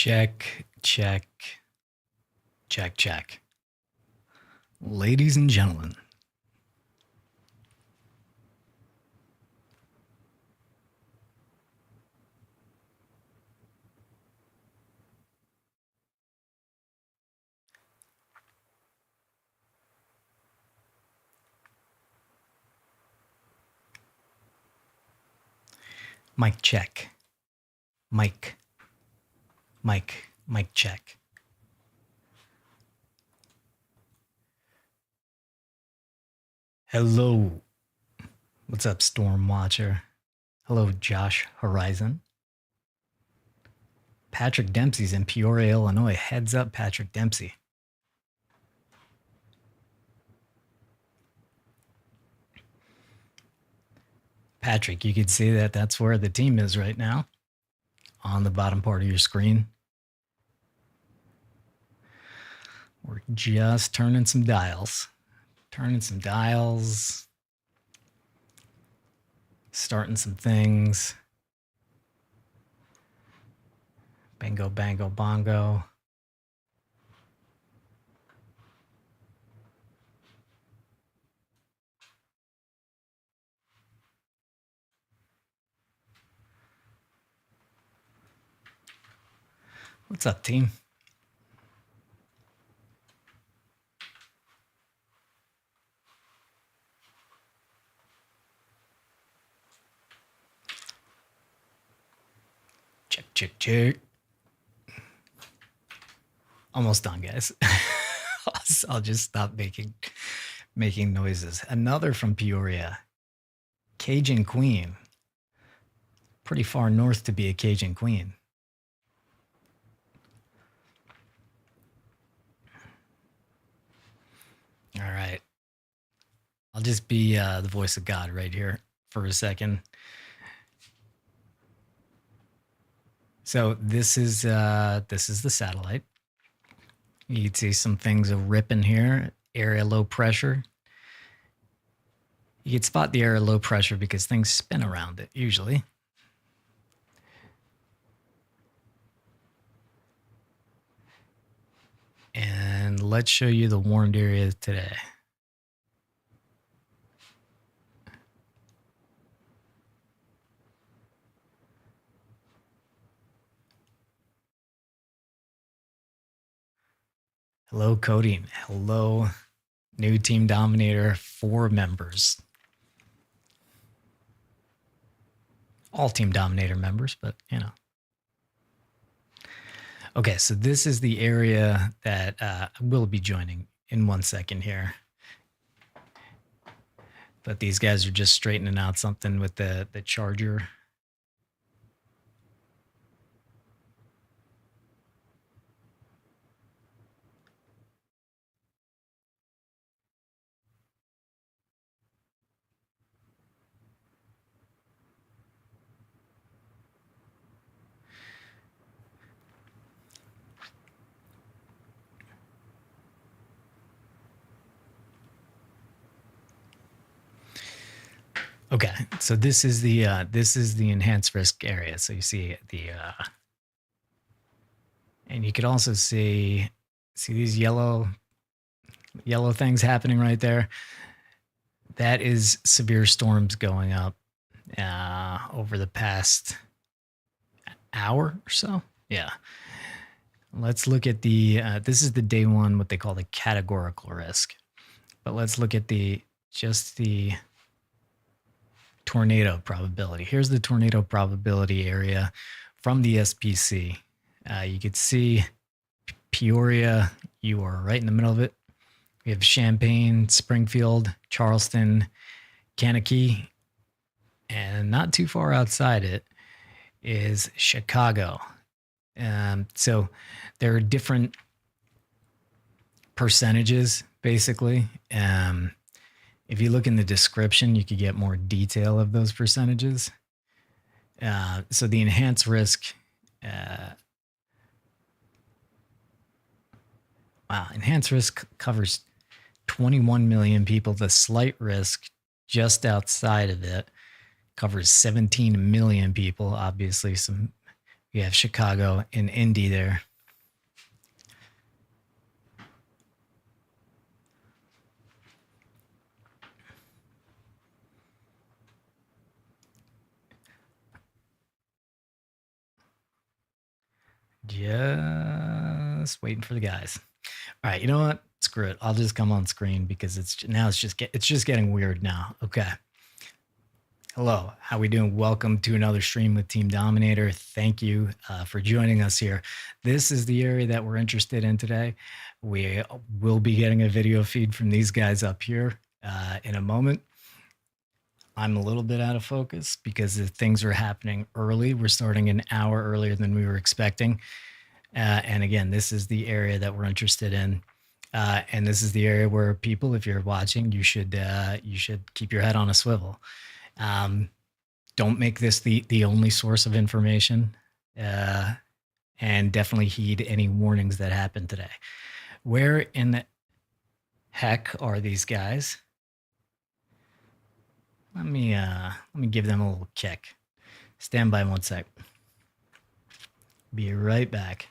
Check, check, check, check. Ladies and gentlemen, mic check. Mic check. Hello. What's up, Storm Watcher? Hello, Josh Horizon. Patrick Dempsey's in Peoria, Illinois. Heads up, Patrick Dempsey. Patrick, you can see that that's where the team is right now on the bottom part of your screen. We're just turning some dials. Starting some things. Bingo, bango, bongo. What's up, team? Check. Almost done, guys. I'll just stop making noises. Another from Peoria. Cajun Queen. Pretty far north to be a Cajun Queen. All right. I'll just be the voice of God right here for a second. So this is the satellite. You can see some things are ripping here. Area low pressure. You can spot the area low pressure because things spin around it usually. And let's show you the warmed area today. Hello, Cody. Hello, new Team Dominator, 4 members. All Team Dominator members, but you know. Okay, so this is the area that we'll be joining in 1 second here. But these guys are just straightening out something with the charger. Okay, so this is the enhanced risk area. So you see the and you could also see these yellow things happening right there. That is severe storms going up over the past hour or so. Yeah. Let's look at the this is the day 1, what they call the categorical risk. But let's look at just the tornado probability. Here's the tornado probability area from the SPC. You could see Peoria, you are right in the middle of it. We have Champaign, Springfield, Charleston, Kankakee, and not too far outside it is Chicago. So there are different percentages, basically. If you look in the description, you could get more detail of those percentages. So the enhanced risk, enhanced risk covers 21 million people. The slight risk just outside of it covers 17 million people. Obviously, some We have Chicago and Indy there. Just waiting for the guys. All right, you know what? Screw it. I'll just come on screen because it's just getting weird now. Okay. Hello, how we doing? Welcome to another stream with Team Dominator. Thank you for joining us here. This is the area that we're interested in today. We will be getting a video feed from these guys up here in a moment. I'm a little bit out of focus because the things are happening early. We're starting an hour earlier than we were expecting. And again, this is the area that we're interested in. And this is the area where people, if you're watching, you should keep your head on a swivel. Don't make this the only source of information, and definitely heed any warnings that happen today. Where in the heck are these guys? Let me give them a little kick. Stand by 1 sec. Be right back.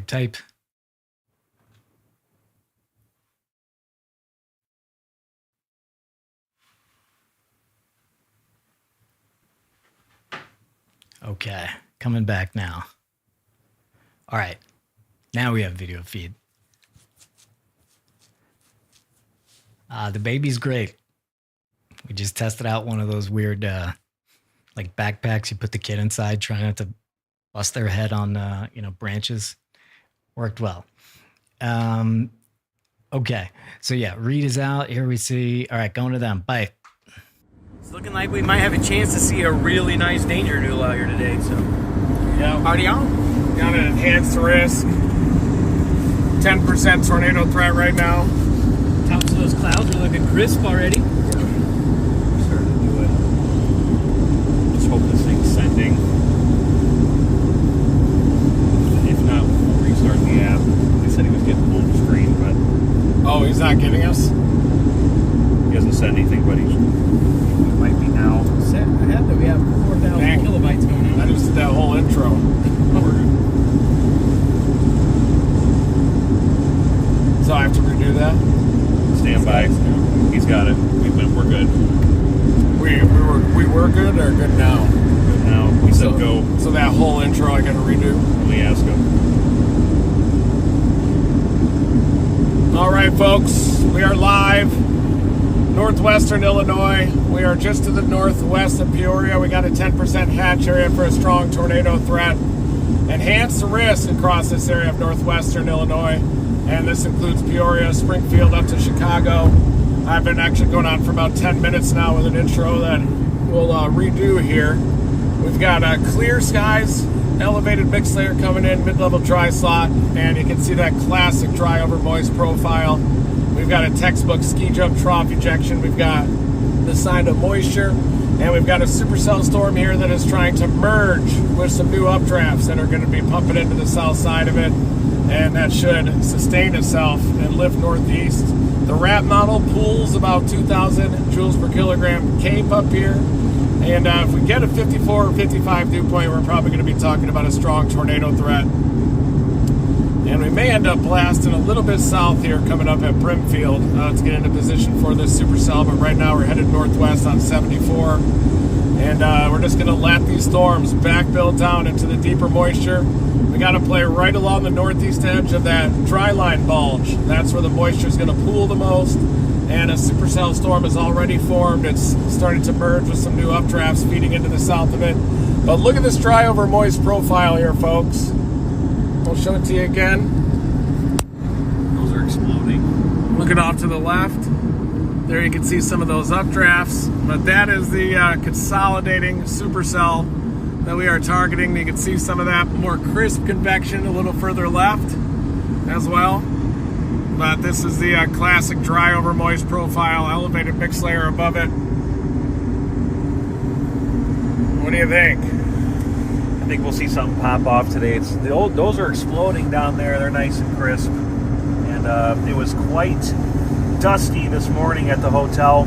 Type. Okay, coming back now. All right, now we have video feed. The baby's great. We just tested out one of those weird like backpacks you put the kid inside, trying not to bust their head on branches. Worked well. Okay, so yeah, Reed is out. Here we see. All right, going to them. Bye. It's looking like we might have a chance to see a really nice danger noodle out here today. So, yeah, party on. Got an enhanced risk. 10% tornado threat right now. Tops of those clouds are looking crisp already. Starting to do it. Just hope this thing's sending. If not, we'll restart the app. They said he was getting home screen, but oh, he's not getting us? He hasn't said anything, but he might be now. Set ahead that we have 4,000 kilobytes going on. I just did that whole intro. So I have to redo that? Stand by. He's got it. We're good. We were good or good now? Good now. We said go. So that whole intro I got to redo? Let me ask him. All right, folks. We are live. Northwestern Illinois. We are just to the northwest of Peoria. We got a 10% hatch area for a strong tornado threat. Enhanced risk across this area of northwestern Illinois. And this includes Peoria, Springfield, up to Chicago. I've been actually going on for about 10 minutes now with an intro that we'll redo here. We've got clear skies, elevated mixed layer coming in, mid-level dry slot, and you can see that classic dry over moist profile. We've got a textbook ski jump trough ejection. We've got the sign of moisture, and we've got a supercell storm here that is trying to merge with some new updrafts that are going to be pumping into the south side of it, and that should sustain itself and lift northeast. The RAP model pulls about 2,000 joules per kilogram cape up here, and if we get a 54 or 55 dew point, we're probably going to be talking about a strong tornado threat. And we may end up blasting a little bit south here coming up at Brimfield to get into position for this supercell, but right now we're headed northwest on 74. And we're just going to let these storms backbuild down into the deeper moisture. We got to play right along the northeast edge of that dry line bulge. That's where the moisture is going to pool the most. And a supercell storm is already formed. It's starting to merge with some new updrafts feeding into the south of it. But look at this dry over moist profile here, folks. I'll show it to you again. Those are exploding. Looking off to the left. There you can see some of those updrafts. But that is the consolidating supercell that we are targeting. You can see some of that more crisp convection a little further left as well. but this is the classic dry over moist profile, elevated mix layer above it. What do you think? I think we'll see something pop off today. Those are exploding down there. They're nice and crisp. And it was quite dusty this morning at the hotel,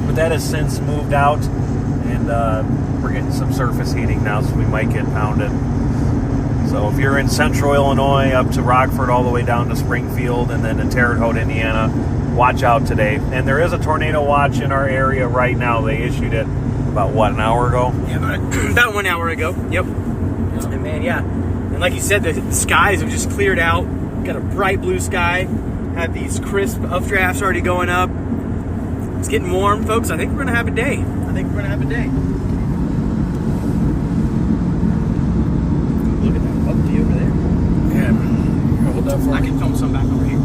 but that has since moved out, and we're getting some surface heating now, so we might get pounded. So if you're in central Illinois up to Rockford all the way down to Springfield and then to Terre, Haute, Indiana, watch out today. And there is a tornado watch in our area right now. They issued it about, what, an hour ago? Yeah, about 1 hour ago. Yep. And man, yeah. And like you said, the skies have just cleared out. Got a bright blue sky. Had these crisp updrafts already going up. It's getting warm, folks. I think we're going to have a day. Look at that puppy over there. Yeah. Hold that for I can film some back over here.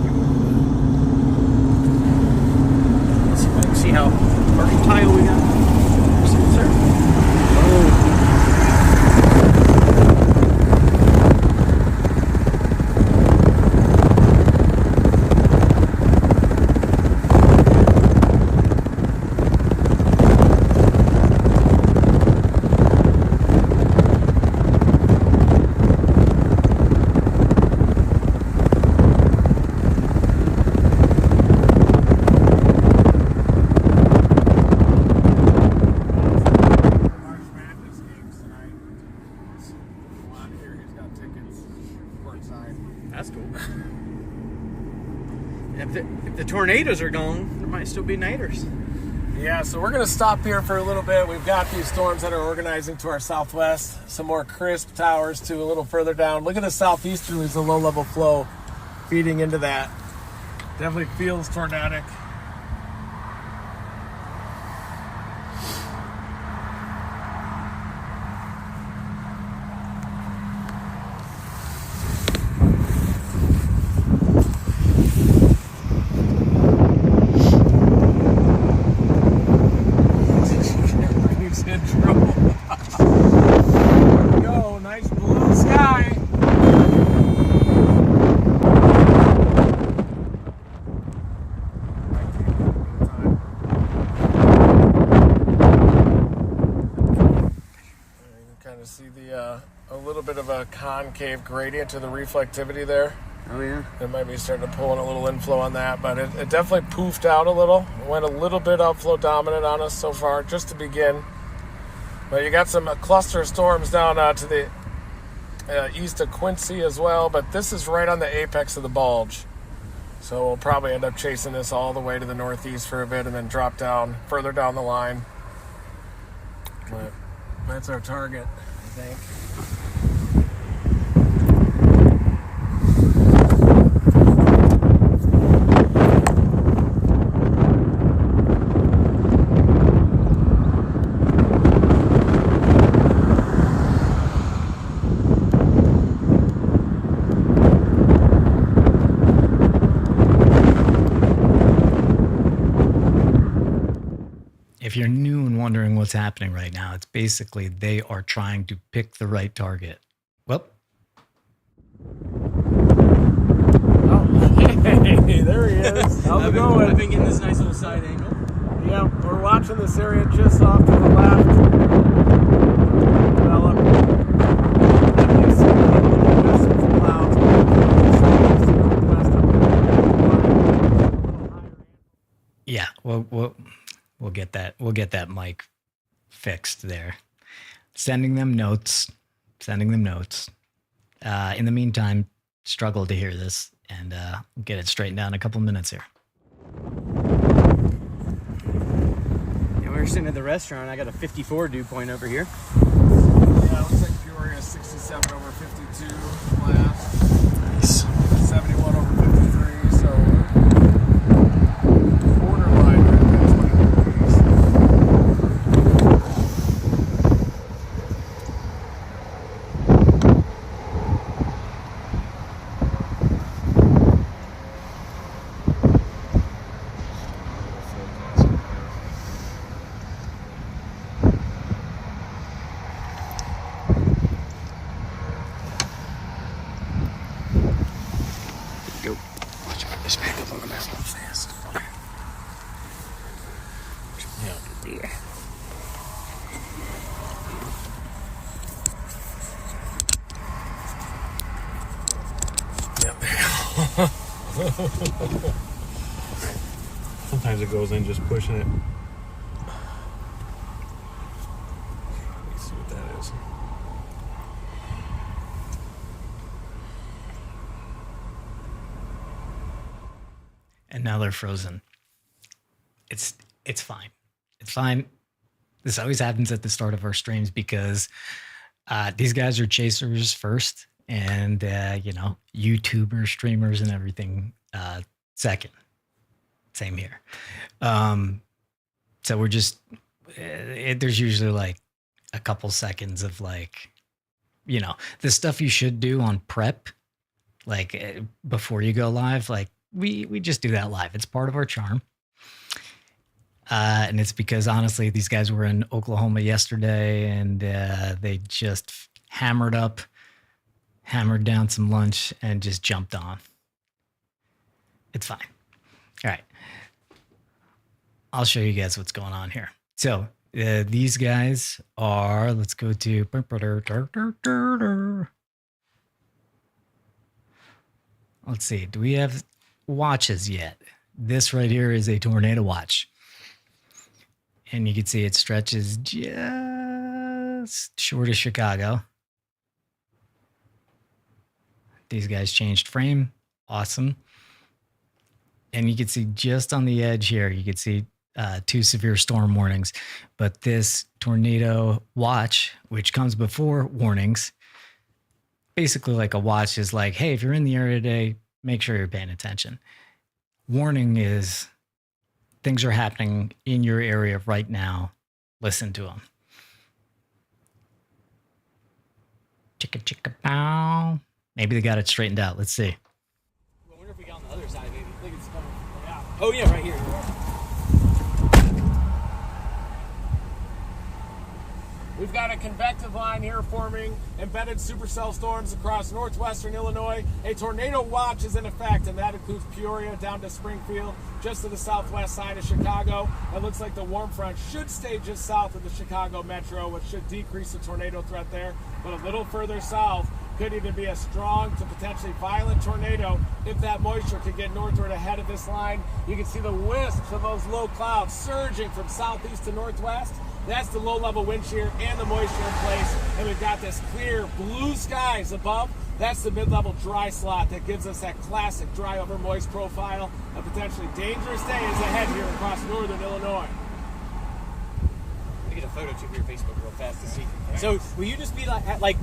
Let's see if I can see how mercantile we got. Sir. Oh. That's cool. If the tornadoes are gone, there might still be nighters. Yeah, so we're going to stop here for a little bit. We've got these storms that are organizing to our southwest. Some more crisp towers to a little further down. Look at the southeasterlies, the low-level flow feeding into that. Definitely feels tornadic. See the a little bit of a concave gradient to the reflectivity there. Oh yeah. It might be starting to pull in a little inflow on that, but it definitely poofed out a little. It went a little bit outflow dominant on us so far, just to begin. But you got some cluster storms down to the east of Quincy as well, but this is right on the apex of the bulge. So we'll probably end up chasing this all the way to the northeast for a bit and then drop down further down the line. But that's our target, I think. If you're new and wondering what's happening right now, it's basically they are trying to pick the right target. Well, hey, there he is. How's it going? I've been getting this nice little side angle. Yeah, we're watching this area just off to the left. Develop. Definitely see a little west of the clouds. yeah, we'll get that. We'll get that mic fixed there. Sending them notes. In the meantime, struggle to hear this and get it straightened out in a couple minutes here. Yeah, we were sitting at the restaurant. I got a 54 dew point over here. Yeah, it looks like Peoria 67 over 52 last. Nice. 71 over 53, so borderline right there, 20 degrees. Go. Sometimes it goes in just pushing it. Let's see what that is. And now they're frozen. It's fine. It's fine. This always happens at the start of our streams because these guys are chasers first, and YouTubers, streamers, and everything second. Same here. So we're just there's usually like a couple seconds of like, the stuff you should do on prep, like before you go live. Like we just do that live. It's part of our charm. And it's because honestly, these guys were in Oklahoma yesterday, and they just hammered down some lunch and just jumped on. It's fine. All right. I'll show you guys what's going on here. So these guys are, let's go to, let's see. Do we have watches yet? This right here is a tornado watch. And you can see it stretches just short of Chicago. These guys changed frame. Awesome. And you can see just on the edge here, you can see 2 severe storm warnings. But this tornado watch, which comes before warnings, basically like a watch is like, hey, if you're in the area today, make sure you're paying attention. Warning is things are happening in your area right now. Listen to them. Chicka chicka bow. Maybe they got it straightened out. Let's see. I wonder if we got on the other side, maybe. I think it's coming. Yeah. Oh, yeah, right here. We've got a convective line here forming embedded supercell storms across northwestern Illinois. A tornado watch is in effect, and that includes Peoria down to Springfield, just to the southwest side of Chicago. It looks like the warm front should stay just south of the Chicago metro, which should decrease the tornado threat there. But a little further south could even be a strong to potentially violent tornado if that moisture could get northward ahead of this line. You can see the wisps of those low clouds surging from southeast to northwest. That's the low-level wind shear and the moisture in place. And we've got this clear blue skies above. That's the mid-level dry slot that gives us that classic dry over moist profile. A potentially dangerous day is ahead here across northern Illinois. Let me get a photo too for your Facebook real fast to see. So will you just be like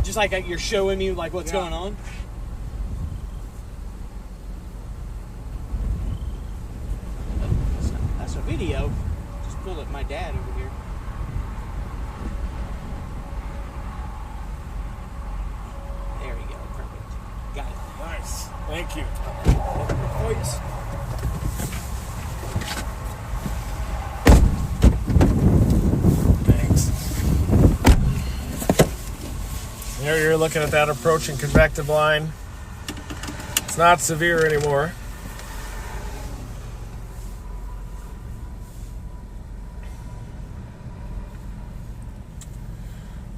you're showing me like what's going on? That's a video. Just pulled up my dad over here. There we go. Perfect. Got it. Nice. Thank you. Points. There you're looking at that approaching convective line. It's not severe anymore.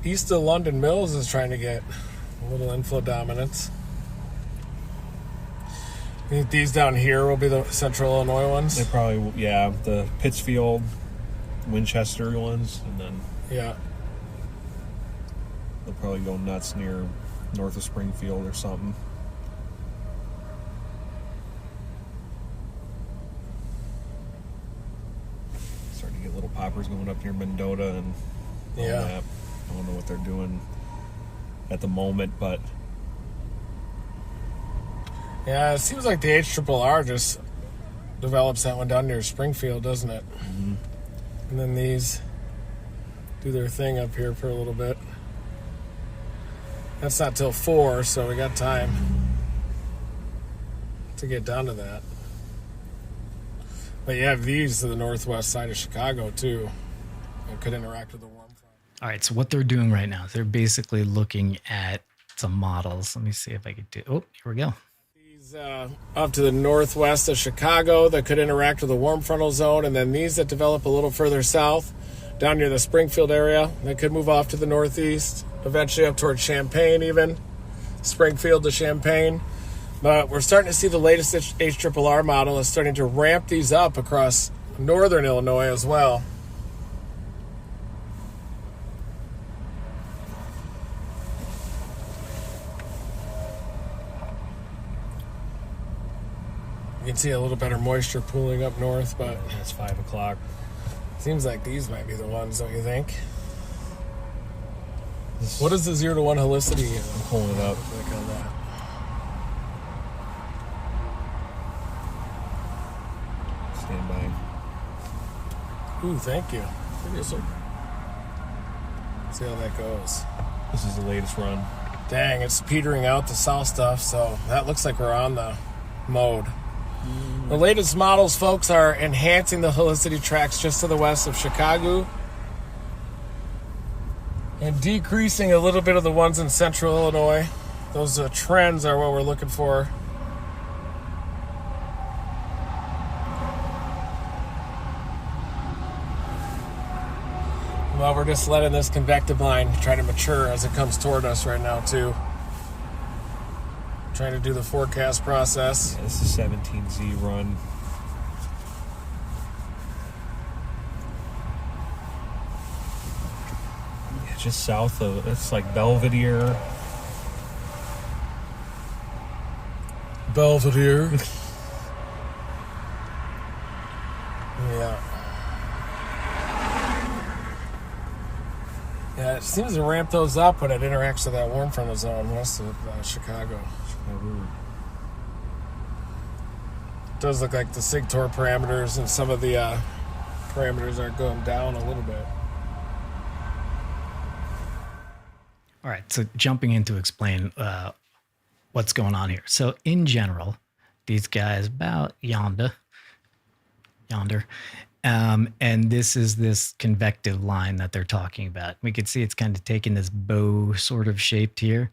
East of London Mills is trying to get a little inflow dominance. I think these down here will be the central Illinois ones. They probably, the Pittsfield, Winchester ones, and then Yeah. they'll probably go nuts near north of Springfield or something. Starting to get little poppers going up near Mendota and all that. I don't know what they're doing at the moment, but Yeah, it seems like the HRRR just develops that one down near Springfield, doesn't it? Mm-hmm. And then these do their thing up here for a little bit. That's not till 4, so we got time to get down to that. But you have these to the northwest side of Chicago, too. That could interact with the warm front. All right, so what they're doing right now, they're basically looking at some models. Let me see if I could do, oh, here we go. These up to the northwest of Chicago that could interact with the warm frontal zone, and then these that develop a little further south, down near the Springfield area, that could move off to the northeast, eventually up towards Champaign even, Springfield to Champaign. But we're starting to see the latest HRRR model is starting to ramp these up across northern Illinois as well. You can see a little better moisture pooling up north, but It's 5 o'clock. seems like these might be the ones, don't you think? What is the 0 to 1 helicity I'm pulling it up. look like on that? Stand by. Ooh, thank you. Yes, sir. See how that goes. This is the latest run. Dang, it's petering out the south stuff, so that looks like we're on the mode. The latest models, folks, are enhancing the helicity tracks just to the west of Chicago and decreasing a little bit of the ones in central Illinois. Those trends are what we're looking for. Well, we're just letting this convective line try to mature as it comes toward us right now, too. Trying to do the forecast process. Yeah, this is 17Z run. Yeah, just south of, it's like Belvedere. Belvedere. Yeah. Yeah, it seems to ramp those up when it interacts with that warm front of zone west of Chicago. It does look like the SIGTOR parameters and some of the parameters are going down a little bit. All right, so jumping in to explain what's going on here. So in general, these guys about yonder, and this is this convective line that they're talking about. We can see it's kind of taking this bow sort of shaped here.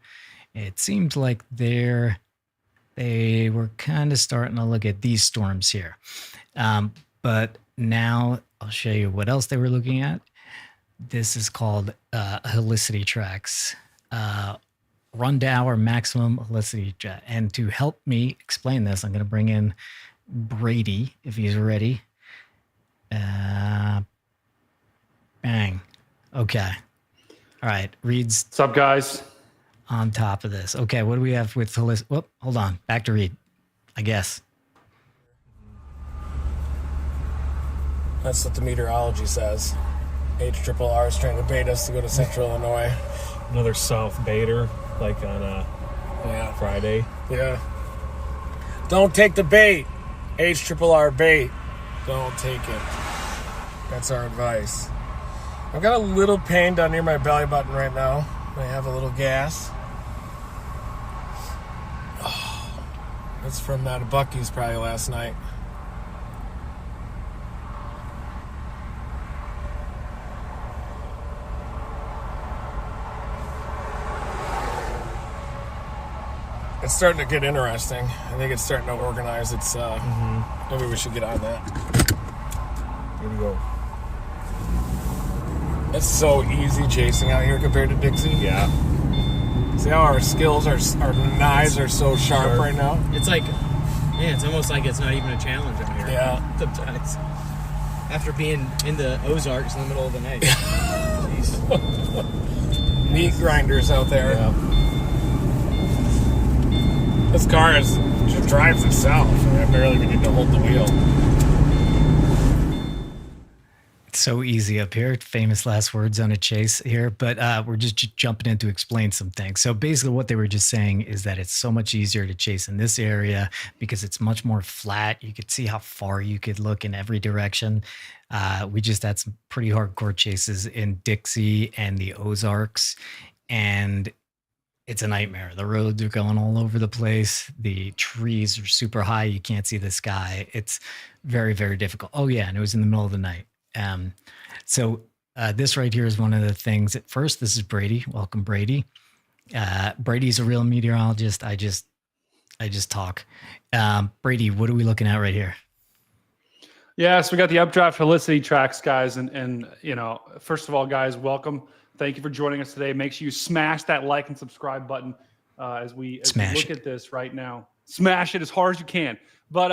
It seems like they were kind of starting to look at these storms here. But now I'll show you what else they were looking at. This is called helicity tracks. Run to our maximum helicity track. And to help me explain this, I'm going to bring in Brady, if he's ready. Bang. Okay. All right. Reed's What's up, guys? on top of this. Okay, what do we have with holistic? Whoop, hold on. Back to Reed, I guess. That's what the meteorology says. HRRR is trying to bait us to go to central Illinois. Another south baiter, like on Yeah. Friday. Yeah. Don't take the bait. HRRR bait. Don't take it. That's our advice. I've got a little pain down near my belly button right now. I have a little gas. Oh, that's from that Buc-ee's probably last night. It's starting to get interesting. I think it's starting to organize. It's maybe we should get on that. Here we go. It's so easy chasing out here compared to Dixie. Yeah. See how our skills, our knives are so sharp right now? It's like, man, it's almost like it's not even a challenge out here. Yeah. Sometimes. After being in the Ozarks in the middle of the night. Jeez. Meat grinders out there. Yeah. This car just drives itself. I barely even need to hold the wheel. It's so easy up here. Famous last words on a chase here, but we're just jumping in to explain some things. So basically what they were just saying is that it's so much easier to chase in this area because it's much more flat. You could see how far you could look in every direction. We just had some pretty hardcore chases in Dixie and the Ozarks, and it's a nightmare. The roads are going all over the place. The trees are super high. You can't see the sky. It's very, very difficult. Oh yeah, and it was in the middle of the night. So this right here is one of the things. At first, this is Brady. Welcome, Brady. Brady's a real meteorologist. I just talk. Brady, what are we looking at right here? Yeah, so we got the updraft helicity tracks, guys. And you know, first of all, guys, welcome. Thank you for joining us today. Make sure you smash that like and subscribe button as we look at this right now. smash it as hard as you can. But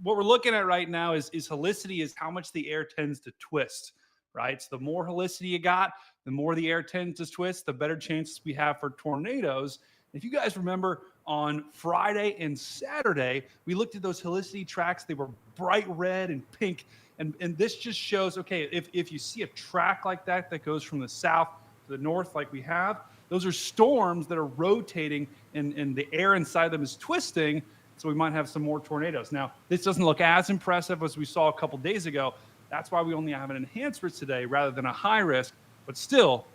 what we're looking at right now is helicity, is how much the air tends to twist, right? So the more helicity you got, the more the air tends to twist, the better chances we have for tornadoes. If you guys remember, on Friday and Saturday, we looked at those helicity tracks. They were bright red and pink. And this just shows, okay, if you see a track like that goes from the south to the north like we have, those are storms that are rotating and the air inside them is twisting. So we might have some more tornadoes. Now, this doesn't look as impressive as we saw a couple days ago. That's why we only have an enhanced risk today rather than a high risk. But still,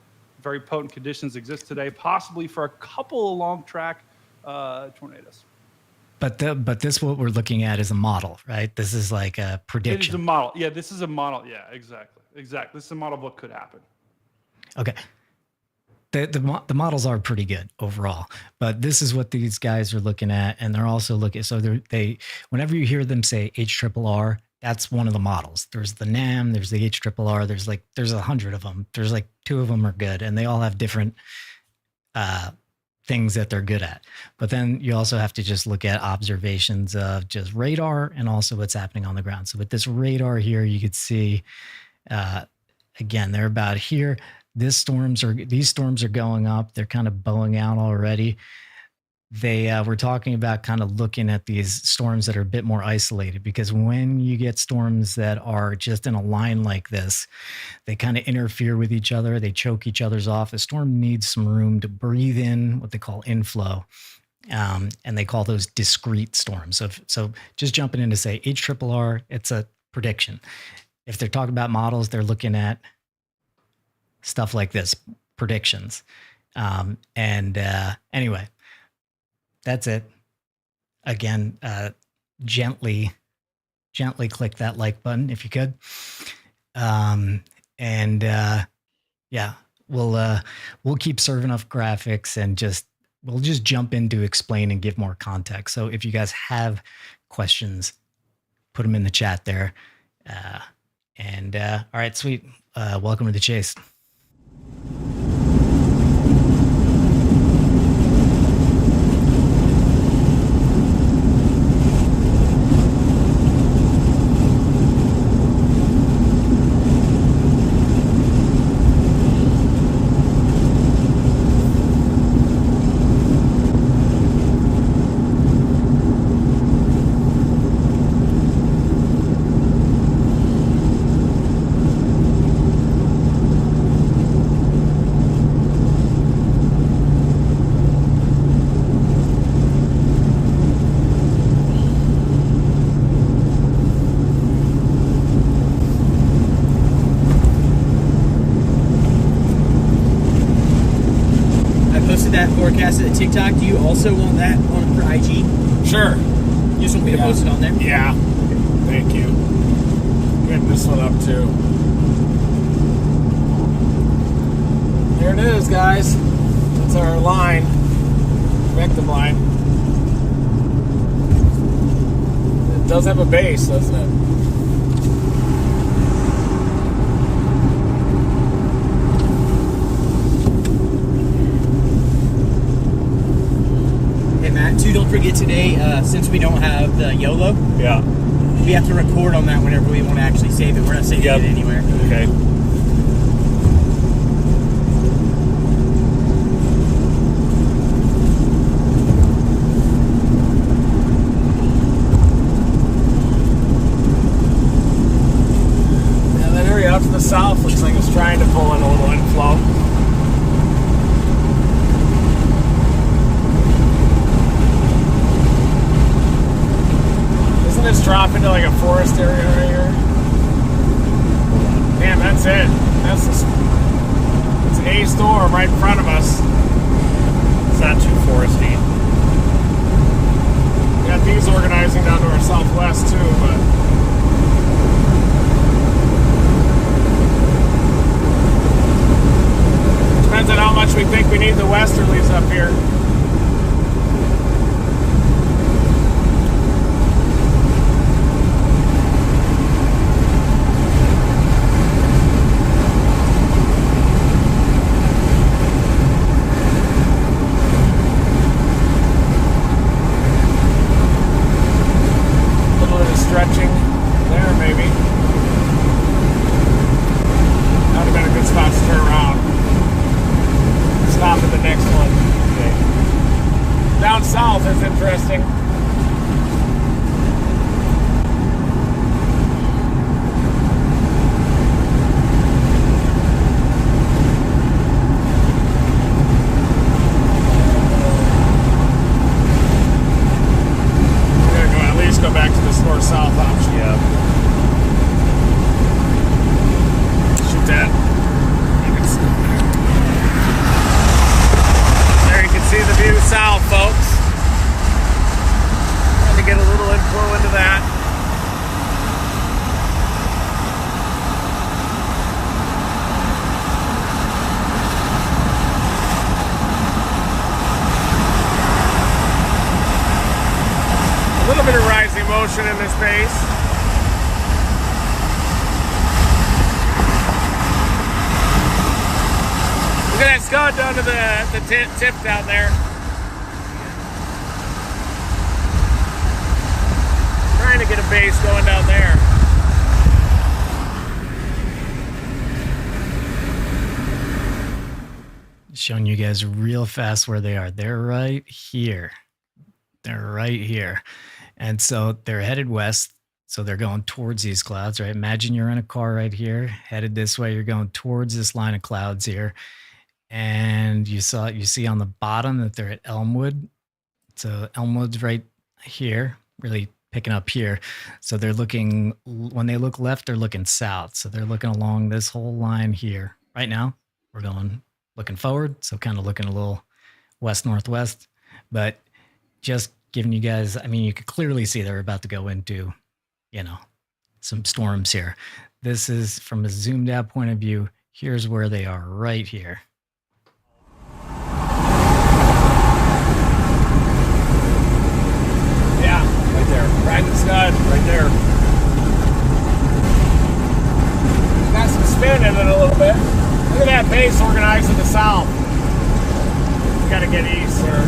very potent conditions exist today, possibly for a couple of long track tornadoes. But this, what we're looking at, is a model, right? This is like a prediction. It is a model. Yeah, this is a model. Yeah, exactly. This is a model of what could happen. Okay. The models are pretty good overall, but this is what these guys are looking at, and they're also looking. So they whenever you hear them say HRRR, that's one of the models. There's the NAM, there's the HRRR. There's 100 of them. There's like 2 of them are good, and they all have different things that they're good at. But then you also have to just look at observations of just radar and also what's happening on the ground. So with this radar here, you could see, again, they're about here. These storms are going up. They're kind of bowing out already. We're talking about kind of looking at these storms that are a bit more isolated, because when you get storms that are just in a line like this, they kind of interfere with each other. They choke each other's off. The storm needs some room to breathe in what they call inflow. And they call those discrete storms. So just jumping in to say HRRR, it's a prediction. If they're talking about models, they're looking at stuff like this, predictions. Anyway, that's it. Again, gently click that like button if you could. Yeah, we'll keep serving up graphics, and we'll just jump in to explain and give more context. So if you guys have questions, put them in the chat there. All right, sweet. Welcome to the chase. Forecast at TikTok. Do you also want that on for IG? Sure. You just want me to post it on there? Yeah. Thank you. Getting this one up too. There it is, guys. That's our line. Victim line. It does have a base, doesn't it? Too, don't forget today, since we don't have the YOLO, we have to record on that whenever we want to actually save it. We're not saving it anywhere. Okay. Now that area out to the south looks like it's trying to pull in a little inflow. It's drop into like a forest area right here. Damn, that's it. It's a storm right in front of us. It's not too foresty. We got these organizing down to our southwest too, but depends on how much we think we need the westerlies up here. interesting. Go back to this north-south option. Yeah. Shoot that. There you can see the view south, folks. Trying to get a little inflow into that. A little bit of rising motion in this base. Look at that scud down to the tip down there. Trying to get a base going down there. Showing you guys real fast where they are. They're right here. They're right here. And so they're headed west. So they're going towards these clouds, right? Imagine you're in a car right here, headed this way. You're going towards this line of clouds here. And you see on the bottom that they're at Elmwood. So Elmwood's right here, really picking up here. So they're looking, when they look left, they're looking south. So they're looking along this whole line here. Right now, we're looking forward. So kind of looking a little west-northwest. But just giving you guys, I mean, you could clearly see they're about to go into, some storms here. This is from a zoomed out point of view. Here's where they are right here. Yeah, right there. Right in the sky, right there. Got some spin in it a little bit. Look at that base organized to the south. You gotta get east, sir.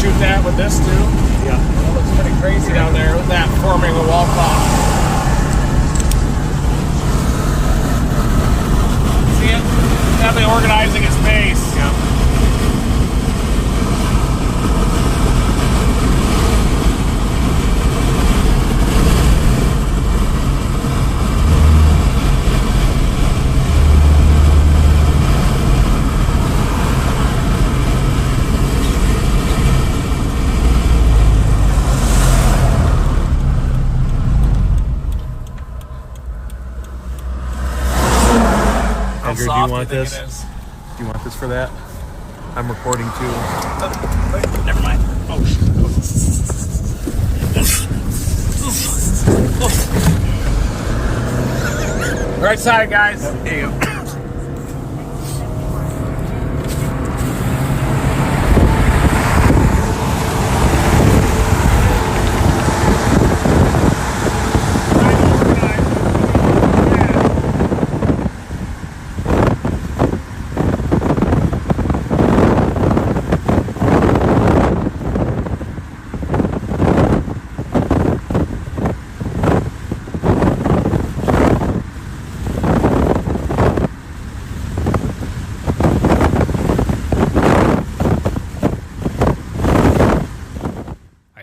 Shoot that with this too. Yeah. That looks pretty crazy down there with that forming a wall cloud. See it? Definitely organizing its base. Yeah. Edgar, do you want this? Do you want this for that? I'm recording too. Never mind. Oh, shit. Right side, guys. There you go.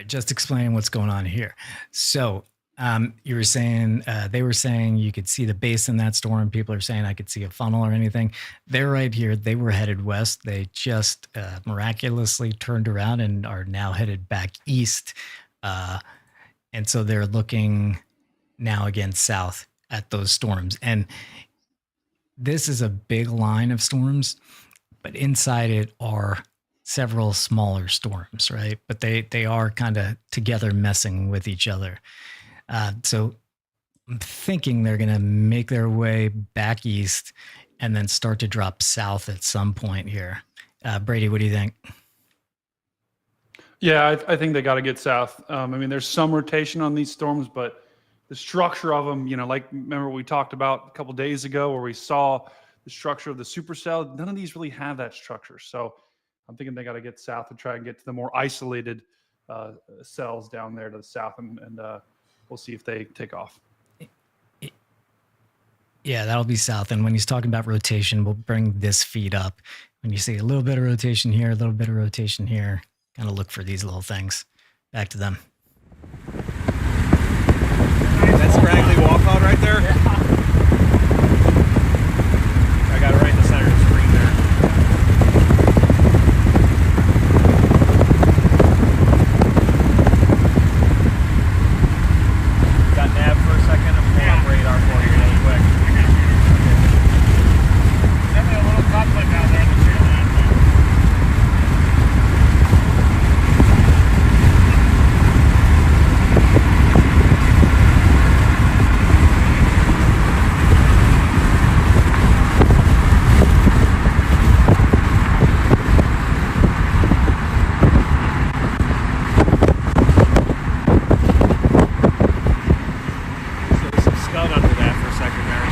Just explain what's going on here. So you were saying, they were saying you could see the base in that storm. People are saying I could see a funnel or anything. They're right here. They were headed west. They just miraculously turned around and are now headed back east. And so they're looking now again south at those storms. And this is a big line of storms, but inside it are several smaller storms, right? But they are kind of together messing with each other. So I'm thinking they're going to make their way back east and then start to drop south at some point here. Brady, what do you think? Yeah, I think they got to get south. I mean, there's some rotation on these storms, but the structure of them, like remember we talked about a couple of days ago where we saw the structure of the supercell. None of these really have that structure. So I'm thinking they got to get south and try and get to the more isolated cells down there to the south, and we'll We'll see if they take off. Yeah, that'll be south. And when he's talking about rotation, we'll bring this feed up. When you see a little bit of rotation here, a little bit of rotation here, kind of look for these little things. Back to them. That's scraggly wall cloud right there. I got it right in the center of the screen there. Got nav for a second. I'm pulling up radar for you really quick. Definitely a little conflict out there in the tail end. So there's some scud under that for a second there.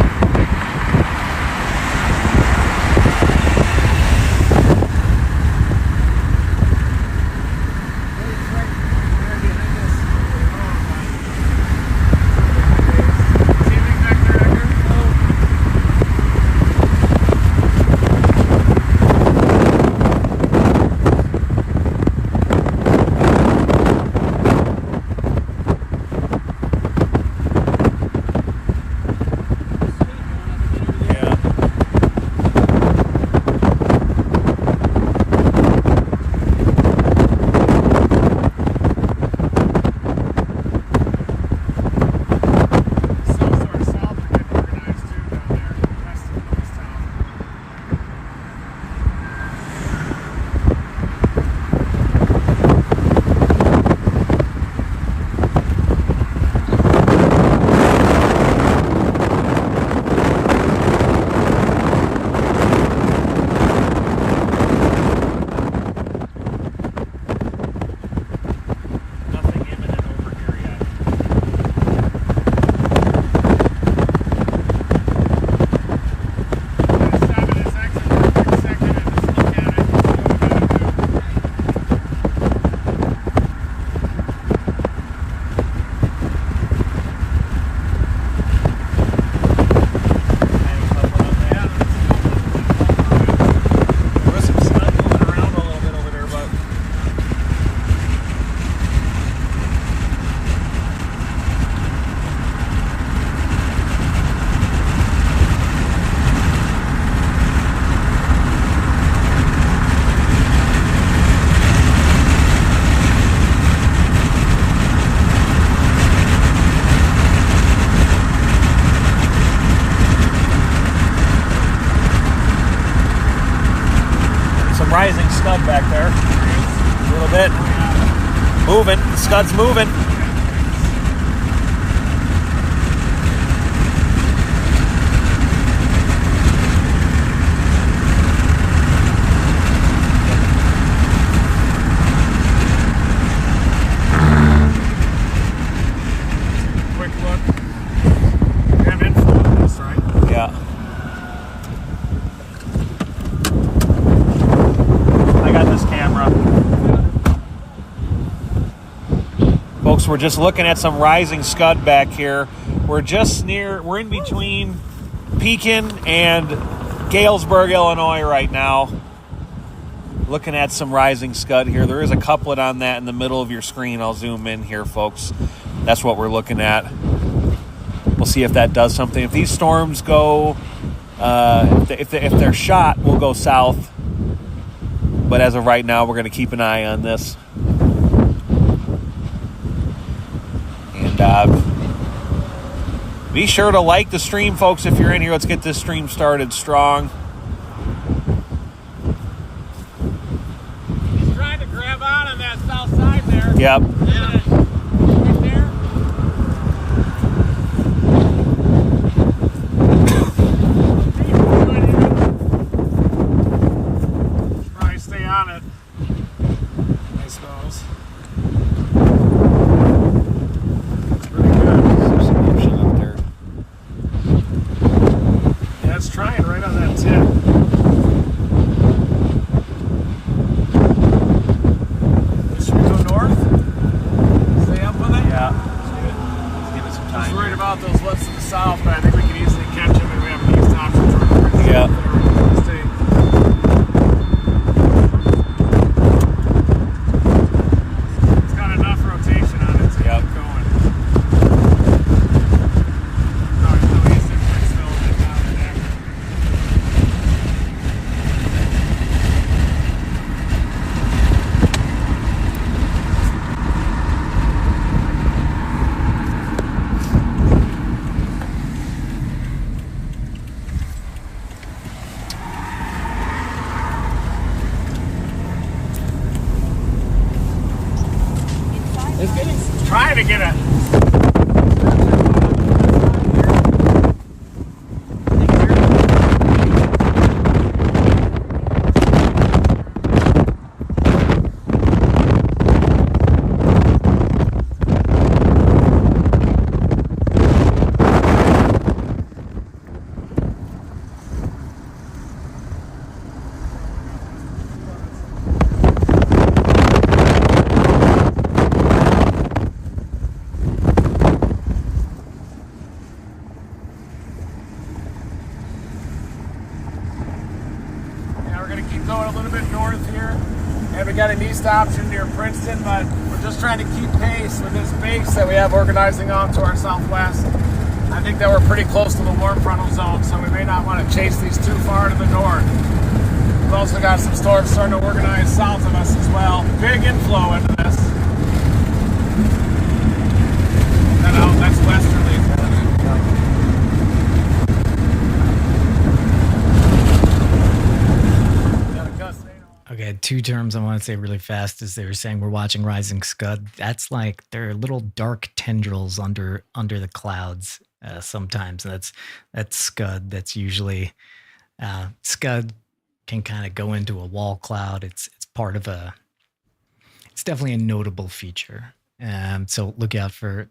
Yeah. Nothing imminent over here yet. There was some scud moving around a little bit over there, but some rising scud back there. A little bit. Moving. The scud's moving. Quick look. We have inflow on this, right? Yeah. I got this camera. Folks, we're just looking at some rising scud back here. We're in between Pekin and Galesburg, Illinois right now. Looking at some rising scud here. There is a couplet on that in the middle of your screen. I'll zoom in here, folks. That's what we're looking at. We'll see if that does something. If these storms go, if they're shot, we'll go south. But as of right now, we're going to keep an eye on this. And be sure to like the stream, folks, if you're in here. Let's get this stream started strong. He's trying to grab on that south side there. Yep. Yeah. Right there. Probably stay on it, I suppose. It's pretty good. There's some motion up there. Yeah, it's trying right on that tip. Should we go north? It's getting, trying to get a. We got an east option near Princeton, but we're just trying to keep pace with this base that we have organizing on to our southwest. I think that we're pretty close to the warm frontal zone, so we may not want to chase these too far to the north. We've also got some storms starting to organize south of us as well. Big inflow into this. And out, that's westerly. Okay, two terms I want to say really fast is they were saying we're watching rising scud. That's like they're little dark tendrils under the clouds sometimes. That's scud. That's usually scud can kind of go into a wall cloud. It's part of it's definitely a notable feature. So look out for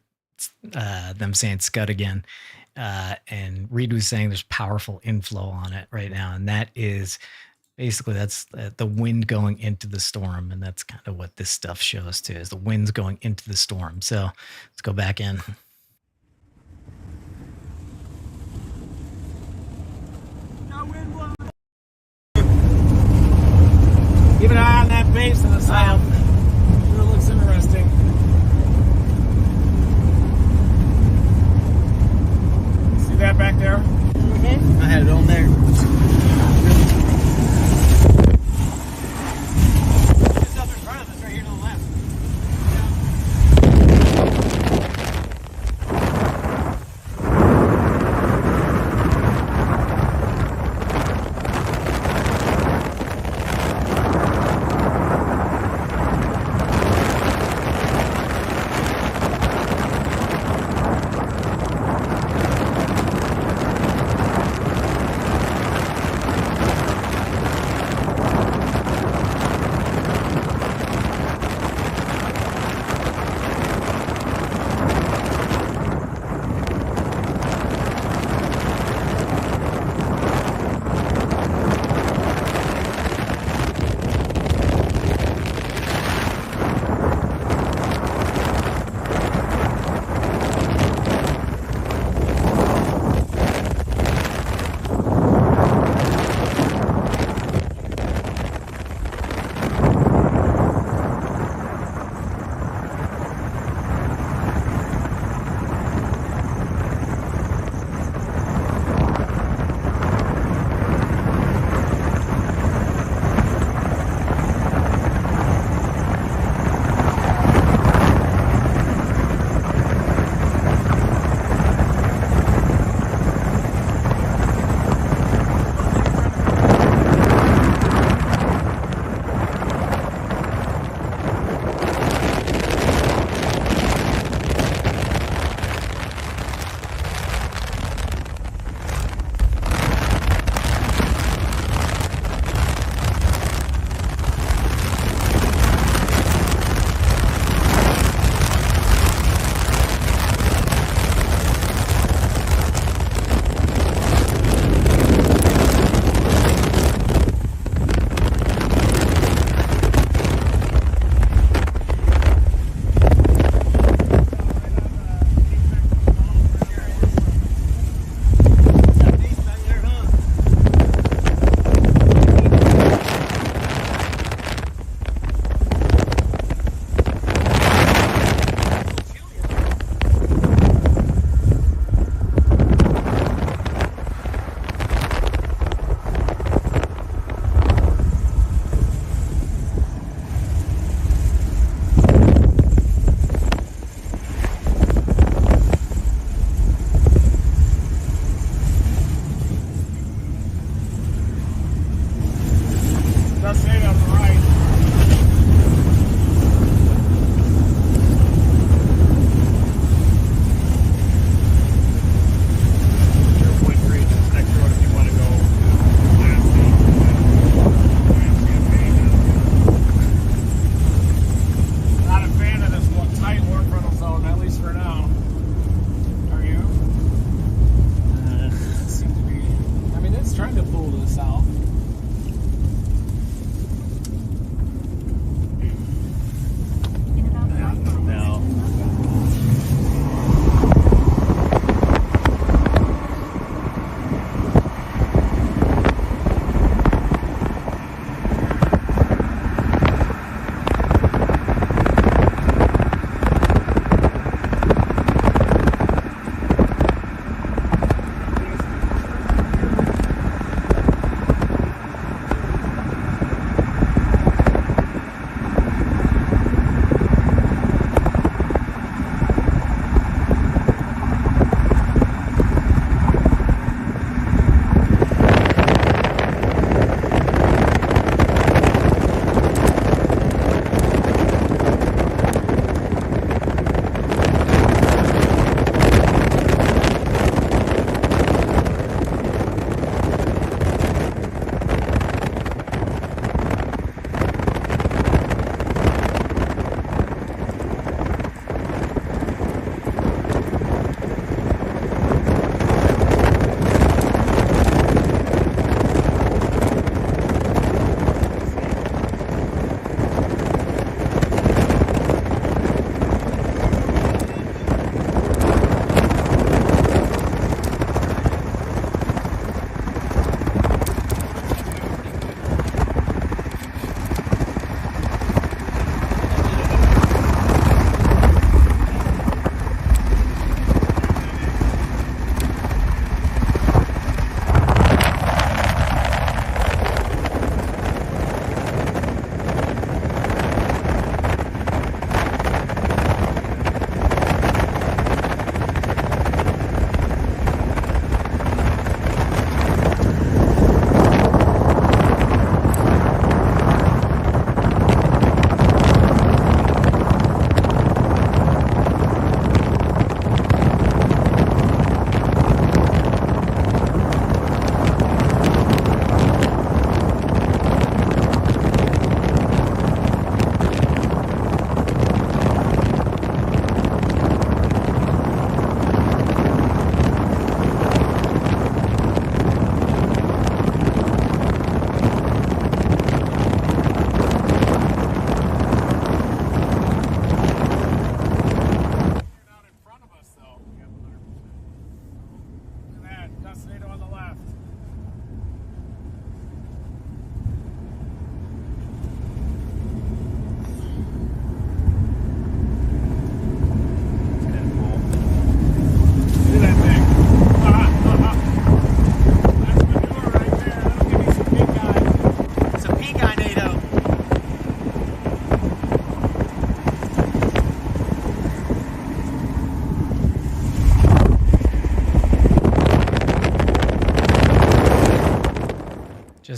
them saying scud again. And Reed was saying there's powerful inflow on it right now, and that is. Basically, that's the wind going into the storm, and that's kind of what this stuff shows too, is the wind's going into the storm. So let's go back in. Keep an eye on that base in the south. Sure looks interesting. See that back there? Mm-hmm. I had it on there.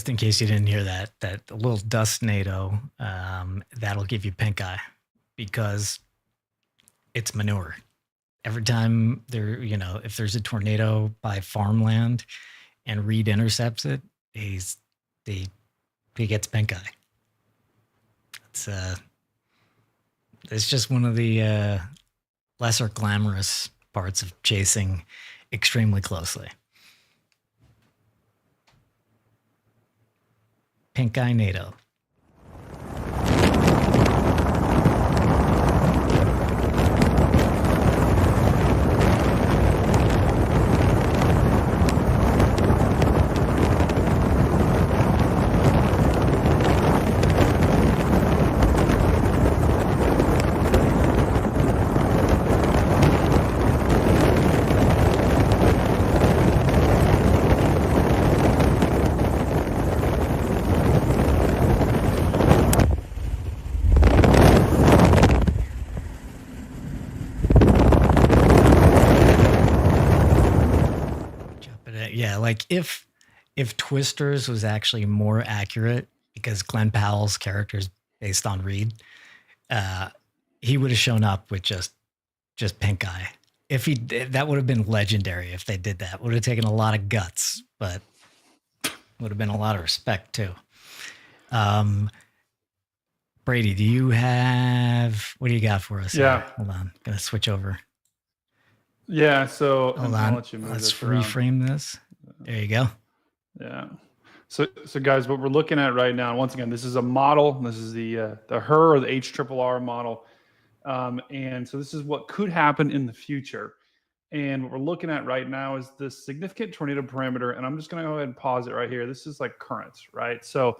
just in case you didn't hear that little dust NATO, that'll give you pink eye because it's manure. Every time if there's a tornado by farmland and Reed intercepts it, he gets pink eye. It's just one of the lesser glamorous parts of chasing extremely closely. Pink eye NATO. Like if Twisters was actually more accurate, because Glenn Powell's character is based on Reed, he would have shown up with just pink eye. That would have been legendary if they did that. Would have taken a lot of guts, but would have been a lot of respect too. Brady, what do you got for us? Yeah. Here? Hold on. Gonna switch over. Yeah, so hold on. Let's reframe this. There you go. Yeah. So guys, what we're looking at right now, once again, this is a model. This is the HER or the HRRR model. And so this is what could happen in the future. And what we're looking at right now is the significant tornado parameter. And I'm just going to go ahead and pause it right here. This is like currents, right? So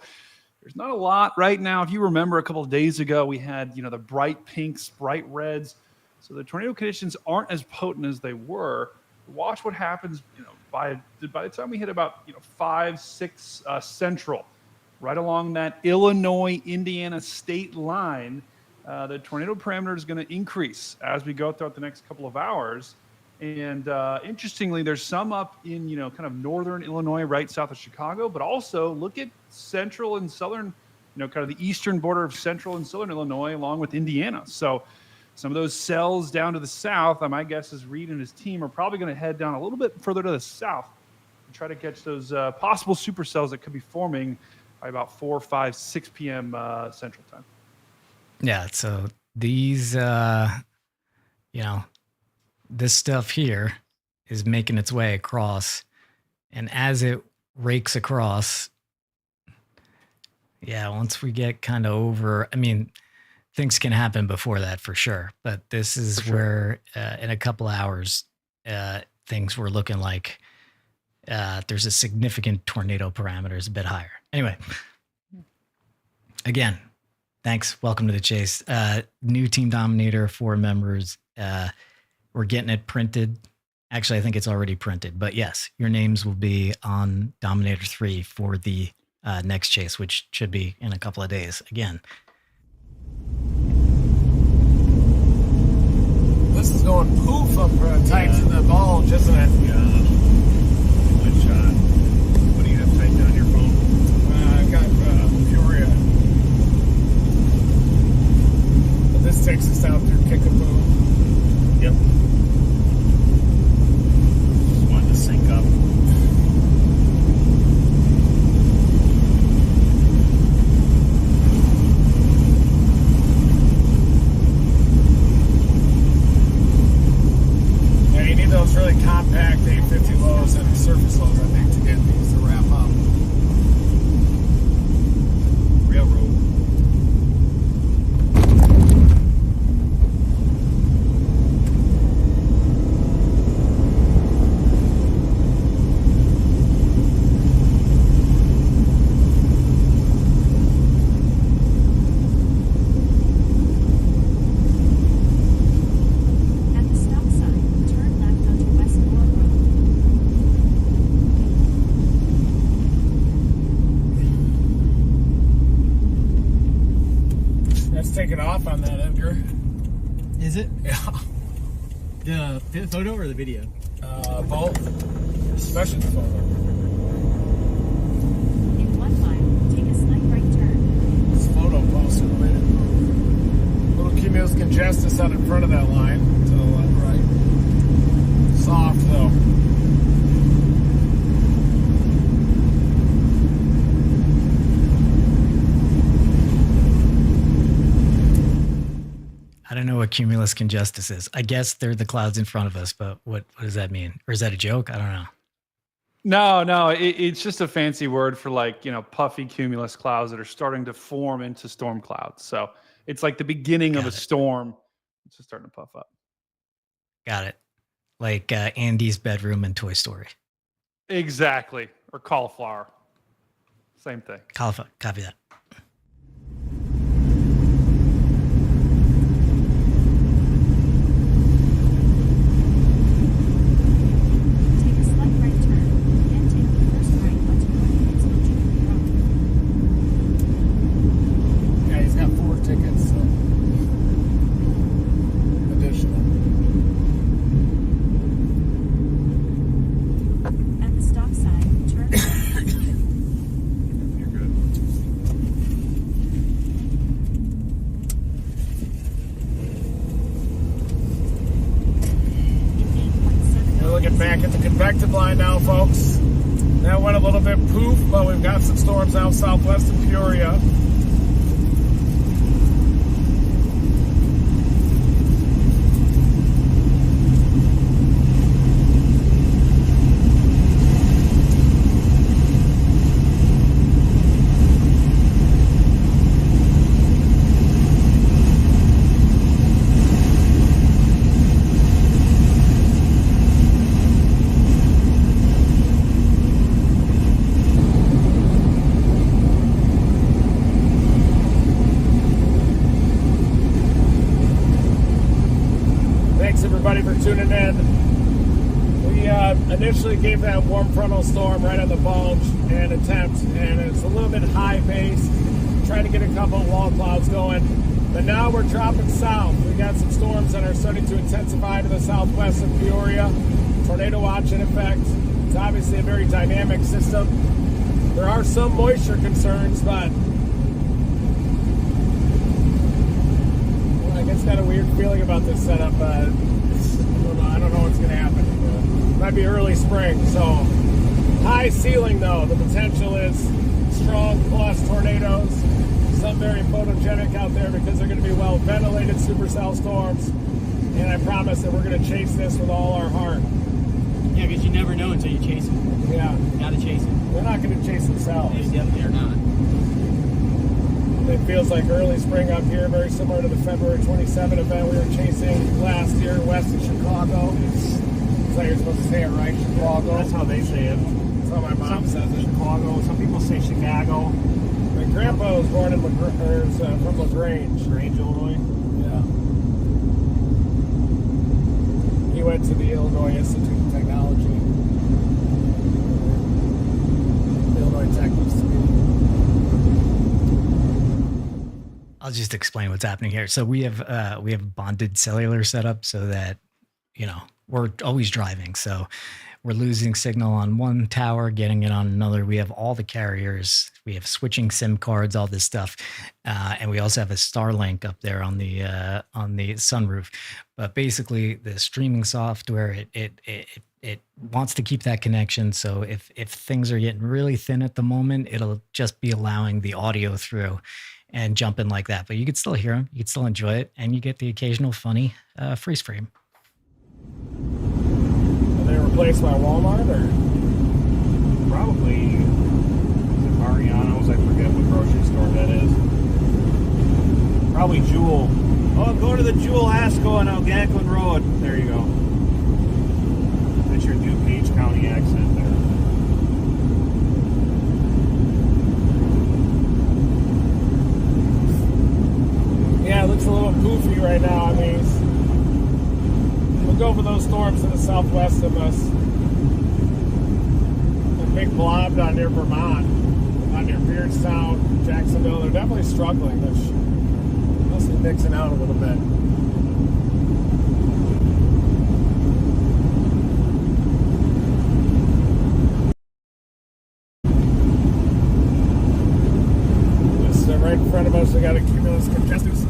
there's not a lot right now. If you remember a couple of days ago, we had, the bright pinks, bright reds. So the tornado conditions aren't as potent as they were. Watch what happens, by the time we hit about 5, 6 central, right along that Illinois-Indiana state line, the tornado parameter is going to increase as we go throughout the next couple of hours. And interestingly, there's some up in kind of northern Illinois, right south of Chicago, but also look at central and southern, kind of the eastern border of central and southern Illinois, along with Indiana. So some of those cells down to the south, my guess is Reed and his team are probably going to head down a little bit further to the south and try to catch those possible supercells that could be forming by about 4, 5, 6 p.m. Central time. Yeah, so these, this stuff here is making its way across, and as it rakes across, once we get kind of over, things can happen before that for sure, but this is where in a couple hours, things were looking like there's a significant tornado parameters a bit higher. Anyway, again, thanks. Welcome to the chase. New Team Dominator 4 members. We're getting it printed. Actually, I think it's already printed, but yes, your names will be on Dominator 3 for the next chase, which should be in a couple of days. Again, this is going poof up tight to the bulge, isn't it? Yeah. Good shot. What do you have typed on your phone? I got Peoria. But this takes us out through Kickapoo. Yep. Just wanted to sync up. Those really compact 850 lows and surface lows, I think, to get these to wrap up. Railroad. Taking off on that, Edgar. Is it? Yeah. The photo or the video? Both. Especially the photo. In 1 congestus out in front of that line to the left, right. Soft though. I don't know what cumulus congestus is. I guess they're the clouds in front of us, but what does that mean? Or is that a joke? I don't know. No, it's just a fancy word for like, puffy cumulus clouds that are starting to form into storm clouds. So it's like the beginning of a storm. It's just starting to puff up. Got it. Like Andy's bedroom in Toy Story. Exactly. Or cauliflower. Same thing. Cauliflower. Copy that. Line now, folks. That went a little bit poof, but we've got some storms out southwest of Peoria. For tuning in. We initially gave that warm frontal storm right on the bulge and attempt, and it's a little bit high base, trying to get a couple of wall clouds going, but now we're dropping south. We got some storms that are starting to intensify to the southwest of Peoria. Tornado watch in effect. It's obviously a very dynamic system. There are some moisture concerns, but I guess got a weird feeling about this setup. I don't know what's going to happen. Might be early spring. So high ceiling though. The potential is strong plus tornadoes. Some very photogenic out there because they're going to be well ventilated supercell storms. And I promise that we're going to chase this with all our heart. Yeah, because you never know until you chase them. Yeah. You gotta chase them. They're not going to chase themselves. They definitely are not. It feels like early spring up here, very similar to the February 27 event we were chasing last year west of Chicago. That's how you're supposed to say it, right? Chicago. That's how they say it. That's how my mom says it. Chicago. Some people say Chicago. My grandpa was born in from LaGrange. LaGrange, Illinois. Yeah. He went to the Illinois Institute of Technology. Illinois Tech used to be. I'll just explain what's happening here. So we have bonded cellular setup so that, we're always driving. So we're losing signal on one tower, getting it on another. We have all the carriers. We have switching SIM cards, all this stuff. And we also have a Starlink up there on the sunroof. But basically the streaming software, it wants to keep that connection. So if things are getting really thin at the moment, it'll just be allowing the audio through and jump in like that. But you could still hear them, you could still enjoy it, and you get the occasional funny freeze frame. Are they replaced by Walmart or? Probably, is it Mariano's? I forget what grocery store that is. Probably Jewel. Oh, go to the Jewel Asco on Algonquin Road. There you go. That's your DuPage County accent there. Yeah, it looks a little poofy right now. I mean, we'll go for those storms to the southwest of us. A big blob down near Vermont, down near Beardstown, Jacksonville. They're definitely struggling. They must be mixing out a little bit. Right in front of us, we got a cumulus congestus.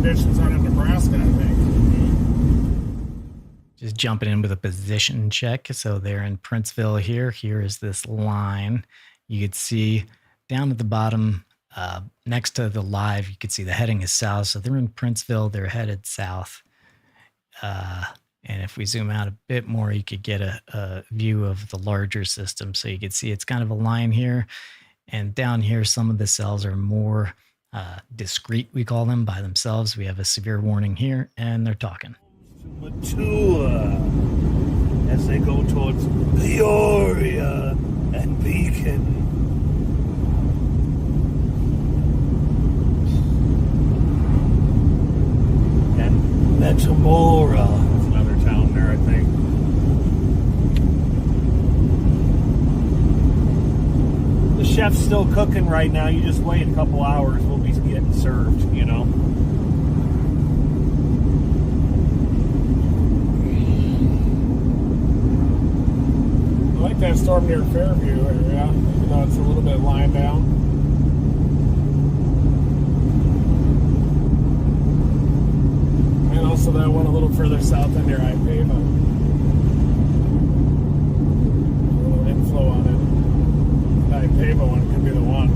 conditions out in Nebraska, I think. Just jumping in with a position check. So they're in Princeville here. Here is this line. You could see down at the bottom, next to the live, you could see the heading is south. So they're in Princeville. They're headed south. And if we zoom out a bit more, you could get a view of the larger system. So you could see it's kind of a line here. And down here, some of the cells are more discrete, we call them, by themselves. We have a severe warning here, and they're talking. Mature as they go towards Peoria and Beacon. And Metamora. That's another town there, I think. The chef's still cooking right now. You just wait a couple hours, we'll be getting served, you know. I like that storm near Fairview area, even though it's a little bit lying down. And also that one a little further south in near High-shear. A little inflow on it. The High-shear one could be the one.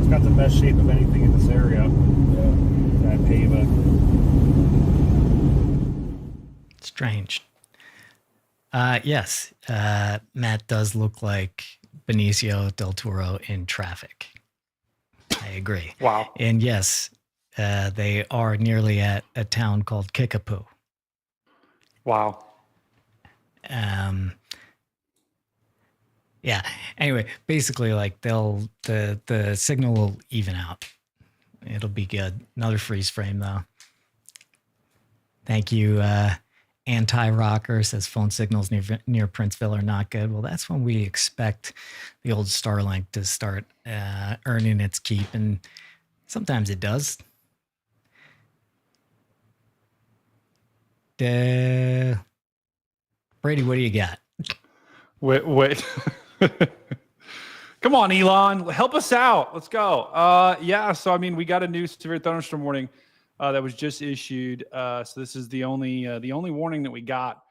It's got the best shape of anything in this area. Yeah. That pava. Strange. Yes, Matt does look like Benicio del Toro in traffic. I agree. Wow. And yes, they are nearly at a town called Kickapoo. Wow. Yeah. Anyway, basically, like the signal will even out. It'll be good. Another freeze frame though. Thank you. Anti-rocker says phone signals near Princeville are not good. Well, that's when we expect the old Starlink to start earning its keep, and sometimes it does. Brady, what do you got? Wait. Come on, Elon, help us out. Let's go. Yeah, so I mean, we got a new severe thunderstorm warning that was just issued. So this is the only warning that we got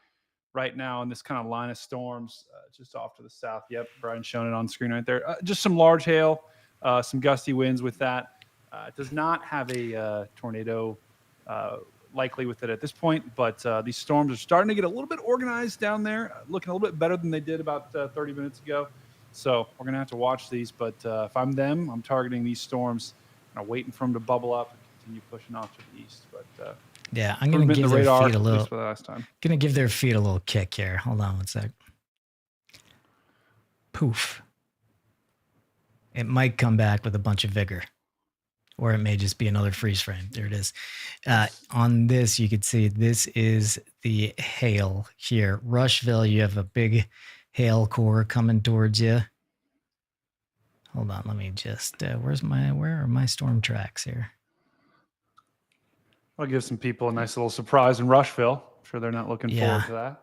right now in this kind of line of storms just off to the south. Yep, Brian's showing it on screen right there. Just some large hail, some gusty winds with that. It does not have a tornado likely with it at this point, but these storms are starting to get a little bit organized down there, looking a little bit better than they did about 30 minutes ago. So we're going to have to watch these, but if I'm them, I'm targeting these storms, waiting for them to bubble up and continue pushing off to the east. But yeah, I'm going to give their feet a little. For the last time. Going to give their feet a little kick here. Hold on one sec. Poof. It might come back with a bunch of vigor, or it may just be another freeze frame. There it is. On this, you could see this is the hail here. Rushville, you have a big hail core coming towards you. Hold on, let me just, where are my storm tracks here? I'll give some people a nice little surprise in Rushville. I'm sure they're not looking forward to that.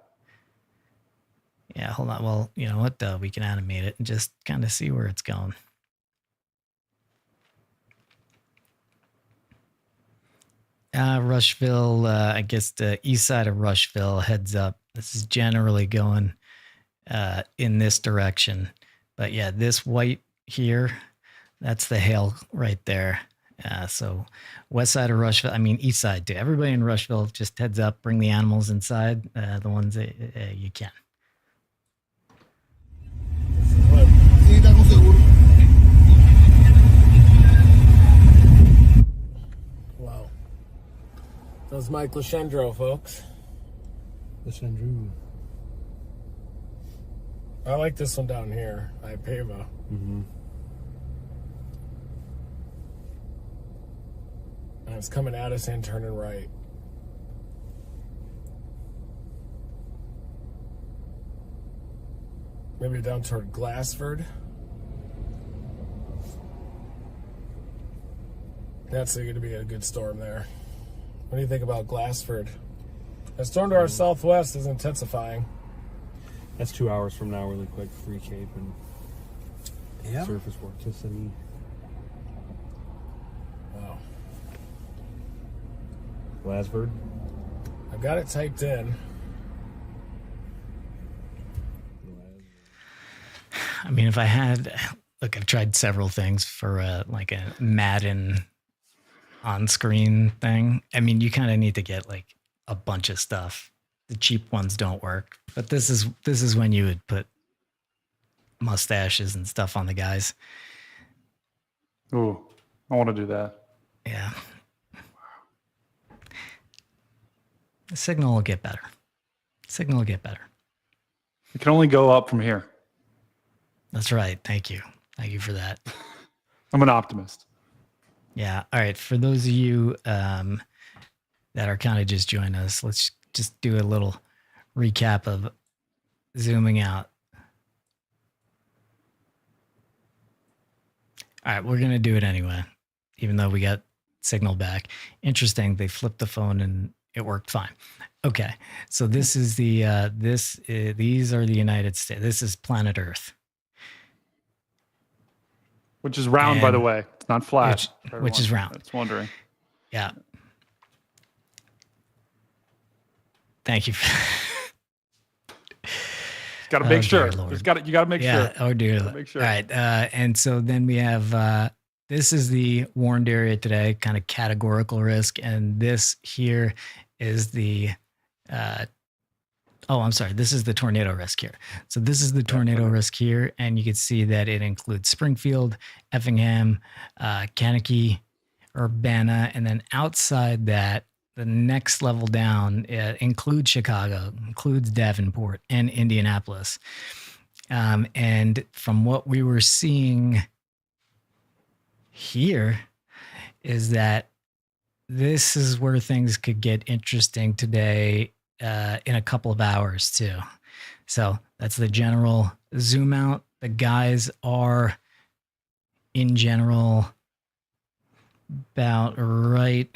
Yeah, hold on. Well, you know what? We can animate it and just kind of see where it's going. Rushville, I guess the east side of Rushville heads up. This is generally going in this direction. But yeah, this white here, that's the hail right there. So west side of Rushville, I mean east side too. Everybody in Rushville, just heads up, bring the animals inside, the ones that you can. Wow. That was Mike Lashendro, folks. Lashendro. I like this one down here, Ipava. Mm-hmm. And it's coming at us and turning right. Maybe down toward Glassford. That's going to be a good storm there. What do you think about Glassford? That storm to our southwest is intensifying. That's 2 hours from now, really quick. Free Cape and Yeah. Surface vorticity. Wow. Glasford. I've got it typed in. I mean, if I had, look, I've tried several things for like a Madden on-screen thing. I mean, you kind of need to get like a bunch of stuff. The cheap ones don't work, but this is when you would put mustaches and stuff on the guys. Ooh, I want to do that. Yeah. The signal will get better. Signal will get better. It can only go up from here. That's right. Thank you. Thank you for that. I'm an optimist. Yeah. All right. For those of you that are kind of just joining us, let's just do a little recap of zooming out. All right. We're going to do it anyway, even though we got signal back. Interesting. They flipped the phone and it worked fine. Okay. So this is the, these are the United States. This is planet Earth. Which is round, by the way. It's not flat. Which is round. That's wondering. Yeah. Thank you. Got to make sure. Lord. You got to make sure. Oh, dear. Make sure. All right. And so then we have, this is the warned area today, kind of categorical risk. And this here is the, I'm sorry. This is the tornado risk here. So this is the tornado risk here. And you can see that it includes Springfield, Effingham, Kankakee, Urbana. And then outside that, the next level down includes Chicago, includes Davenport and Indianapolis. And from what we were seeing here is that this is where things could get interesting today in a couple of hours too. So that's the general zoom out. The guys are in general about right.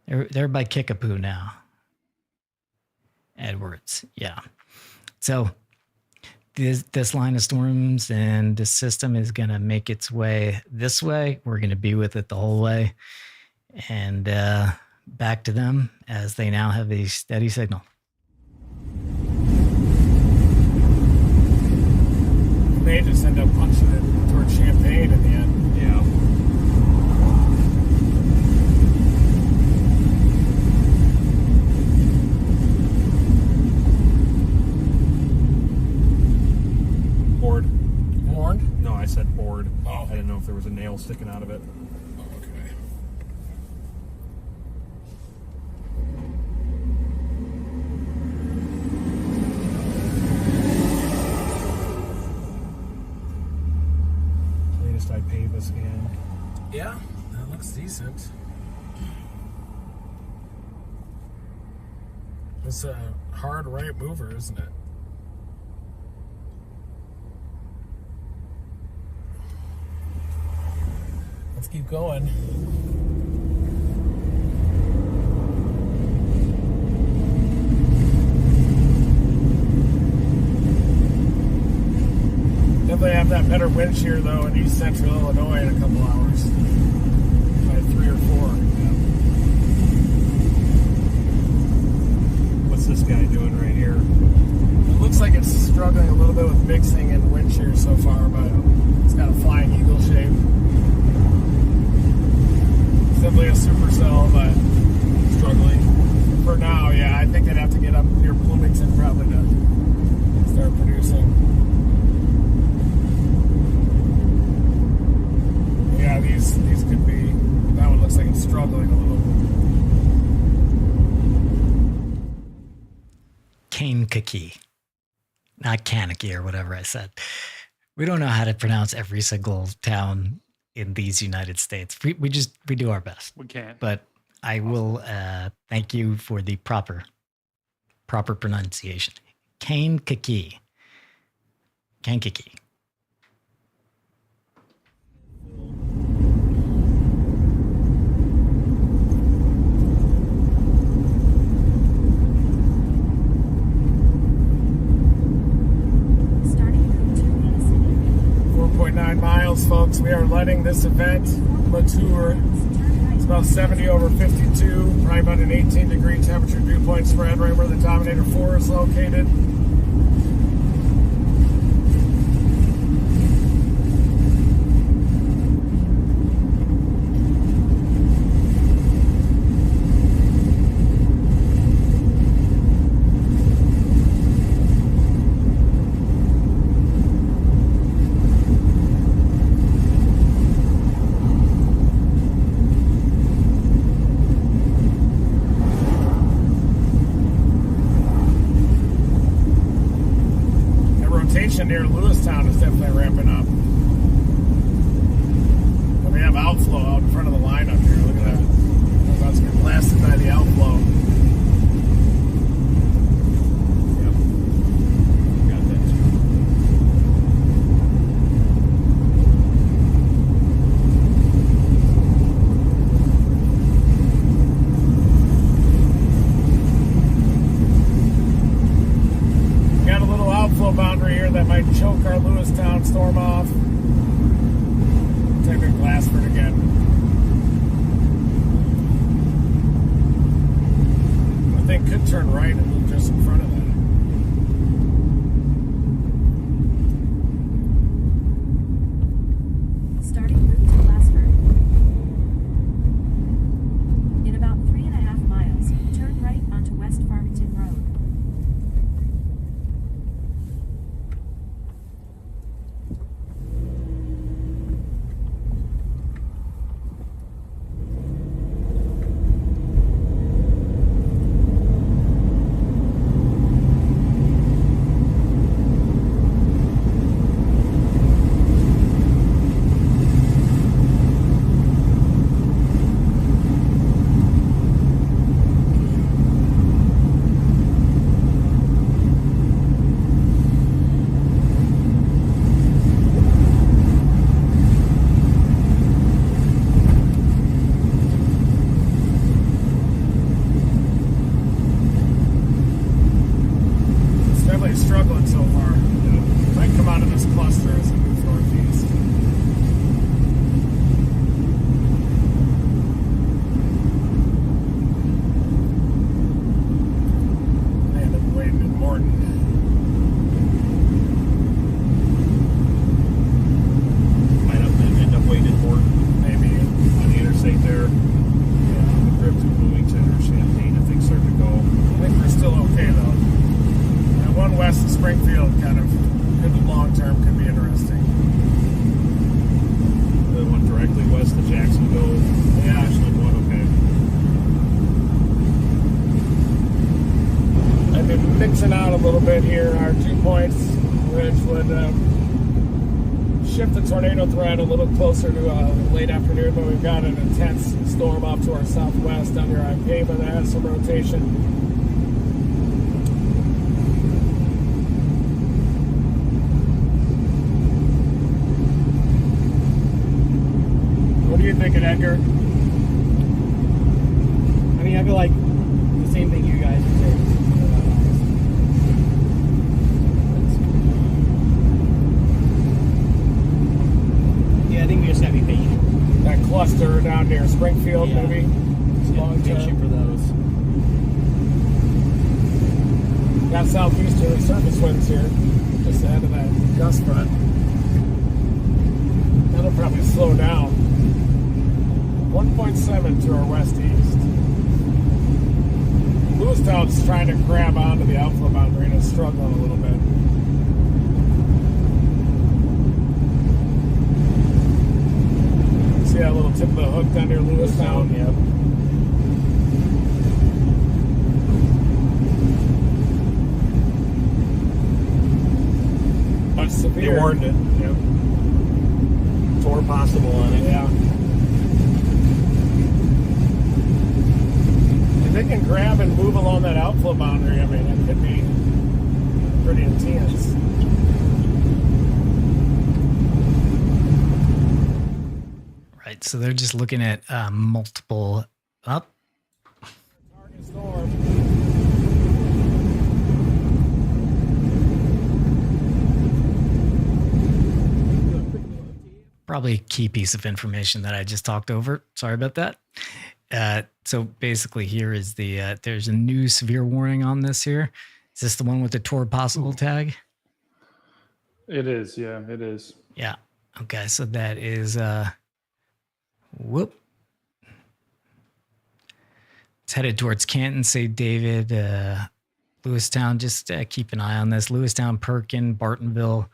They're by Kickapoo now. Edwards. Yeah. So this line of storms and this system is going to make its way this way. We're going to be with it the whole way. And back to them as they now have a steady signal. They just end up punching it towards Champaign in the end. Yeah. Warned? No, I said board. Oh. I didn't know if there was a nail sticking out of it. Okay. Latest IPAVA scan. Yeah, that looks decent. It's a hard right mover, isn't it? Let's keep going. Definitely have that better wind shear though in East Central Illinois in a couple hours. By 3 or 4. What's this guy doing right here? It looks like it's struggling a little bit with mixing and wind shear so far, but it's got a flying eagle shape. Simply a supercell, but struggling. For now, yeah, I think they'd have to get up near Bloomington probably to start producing. Yeah, these could be, that one looks like it's struggling a little. Kankakee, not Kankakee or whatever I said. We don't know how to pronounce every single town in these United States. We do our best. We can't. But I will thank you for the proper pronunciation. Kankakee. Kankakee. Starting close, folks. We are letting this event mature. It's about 70 over 52, probably about an 18-degree temperature dew point spread right where the Dominator 4 is located. Near Lewistown is definitely ramping up. And we have outflow out in front of the line up here. Look at that. We're about to get blasted by the outflow. Yep. Got that too. Got a little outflow boundary here that might choke our Lewistown storm off. Type in Glassford again. I think could turn right and move just in front of that. Starting route to Glassford. In about 3.5 miles, turn right onto West Farmington Road. Struggling so far. Might come out of this cluster as it moves northeast. I ended up waiting in Morton. Might end up waiting in Morton. Maybe on the interstate there. Yeah, on the trip to Bloomington or Champaign, I think starting to go. I think we're still okay though. One west of Springfield kind of in the long term could be interesting. The one directly west of Jacksonville. Yeah. Actually, one, okay. I've been mixing out a little bit here. Our 2 points, which would shift the tornado threat a little closer to late afternoon, but we've got an intense storm off to our southwest down near Haute that has some rotation. What are you thinking, Edgar? I mean, I feel like the same thing you guys are saying. Yeah, I think we just gotta be patient. That cluster down near Springfield, Yeah. maybe. Just gotta Long be patient term. for those. Got southeasterly surface winds here, just ahead of that gust front. That'll probably slow down. 1.7 to our west-east. Lewistown's trying to grab onto the outflow boundary and is struggling a little bit. See that little tip of the hook down near Lewistown? Yep. Much severe. They warned it. Yep. Tour possible on it. Yeah. If they can grab and move along that outflow boundary, I mean, it could be pretty intense. Right. So they're just looking at multiple up. Target storm. probably a key piece of information that I just talked over. Sorry about that. So basically here is there's a new severe warning on this here. Is this the one with the toward possible tag? It is. Yeah, it is. Yeah. Okay. So that is, it's headed towards Canton, St. David, Lewistown. Just keep an eye on this. Lewistown, Perkin, Bartonville,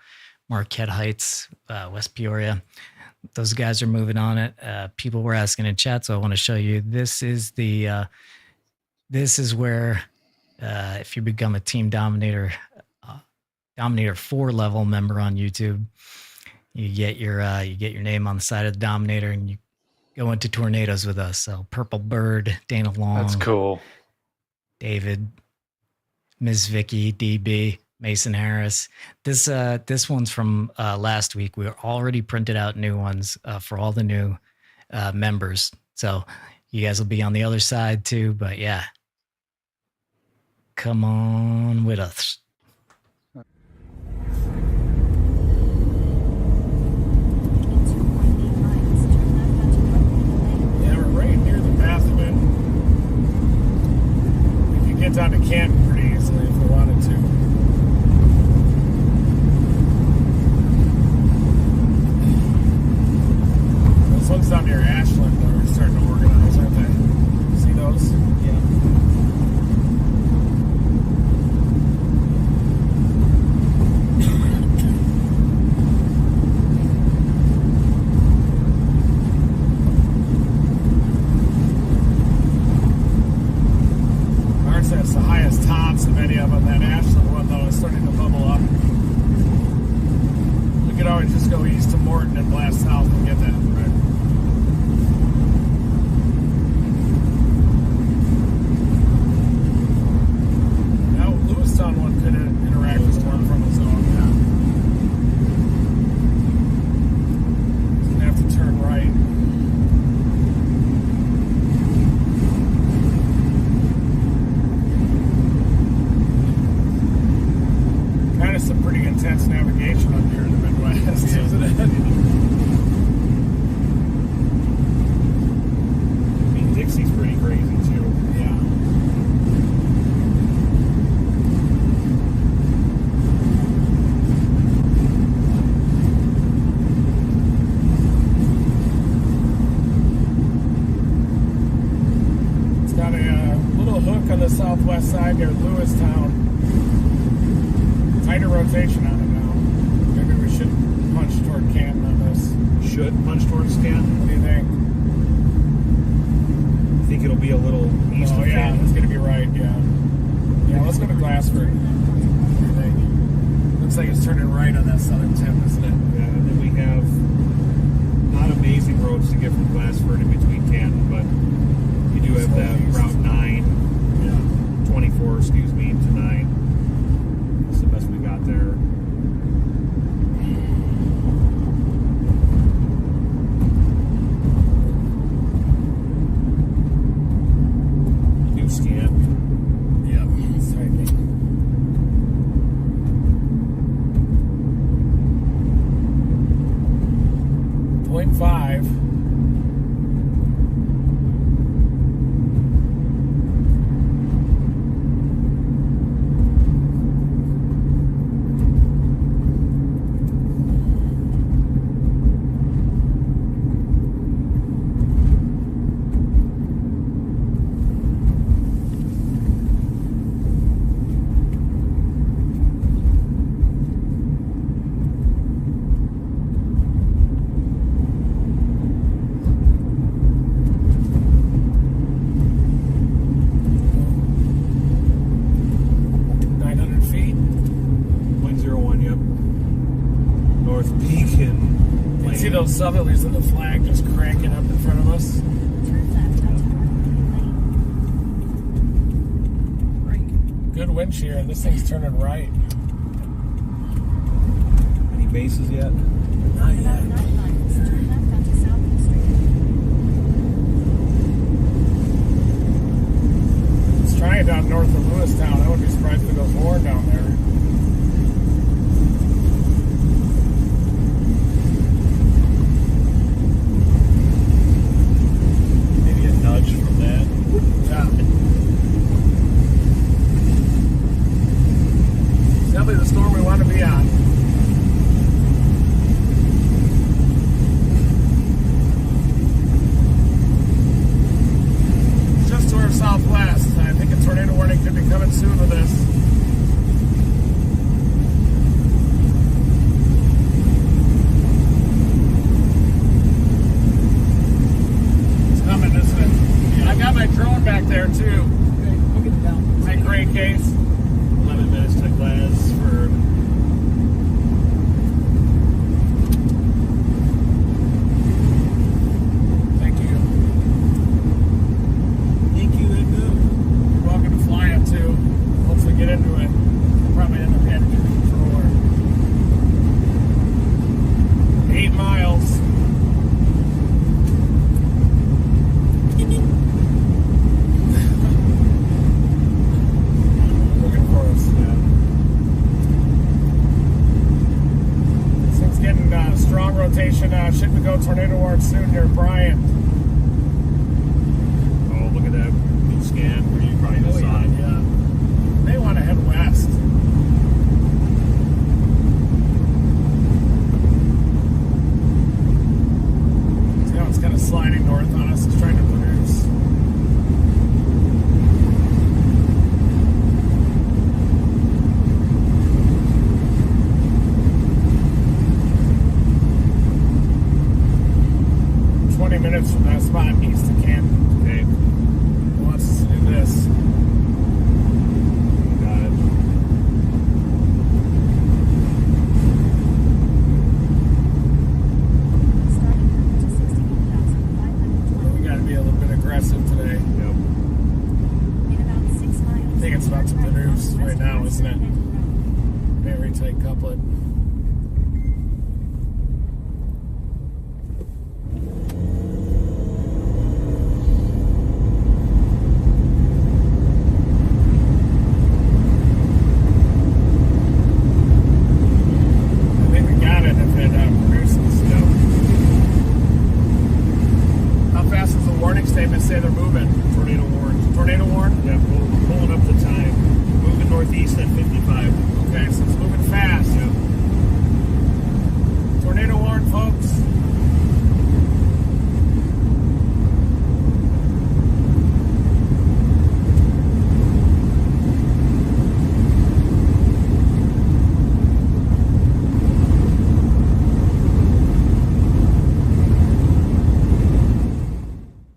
Marquette Heights, West Peoria. Those guys are moving on it. People were asking in chat, so I want to show you. This is where if you become a Team Dominator 4 level member on YouTube, you get your name on the side of the Dominator, and you go into tornadoes with us. So Purple Bird, Dana Long, That's cool. David, Ms. Vicky, DB, Mason Harris. This one's from last week. We already printed out new ones for all the new members. So you guys will be on the other side too. But yeah, come on with us. Yeah, we're right near the path of it. We can get down to Canton pretty easily if we wanted to. Those ones down near Ashland are starting to organize, aren't they? See those? Yeah. Ours has the highest tops of any of them. That Ashland one, though, is starting to bubble up. We could always just go east to Morton and blast south and get that, right? Now, Lewistown one could interact with one from its own, yeah. It's going to have to turn right. Kind of some pretty intense navigation up here in the Midwest, isn't it? I mean, Dixie's pretty crazy too. Yeah. It's got a little hook on the southwest side near Lewistown. Tighter rotation on it now. Maybe we should punch toward Canton on this. Should punch towards Canton. What do you think? I think it'll be a little east Oh of yeah, Canton. it's gonna be right. Yeah. Yeah, let's go to Glassford. What do you think? Looks like it's turning right on that southern tip, isn't it? Yeah, and then we have not amazing roads to get from Glassford in between Canton, but you do have that Route 9, Yeah. 24, excuse me, to 9. That's the best we got there. New scan. Yep. Striking. 0.5. See those southerlies in the flag just cranking up in front of us? Good wind shear, and this thing's turning right. Any bases yet? Not yet. It's trying down north of Lewistown. I wouldn't be surprised if it goes more down there. storm we want to be on. It's just to our southwest. I think a tornado warning could be coming soon with this. It's coming, isn't it? Yeah. I got my drone back there too. Okay, we'll get it down. My gray case. 11 minutes to glass for. Thank you. Thank you, Endo. You're welcome to fly it too. Once we get into it, we'll probably end up heading to the controller. 8 miles. Looking for us. This thing's getting strong rotation. Should we go tornado warning soon near Bryant? Oh, look at that good scan where you probably just saw it. Yeah. They want to head west. See how it's kind of sliding north on us. It's trying to produce. Minutes from that spot east of Canton. Okay. Who wants us to do this? Got it. We got to be a little bit aggressive today. Yep. I think it's about to produce right now, isn't it? Very tight couplet. I think we got it if it produces. Yep. How fast does the warning statement say they're moving? Tornado warned. Tornado warn? Yep, we're pulling up the time. Moving northeast at 55. Okay, so it's moving fast. Yep. Tornado warn, folks.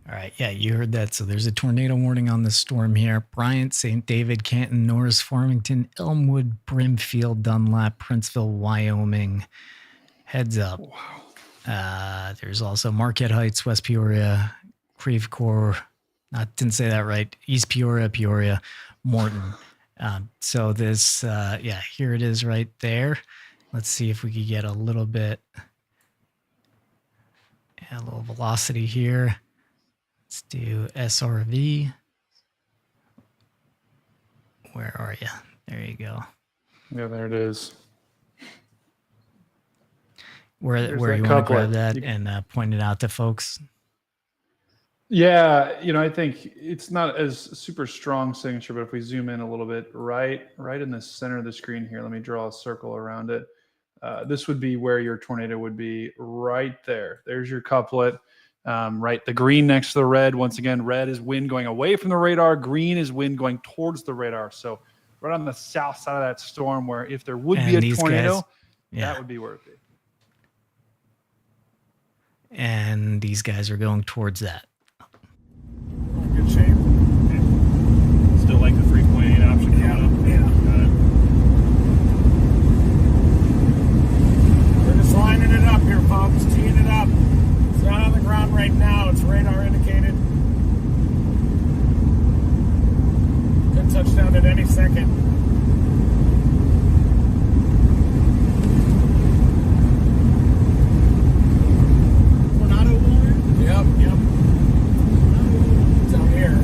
All right, yeah, you heard that. So there's a tornado warning on the storm here. Bryant, St. David, Canton, Norris, Farmington, Elmwood, Brimfield, Dunlap, Princeville, Wyoming. Heads up. Wow. There's also Marquette Heights, West Peoria, Creve Coeur. Didn't say that right. East Peoria, Peoria, Morton. So this, yeah, here it is right there. Let's see if we could get a little bit, a little velocity here. Let's do SRV. Where are you? There you go. Yeah, there it is. Where There's you that want to grab couplet. that and point it out to folks? Yeah, I think it's not as super strong signature, but if we zoom in a little bit, right in the center of the screen here, let me draw a circle around it. This would be where your tornado would be right there. There's your couplet, right? The green next to the red. Once again, red is wind going away from the radar. Green is wind going towards the radar. So right on the south side of that storm, where if there would be And a these tornado, guys- yeah. that would be where it would be. And these guys are going towards that. Good shape. Still like the 3.8 option coming up? Yeah. Got it. We're just lining it up here, folks. Teeing it up. It's not on the ground right now. It's radar indicated. Could touch down at any second. Tornado warning? Yep. Down here.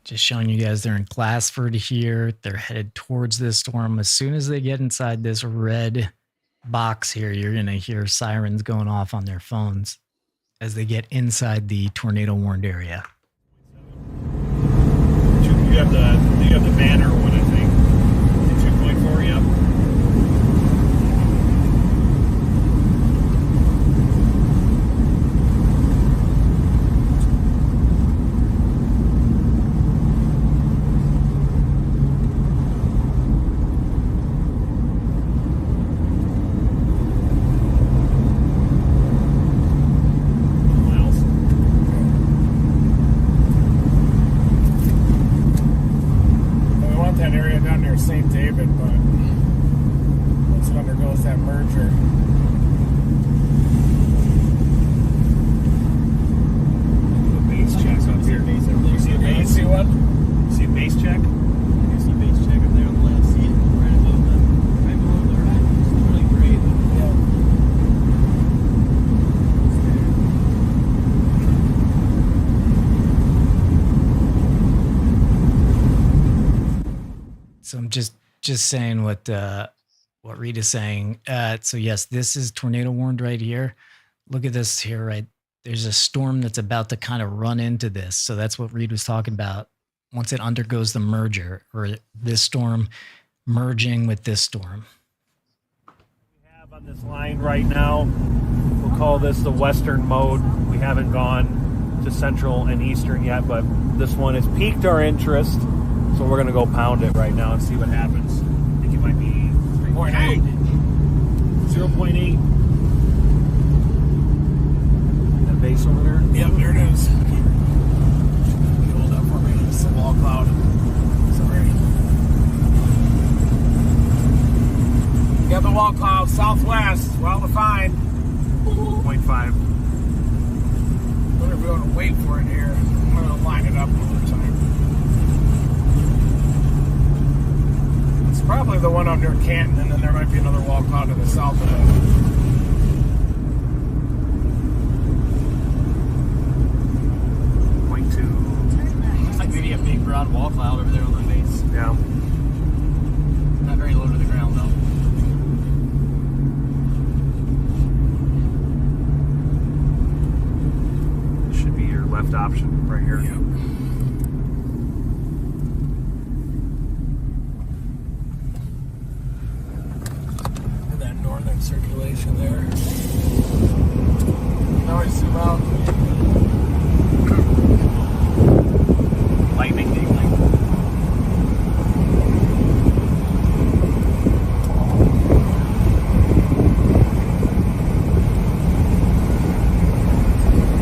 Just showing you guys they're in Glassford here. They're headed towards this storm. As soon as they get inside this red box here, you're going to hear sirens going off on their phones as they get inside the tornado warned area. You have the banner one, I think. The 2.4, yeah. St. David, but once it undergoes that merger, the base check up here. You see a base? See what? You see a base check? You see base check up there on the left. See it right above them, right below the right. It's really great. So I'm just saying what Reed is saying. So yes, this is tornado warned right here. Look at this here, right? There's a storm that's about to kind of run into this. So that's what Reed was talking about. Once it undergoes the merger, or this storm merging with this storm. We have on this line right now, we'll call this the western mode. We haven't gone to central and eastern yet, but this one has piqued our interest. So we're going to go pound it right now and see what happens. I think it might be 0.8. 0.8. That base over there? Yep, there it is. Hold up for me. It's a wall cloud. Sorry. Got the wall cloud southwest. Well defined. 0.5. Wonder if we want to wait for it here. I'm going to line it up one more time. It's probably the one under Canton, and then there might be another wall cloud to the south of it. 0.2. Looks like maybe a big broad wall cloud over there on the base. Yeah. Not very low to the ground though. This should be your left option right here. Yep. That northern circulation there. Now I zoom out. Lightning.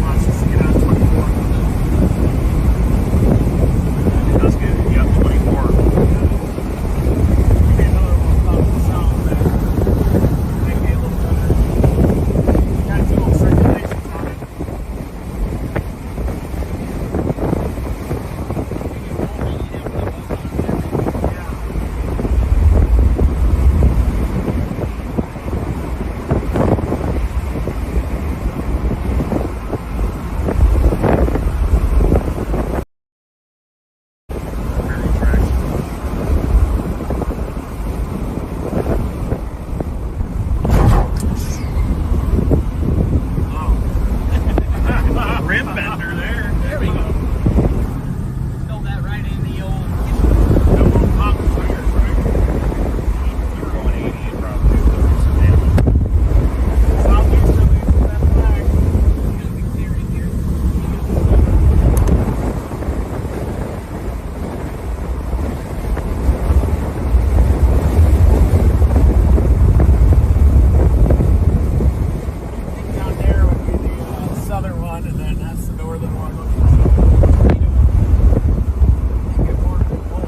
Watch this get on 24. It does get, yep, 24. Maybe another one out the south there. Maybe a little better. Got two little circulations on it. Rim bender there. There we go. Filled that right in the old Pop the fingers, right? We were going 80 probably. Southeasterly is that flag. gonna be clearing here. Down there would be the southern one, and then that's the northern one. Get more to the pole.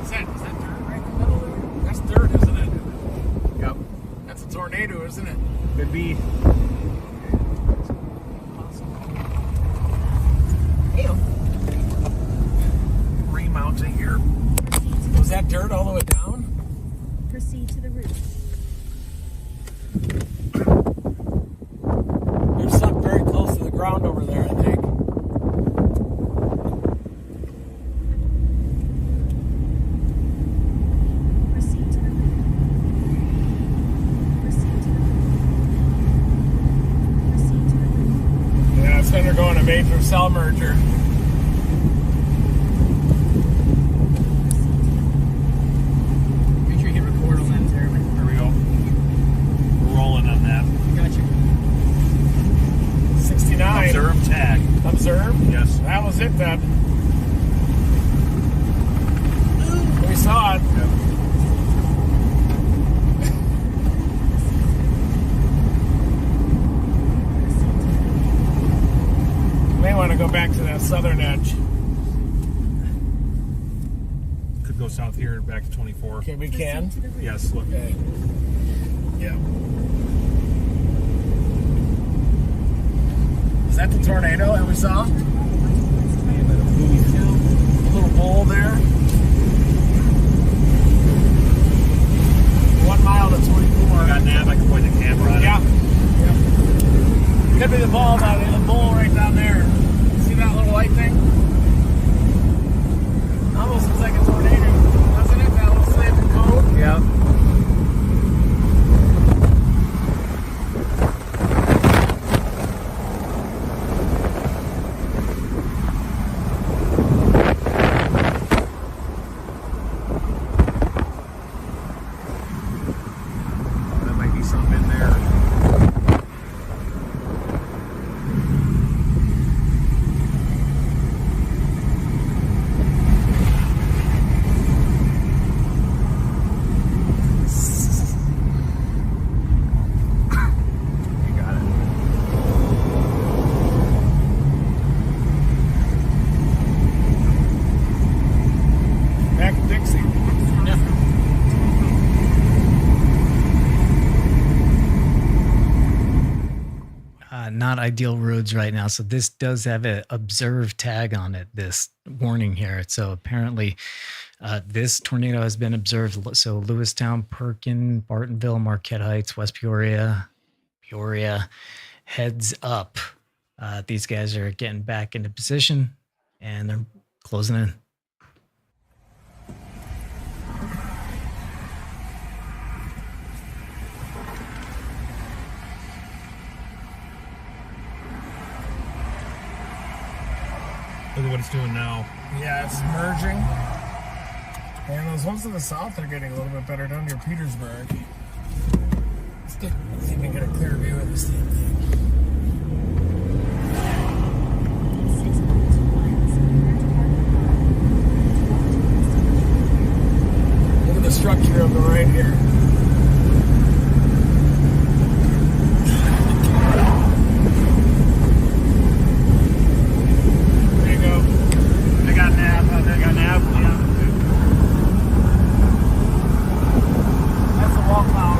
Is that dirt right in the middle there? That's dirt, isn't it? Yep. That's a tornado, isn't it? Could be. mounting here. Was that dirt all the way down? Proceed to the route. You're stuck very close to the ground over there, I think. Proceed to the route. Proceed to the route. Proceed to the route. Yeah, it's undergoing a major cell merger. Make sure you hit record on that, Terre. There we go. We're rolling on that. Gotcha. 69. Observe tag. Observe? Yes. That was it then. We saw it. Yep. May want to go back to that southern edge. Could go south here and back to 24. Okay, we can. Proceed to the route. Yes, look. Okay. Yeah. Is that the tornado that we saw? A little bowl there. 1 mile to 24. I got nav, I can point the camera on Yeah. it. Yeah. Could be the bowl right down there. See that little light thing? Almost looks like a tornado, doesn't it? That little slanted cone. Yeah. There might be something in there. You got it. Back in Dixie. Not ideal roads right now. So this does have an observe tag on it, this warning here. So apparently this tornado has been observed. So Lewistown, Perkin, Bartonville, Marquette Heights, West Peoria, heads up. These guys are getting back into position and they're closing in. Look at what it's doing now. Yeah, it's merging. And those ones to the south are getting a little bit better down near Petersburg. Let's see if we can get a clear view of this damn thing. 6.2 miles. Look at the structure of the right here. There you go. I got nav. Yeah. That's the wall cloud.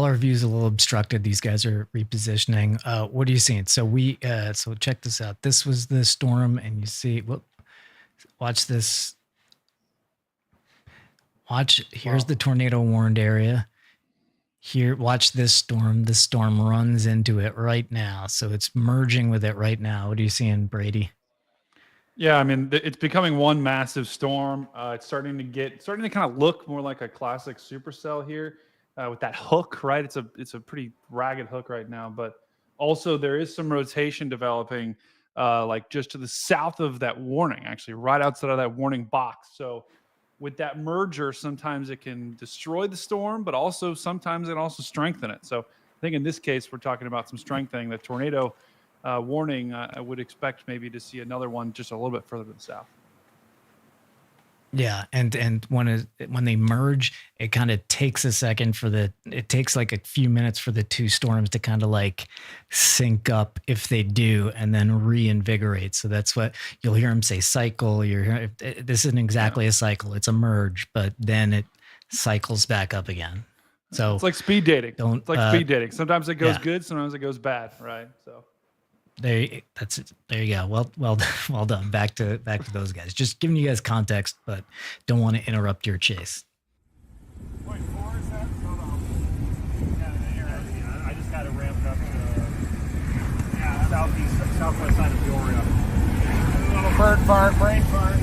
our views a little obstructed. These guys are repositioning. What are you seeing? So so check this out. This was the storm, and you see, watch this. Here's the tornado warned area. Here, watch this storm. This storm runs into it right now. So it's merging with it right now. What are you seeing, Brady? Yeah, I mean, it's becoming one massive storm. It's starting to kind of look more like a classic supercell here with that hook, right? It's a pretty ragged hook right now, but also there is some rotation developing like just to the south of that warning, actually right outside of that warning box. So with that merger, sometimes it can destroy the storm, but also sometimes it also strengthen it. So I think in this case, we're talking about some strengthening. The tornado warning, I would expect maybe to see another one just a little bit further to the south. Yeah, and when they merge, it kind of takes a second it takes like a few minutes for the two storms to kind of like sync up if they do, and then reinvigorate. So that's what you'll hear them say cycle. This isn't exactly a cycle, it's a merge, but then it cycles back up again. So it's like speed dating. Speed dating. Sometimes it goes good, sometimes it goes bad, right? So there you go. Well done. Back to those guys. Just giving you guys context, but don't want to interrupt your chase. Point 4 is that? Yeah, I just got it ramped up to southwest side of Peoria. A little bird fart, brain fart.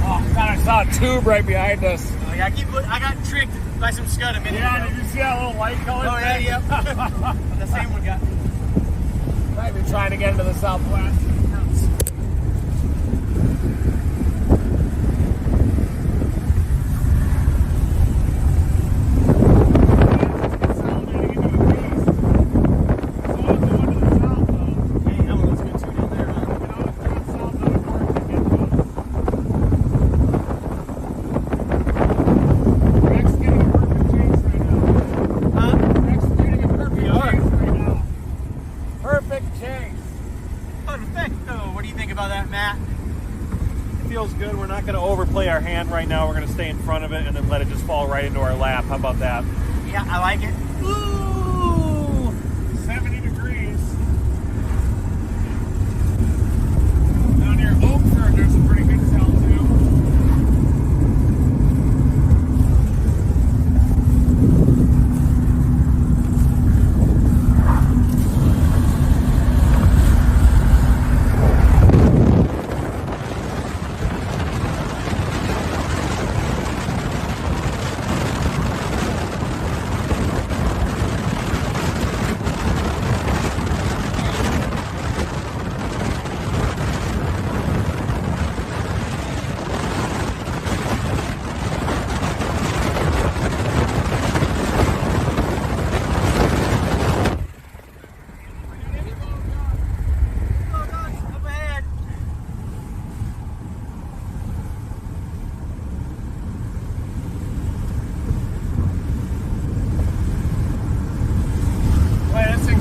Oh God, I saw a tube right behind us. Oh, yeah, I got tricked by some scud a minute ago. Did you see that little light color? Oh, yeah, yep. The same one got me. Might be trying to get into the southwest. Our hand right now. We're going to stay in front of it and then let it just fall right into our lap. How about that? Yeah, I like it. Ooh! 70 degrees. Down near Oakford, there's some pretty good cell too.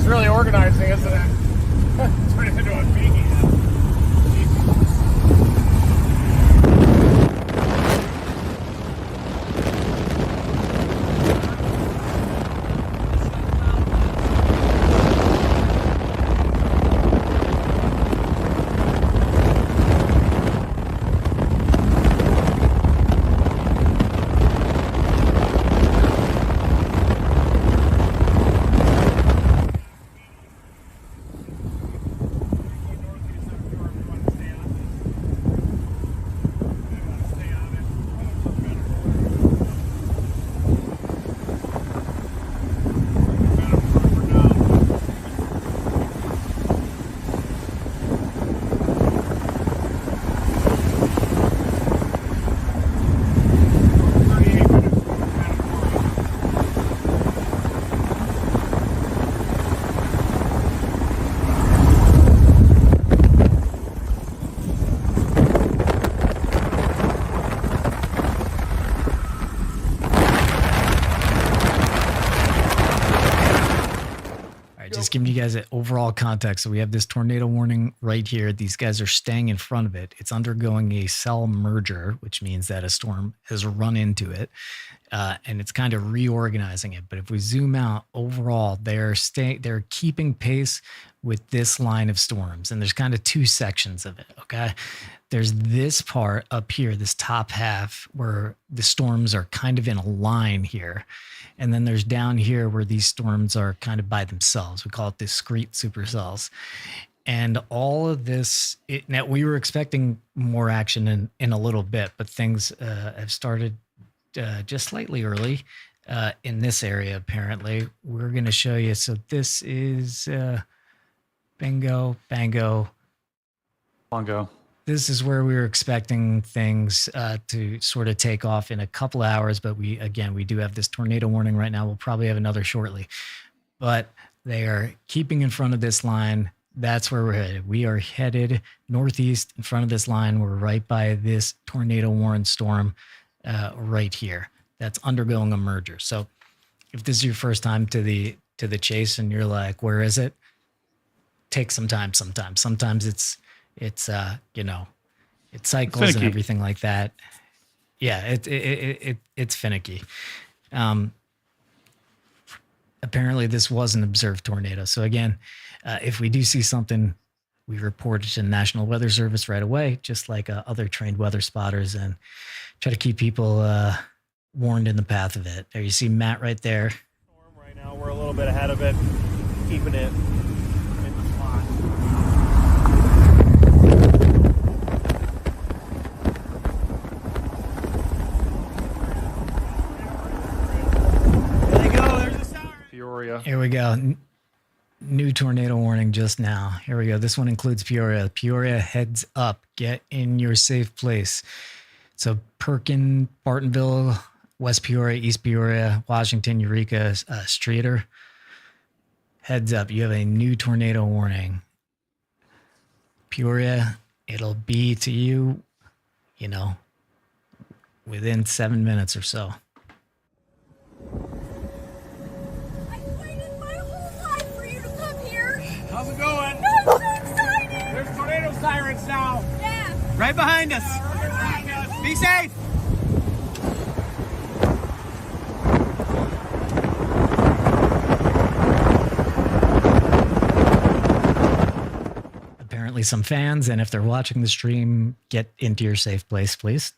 Really organizing, isn't it? Turn it into a meeting. giving you guys an overall context. So we have this tornado warning right here. These guys are staying in front of it. It's undergoing a cell merger, which means that a storm has run into it, and it's kind of reorganizing it. But if we zoom out, overall, they're keeping pace with this line of storms, and there's kind of two sections of it. Okay, there's this part up here, this top half, where the storms are kind of in a line here. And then there's down here where these storms are kind of by themselves. We call it discrete supercells. And all of this, now we were expecting more action in a little bit, but things have started just slightly early in this area, apparently. We're going to show you. So this is bingo, bango. Bongo. This is where we were expecting things to sort of take off in a couple hours, but we do have this tornado warning right now. We'll probably have another shortly, but they are keeping in front of this line. That's where we're headed. We are headed northeast in front of this line. We're right by this tornado warning storm right here. That's undergoing a merger. So if this is your first time to the chase and you're like, where is it? Take some time sometimes. Sometimes it's it cycles and everything like that. Yeah, it's finicky. Apparently this was an observed tornado. So again, if we do see something, we report it to the National Weather Service right away, just like other trained weather spotters, and try to keep people warned in the path of it. There you see Matt right there. Right now we're a little bit ahead of it, keeping it in the slot. Peoria. Here we go. New tornado warning just now. Here we go. This one includes Peoria. Peoria, heads up. Get in your safe place. So Perkin, Bartonville, West Peoria, East Peoria, Washington, Eureka, Streator. Heads up. You have a new tornado warning. Peoria, it'll be to you, within 7 minutes or so. How's it going? I'm so excited! There's tornado sirens now. Yeah. Right behind us. Be safe. Apparently some fans, and if they're watching the stream, get into your safe place, please.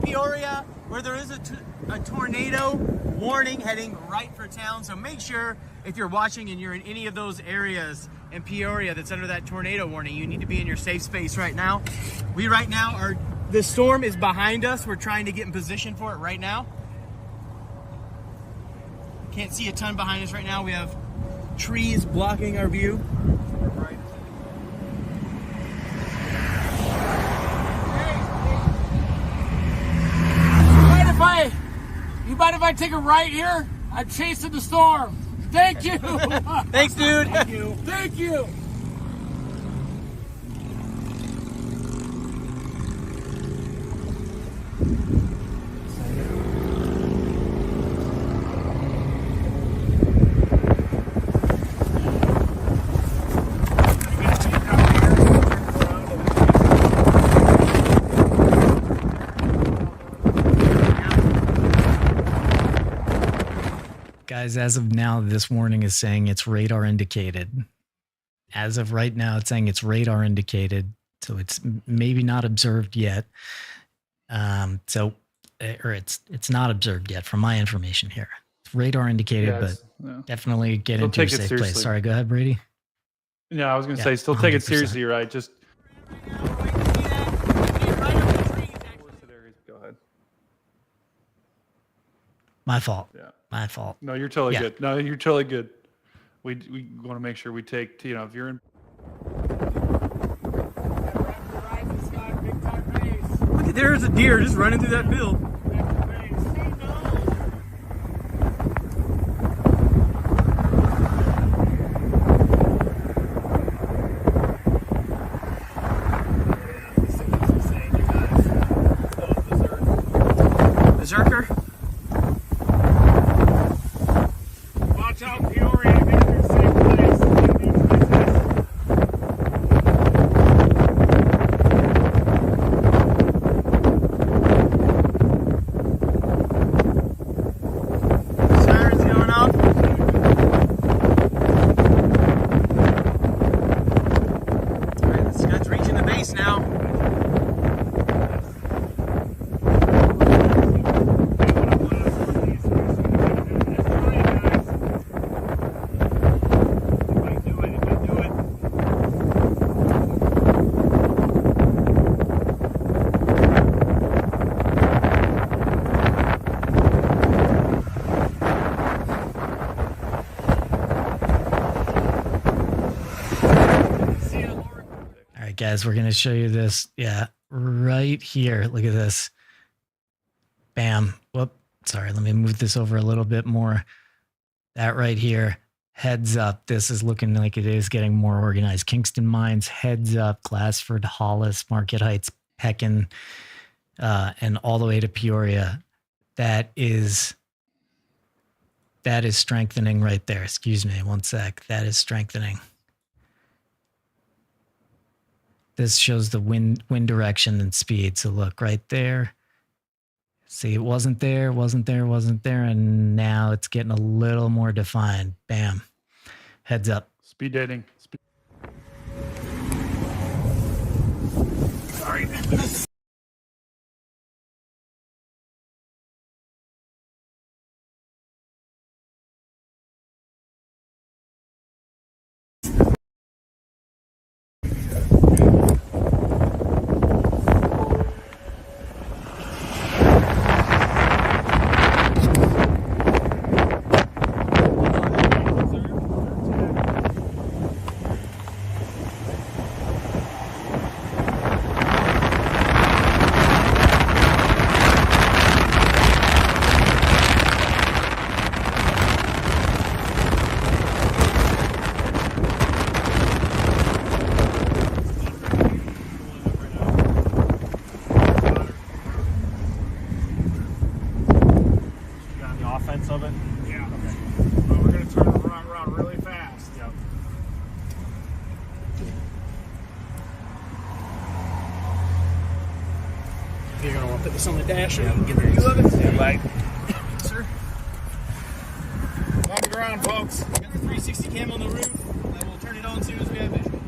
Peoria, where there is a tornado warning heading right for town. So make sure if you're watching and you're in any of those areas in Peoria that's under that tornado warning, you need to be in your safe space right now. The storm is behind us. We're trying to get in position for it right now. Can't see a ton behind us right now. We have trees blocking our view. You mind if I take a right here? I'm chasing the storm. Thank you. Thanks, dude. Thank you. Thank you. Guys, as of now, this warning is saying it's radar indicated. As of right now, it's saying it's radar indicated, so it's maybe not observed yet. It's not observed yet from my information here. It's radar indicated, but definitely get into a safe place. Sorry, go ahead, Brady. Yeah, I was going to say, still take it 100%. seriously, right? Just My fault. Yeah. My fault. No, you're totally Yeah. good. No, you're totally good. We want to make sure we take, you know, if you're in. Look at there's a deer just running through that field. Berserker. Watch out, Peoria. Get in your safe place. Sirens going off. Alright, this gun's reaching the base now. All right, guys, we're going to show you this. Yeah, right here. Look at this. Bam. Whoop. Sorry, let me move this over a little bit more. That right here. Heads up. This is looking like it is getting more organized. Kingston Mines, heads up. Glassford, Hollis, Market Heights, Pekin, and all the way to Peoria. That is strengthening right there. Excuse me, one sec. That is strengthening. This shows the wind direction and speed. So look right there. See, it wasn't there, and now it's getting a little more defined. Bam. Heads up. Speed dating. Sorry. Of it? Yeah. Okay. Well, we're going to turn it around really fast. Yep. You're going to want to put this on the dash and get the view of it. Stand by. Sir. On the ground, folks. Got the 360 cam on the roof, and we'll turn it on as soon as we have visual.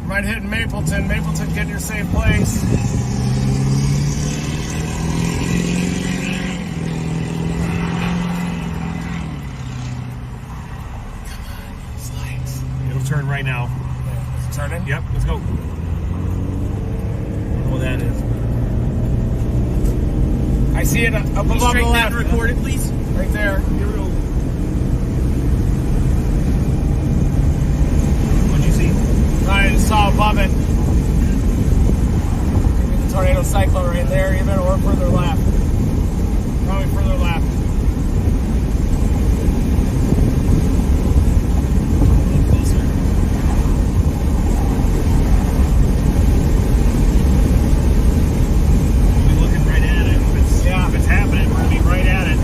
Might hit Mapleton. Mapleton, get in your safe place. It'll turn right now. Is it turning? Yep, let's go. What that is. I see it up above the Straighten that left. and record it, please. Right there. What'd you see? I just saw above it. The tornado cyclone right there, even or further left. Probably further left. We'll be looking right at it. If it's happening, we're gonna be right at it.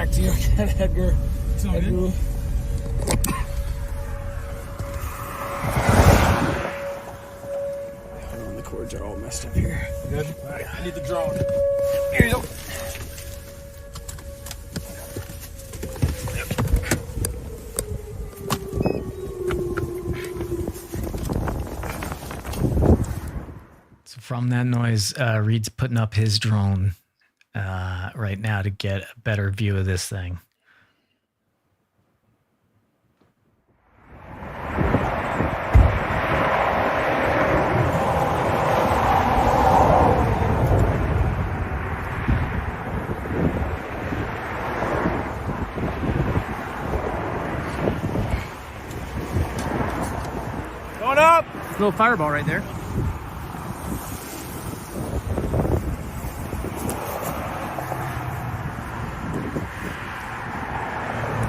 back to you again, Edgar. Edgar. Hold on, the cords are all messed up here. Good. All right, I need the drone. Here you go. So from that noise, Reed's putting up his drone right now to get a better view of this thing. Going up. Little fireball right there.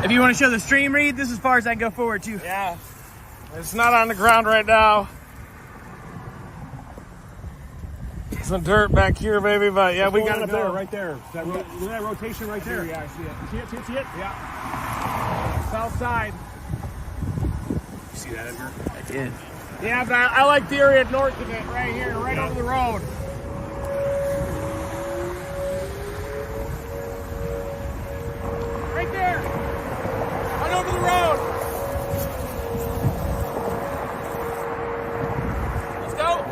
If you want to show the stream, Reed, this is as far as I can go forward too. Yeah. It's not on the ground right now. Some dirt back here, baby, but yeah, we got it up there, right there. That rotation right there. Yeah, I see it. See it? Yeah. South side. See that, Edgar? I did. Yeah, but I like the area north of it, right here, right over the road. Right there. Right over the road. Let's go.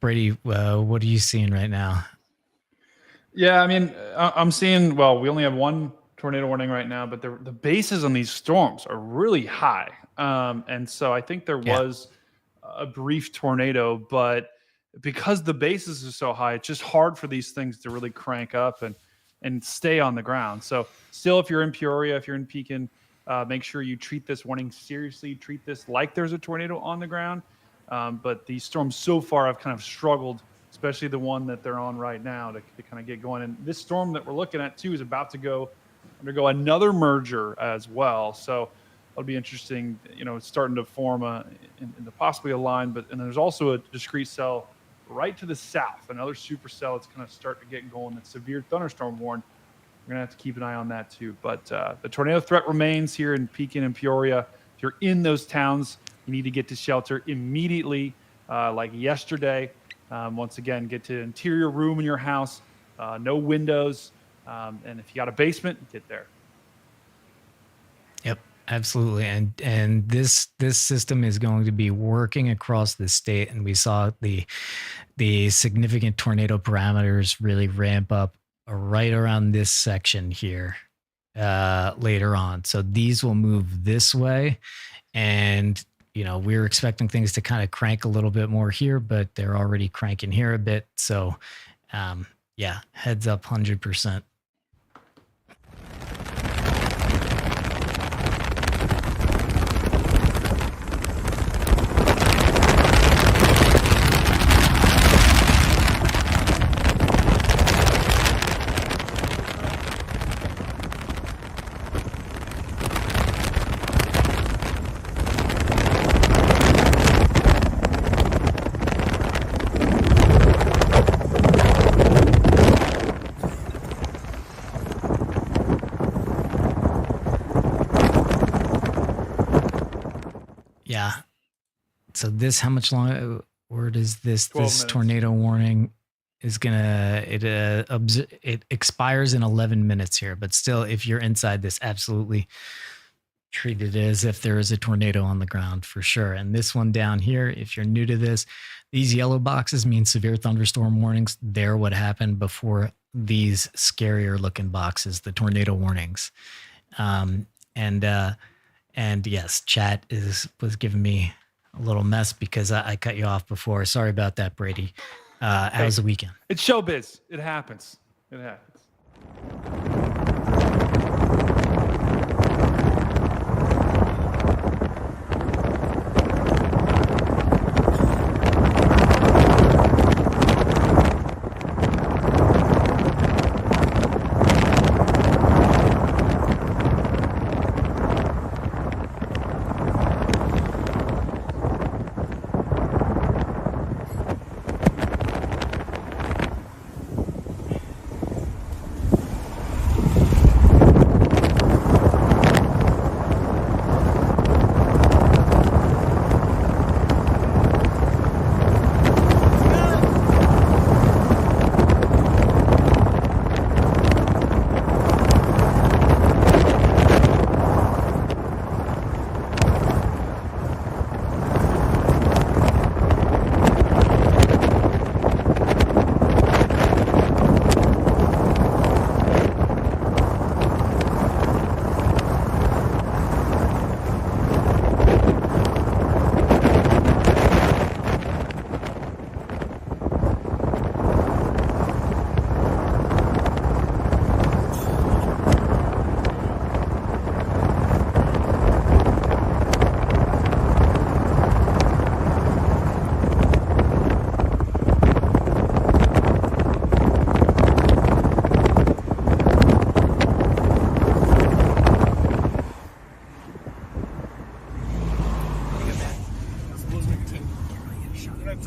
Brady, what are you seeing right now? Yeah, I mean, I'm seeing. Well, we only have one tornado warning right now, but the bases on these storms are really high, and so I think there was a brief tornado, but because the bases are so high, it's just hard for these things to really crank up and stay on the ground. So, still, if you're in Peoria, if you're in Pekin, make sure you treat this warning seriously. Treat this like there's a tornado on the ground. But these storms so far have kind of struggled, especially the one that they're on right now, to kind of get going. And this storm that we're looking at too is about to undergo another merger as well. So it'll be interesting. It's starting to form into possibly a line, and there's also a discrete cell right to the south, another supercell that's kind of starting to get going. That's severe thunderstorm warned. We're gonna have to keep an eye on that too. But the tornado threat remains here in Pekin and Peoria. If you're in those towns, you need to get to shelter immediately, like yesterday. Once again, get to interior room in your house, no windows, and if you got a basement, get there. Yep, absolutely. And this system is going to be working across the state, and we saw the significant tornado parameters really ramp up right around this section here later on. So these will move this way, and we're expecting things to kind of crank a little bit more here, but they're already cranking here a bit. So, yeah, heads up 100%. Yeah. So this, how much longer? Where does this tornado warning is gonna? It expires in 11 minutes here. But still, if you're inside this, absolutely treat it as if there is a tornado on the ground for sure. And this one down here, if you're new to this, these yellow boxes mean severe thunderstorm warnings. They're what happened before these scarier looking boxes, the tornado warnings. And yes, chat was giving me a little mess because I cut you off before. Sorry about that, Brady. How was the weekend? It's showbiz. It happens. It happens.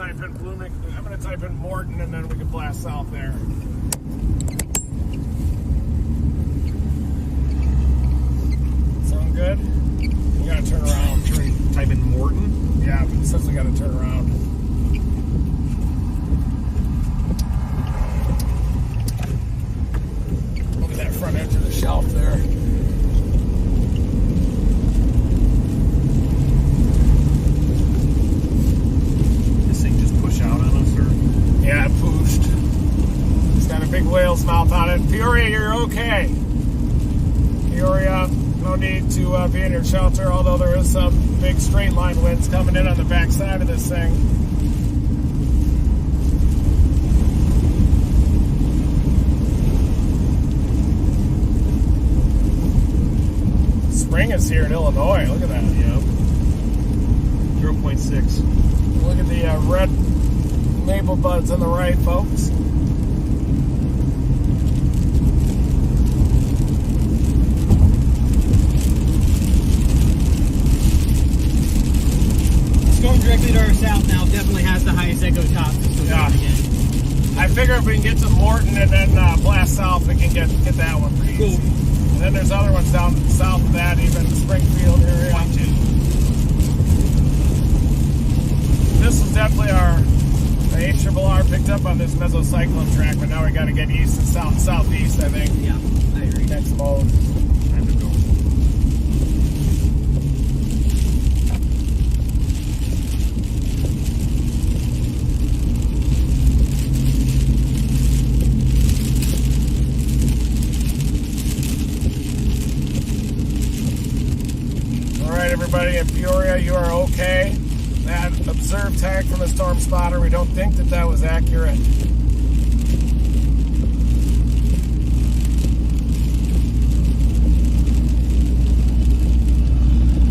type in Bloomington. I'm going to type in Morton, and then we can blast south there. Sound good? You got to turn around. Type in Morton? Yeah, but it says we got to turn around. Look at that front edge of the shelf there. This thing just push out on us, or? But Peoria, you're okay. Peoria, no need to be in your shelter, although there is some big straight line winds coming in on the back side of this thing. Spring is here in Illinois. Look at that. Yep. 0.6. Look at the red maple buds on the right, folks. Going directly to our south now definitely has the highest echo top. Yeah. I figure if we can get to Morton and then blast south, we can get that one pretty easy. And then there's other ones down south of that, even Springfield area. This is definitely the HRRR picked up on this mesocyclone track, but now we got to get east and southeast, I think. Yeah, I agree. Next mode. Time to go. Everybody in Peoria, you are okay. That observed tag from the storm spotter, we don't think that was accurate.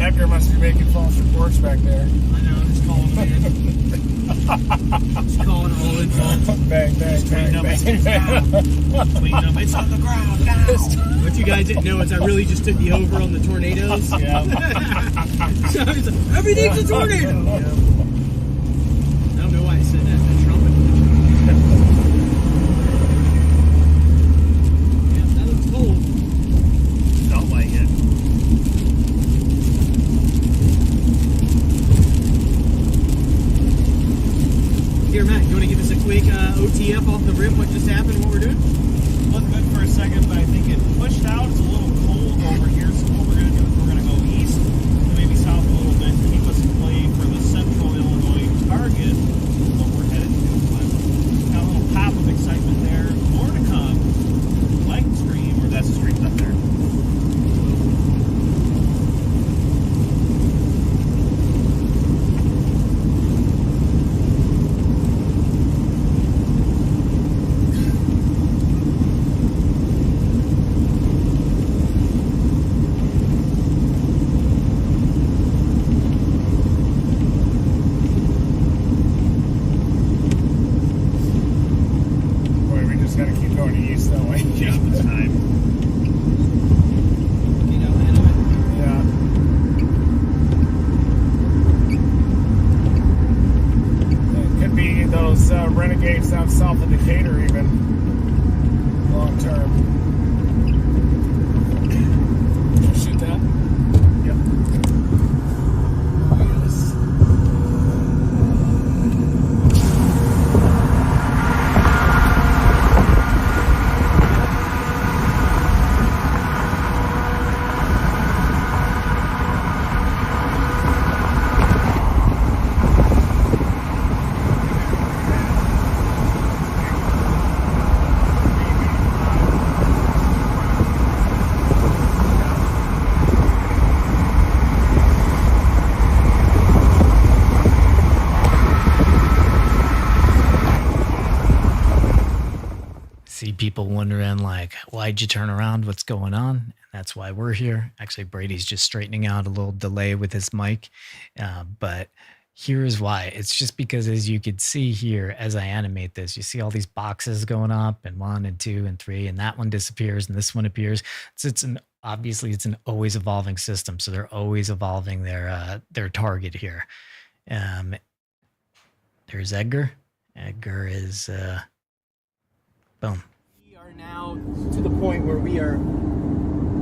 Edgar must be making false reports back there. I know, I'm just calling them in. Just calling all in false. Bang, bang, bang, bang, bang. Clean up, it's on the ground now. What you guys didn't know is I really just took the over on the tornadoes. Yeah. So it's like, everything's a tornado. Yeah. I don't know why I said that. The trumpet. Yeah, that looks cold. Felt like it. Here, Matt, you want to give us a quick OTF off the rim, what just happened and what we're doing? Looked good for a second, but I think it pushed out. It's a little cold over here, so what we're going to do is we're going to go east and maybe south a little bit to keep us in play for the central Illinois target, what we're headed to. But got a little pop of excitement there. More to come. Like the stream, or that's the stream up there. Renegades down south of Decatur, even long term. Did you shoot that? Yep. Yes. People wondering like, why'd you turn around? What's going on? And that's why we're here. Actually, Brady's just straightening out a little delay with his mic. But here's why. It's just because, as you could see here, as I animate this, you see all these boxes going up and 1 and 2 and 3, and that one disappears and this one appears. So obviously it's an always evolving system. So they're always evolving their target here. There's Edgar. Edgar is, boom. Now to the point where we are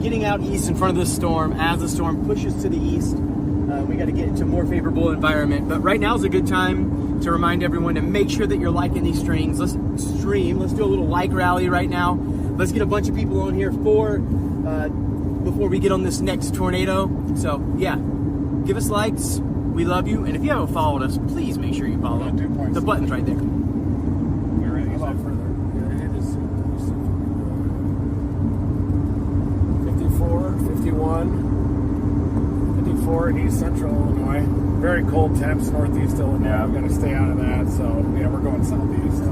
getting out east in front of the storm. As the storm pushes to the east, we got to get into a more favorable environment. But right now is a good time to remind everyone to make sure that you're liking these streams. Let's stream. Let's do a little like rally right now. Let's get a bunch of people on here before we get on this next tornado. So yeah, give us likes. We love you. And if you haven't followed us, please make sure you follow. The button's right there. We're ready. How about further? Yeah, it is. 51, 54 in east central Illinois. Very cold temps northeast Illinois. I'm going to stay out of that. So, yeah, we're going southeast.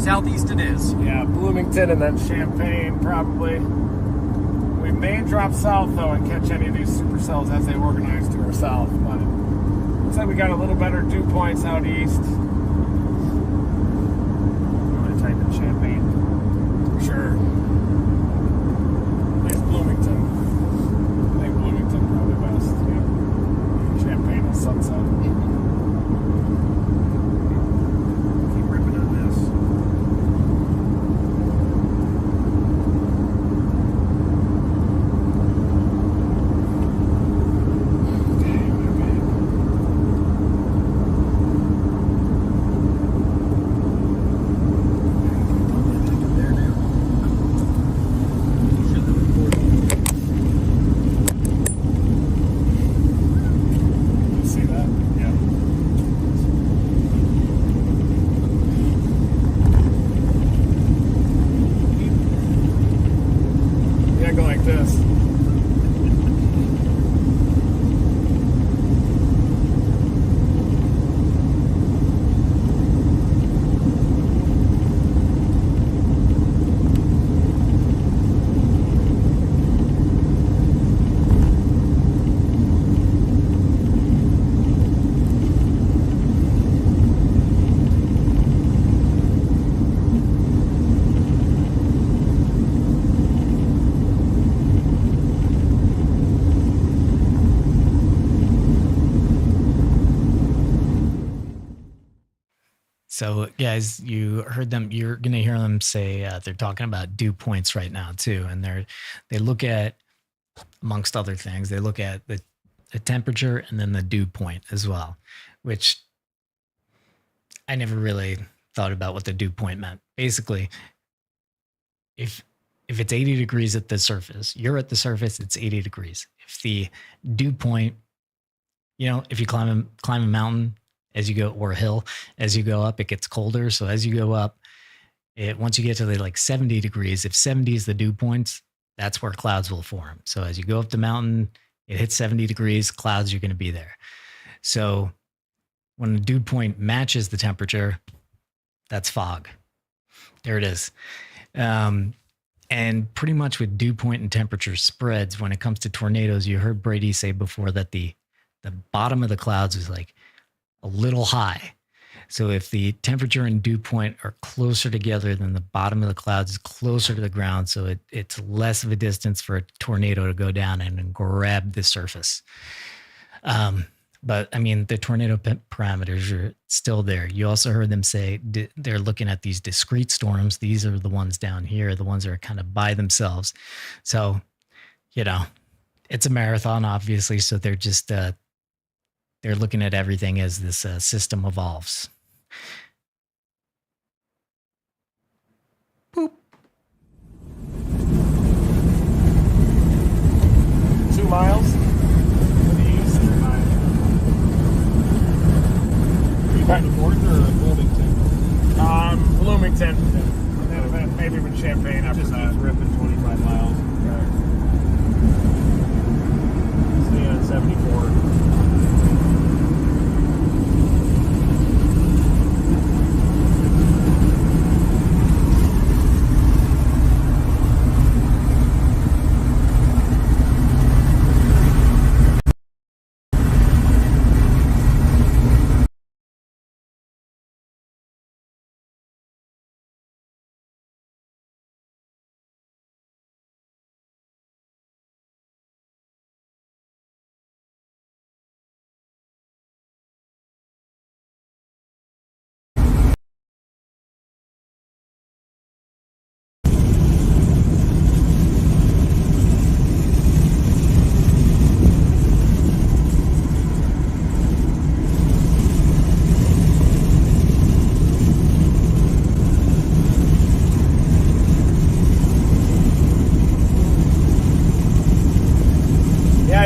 Southeast it is. Yeah, Bloomington and then Champaign probably. We may drop south, though, and catch any of these supercells as they organize to our south. But looks like we got a little better dew points out east. You want to type in Champaign? Sure. Nice Bloomington. I think Bloomington probably best. Yeah. Champaign and sunset. Keep ripping on this. See that? Yeah. Yeah, go like this. So, guys, you heard them. You're going to hear them say they're talking about dew points right now too, and they look at, amongst other things, they look at the temperature and then the dew point as well, which I never really thought about what the dew point meant. Basically, if it's 80 degrees at the surface, you're at the surface, it's 80 degrees. If the dew point, if you climb a mountain as you go, or a hill, as you go up, it gets colder. So as you go up, once you get to the 70 degrees, if 70 is the dew points, that's where clouds will form. So as you go up the mountain, it hits 70 degrees, clouds are going to be there. So when the dew point matches the temperature, that's fog. There it is. And pretty much with dew point and temperature spreads, when it comes to tornadoes, you heard Brady say before that the bottom of the clouds is a little high. So if the temperature and dew point are closer together, then the bottom of the clouds is closer to the ground. So it's less of a distance for a tornado to go down and grab the surface. But I mean, the tornado parameters are still there. You also heard them say they're looking at these discrete storms. These are the ones down here, the ones that are kind of by themselves. So, it's a marathon, obviously. So they're just, they're looking at everything as this system evolves. Boop. 2 miles to the east. You back to Fort or Bloomington? Bloomington. And then maybe with Champaign after Just that. keeps ripping 25 miles. Stay on 74.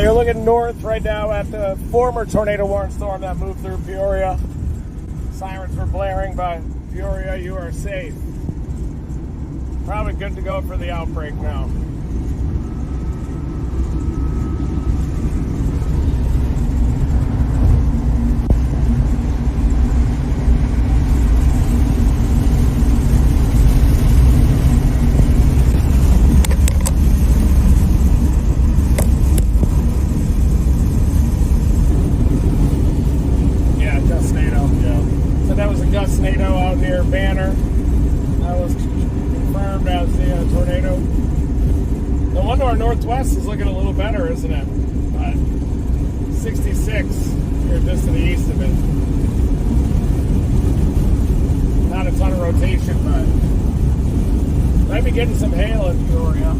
You're looking north right now at the former tornado warning storm that moved through Peoria. Sirens were blaring, but Peoria, you are safe. Probably good to go for the outbreak now. northwest is looking a little better, isn't it? 66 here just to the east of it. Not a ton of rotation, but might be getting some hail in Peoria.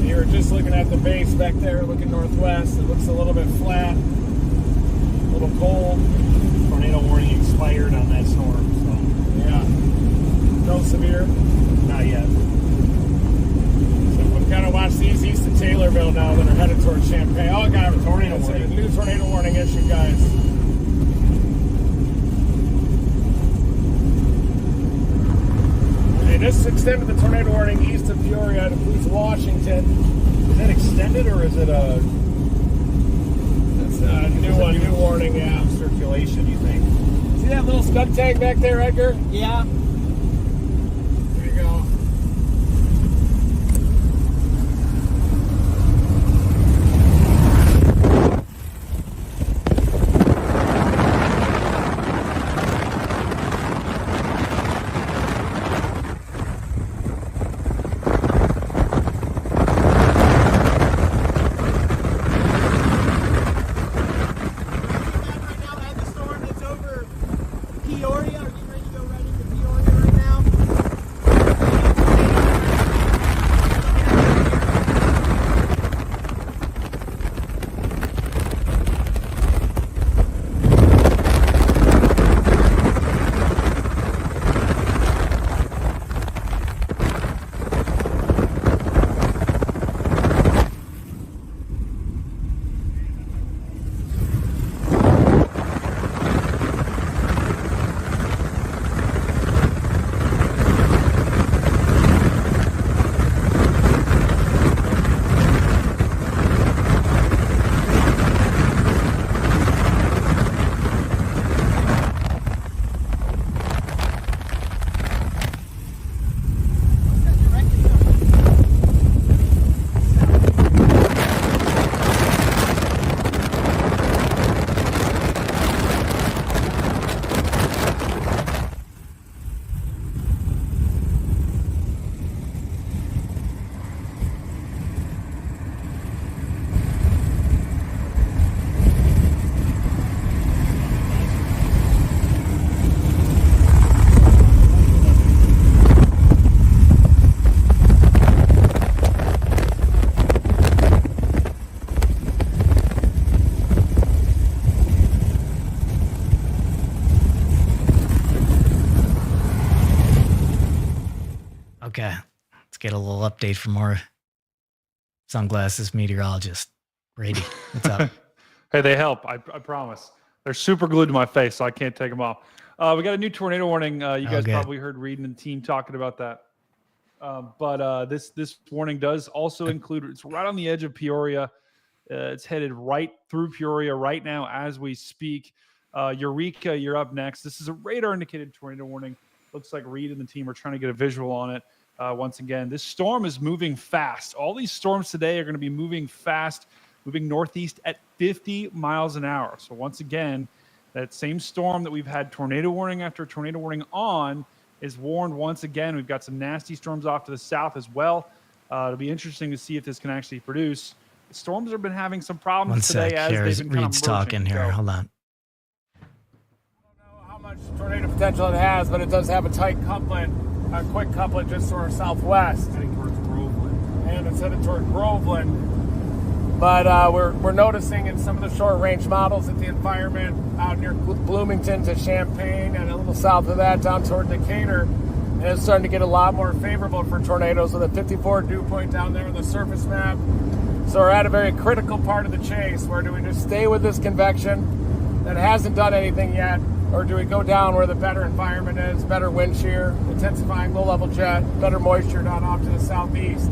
You were just looking at the base back there, looking northwest. It looks a little bit flat, a little cold. Tornado warning expired on that storm, so yeah. No severe? not yet. So we've got to watch these east of Taylorville now that are headed towards Champaign. Oh, got a tornado warning. New tornado warning issue, guys. They just extended the tornado warning east of Peoria. It includes Washington. Is that extended or is it a That's a new one, new warning, yeah. circulation, you think? See that little scud tag back there, Edgar? Yeah. There you go. Right now, as the storm that's over Peoria, are you ready to go right into Peoria right now? Okay, let's get a little update from our sunglasses meteorologist. Brady, what's up? Hey, they help. I promise. They're super glued to my face, so I can't take them off. We got a new tornado warning. You guys good. probably heard Reed and the team talking about that. But this warning does also include, it's right on the edge of Peoria. It's headed right through Peoria right now as we speak. Eureka, you're up next. This is a radar indicated tornado warning. Looks like Reed and the team are trying to get a visual on it. Once again, this storm is moving fast. All these storms today are going to be moving fast, moving northeast at 50 miles an hour. So once again, that same storm that we've had tornado warning after tornado warning on is warned once again. We've got some nasty storms off to the south as well. It'll be interesting to see if this can actually produce. The storms have been having some problems One today sec. as Here's they've been Reed's kind of merging. talking here. So- Hold on. How much tornado potential it has, but it does have a tight couplet, a quick couplet just to our southwest. Heading towards Groveland. And it's headed toward Groveland. But we're noticing in some of the short-range models that the environment out near Bloomington to Champaign and a little south of that down toward Decatur is starting to get a lot more favorable for tornadoes with a 54 dew point down there on the surface map. So we're at a very critical part of the chase. Where do we just stay with this convection that hasn't done anything yet, or do we go down where the better environment is, better wind shear, intensifying low-level jet, better moisture down off to the southeast?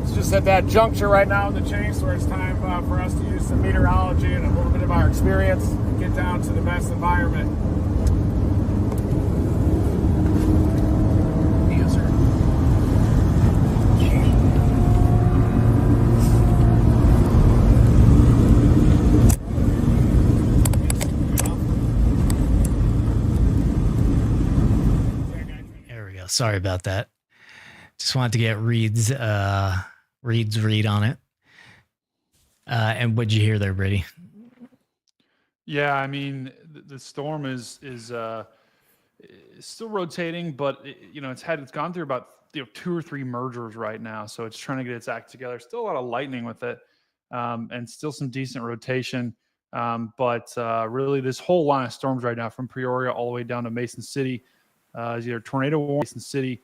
It's just at that juncture right now in the chase where it's time for us to use some meteorology and a little bit of our experience and get down to the best environment. Yes, sir. There we go. Sorry about that. Just wanted to get Reed's read on it. And what'd you hear there, Brady? Yeah, I mean, the storm is still rotating, but it's gone through about 2 or 3 mergers right now, so it's trying to get its act together. Still a lot of lightning with it, and still some decent rotation. But really, this whole line of storms right now, from Peoria all the way down to Mason City, is either tornado warning. Mason City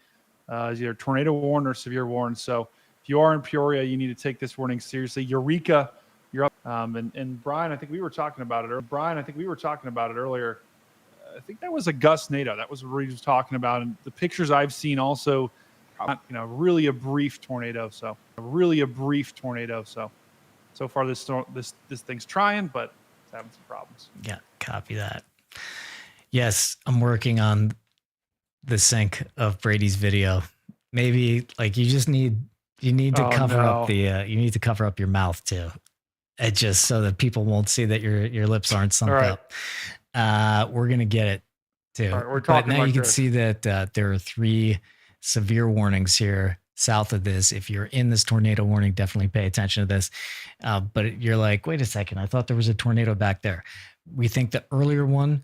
is either tornado warned or severe warned. So if you are in Peoria, you need to take this warning seriously. Eureka, you're up. And Brian, I think we were talking about it. Earlier. I think that was a gust NATO. That was what he was talking about. And the pictures I've seen also, really a brief tornado. So so far this thing's trying, but it's having some problems. Yeah, copy that. Yes, I'm working on the sync of Brady's video. Maybe like you need to cover up your mouth too. It just so that people won't see that your lips aren't sunk up. We're gonna get it too. All right, we're talking. But now you can see that there are 3 severe warnings here south of this. If you're in this tornado warning, definitely pay attention to this. But you're like, wait a second, I thought there was a tornado back there. We think the earlier one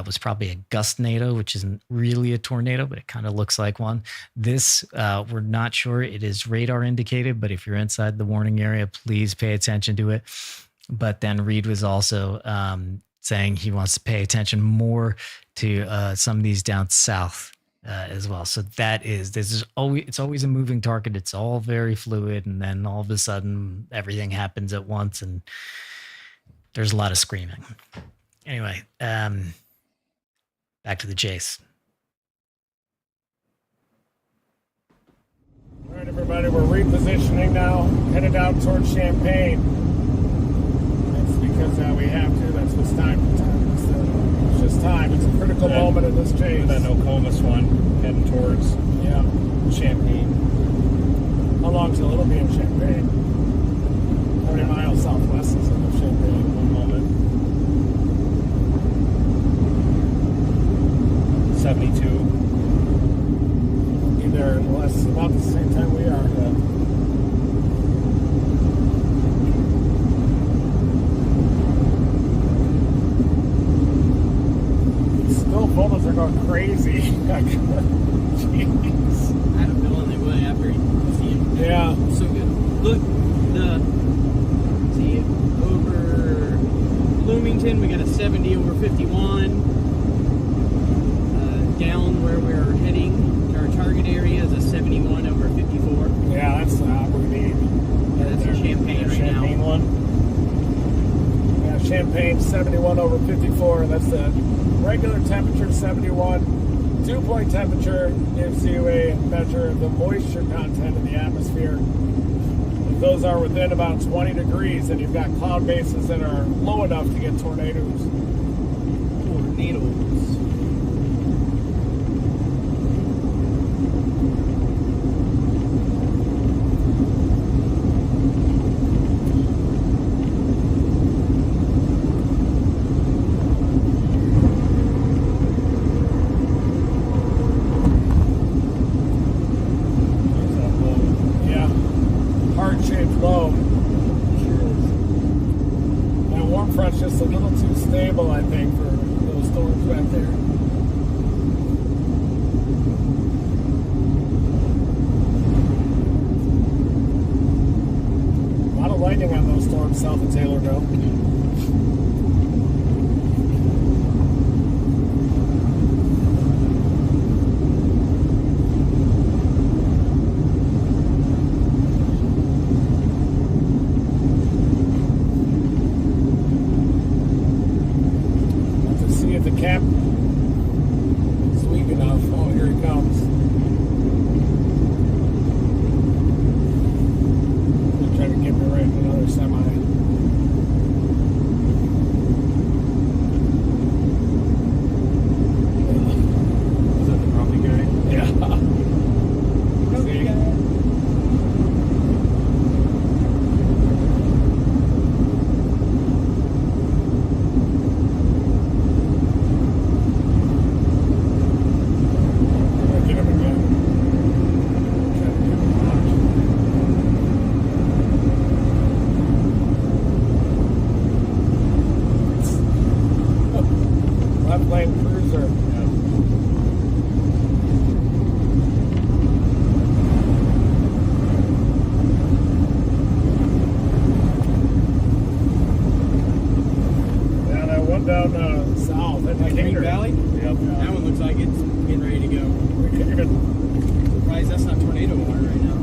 was probably a gust NATO, which isn't really a tornado, but it kind of looks like one. This, we're not sure. It is radar indicated, but if you're inside the warning area, please pay attention to it. But then Reed was also saying he wants to pay attention more to some of these down south as well. So it's always a moving target. It's all very fluid, and then all of a sudden everything happens at once, and there's a lot of screaming. Anyway, back to the chase. All right, everybody, we're repositioning now, headed out towards Champaign. That's because we have to. That's what's time. It's just time. It's a critical moment in this chase. That Nokomis one heading towards Champaign. How long till it'll be in Champaign? 40 miles southwest of Champaign. One moment. 72. Be there in about the same time we are. Still, photos are going crazy. Jeez. I had a feeling they would after you see them. Yeah. So good. Look, see over Bloomington, we got a 70 over 51. Down where we're heading to our target area is a 71 over 54. Yeah, that's what we need. Yeah, that's a Champaign right Champaign now. one. Yeah, Champaign 71 over 54. That's the regular temperature 71. Dew point temperature gives you a measure of the moisture content in the atmosphere. If those are within about 20 degrees, then you've got cloud bases that are low enough to get tornadoes. Tornadoes. Just a little too stable, I think, for those storms back there. A lot of lightning on those storms south of Taylorville. Cap is weak enough. Oh, here he comes. He's trying to get me right in another semi. down south at Green Decatur. Valley? Yep. That one looks like it's getting ready to go. We could even, Surprised that's not tornado warning right now.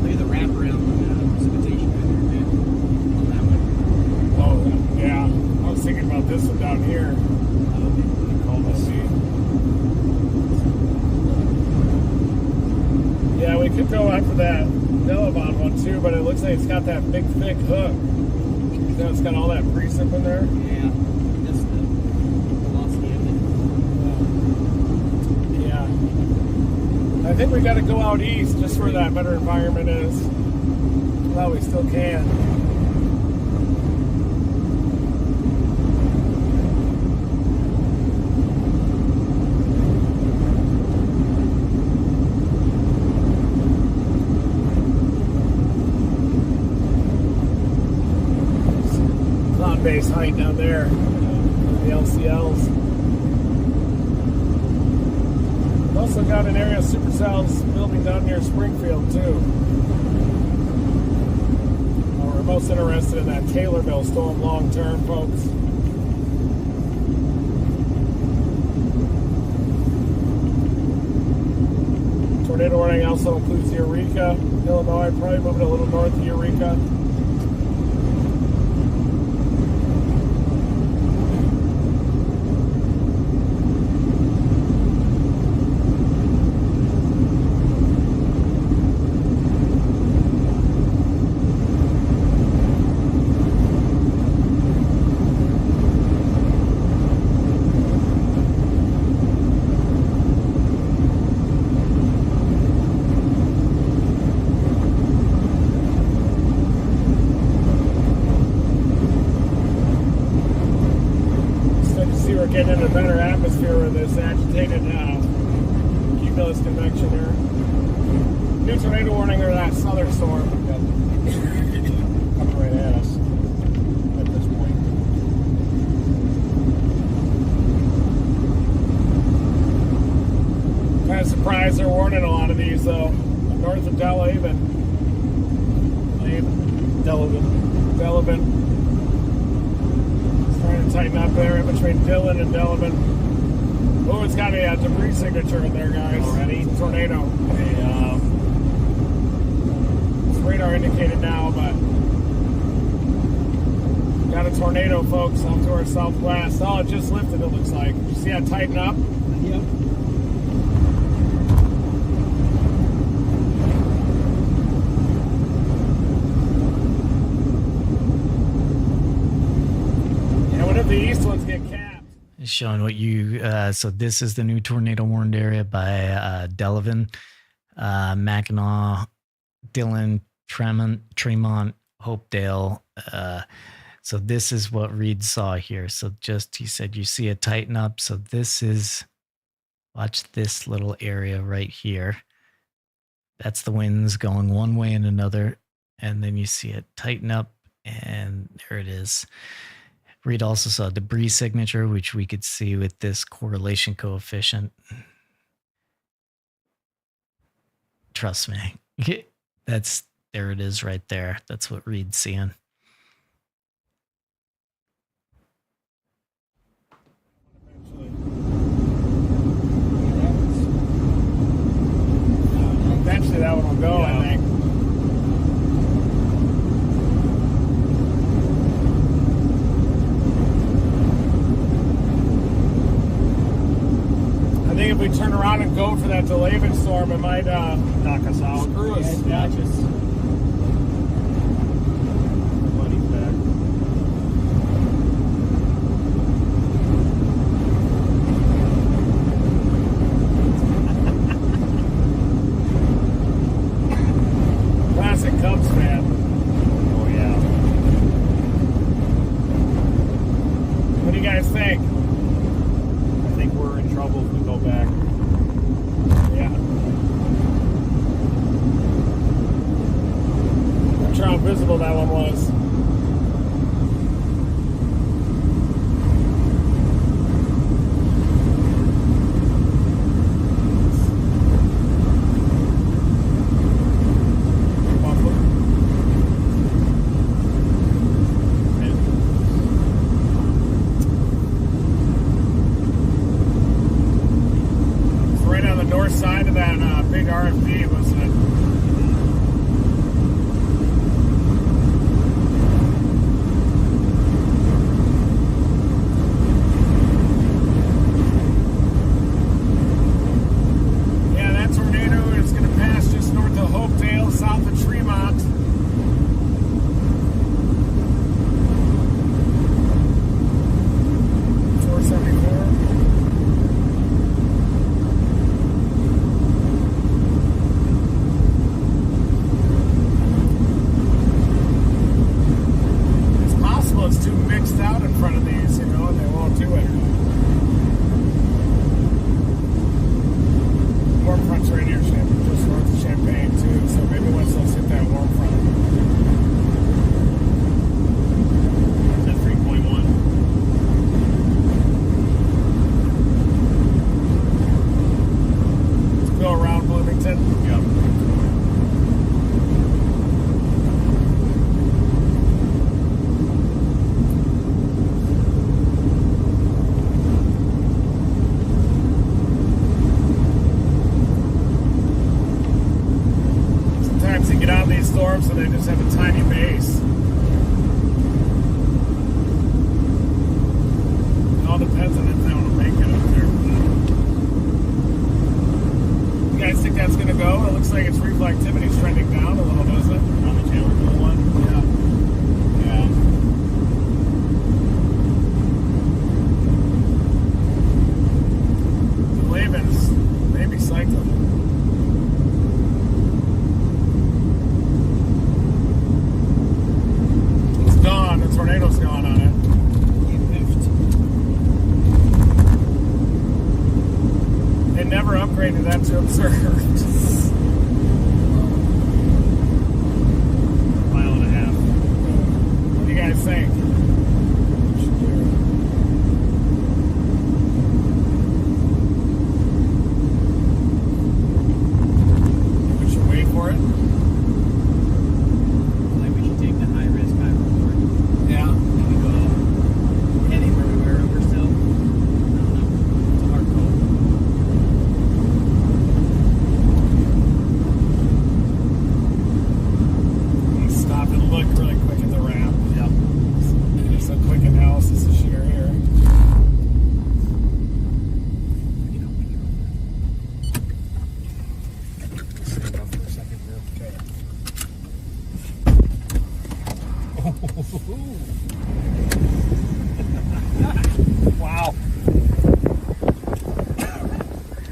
Look at the wraparound on precipitation right there, man. On that one. oh, yeah. I was thinking about this one down here. Let's see. Yeah, we could go after that Delavan one too, but it looks like it's got that big, thick hook. You know, it's got all that precip in there. Yeah, that's the velocity of it. Yeah. I think we got to go out east just where that better environment is. Well, we still can. Cloud base height down there, the LCLs. We've also got an area of supercells building down near Springfield too. We're most interested in that Taylorville storm long term, folks. Tornado warning also includes Eureka, Illinois, probably moving a little north of Eureka. Getting in a better atmosphere with this agitated cumulus convection here. New tornado warning or that southern storm coming right at us at this point. Kind of surprised they're warning a lot of these though. North of Delavan. Trying to tighten up there in between Dillon and Delavan. Oh, it's got a debris signature in there, guys. Already? Tornado. It's radar indicated now, but got a tornado, folks, off to our southwest. Oh, it just lifted, it looks like. You see that tighten up? Yep. The east ones get capped. Showing what you, so this is the new tornado warned area by Delavan, Mackinac, Dillon, Tremont, Hopedale. So this is what Reed saw here. So just, he said, you see it tighten up. So this is, watch this little area right here. That's the winds going one way and another. And then you see it tighten up and there it is. Reed also saw a debris signature, which we could see with this correlation coefficient. Trust me. There it is right there. That's what Reed's seeing. Eventually that one will go, I think. I think if we turn around and go for that Delavan storm, it might knock us out. Screw us. Yeah, just Buddy's back. Classic Cubs fan. Oh yeah. What do you guys think? I think we're in trouble if we go back. Yeah. Not sure how visible that one was. on the north side of that big RFP, wasn't it? Yeah, that tornado is going to pass just north of Hopedale, south of Tremont. Out in front of these, and they won't do it. Warm front's right here, just north of Champaign, too, so maybe once they'll hit that warm front. Is that 3.1? Let's go around Bloomington. Yep. Storms, so they just have a tiny base. It all depends on if they want to make it up there. You guys think that's going to go? It looks like its reflectivity is trending down a little, doesn't it? On the Taylor one? Yeah. The Laban's maybe cycling. The tornado's gone on it. They never upgraded that to observed. Mile and a half. What do you guys think? We should wait for it. Wow.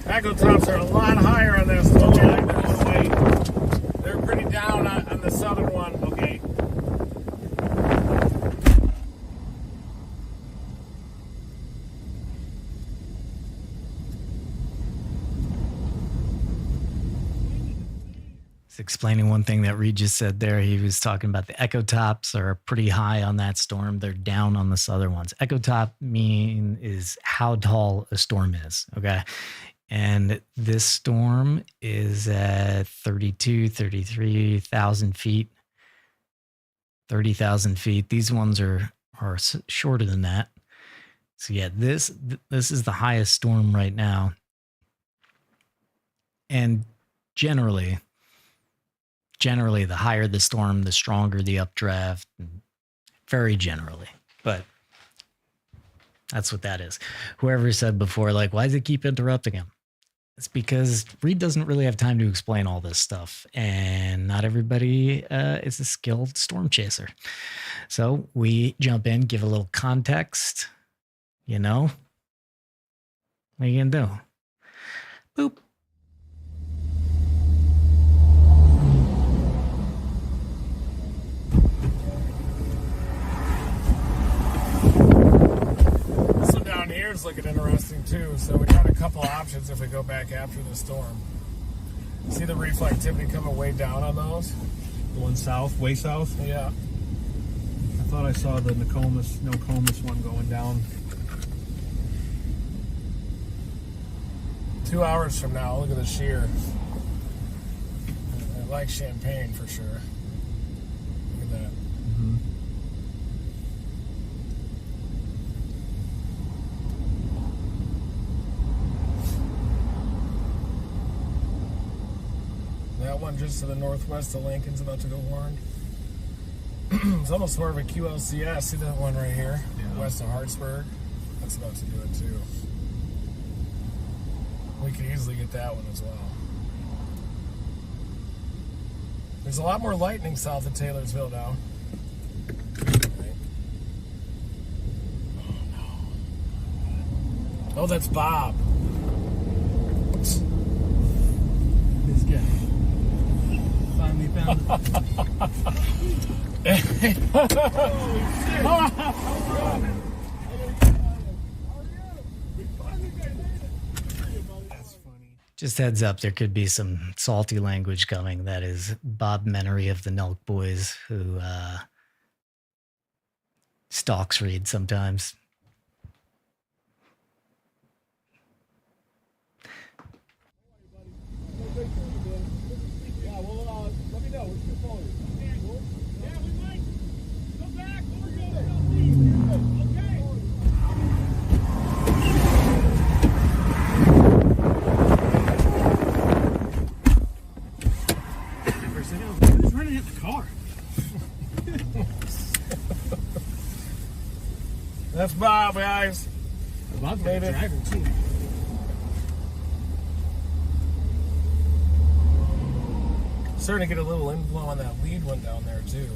Echo tops are a lot higher on this. Okay. They're pretty down on the southern one. Okay. Explaining one thing that Reed just said there. He was talking about the echo tops are pretty high on that storm. They're down on the southern ones. Echo top is how tall a storm is. Okay. And this storm is at 33,000 feet, 30,000 feet. These ones are shorter than that. So yeah, this is the highest storm right now. And generally, the higher the storm, the stronger the updraft, very generally. But that's what that is. Whoever said before, like, why does it keep interrupting him? It's because Reed doesn't really have time to explain all this stuff. And not everybody is a skilled storm chaser. So we jump in, give a little context. What are you going to do? Boop. Here's looking interesting too. So we got a couple options if we go back after the storm. See the reflectivity coming way down on those? The one south, way south? Yeah. I thought I saw the Nokomis one going down. 2 hours from now, look at the shear. I like Champaign for sure. Look at that. Mm-hmm. That one just to the northwest of Lincoln's about to go horn. It's almost more of a QLCS. See that one right here? Yeah. West of Hartsburg. That's about to do it too. We could easily get that one as well. There's a lot more lightning south of Taylorsville now. Oh, that's Bob. This guy. Finally found Just heads up, there could be some salty language coming. That is Bob Menery of the Nelk Boys, who stalks Reed sometimes. Yeah, well, let me know. What's your phone? Yeah, we might. Come back. We're going. Okay. for a second. I was like, who's running at the car? That's Bob, guys. Bob's Made the it. driver, too. Starting to get a little inflow on that lead one down there, too.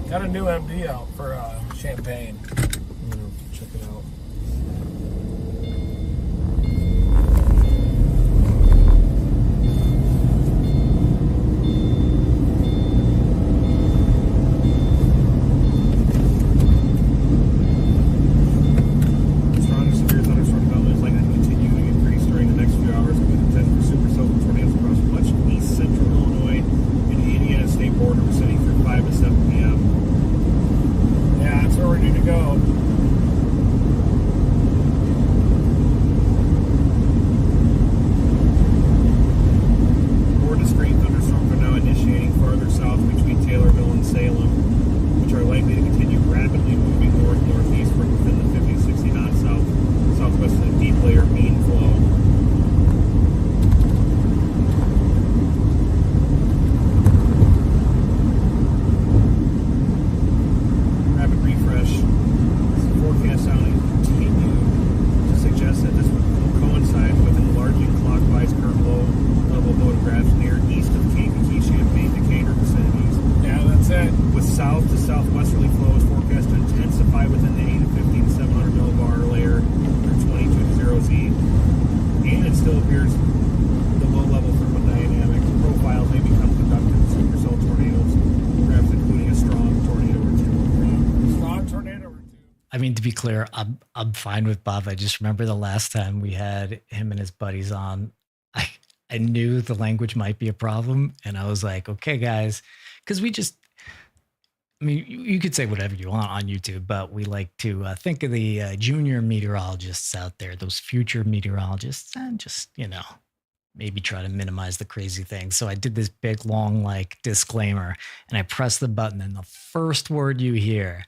Got a new MD out for Champaign. I'm going to check it out. Strong severe thunderstorm development is likely to continue and increase during the next few hours with the potential for supercells and tornadoes across much east central Illinois and the Indiana state border proceeding through 5 to 7 p.m. Yeah, that's where we need to go. More discrete thunderstorms are now initiating farther south between Taylorville and Salem, which are likely to continue rapidly moving north-northeastward within the 50 to 60 knot southwest of the deep layer mean flow. Rapid refresh. The forecast sounding continue to suggest that this will coincide with enlarging clockwise current low-level photographs near east of Kankakee, Champaign, Decatur vicinities. Yeah, that's it. With south to southwesterly flows forecast to intensify within the 8 to 15 to 700 millibar layer through 22 to 0Z. And it still appears the low-level thermodynamic profiles may become conductive to supercell tornadoes, perhaps including a strong tornado or two. Strong tornado or two. I mean, to be clear, I'm fine with Bob. I just remember the last time we had him and his buddies on, I knew the language might be a problem, and I was like, okay, guys, because I mean, you could say whatever you want on YouTube, but we like to think of the junior meteorologists out there, those future meteorologists, and just, maybe try to minimize the crazy things. So I did this big, long, disclaimer, and I pressed the button, and the first word you hear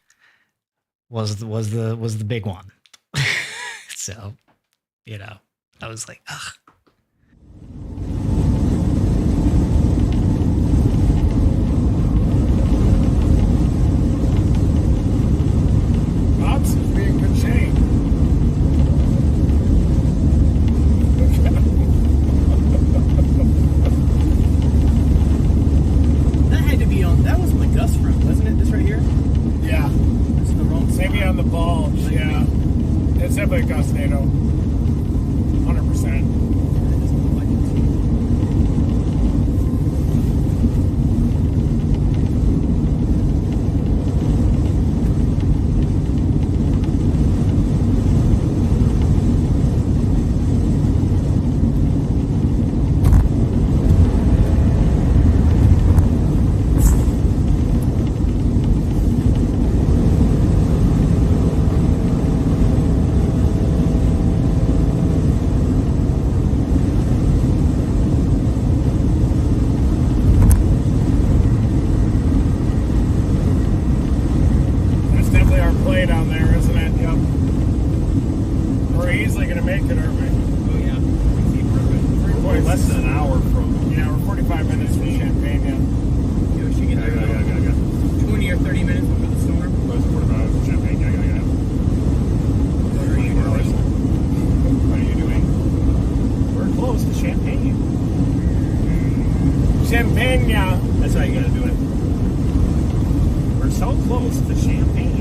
was the big one. So, I was like, ugh. Bob seems to be in good shape. That had to be on. That was my gust front, wasn't it? This right here? Yeah. This is the wrong spot. Maybe on the bulge, yeah. It's definitely a gustnado. 100%. That doesn't look like it. That's definitely our play down there, isn't it? Yep. We're easily going to make it, aren't we? Oh, yeah. We're less than an hour from. Yeah, we're 45 minutes to Champaign. You should get there in about 20 or 30 minutes before the storm. That's 45 minutes to Champaign. What are you doing? We're close to Champaign. Champaign, yeah. That's how you gotta do it. We're so close to Champaign.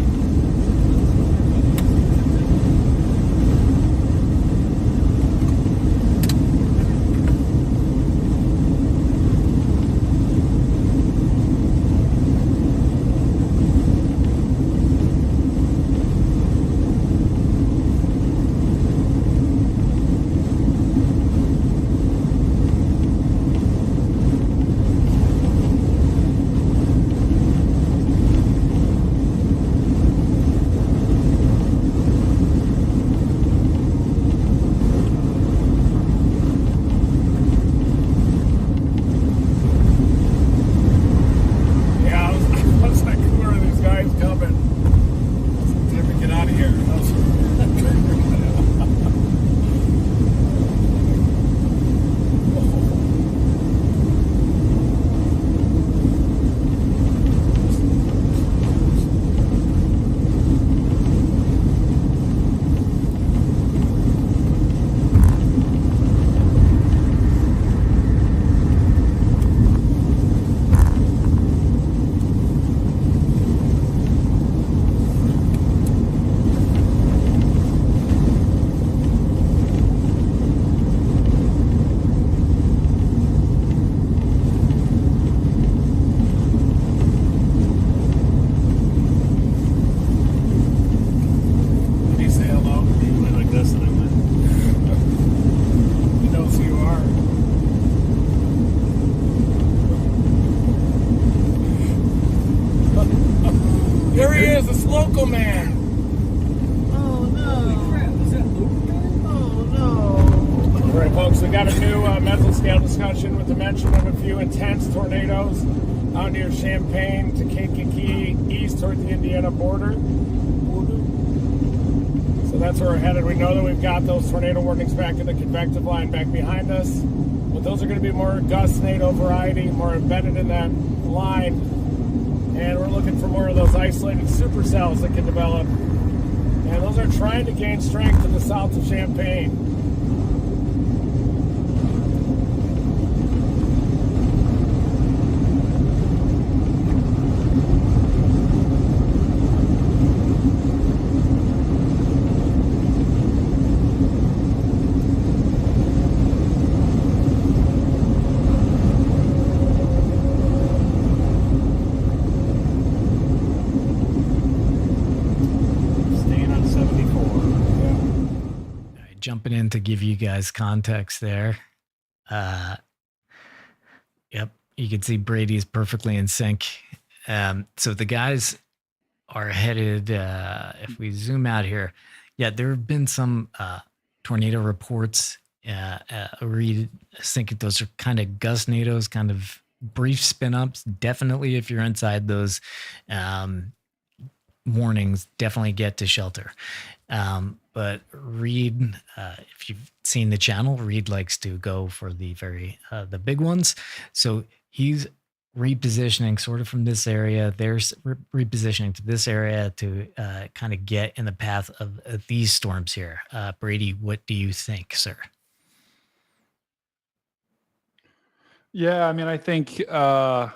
There he is, this local man. Oh no. Oh no. All right, folks, we got a new mesoscale discussion with the mention of a few intense tornadoes out near Champaign to Kankakee, east toward the Indiana border. So that's where we're headed. We know that we've got those tornado warnings back in the convective line back behind us. But those are going to be more gust NATO variety, more embedded in that line. And we're looking for more of those isolated supercells that can develop. And those are trying to gain strength to the south of Champaign. Jumping in to give you guys context there. Yep, you can see Brady's perfectly in sync. So the guys are headed, if we zoom out here, yeah, there have been some tornado reports. Reed, I think those are kind of gust NATOs, kind of brief spin ups. Definitely, if you're inside those warnings, definitely get to shelter. But Reed, if you've seen the channel, Reed likes to go for the the big ones. So he's repositioning sort of from this area. There's repositioning to this area to kind of get in the path of these storms here. Brady, what do you think, sir? Yeah, I mean, I think, the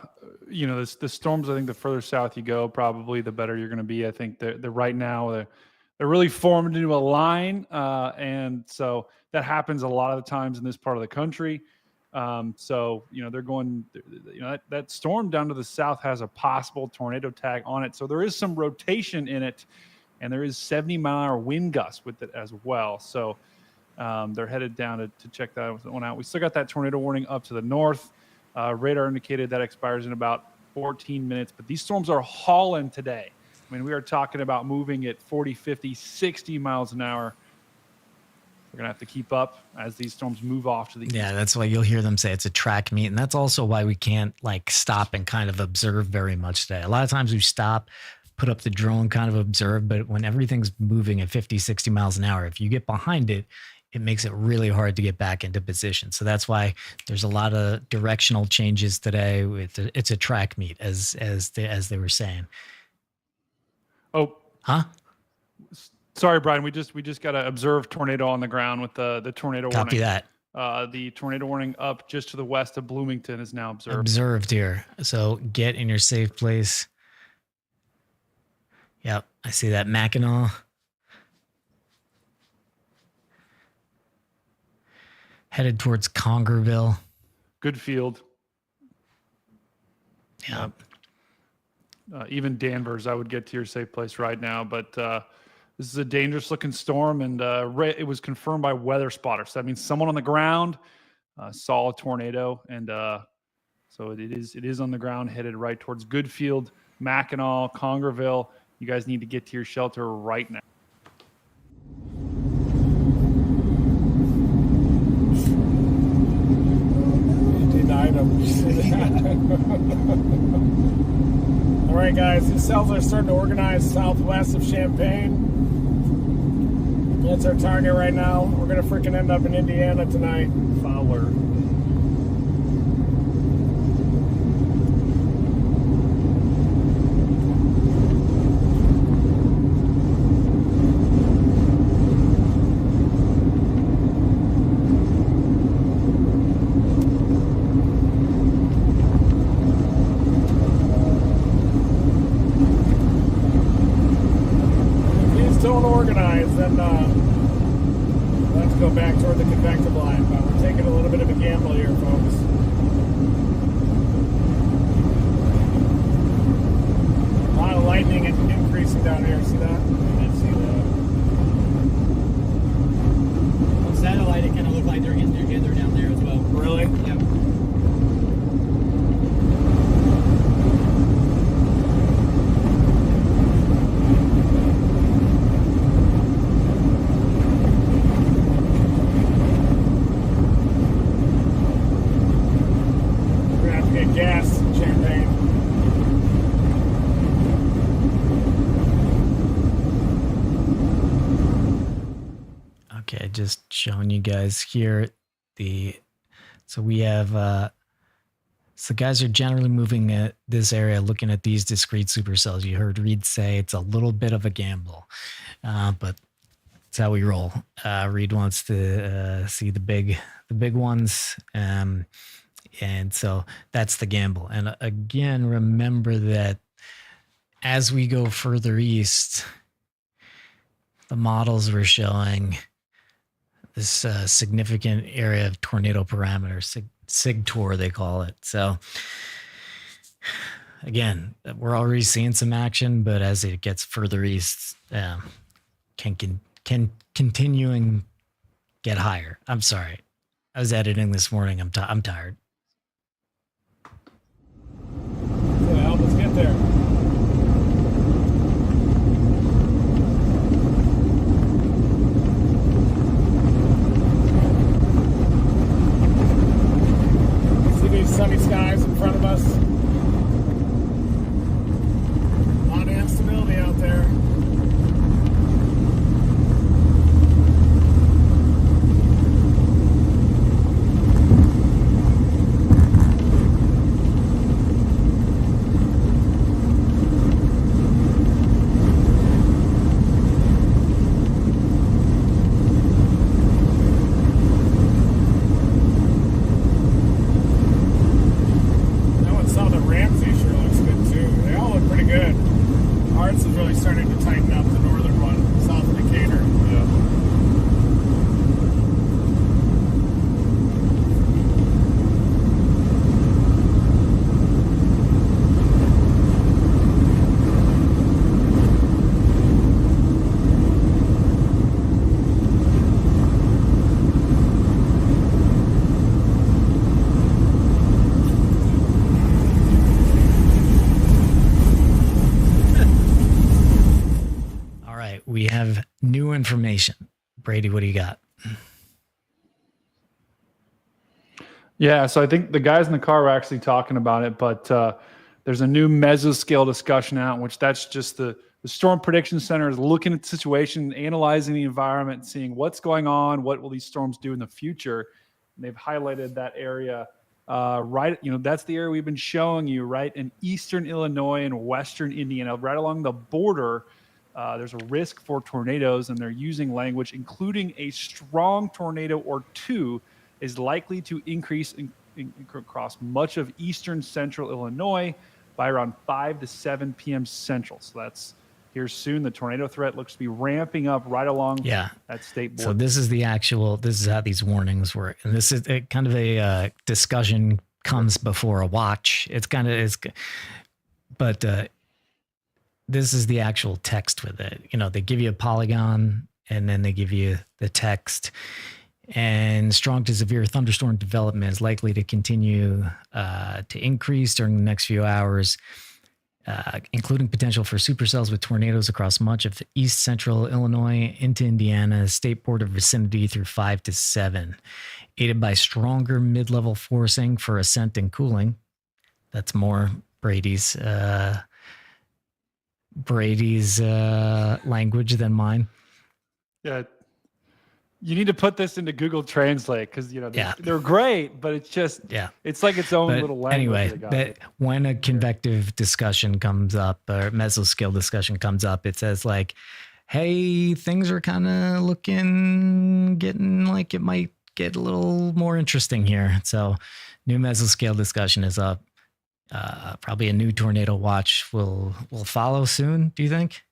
storms, I think the further south you go, probably the better you're going to be. I think they're right now, they're really formed into a line. And so that happens a lot of the times in this part of the country. They're going, that storm down to the south has a possible tornado tag on it. So there is some rotation in it, and there is 70-mile-an-hour wind gusts with it as well. So they're headed down to check that one out. We still got that tornado warning up to the north. Radar indicated that expires in about 14 minutes, but these storms are hauling today. I mean, we are talking about moving at 40, 50, 60 miles an hour. We're going to have to keep up as these storms move off to the east. Yeah, that's why you'll hear them say it's a track meet. And that's also why we can't stop and kind of observe very much today. A lot of times we stop, put up the drone, kind of observe, but when everything's moving at 50, 60 miles an hour, if you get behind it, it makes it really hard to get back into position. So that's why there's a lot of directional changes today. It's a track meet, as they were saying. Oh, huh? Sorry, Brian. We just got to observe tornado on the ground with the tornado warning. Copy that. The tornado warning up just to the west of Bloomington is now observed here. So get in your safe place. Yep, I see that. Mackinac. Headed towards Congerville. Good field. Yeah. Even Danvers, I would get to your safe place right now. But this is a dangerous looking storm, and it was confirmed by weather spotters. So that means someone on the ground saw a tornado, and so it is on the ground, headed right towards Goodfield, Mackinac, Congerville. You guys need to get to your shelter right now. All right, guys, these cells are starting to organize southwest of Champaign. That's our target right now. We're going to freaking end up in Indiana tonight. Fowler. Go back toward the convective line, but we're taking a little bit of a gamble here, folks. A lot of lightning and increasing down here. See that? I didn't see that. On satellite, it kind of looked like they're getting together down there as well. Really? Yep. Just showing you guys here so we have so guys are generally moving at this area, looking at these discrete supercells. You heard Reed say it's a little bit of a gamble, but it's how we roll. Reed wants to see the big ones, and so that's the gamble. And again, remember that as we go further east, the models were showing this significant area of tornado parameter, SIG-TOR they call it. So again, we're already seeing some action, but as it gets further east, can continue and get higher. I'm sorry, I was editing this morning. I'm tired. So help us get there. Sunny skies in front of us. A lot of instability out there. Starting to tighten up the northern one, south of Decatur. We have new information. Brady, what do you got? Yeah, so I think the guys in the car were actually talking about it, but there's a new mesoscale discussion out, which that's just the The Storm Prediction Center is looking at the situation, analyzing the environment, seeing what's going on, what will these storms do in the future. And they've highlighted that area right, that's the area we've been showing you, right, in eastern Illinois and western Indiana, right along the border. There's a risk for tornadoes, and they're using language, including a strong tornado or two is likely to increase across much of eastern central Illinois by around 5 to 7 p.m. Central. So that's here soon. The tornado threat looks to be ramping up right along that state border. So this is how these warnings work. And this is kind of a discussion comes before a watch. But this is the actual text with it. They give you a polygon and then they give you the text. And strong to severe thunderstorm development is likely to continue to increase during the next few hours, including potential for supercells with tornadoes across much of east central Illinois into Indiana, state border vicinity through 5 to 7, aided by stronger mid-level forcing for ascent and cooling. That's more Brady's language than mine. Yeah. You need to put this into Google Translate because they're great, but it's just it's like its own little language. Anyway, when a convective discussion comes up or mesoscale discussion comes up, it says like, "Hey, things are kind of getting like it might get a little more interesting here." So, new mesoscale discussion is up. Probably a new tornado watch will follow soon. Do you think?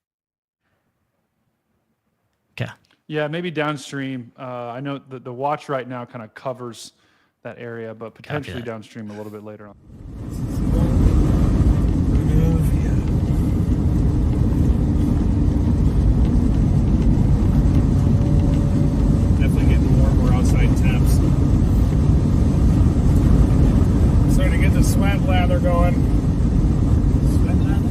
Okay. Yeah, maybe downstream. I know the watch right now kind of covers that area, but potentially downstream a little bit later on. Definitely getting warmer outside temps. Starting to get the sweat lather going. Sweat lather?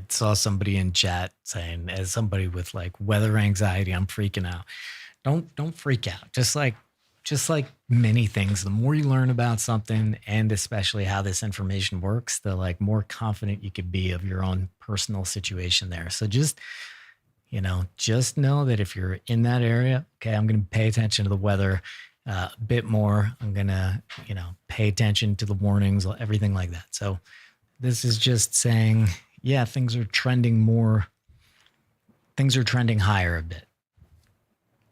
Saw somebody in chat saying, as somebody with like weather anxiety, I'm freaking out. Don't freak out. Just like many things, the more you learn about something, and especially how this information works, the like more confident you could be of your own personal situation there. So just know that if you're in that area, okay, I'm going to pay attention to the weather a bit more. I'm going to, pay attention to the warnings, everything like that. So this is just saying, yeah, things are trending higher a bit.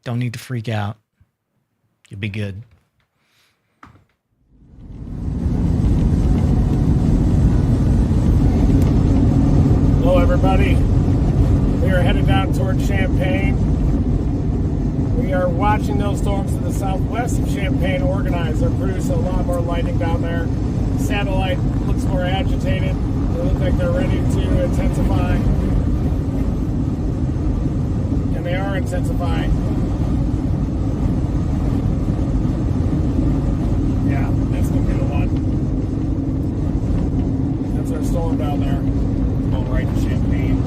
Don't need to freak out. You'll be good. Hello, everybody. We are headed down toward Champaign. We are watching those storms to the southwest of Champaign organize. They're producing a lot more lightning down there. Satellite looks more agitated. They look like they're ready to intensify. And they are intensifying. Yeah, that's going to be the one. That's our storm down there. Going right to Champaign.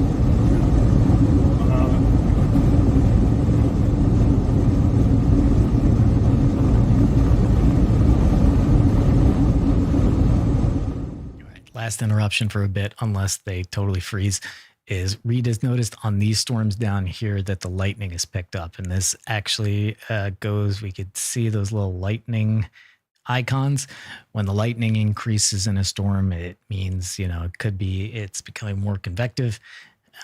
Last interruption for a bit, unless they totally freeze, is Reed has noticed on these storms down here that the lightning is picked up. And this actually we could see those little lightning icons. When the lightning increases in a storm, it means, it's becoming more convective.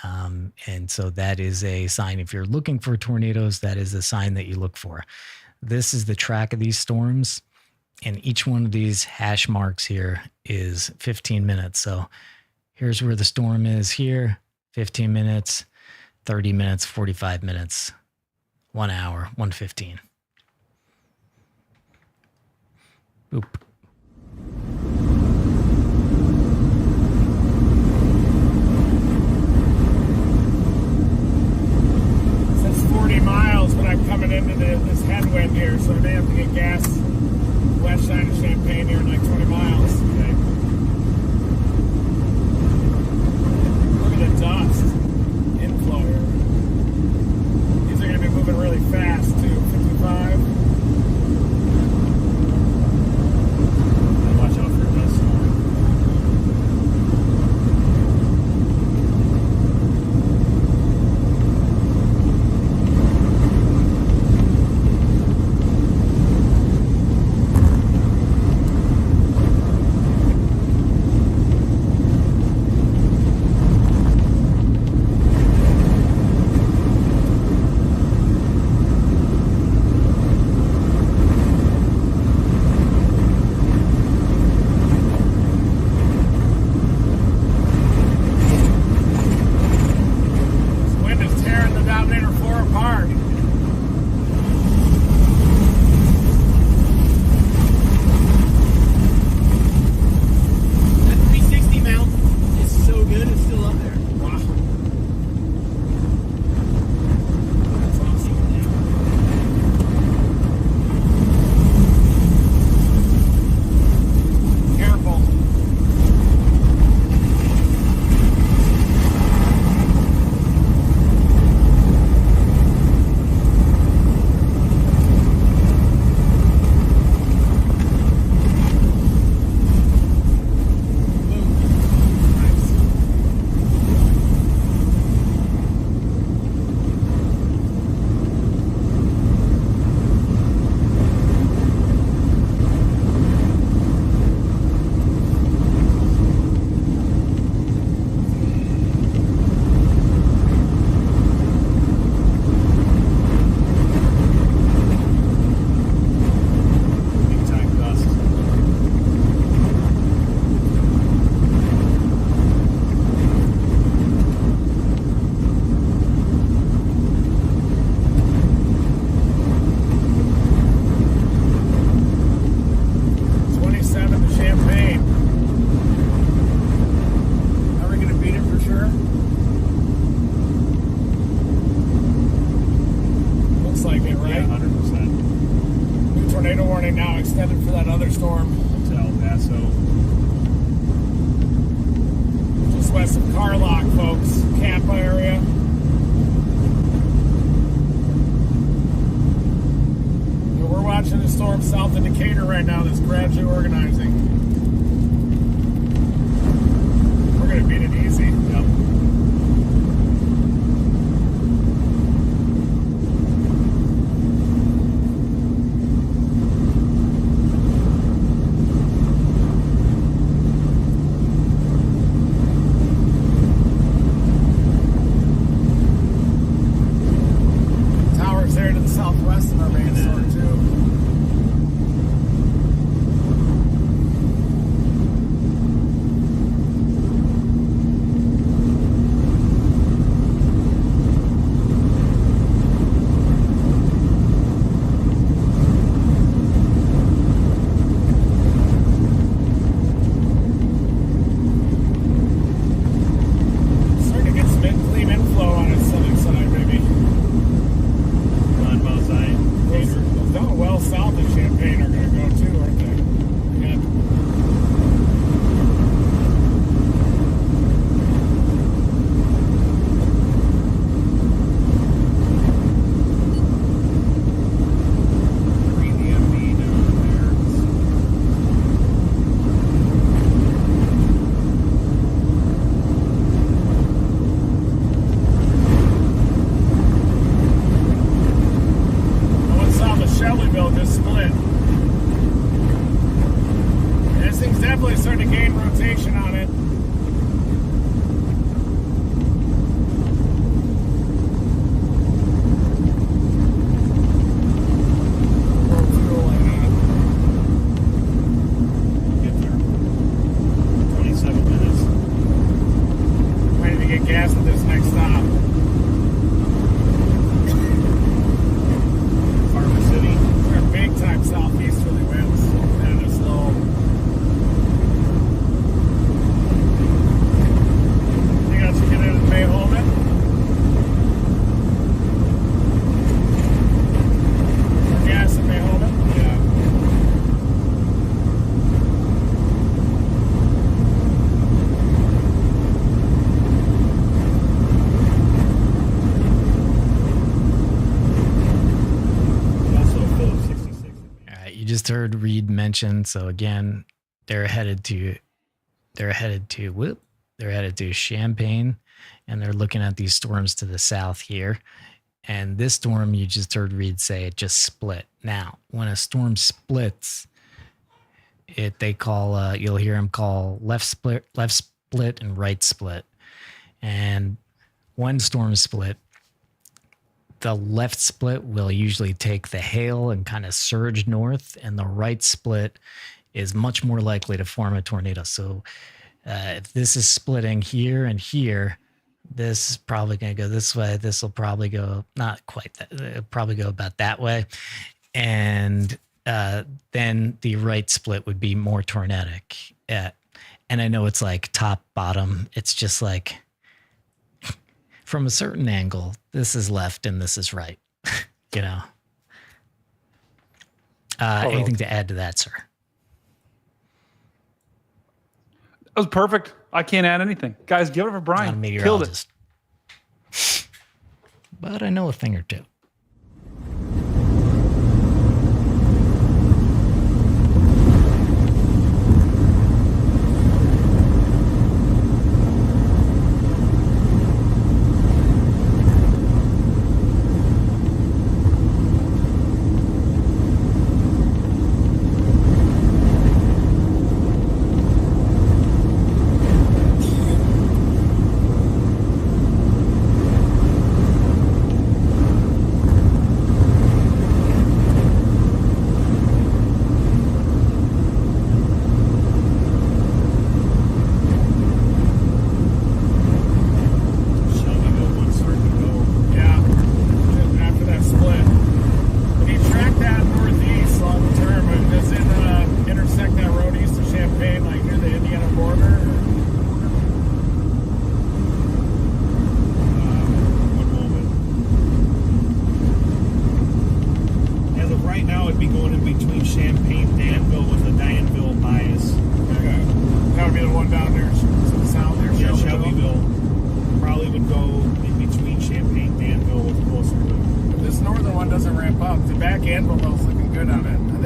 And so that is a sign. If you're looking for tornadoes, that is a sign that you look for. This is the track of these storms. And each one of these hash marks here is 15 minutes. So here's where the storm is here, 15 minutes, 30 minutes, 45 minutes, 1 hour, 1:15. Boop. It says 40 miles, but I'm coming into the storm south of Decatur right now that's gradually organizing. We're going to beat it easy. Yep. Towers there to the southwest of our main storm, too. Starting to get some clean inflow on its southern side, maybe. On both sides. Those down well south of Champaign are going to go too, aren't they? Yeah. Green EMB down there. The one south of Shelbyville just split. And this thing's definitely starting to gain rotation on it. More fueling on Get there. 27 minutes. it. Ready to get gas at this next stop. Farmer City. We're big time southeasterly winds. And it's low. Think I'll get in and may hold it. More gas and may hold it. Yeah. Also Phillips 66. All right, you just heard Reed mention. So again, they're headed to Champaign, and they're looking at these storms to the south here. And this storm, you just heard Reed say it just split. Now, when a storm splits, they call you'll hear them call left split, and right split. And one storm split, the left split will usually take the hail and kind of surge north, and the right split is much more likely to form a tornado. So if this is splitting here and here, this is probably going to go this way. This will probably go not quite that. It'll probably go about that way, and then the right split would be more tornadic. And I know it's like top bottom. It's just like from a certain angle, this is left and this is right. You know. Anything to add to that, sir? That was perfect. I can't add anything. Guys, give it for Brian. Not a Killed it. meteorologist. But I know a thing or two.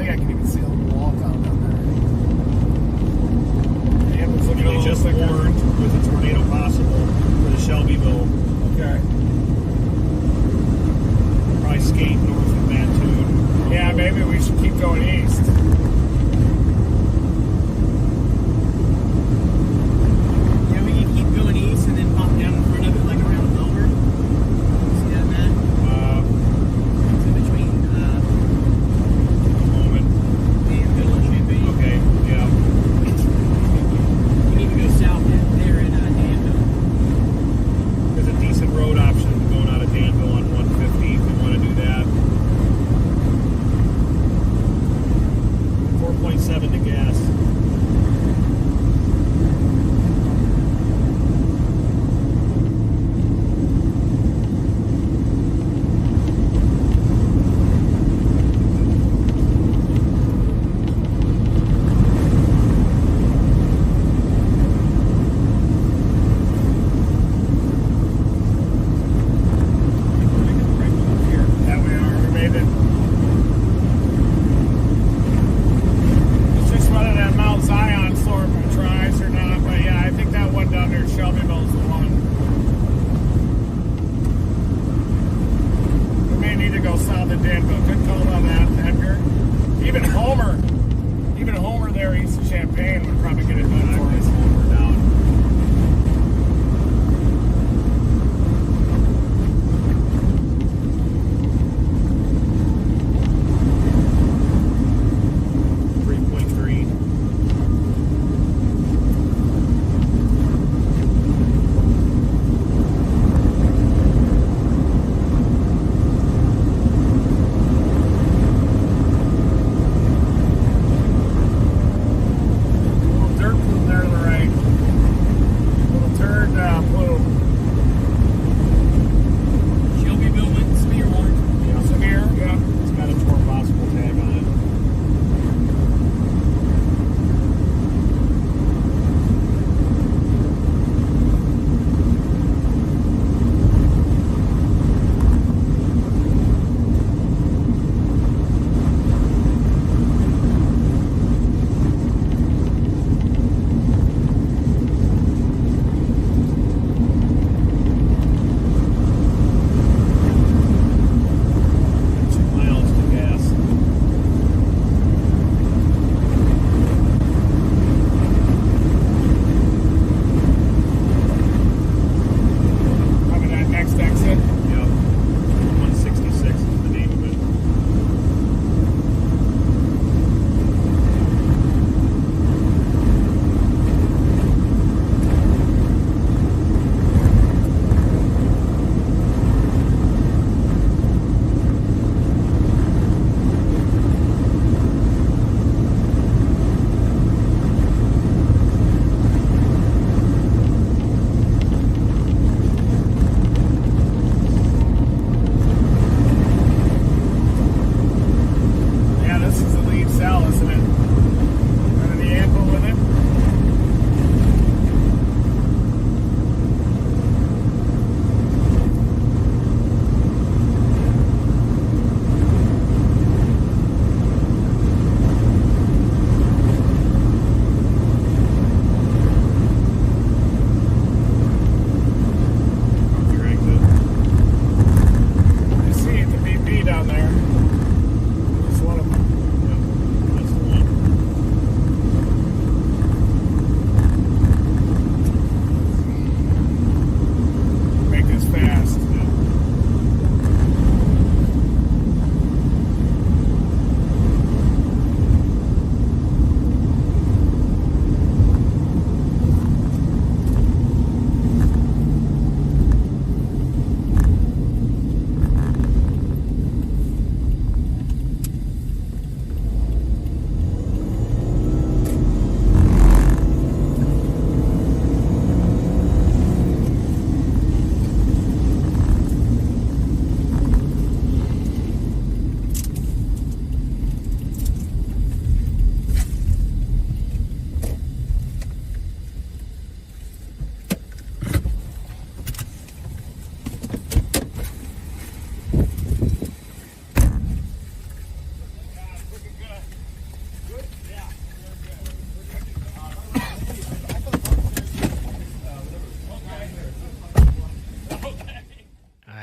think I can even see a little wall down there. And it's looking a They little just thicker. warned with a tornado possible for the Shelbyville. Okay. Probably skate north of Mattoon. Yeah, maybe we should keep going east. Yeah, we can keep going east and then pop down in front of it, like around Melbourne. See that, Matt? It's in between A moment. Danville and Champaign. Okay, yeah. You can even go south there in Danville. There's a decent road option going out of Danville on 150 if you want to do that. 4.7 to gas. Yeah, we are. We made it. It's just running that Mount Zion storm if it tries or not. But yeah, I think that one down there at Shelbyville's the one. We may need to go south of Danville. Good call on that, Edgar. Even Homer there east of Champaign would probably get it done for us. We're down. Dirt plume there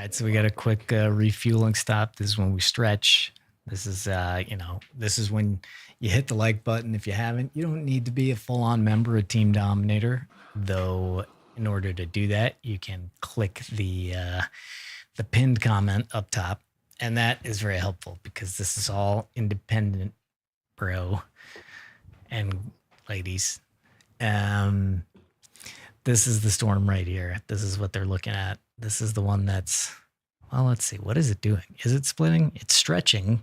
right, so we got a quick refueling stop. This is when we stretch. This is, this is when you hit the like button. If you haven't, you don't need to be a full-on member of Team Dominator, though. In order to do that, you can click the pinned comment up top, and that is very helpful because this is all independent, bro and ladies. This is the storm right here. This is what they're looking at. This is the one that's, well, let's see. What is it doing? Is it splitting? It's stretching.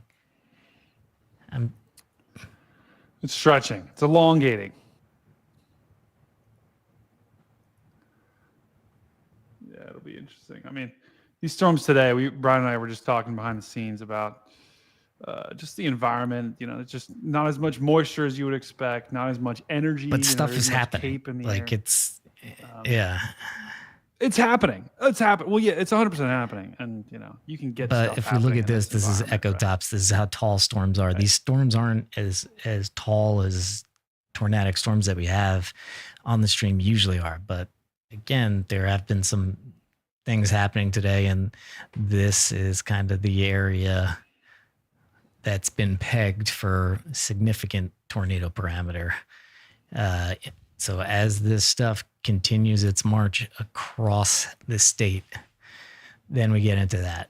It's stretching. It's elongating. Yeah, it'll be interesting. I mean, these storms today, Brian and I were just talking behind the scenes about just the environment. It's just not as much moisture as you would expect, not as much energy. But stuff is happening. Cape in the like air. Yeah. It's happening. It's happening. Well, yeah, it's 100% happening. And, you can get But stuff if we look happening at this, this is echo right? tops. This is how tall storms are. Right. These storms aren't as tall as tornadic storms that we have on the stream usually are. But again, there have been some things happening today, and this is kind of the area that's been pegged for significant tornado parameter. So as this stuff continues its march across the state, then we get into that.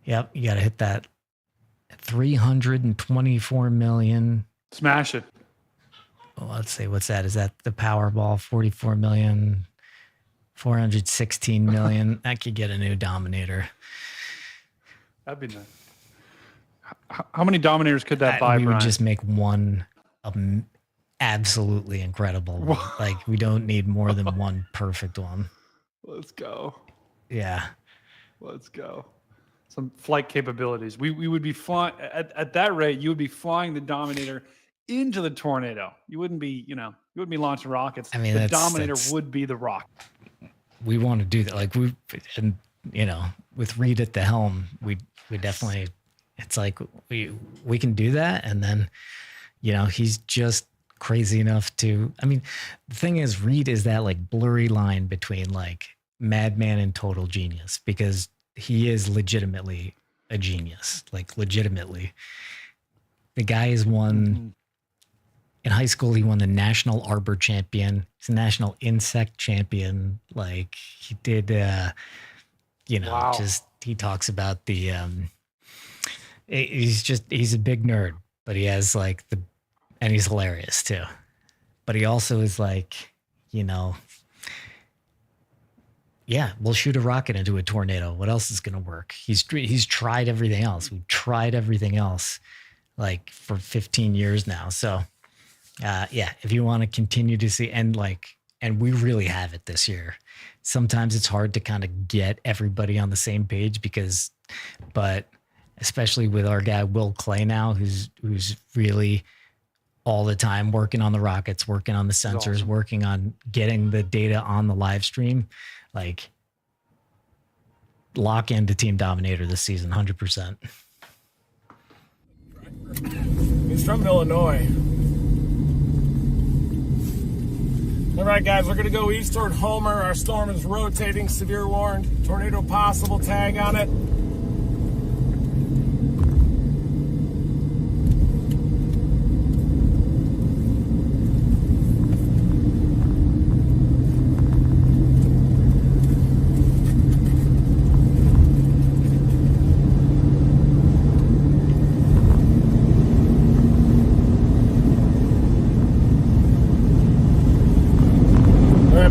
Yep, you got to hit that 324 million. Smash it. Well, let's see, what's that? Is that the Powerball? 44 million, 416 million. That could get a new Dominator. That'd be nice. How many Dominators could that buy, We Brian? would just make one absolutely incredible one. Like, we don't need more than one perfect one. Let's go. Yeah. Let's go. Some flight capabilities. We would be flying at that rate. You would be flying the Dominator into the tornado. You wouldn't be, you wouldn't be launching rockets. I mean, the Dominator would be the rock. We want to do that. Like, with Reed at the helm, we definitely, it's like we can do that. And then, he's just crazy enough to, I mean, the thing is, Reed is that like blurry line between like madman and total genius, because he is legitimately a genius. Like, legitimately. The guy has won in high school. He won the national arbor champion. He's a national insect champion. Like, he did, Wow. just, he talks about the, he's a big nerd, but he has like and he's hilarious too. But he also is like, yeah, we'll shoot a rocket into a tornado. What else is going to work? He's tried everything else. We've tried everything else like for 15 years now. So, if you want to continue to see, and we really have it this year. Sometimes it's hard to kind of get everybody on the same page but especially with our guy, Will Clay now, who's really all the time working on the rockets, working on the sensors, awesome. Working on getting the data on the live stream. Like, lock into Team Dominator this season, 100%. He's from Illinois. All right, guys, we're going to go east toward Homer. Our storm is rotating, severe warned, tornado possible, tag on it.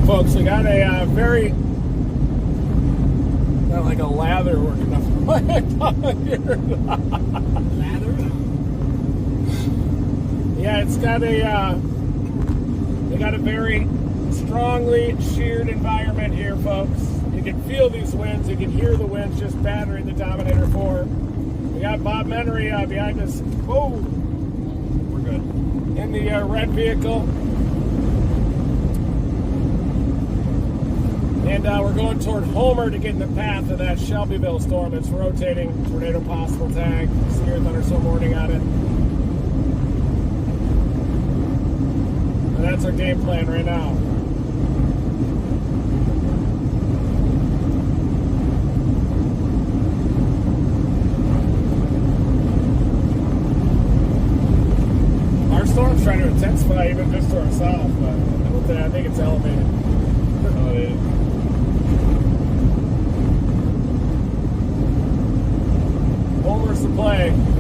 Folks, we got a very, not like a lather working up my head here. Lather? Yeah, it's got they got a very strongly sheared environment here, folks. You can feel these winds, you can hear the winds just battering the Dominator 4. We got Bob Menery behind us. Oh, we're good. In the red vehicle. And we're going toward Homer to get in the path of that Shelbyville storm. It's rotating, tornado possible tag, severe thunderstorm warning on it. And that's our game plan right now.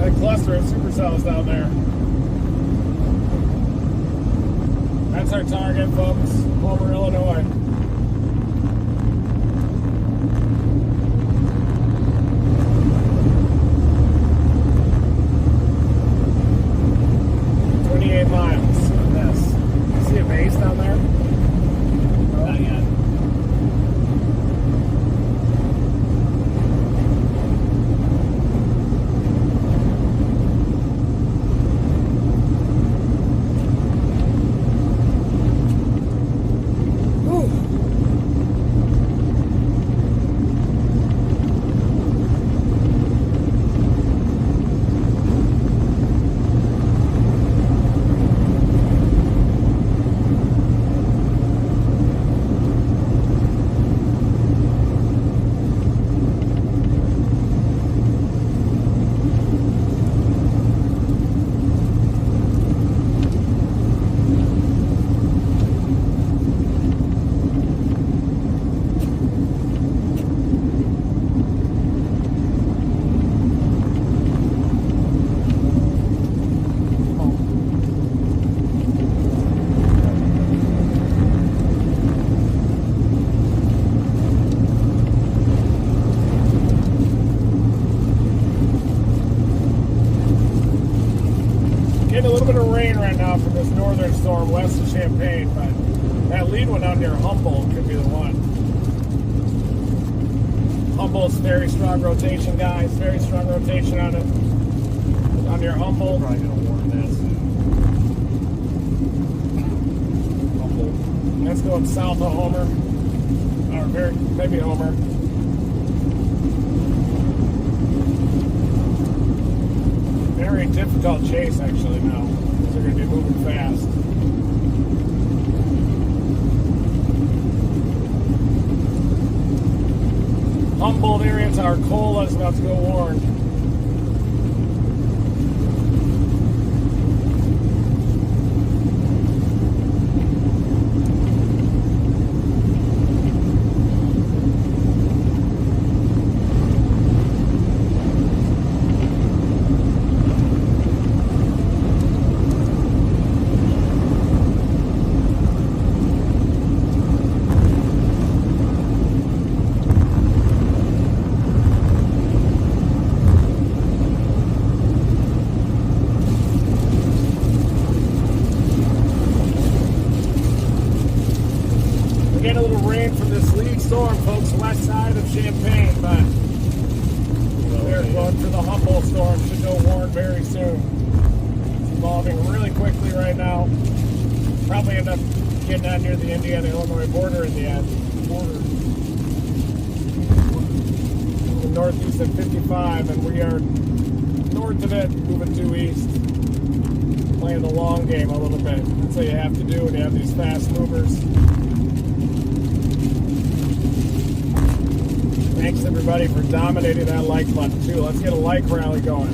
That cluster of supercells down there. That's our target, folks. Homer, Illinois. Miles on this. You see a base down there? No? Not yet. Getting a little bit of rain right now from this northern storm west of Champaign, but that lead one out near Humboldt could be the one. Humboldt's very strong rotation, guys. Very strong rotation on it. On near Humboldt. Probably gonna warn that soon. Humboldt. That's going south of Homer. Or maybe Homer. Very difficult chase actually now, because they're going to be moving fast. Humboldt area to Arcola is about to go warm. Getting a little rain from this lead storm, folks, west side of Champaign, but we're going for the Humboldt storm. Should go warm very soon. It's evolving really quickly right now. Probably end up getting out near the Indiana-Illinois border in the end. The northeast at 55, and we are north of it, moving due east. Playing the long game a little bit. That's what you have to do when you have these fast movers. Thanks everybody for dominating that like button too. Let's get a like rally going.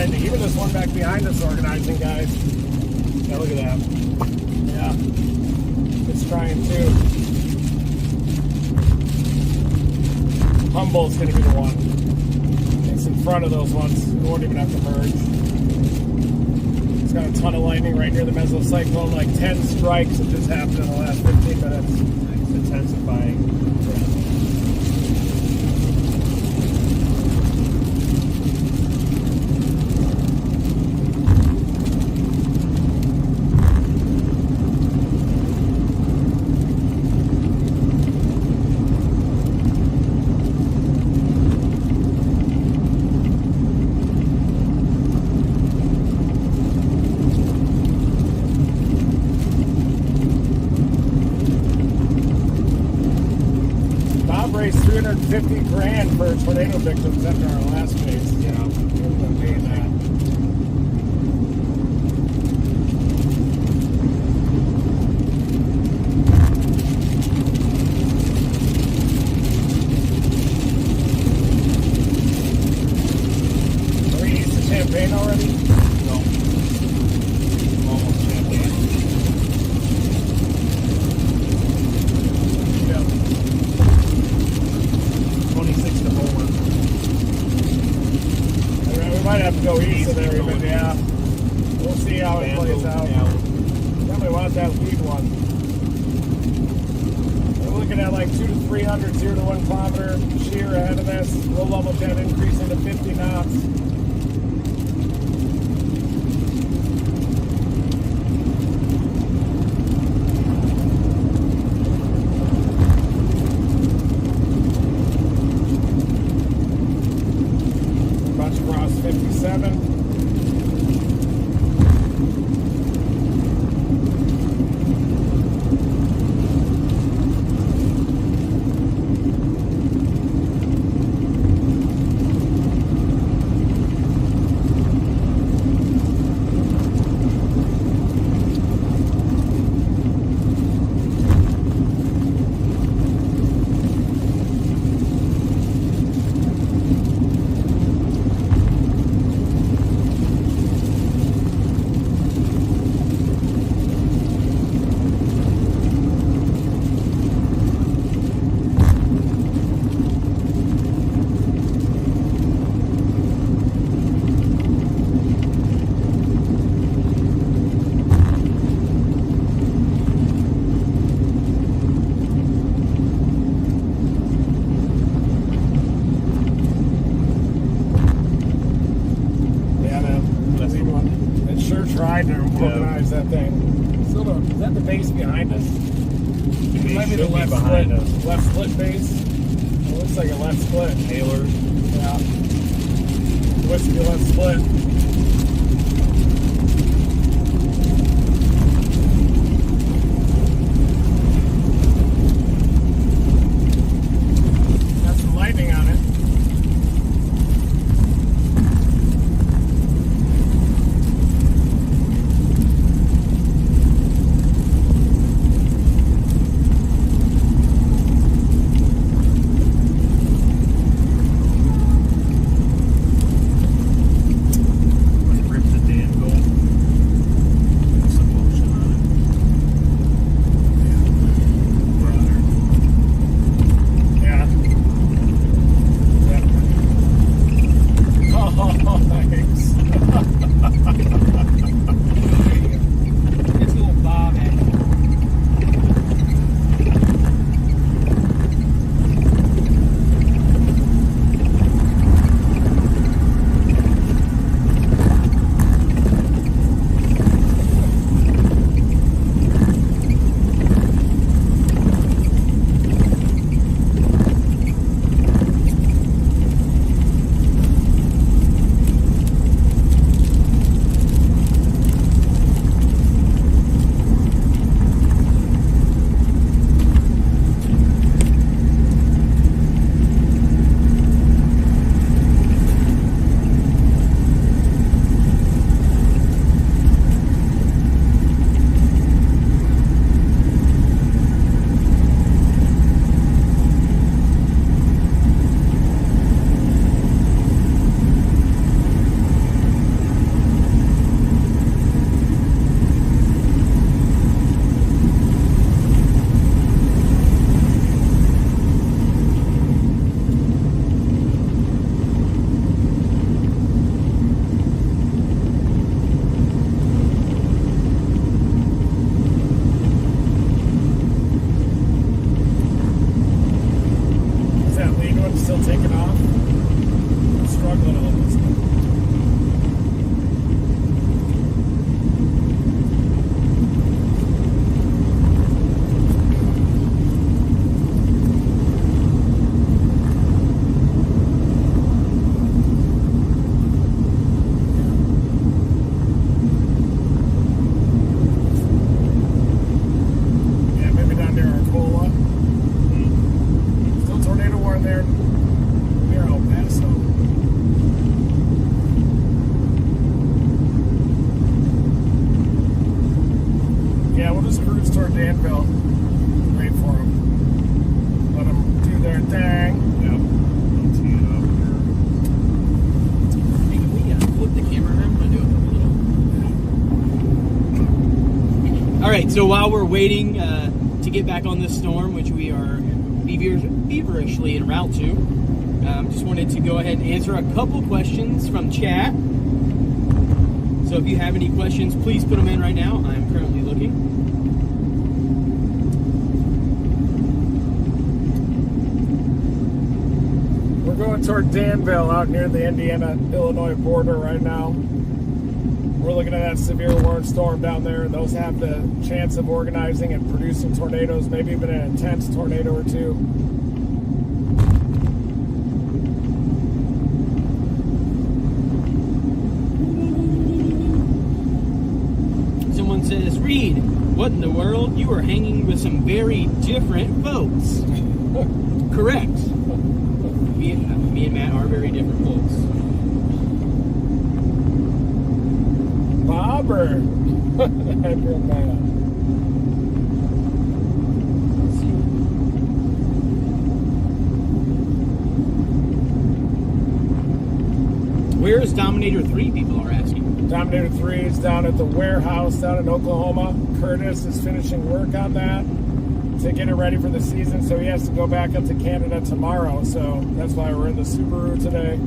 Even this one back behind us organizing, guys. Yeah, look at that. Yeah. It's trying too. Humboldt's going to be the one. It's in front of those ones. We won't even have to merge. It's got a ton of lightning right near the mesocyclone. Like 10 strikes have just happened in the last 15 minutes. It's intensifying. $350 grand for tornado victims after our last case. You know, we've been paying that. Are we east of Champaign already? No. Almost Champaign. Yeah. 26 to Homer. I mean, we might have to go east of there, but yeah. We'll see how it plays out. Definitely want that lead one. We're looking at like 2 to 300, 0 to 1 kilometer shear ahead of this. Low level jet increasing to 50 knots. About to cross 57. Yeah, man. Let's see one. It sure tried to organize that thing. So is that the base behind us? It might be the left behind split. us. Left split base. It looks like a left split. Taylor. Yeah. Whiskey left split. Got some lightning on it. right, so while we're waiting to get back on this storm, which we are feverishly en route to, just wanted to go ahead and answer a couple questions from chat. So if you have any questions, please put them in right now. I'm currently looking. We're going toward Danville out near the Indiana-Illinois border right now. We're looking at that severe warm storm down there. Those have the chance of organizing and producing tornadoes, maybe even an intense tornado or two. Someone says, Reed, what in the world? You are hanging with some very different folks. Correct. Me and Matt are very different folks. Bobber. I feel bad. Where is Dominator 3, people are asking? Dominator 3 is down at the warehouse down in Oklahoma. Curtis is finishing work on that to get it ready for the season, so he has to go back up to Canada tomorrow, so that's why we're in the Subaru today.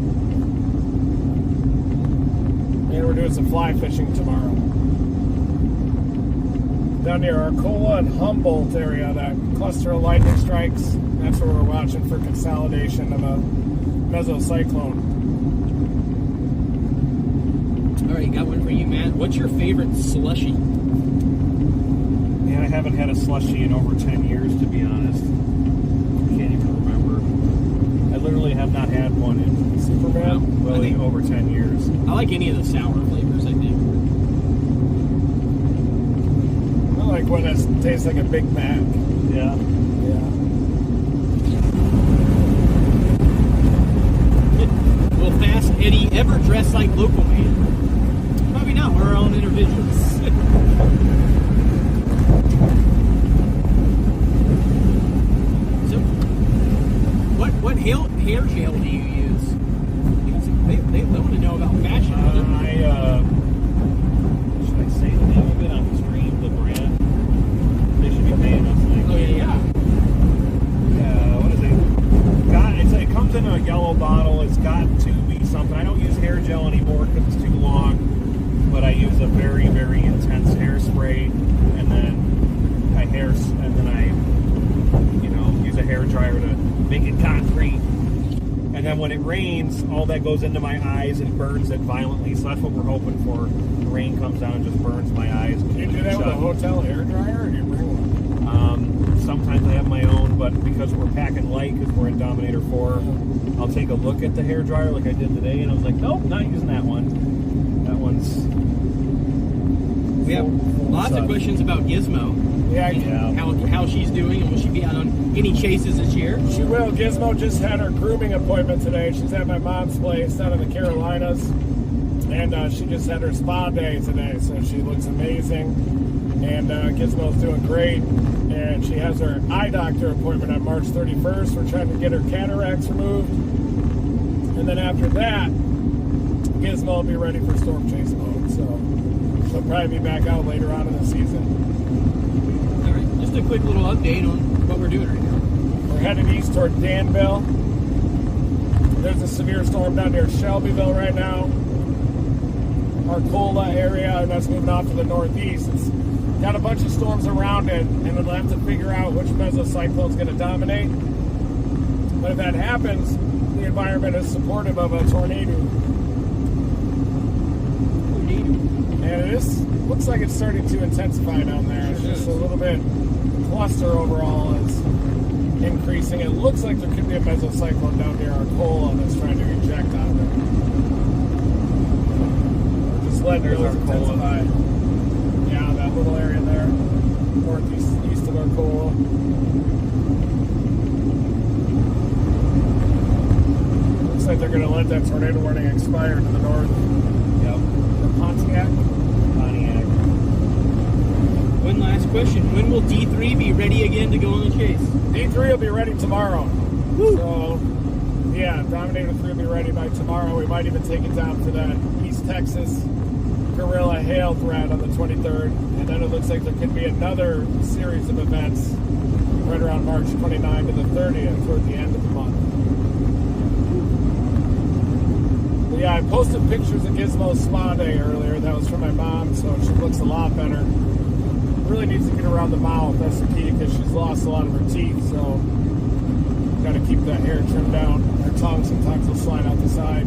And we're doing some fly fishing tomorrow. Down near Arcola and Humboldt area, that cluster of lightning strikes, that's where we're watching for consolidation of a mesocyclone. All right, got one for you, Matt. What's your favorite slushy? Man, I haven't had a slushie in over 10 years, to be honest. I can't even remember. I literally have not had one in Superman? Well, in over 10 years. I like any of the sour flavors, I think. I like one that tastes like a Big Mac. Yeah. Yeah. Will Fast Eddie ever dress like Local Man? Probably not. We're our own individuals. So, what hair gel do you use? They want to know about fashion. Should I say the name of it on the stream, the brand? They should be paying us. Like, Oh yeah. What is it? It comes in a yellow bottle. It's got to be something. I don't use hair gel anymore because it's too long. But I use a very, very intense hairspray, and then I use a hair dryer to make it concrete. And then when it rains, all that goes into my eyes and burns it violently. So that's what we're hoping for. The rain comes down and just burns my eyes. Do you do that with a hotel hair dryer, or do you bring one? Sometimes I have my own, but because we're packing light, because we're in Dominator 4, I'll take a look at the hair dryer like I did today, and I was like, nope, not using that one. That one's... We have lots of questions about Gizmo. Yeah. How she's doing, and will she be out on any chases this year? She will. Gizmo just had her grooming appointment today. She's at my mom's place down in the Carolinas, and she just had her spa day today, so she looks amazing. And Gizmo's doing great, and she has her eye doctor appointment on March 31st. We're trying to get her cataracts removed, and then after that, Gizmo will be ready for storm chase mode. So she'll probably be back out later on in the season. All right, just a quick little update on what we're doing right now. We're headed east toward Danville. There's a severe storm down near Shelbyville right now. Arcola area, and that's moving off to the northeast. It's got a bunch of storms around it, and we'll have to figure out which mesocyclone is going to dominate. But if that happens, the environment is supportive of a tornado. And it looks like it's starting to intensify down there. It's just a little bit, the cluster overall is increasing. It looks like there could be a mesocyclone down near Arcola that's trying to eject out of it. Just letting it intensify. Yeah, that little area there, east of Arcola. Looks like they're going to let that tornado warning expire to the north. Yep. The Pontiac. One last question. When will D3 be ready again to go on the chase? D3 will be ready tomorrow. Woo. So, yeah, Dominator 3 will be ready by tomorrow. We might even take it down to that East Texas gorilla hail threat on the 23rd, and then it looks like there could be another series of events right around March 29 to the 30th, toward the end of the month. But yeah, I posted pictures of Gizmo's spa day earlier. That was for my mom, so she looks a lot better. Really needs to get around the mouth. That's the key, because she's lost a lot of her teeth, so got to keep that hair trimmed down. Her tongue sometimes will slide out the side.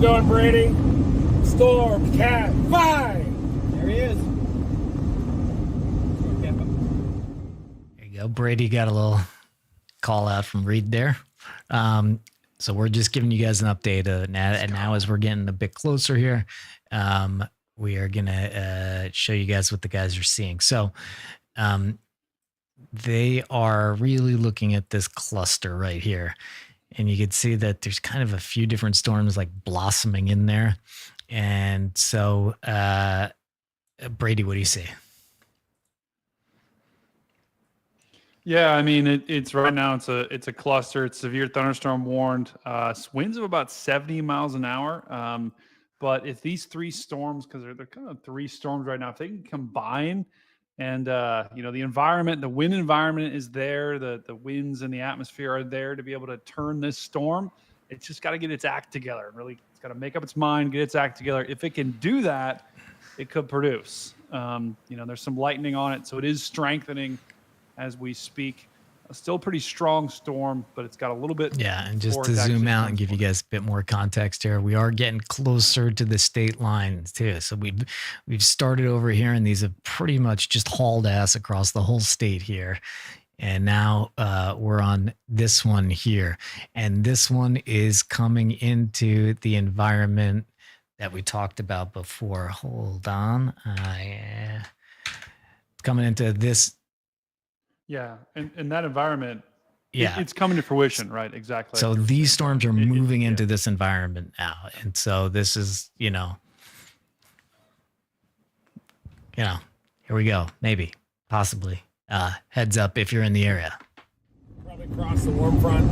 Going, Brady. Storm Cat 5. There he is. There you go. Brady got a little call out from Reed there. So we're just giving you guys an update. Now as we're getting a bit closer here, we are going to show you guys what the guys are seeing. So they are really looking at this cluster right here. And you can see that there's kind of a few different storms like blossoming in there. And so, Brady, what do you see? Yeah, I mean, it's right now. It's a cluster. It's severe thunderstorm warned. Winds of about 70 miles an hour. But if these three storms, because they're kind of three storms right now, if they can combine, and the environment, the wind environment is there. The winds and the atmosphere are there to be able to turn this storm. It's just got to get its act together. Really, it's got to make up its mind, get its act together. If it can do that, it could produce. There's some lightning on it, so it is strengthening as we speak. Still pretty strong storm, but it's got a little bit. Yeah, and just to zoom out and give you guys a bit more context here, we are getting closer to the state line too. So we've started over here, and these have pretty much just hauled ass across the whole state here. And now we're on this one here, and this one is coming into the environment that we talked about before. Hold on, coming into this. Yeah, and that environment, yeah, it's coming to fruition, right? Exactly. So these storms are moving into this environment now, and so this is, here we go. Maybe, possibly. Heads up if you're in the area. Probably cross the warm front.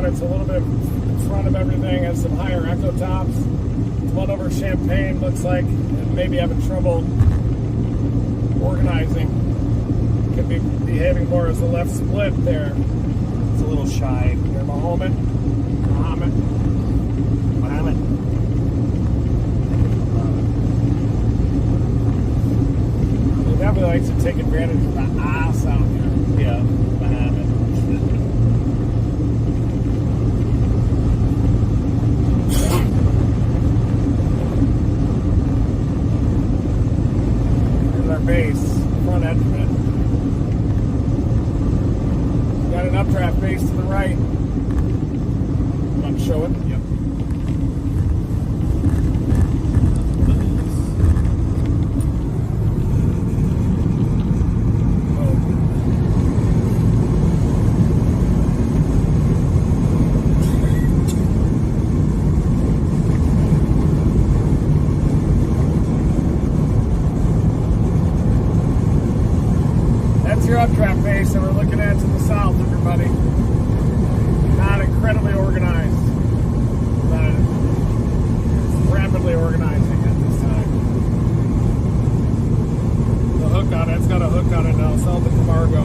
It's a little bit in front of everything, has some higher echo tops. It's one over Champaign, looks like, and maybe having trouble organizing. Could be behaving more as a left split there. It's a little shy. Near Mohammed. He definitely likes to take advantage of the ah sound here. Yeah, Mohammed. Base, front edge of it. Got an updraft base to the right. Want to show it? Yep. 20% to the south, everybody. Not incredibly organized, but it's rapidly organizing at this time. The hook on it, it's got a hook on it now, south of Camargo.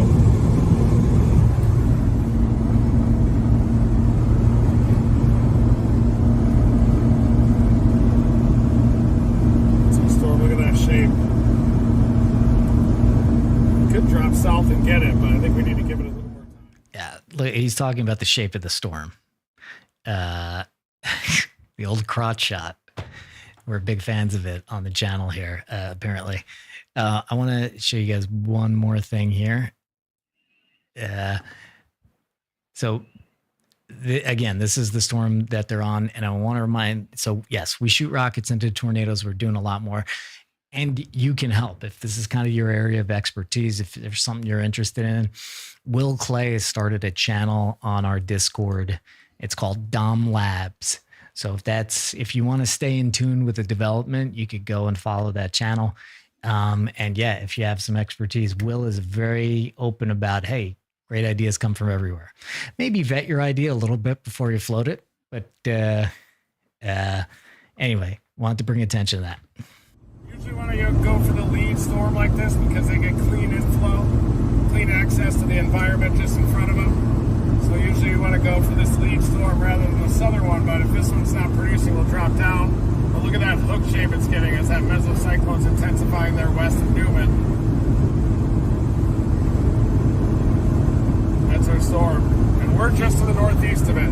Look at that shape. Could drop south and get it, but I think we need to give it a little more time. Yeah, look, he's talking about the shape of the storm. The old crotch shot. We're big fans of it on the channel here, apparently. I want to show you guys one more thing here. Again, this is the storm that they're on, and I want to remind, so yes, we shoot rockets into tornadoes. We're doing a lot more, and you can help if this is kind of your area of expertise, if there's something you're interested in. Will Clay has started a channel on our Discord. It's called Dom Labs. So if you want to stay in tune with the development, you could go and follow that channel. And yeah, if you have some expertise, Will is very open about, hey, great ideas come from everywhere. Maybe vet your idea a little bit before you float it. But anyway, wanted to bring attention to that. Usually want to go for the lead storm like this because they get clean inflow, clean access to the environment just in front of them. So usually you want to go for this lead storm rather than the southern one. But if this one's not producing, we'll drop down. But look at that hook shape it's getting as that mesocyclone's intensifying there west of Newman. That's our storm. And we're just to the northeast of it,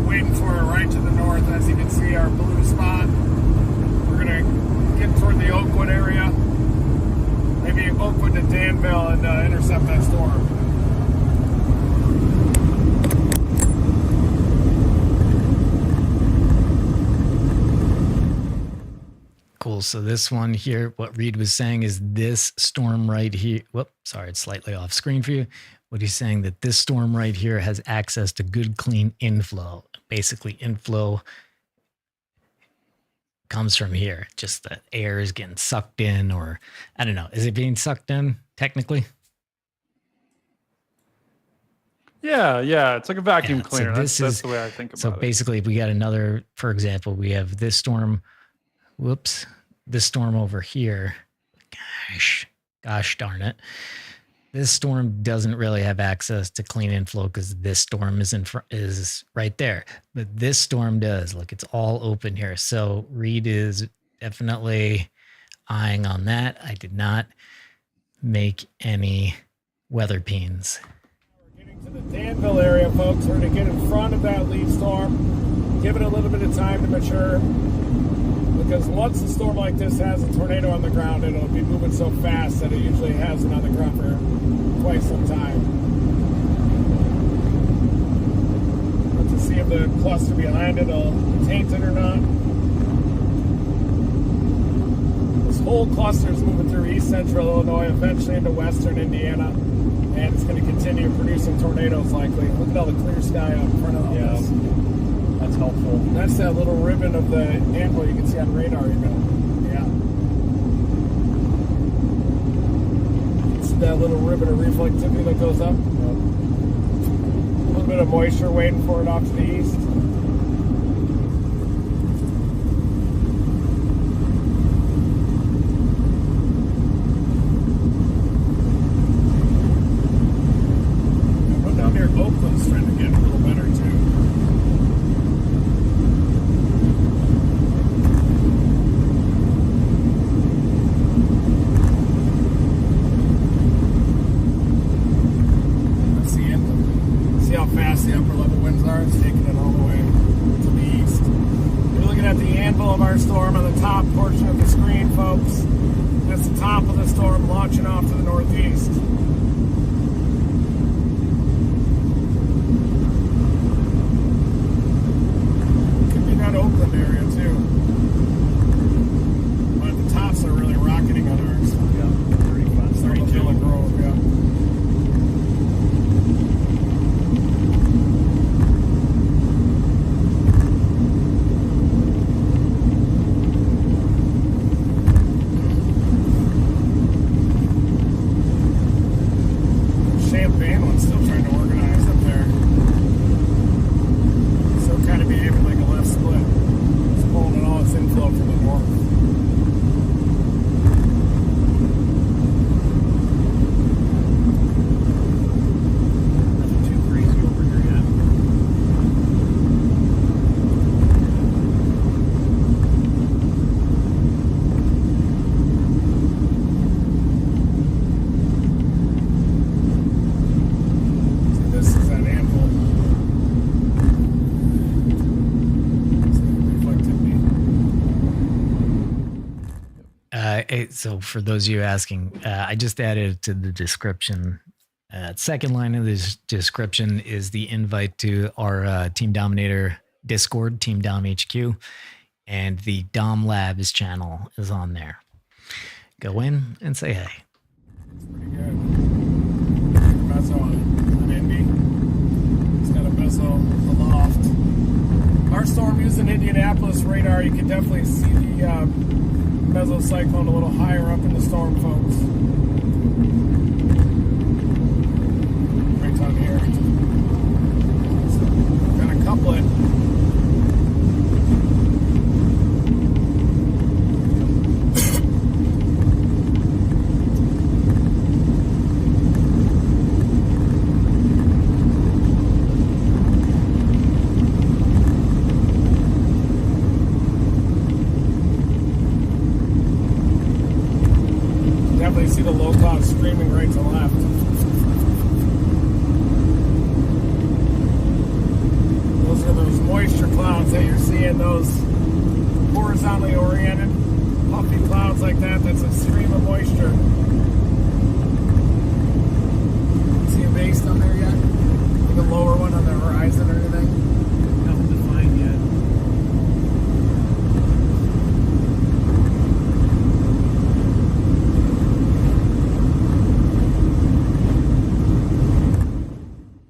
waiting for it right to the north. As you can see, our blue spot. We're going to get toward the Oakwood area, maybe Oakwood to Danville, and intercept that storm. Cool. So this one here, what Reed was saying is this storm right here. Whoop, sorry, it's slightly off screen for you. What he's saying that this storm right here has access to good, clean inflow. Basically, inflow comes from here. Just the air is getting sucked in, or I don't know. Is it being sucked in technically? Yeah. It's like a vacuum Yeah, so cleaner. this That's is- the way I think about So it. basically, if we got another, for example, we have this storm. Whoops, this storm over here. Gosh darn it. This storm doesn't really have access to clean inflow because this storm is right there. But this storm does. Look, it's all open here. So Reed is definitely eyeing on that. I did not make any weather peens. We're getting to the Danville area, folks. We're going to get in front of that lead storm, give it a little bit of time to mature. Because once a storm like this has a tornado on the ground, it'll be moving so fast that it usually hasn't on the ground for quite some time. But to see if the cluster behind it will taint it or not. This whole cluster is moving through east central Illinois, eventually into western Indiana, and it's going to continue producing tornadoes likely. Look at all the clear sky out in front of us. That's helpful. That's that little ribbon of the anvil you can see on radar, you know. Yeah. It's that little ribbon of reflectivity that goes up. A little bit of moisture waiting for it off to the east. But down near Oakland's trying to get a little better too. Fast the upper level winds are. It's taking it all the way to the east. You're looking at the anvil of our storm on the top portion of the screen, folks. That's the top of the storm launching off to the northeast. Could be that Oakland area too. But the tops are really rocketing on ours. Yeah, pretty fun. Starting to kill a grove, yeah. So for those of you asking, I just added it to the description. Second line of this description is the invite to our Team Dominator Discord, Team Dom HQ, and the Dom Labs channel is on there. Go in and say hey. It's pretty good. Meso on Indy. It's got a meso aloft. Our storm using Indianapolis radar, you can definitely see the mesocyclone a little higher up in the storm, folks. Right on here. So, got a couplet. See the low clouds streaming right to left. Those are those moisture clouds that you're seeing, those horizontally oriented puffy clouds like that. That's a stream of moisture. See a base down there yet? The lower one on the horizon or anything? Nothing defined yet.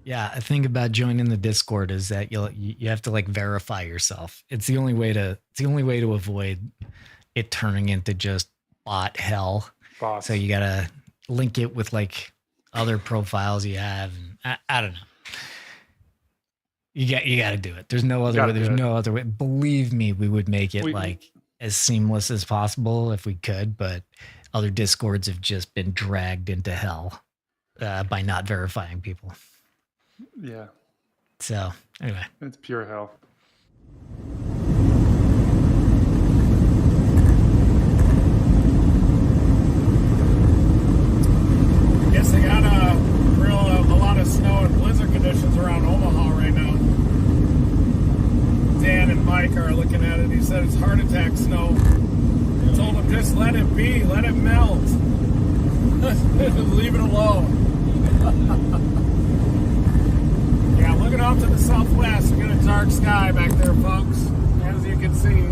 Yeah, a thing about joining the Discord is that you have to like verify yourself. It's the only way to avoid it turning into just bot hell. Boss. So you gotta link it with like other profiles you have. And I don't know. You got to do it. There's no other way. There's no other way. Believe me, we would make it like as seamless as possible if we could, but other Discords have just been dragged into hell by not verifying people. Yeah. So anyway, it's pure hell. Guess they got a lot of snow and blizzard conditions around Omaha right now. Dan and Mike are looking at it. He said it's heart attack snow. I told him just let it be, let it melt. Leave it alone. Yeah, looking off to the southwest, we got a dark sky back there, folks, as you can see.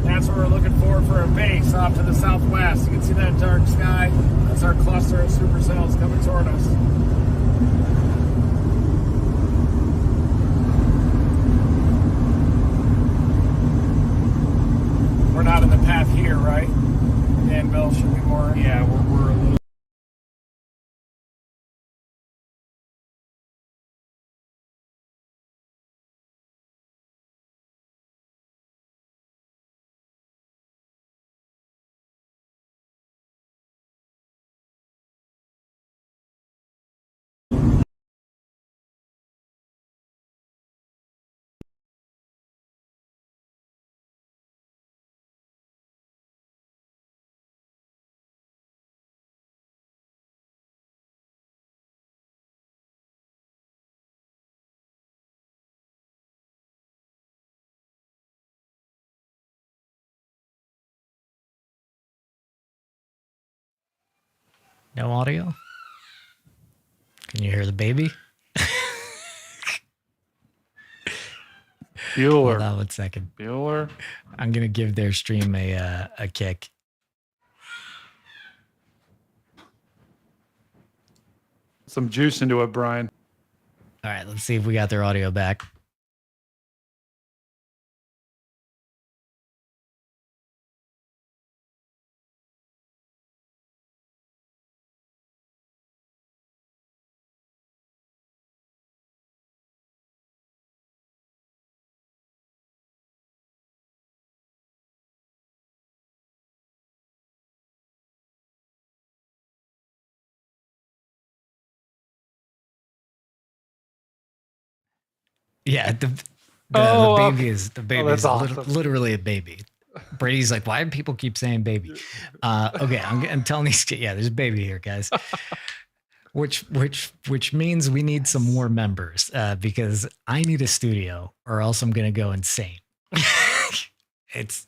That's where we're looking for a base off to the southwest. You can see that dark sky. That's our cluster of supercells coming toward us. We're not in the path here, right? Dan Bill should be more. Yeah, we're a little. no audio. Can you hear the baby? Bueller. Hold on 1 second. Bueller. I'm gonna give their stream a kick. Some juice into it, Brian. All right, let's see if we got their audio back. Yeah, the baby is that's awesome. Literally a baby. Brady's like, why do people keep saying baby? Okay, I'm telling these kids, yeah, there's a baby here, guys. which means we need some more members because I need a studio or else I'm gonna go insane. It's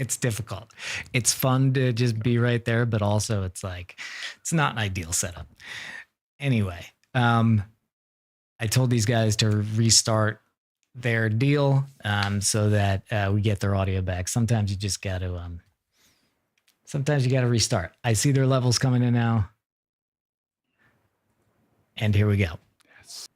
it's difficult. It's fun to just be right there, but also it's like, it's not an ideal setup. Anyway, I told these guys to restart their deal so that we get their audio back. Sometimes you just got to, sometimes you got to restart. I see their levels coming in now. And here we go. Yes.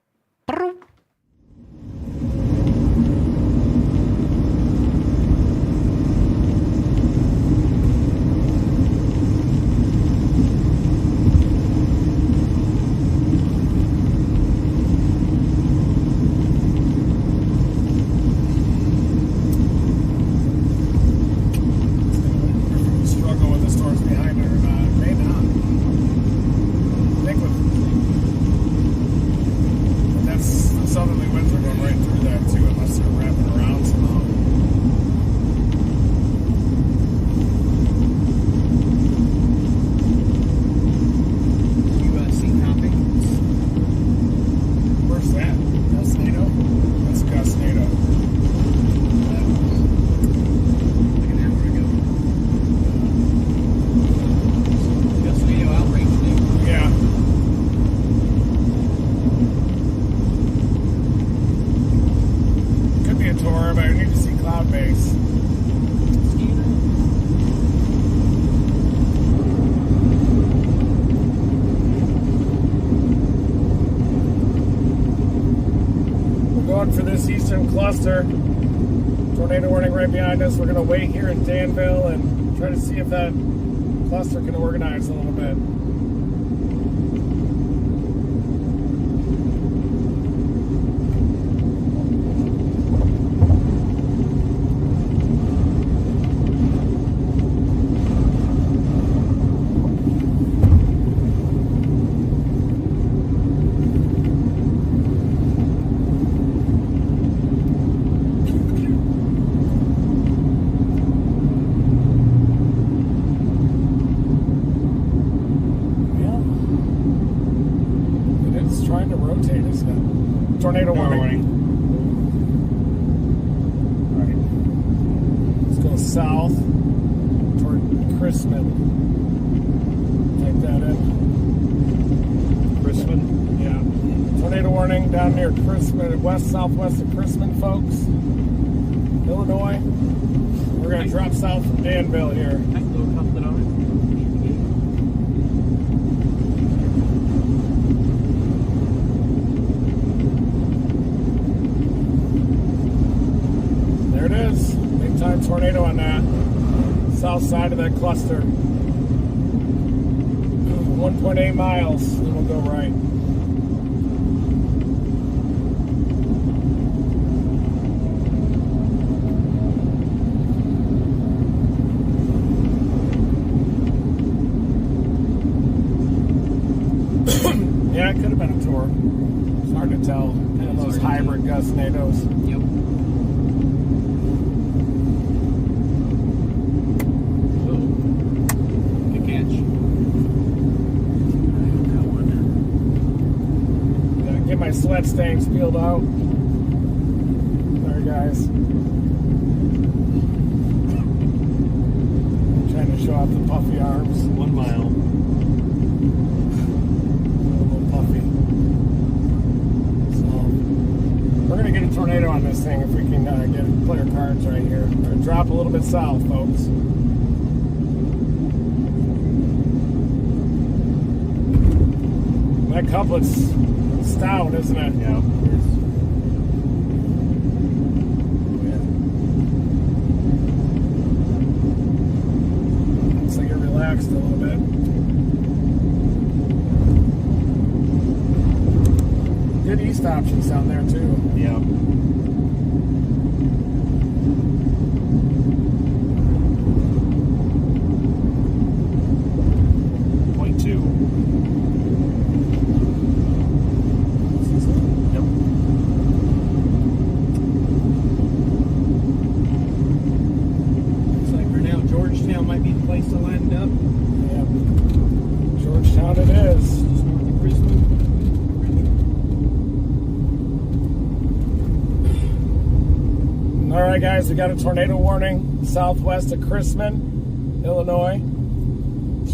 For this eastern cluster, tornado warning right behind us. We're going to wait here in Danville and try to see if that cluster can organize a little bit. Tornado warning. All right. Let's go south toward Crispin. Take that in. Crispin? Yeah. Tornado warning down near Crispin, southwest of Crispin, folks. Illinois. We're going to drop south from Danville here. Tornado on that south side of that cluster. 1.8 miles. Then we'll go right. Yeah, it could have been a tour. It's hard to tell. One of those hybrid gustnados. Yep. My sweat stains peeled out. Sorry, guys. I'm trying to show off the puffy arms. 1 mile. A little puffy. So, we're going to get a tornado on this thing if we can get player cards right here. We're going to drop a little bit south, folks. That couplet's stout, isn't it? Yeah. Looks like it relaxed a little bit. Good east options down there too. Yeah. All right, guys, we got a tornado warning southwest of Chrisman, Illinois.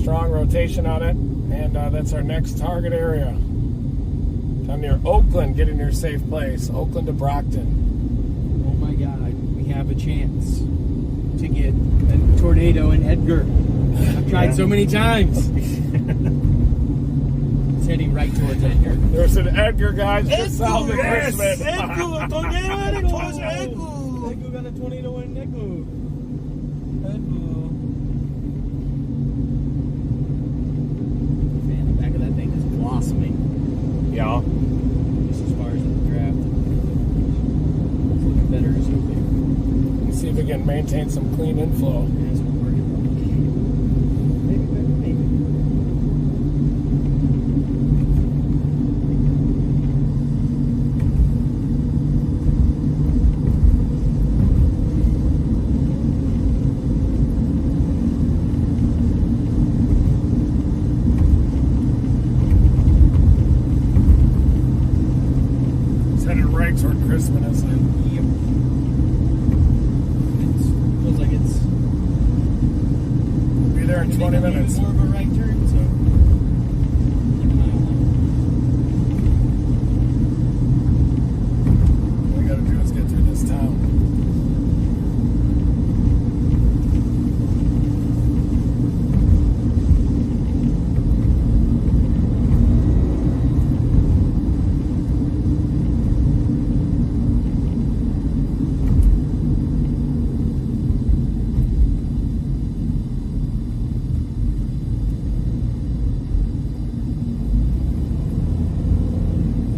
Strong rotation on it, and that's our next target area. Down near Oakland, get in your safe place. Oakland to Brockton. Oh my God, we have a chance to get a tornado in Edgar. I've tried so many times. It's heading right towards Edgar. There's an Edgar, guys, just south of Yes! Chrisman. Edgar, tornado towards Edgar. Edgar got a tornado in Edgar. Man, the back of that thing is blossoming. Yeah. Just as far as the draft. It's looking better as hoping. Let's see if we can maintain some clean inflow. That's what we're working on. Maybe better, maybe. It's headed right toward Chrisman, isn't it? Yep. It feels like it's Be there in 20 minutes. more of a right turn, so keep an eye on All we gotta do is get through this town.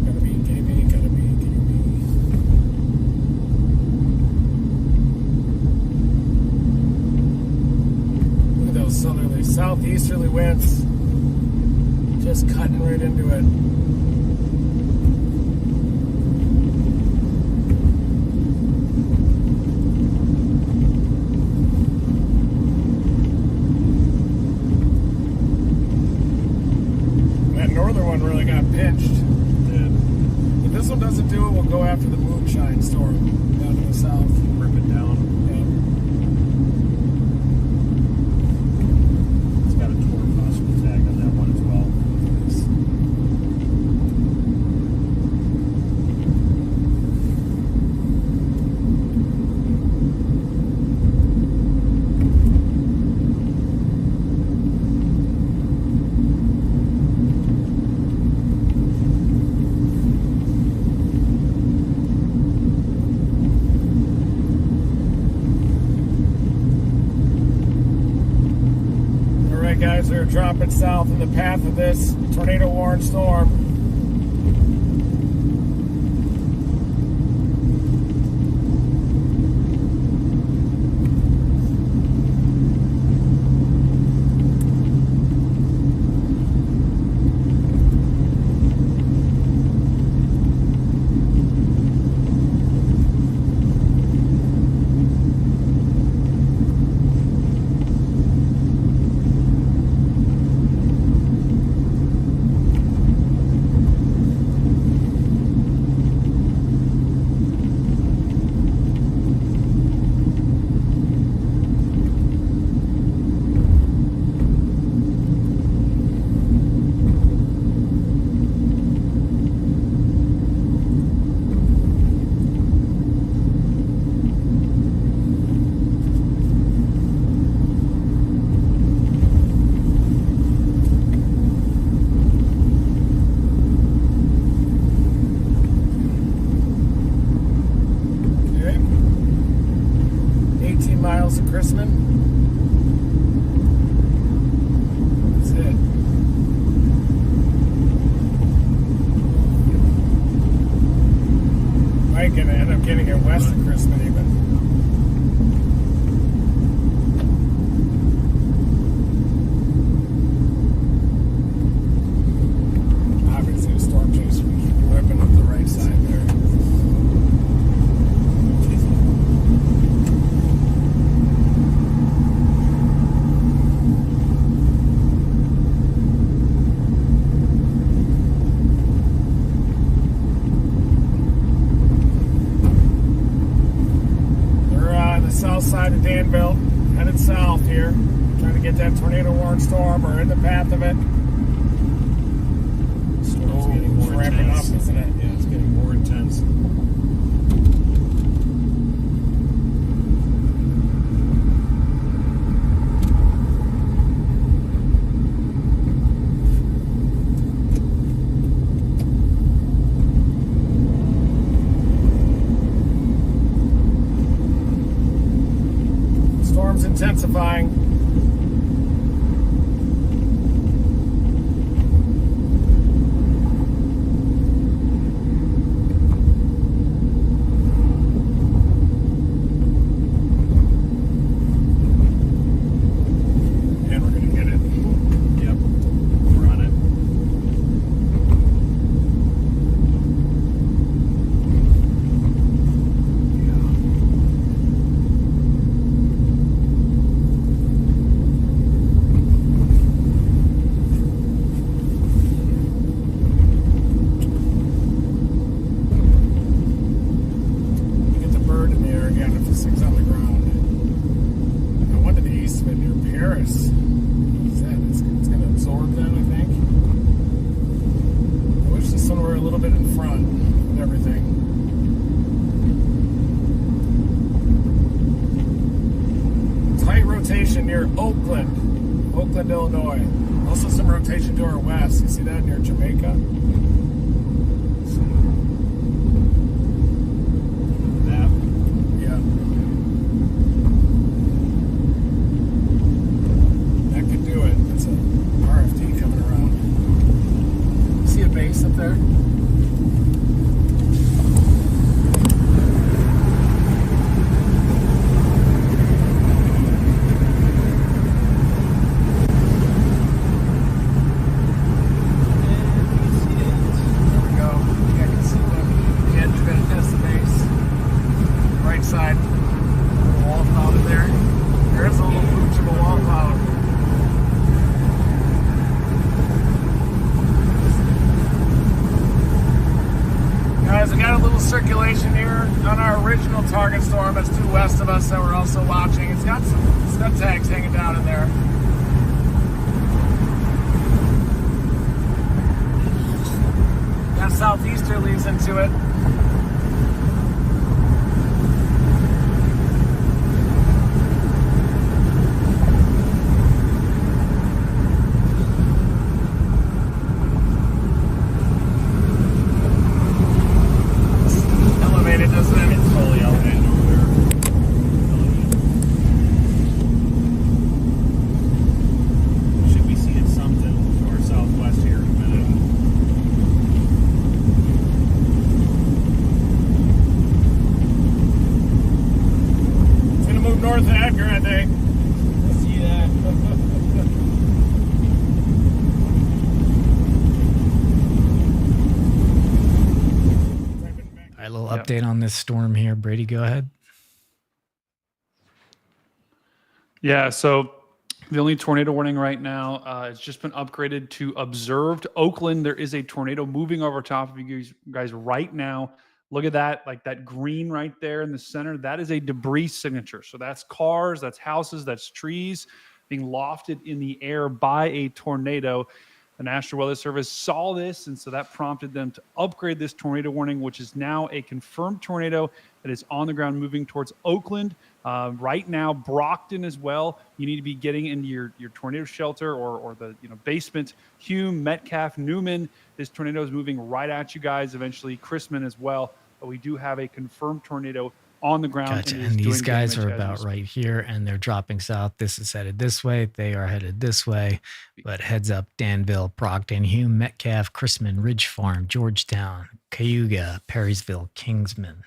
Gotta be KB, gotta be KB. Look at those southerly, southeasterly winds. Just cutting right into it. That northern one really got pinched. If this one doesn't do it, we'll go after the moonshine storm down to the south. Rip it down. It's got a Terre possible tag on that one as well. All right, guys, we're dropping south in the path of this tornado warned storm. Okay. 18 miles to Chrisman. That's it. Might gonna end up getting it west of Chrisman even. Obviously a storm chase, we keep whipping up the right side there. here. Trying to get that tornado warning storm or in the path of it. Storm's getting more ramping intense. up, isn't it? Yeah, it's getting more intense. Storm's intensifying. And we're gonna get it. Yep. We're on it. Get the bird in the air again if this thing's on the ground. I went to the east of it near Paris. What is that? It's going to absorb that, I think. I wish this one were a little bit in front of everything. Tight rotation near Oakland, Illinois. Also some rotation to our west. You see that near Jamaica? That. Yeah. That could do it. That's a RFD coming around. See a base up there? There we go. Yeah, I can see the edge of it. That's the base. Right side. Wall cloud in there. There is a little pooch of a wall cloud. Guys, I got a little circulation here on our original target storm that's due west of us that we're also watching. It's got some scud tags hanging down in there. Got southeasterlies into it. Elevated, doesn't it? It's totally elevated over there. Should be seeing something to our southwest here in a minute. It's gonna move north of Edgar, I think. I see that. All right, a little update on this storm here. Brady, go ahead. Yeah, so the only tornado warning right now, it's just been upgraded to observed. Oakland, there is a tornado moving over top of you guys right now. Look at that, like that green right there in the center. That is a debris signature. So that's cars, that's houses, that's trees being lofted in the air by a tornado. The National Weather Service saw this, and so that prompted them to upgrade this tornado warning, which is now a confirmed tornado that is on the ground moving towards Oakland. Right now, Brockton as well. You need to be getting into your tornado shelter or the basement. Hume, Metcalf, Newman. This tornado is moving right at you guys. Eventually, Chrisman as well. But we do have a confirmed tornado on the ground. Gotcha. And, And these guys are as we about speak. right here, and they're dropping south. This is headed this way. They are headed this way. But heads up, Danville, Brockton, Hume, Metcalf, Chrisman, Ridge Farm, Georgetown, Cayuga, Perrysville, Kingsman.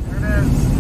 There it is.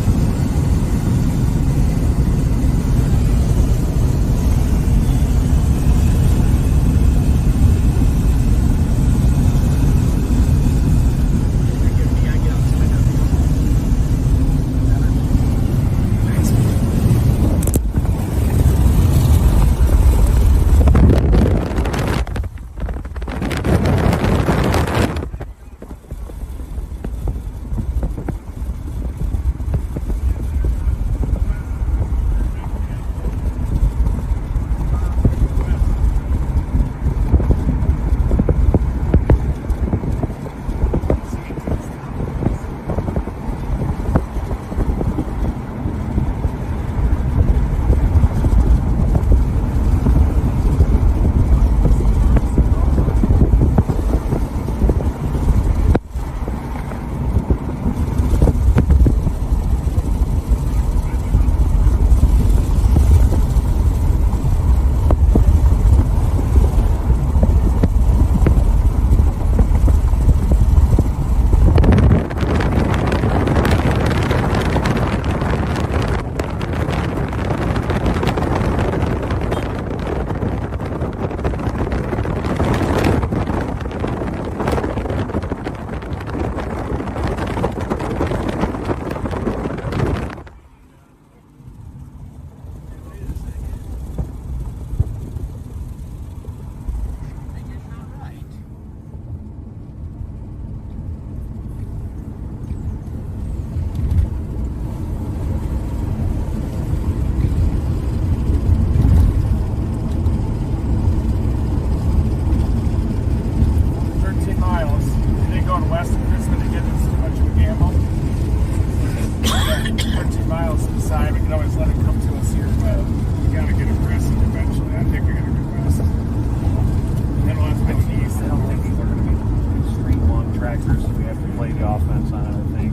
the offense on it, I think.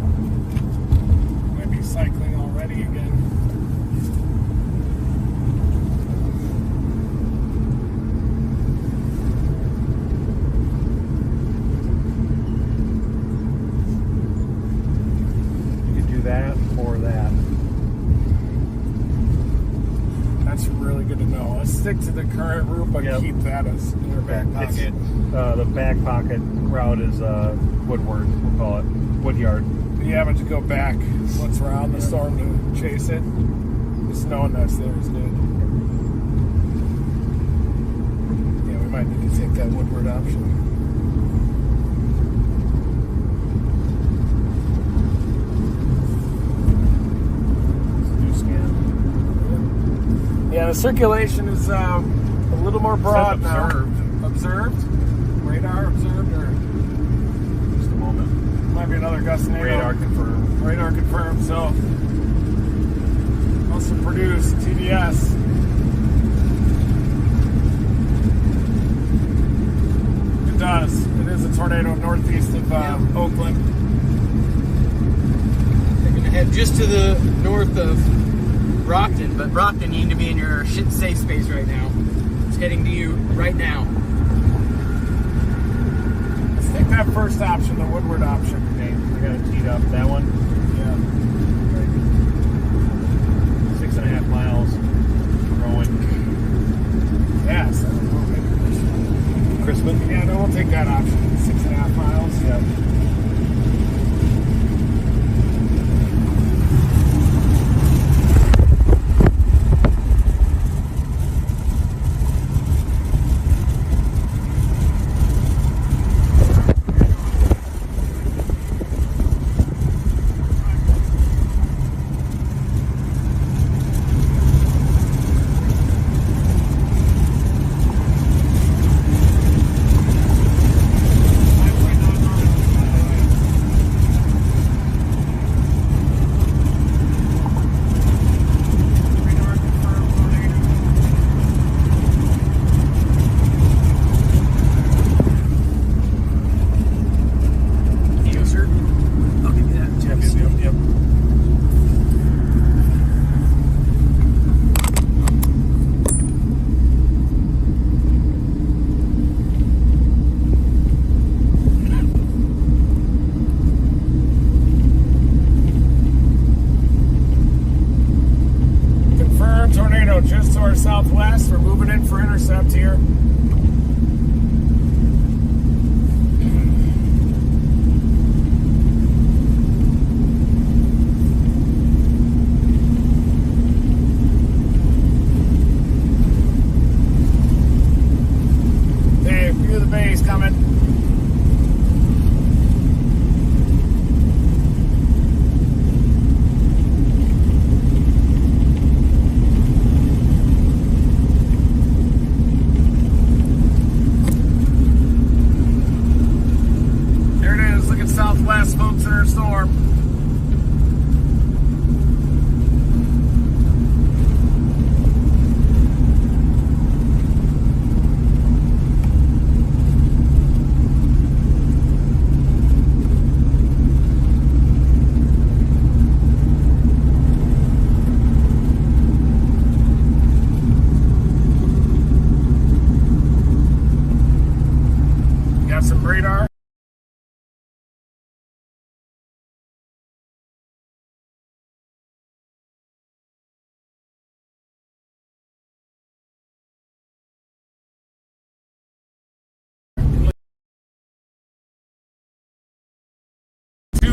Might be cycling already again. You could do that or that. That's really good to know. Let's stick to the current route, but Yep. keep that as in our back pocket. The back pocket route is Woodward, we'll call it. Woodyard. Yeah, but to go back once we're on the storm to chase it, just knowing that's there is good. Yeah, we might need to take that Woodward option. New scan. Yeah, the circulation is a little more broad now. Observed. Observed? Radar observed, or Just a moment. might be another gust of Radar confirmed. Radar confirmed, so must have produced TDS. It does. It is a tornado northeast of Oakland. They're going to head just to the north of Brockton, but Brockton, you need to be in your shit safe space right now. It's heading to you right now. Let's take that first option, the Woodward option. Okay, I got it teed up. That one, Yeah. 6.5 miles. Growing. Yeah, so Crispin? yeah, no, we'll take that option. 6.5 miles. Yeah. Just to our southwest. We're moving in for intercept here. Hey, view of the base coming. Southwest, folks, in our storm. Got some radar.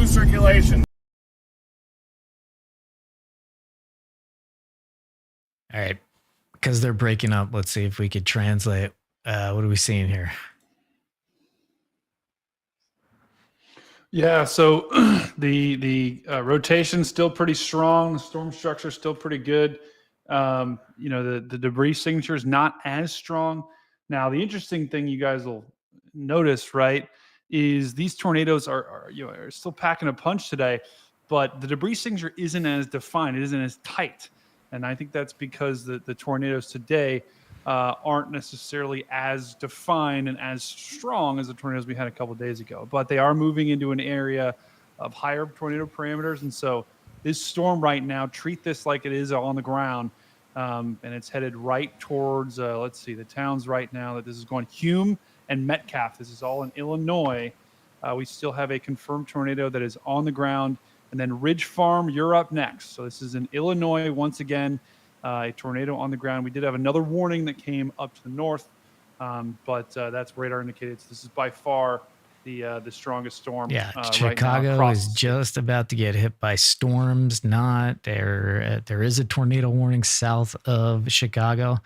Circulation. All right. Because they're breaking up, let's see if we could translate. What are we seeing here? Yeah, so the rotation's still pretty strong. The storm structure is still pretty good. The debris signature is not as strong. Now, the interesting thing you guys will notice, right, is these tornadoes are still packing a punch today, but the debris signature isn't as defined. It isn't as tight. And I think that's because the tornadoes today aren't necessarily as defined and as strong as the tornadoes we had a couple of days ago, but they are moving into an area of higher tornado parameters. And so this storm right now, treat this like it is on the ground. And it's headed right towards, let's see, the towns right now that this is going, Hume and Metcalf. This is all in Illinois. We still have a confirmed tornado that is on the ground. And then Ridge Farm, you're up next. So this is in Illinois once again, a tornado on the ground. We did have another warning that came up to the north, but that's radar indicated. So this is by far the strongest storm. Yeah, Chicago right is just about to get hit by storms. Not there. There is a tornado warning south of Chicago,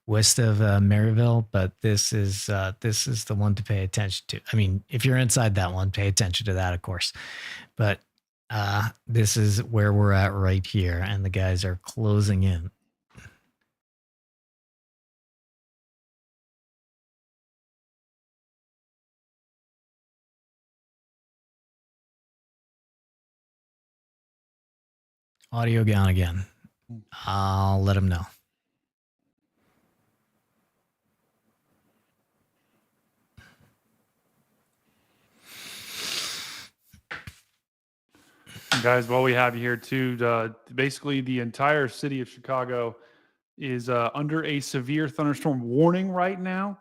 west of Maryville, but this is the one to pay attention to. I mean, if you're inside that one, pay attention to that, of course. But this is where we're at right here, and the guys are closing in. Audio gone again. I'll let him know. Guys, while we have you here too, basically the entire city of Chicago is under a severe thunderstorm warning right now.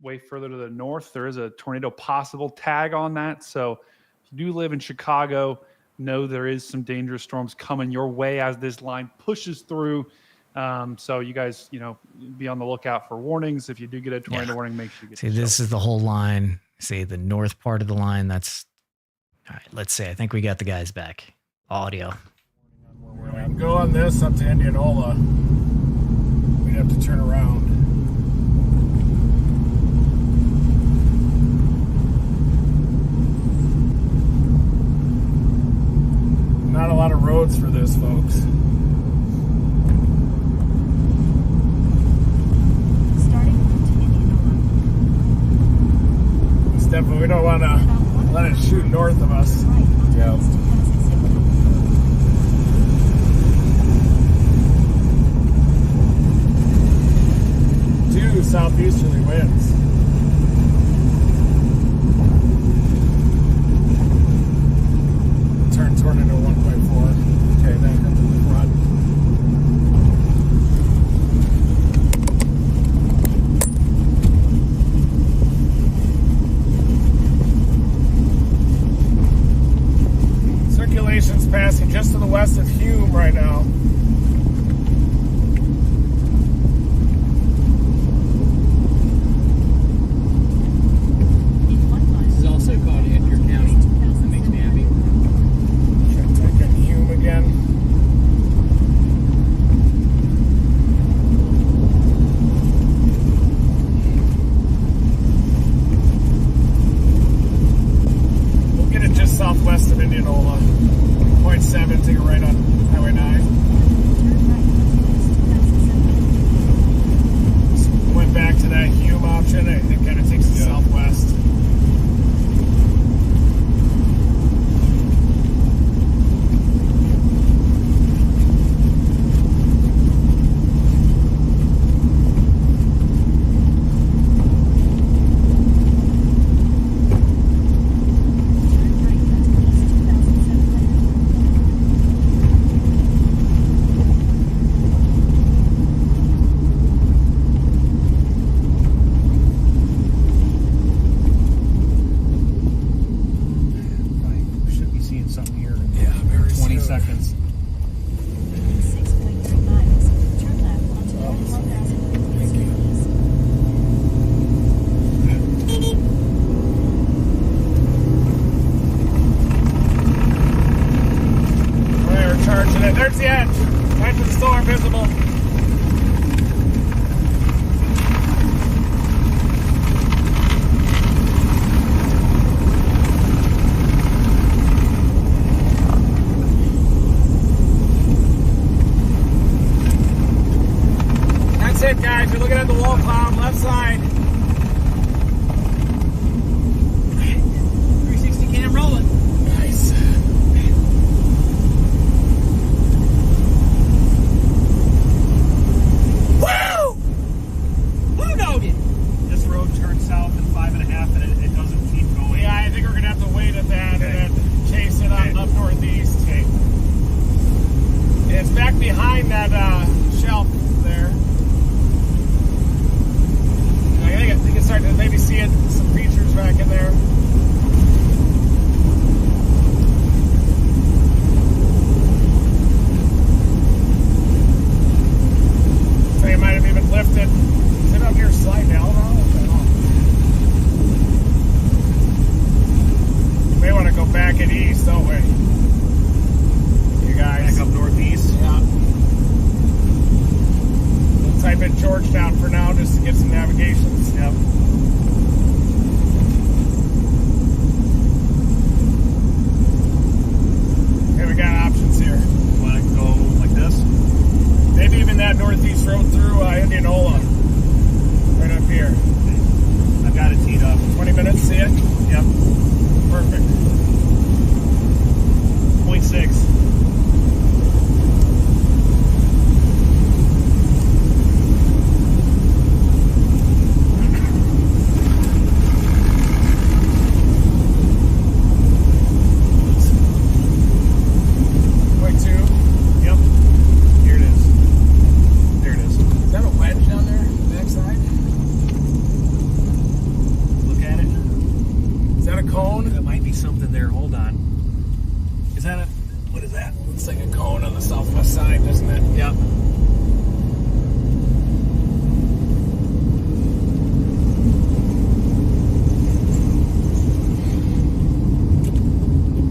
Way further to the north, there is a tornado possible tag on that. So if you do live in Chicago, know there is some dangerous storms coming your way as this line pushes through. So you guys, be on the lookout for warnings. If you do get a tornado warning, make sure you get. See, this is the whole line. See, the north part of the line. That's all right. Let's see. I think we got the guys back. Audio. I'm going this up to Indianola. We'd have to turn around. Not a lot of roads for this, folks. Starting to Indianola. Definitely, we don't want to let it shoot north of us. Yeah. Two southeasterly winds. Turn tornado 1.4. Okay, then come to the front. Circulation's passing just to the west of Hume right now. This is also called Edgar County. That makes me happy. Try to type in Hume again. We'll get it just southwest of Indianola. 0.7, take a right on Highway 9. Went back to that Hume option. It kind of takes us southwest. Should be seeing something here in Yeah, very 20 soon. seconds. 6.3 miles. Turn left onto North 1000 east. We're charging it. There's the edge. Edge of the storm visible. That's it, guys. You're looking at the wall cloud, left side. 360 cam rolling. Nice. northeast, don't we? You guys. Back up northeast. Yeah. We'll type in Georgetown for now just to get some navigations. Yep. Okay, we got options here. Want to go like this? Maybe even that northeast road through Indianola. Right up here. I've got it teed up. 20 minutes, see it? Yep. Perfect. 0.6. Something there. Hold on. Is that a... What is that? Looks like a cone on the southwest side, doesn't it? Yep.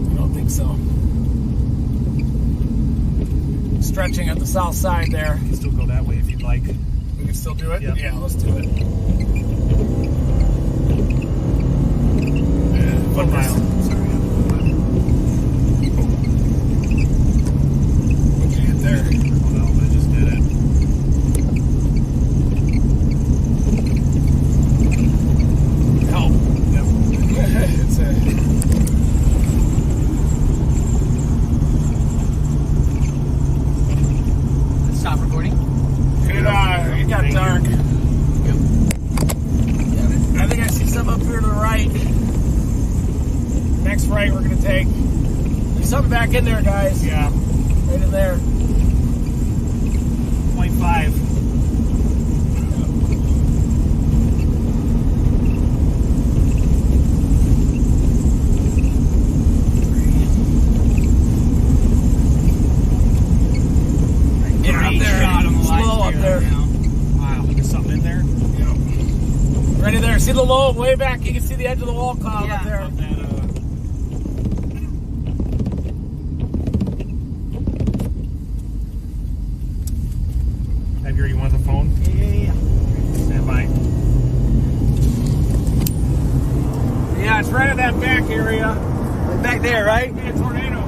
I don't think so. Stretching at the south side there. You can still go that way if you'd like. We can still do it? Yep. Yeah, let's do it. 1 mile. Sorry. What'd you get there? Well, I just did it. Help. Yep. It's a... Stop recording. It got dark. Yep. I think I see some up here to the right. Next right we're going to take. There's something back in there, guys. Yeah. Right in there. 0.5. Yeah, up there. Shot on the Slow up live there. stream right now. Wow. There's something in there? Yep. Right in there. See the low way back? You can see the edge of the wall cloud up there. Of that, Edgar, you want the phone? Yeah. Stand by. Yeah, it's right in that back area. Back there, right? Yeah, tornado.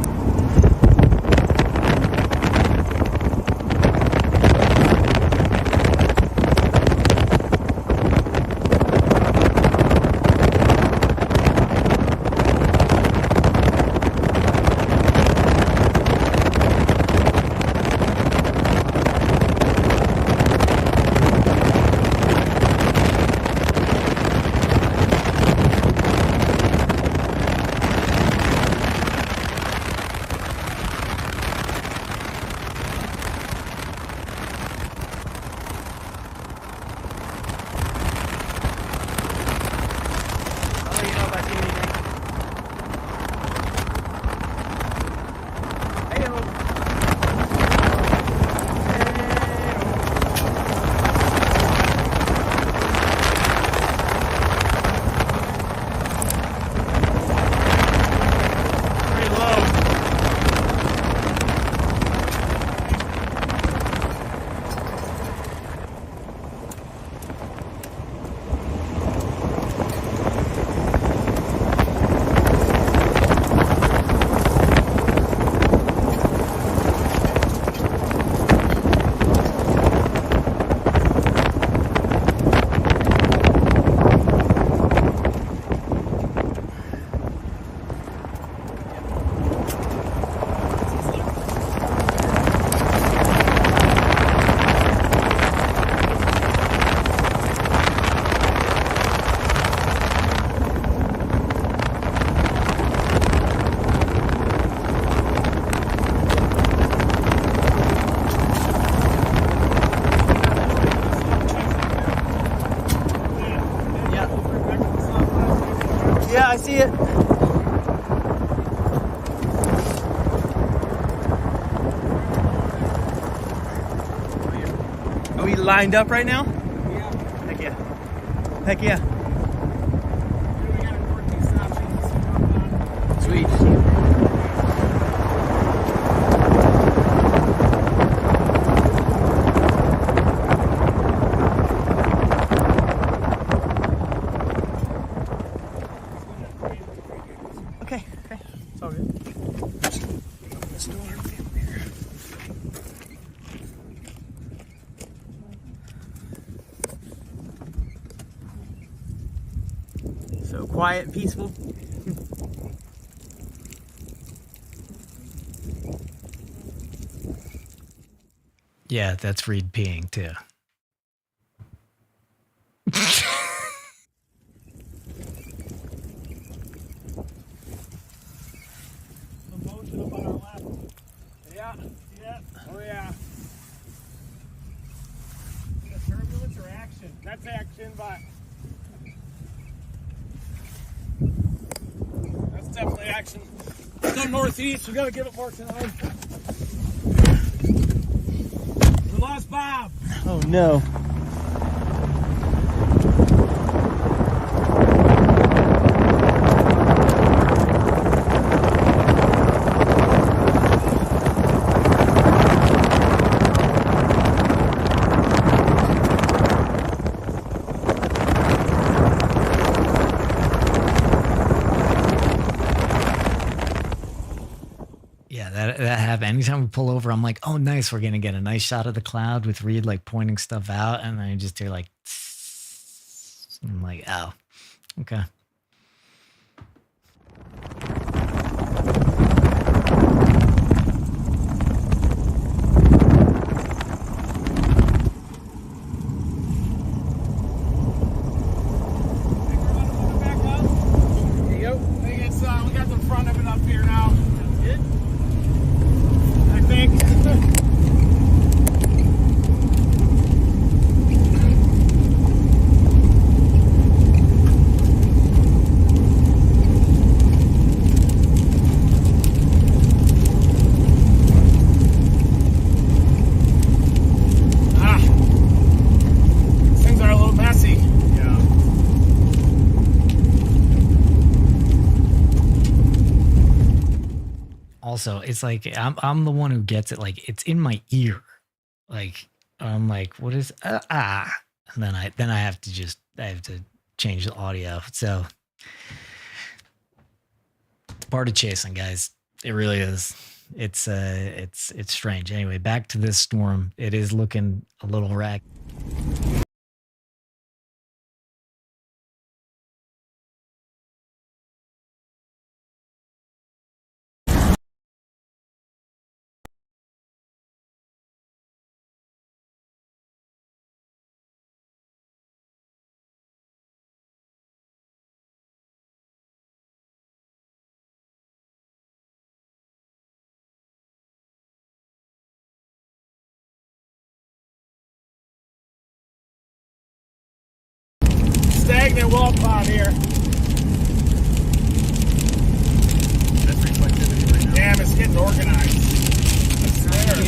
Yeah, I see it. Are we lined up right now? Yeah. Heck yeah. Heck yeah. We got a northeast option. Sweet. quiet and peaceful. Yeah, that's Reed peeing too. Motion up on our left. Yeah. Yeah. Oh yeah. Is that turbulence or action? That's action, but that's definitely action. Go northeast. We gotta give it more time. We lost Bob. Oh no. Yeah, that happens. Anytime we pull over, I'm like, oh, nice. We're going to get a nice shot of the cloud with Reed like pointing stuff out. And then I just hear like, I'm like, oh, okay. There you go. I think it's, we got the front of it up here now. Good. I think. Things are a little messy. Yeah. Also, it's like I'm the one who gets it. Like it's in my ear. Like I'm like, what is and then I have to change the audio. So it's part of chasing, guys. It really is. It's strange. Anyway, back to this storm. It is looking a little wreck. Stagnant wall pot here. That's reflectivity right now. Damn, it's getting organized. It's there.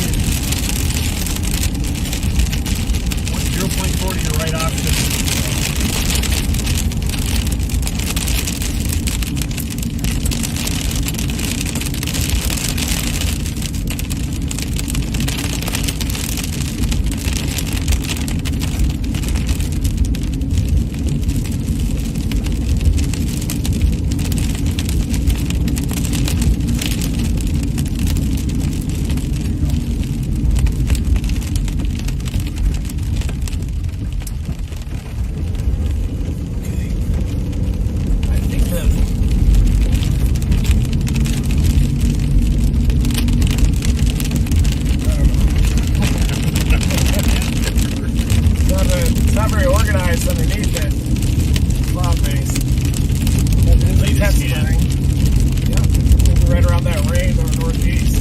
0.4 to your right option. It's not very organized underneath it. Cloud base. Lead test running. Yep. Right around that range on the northeast.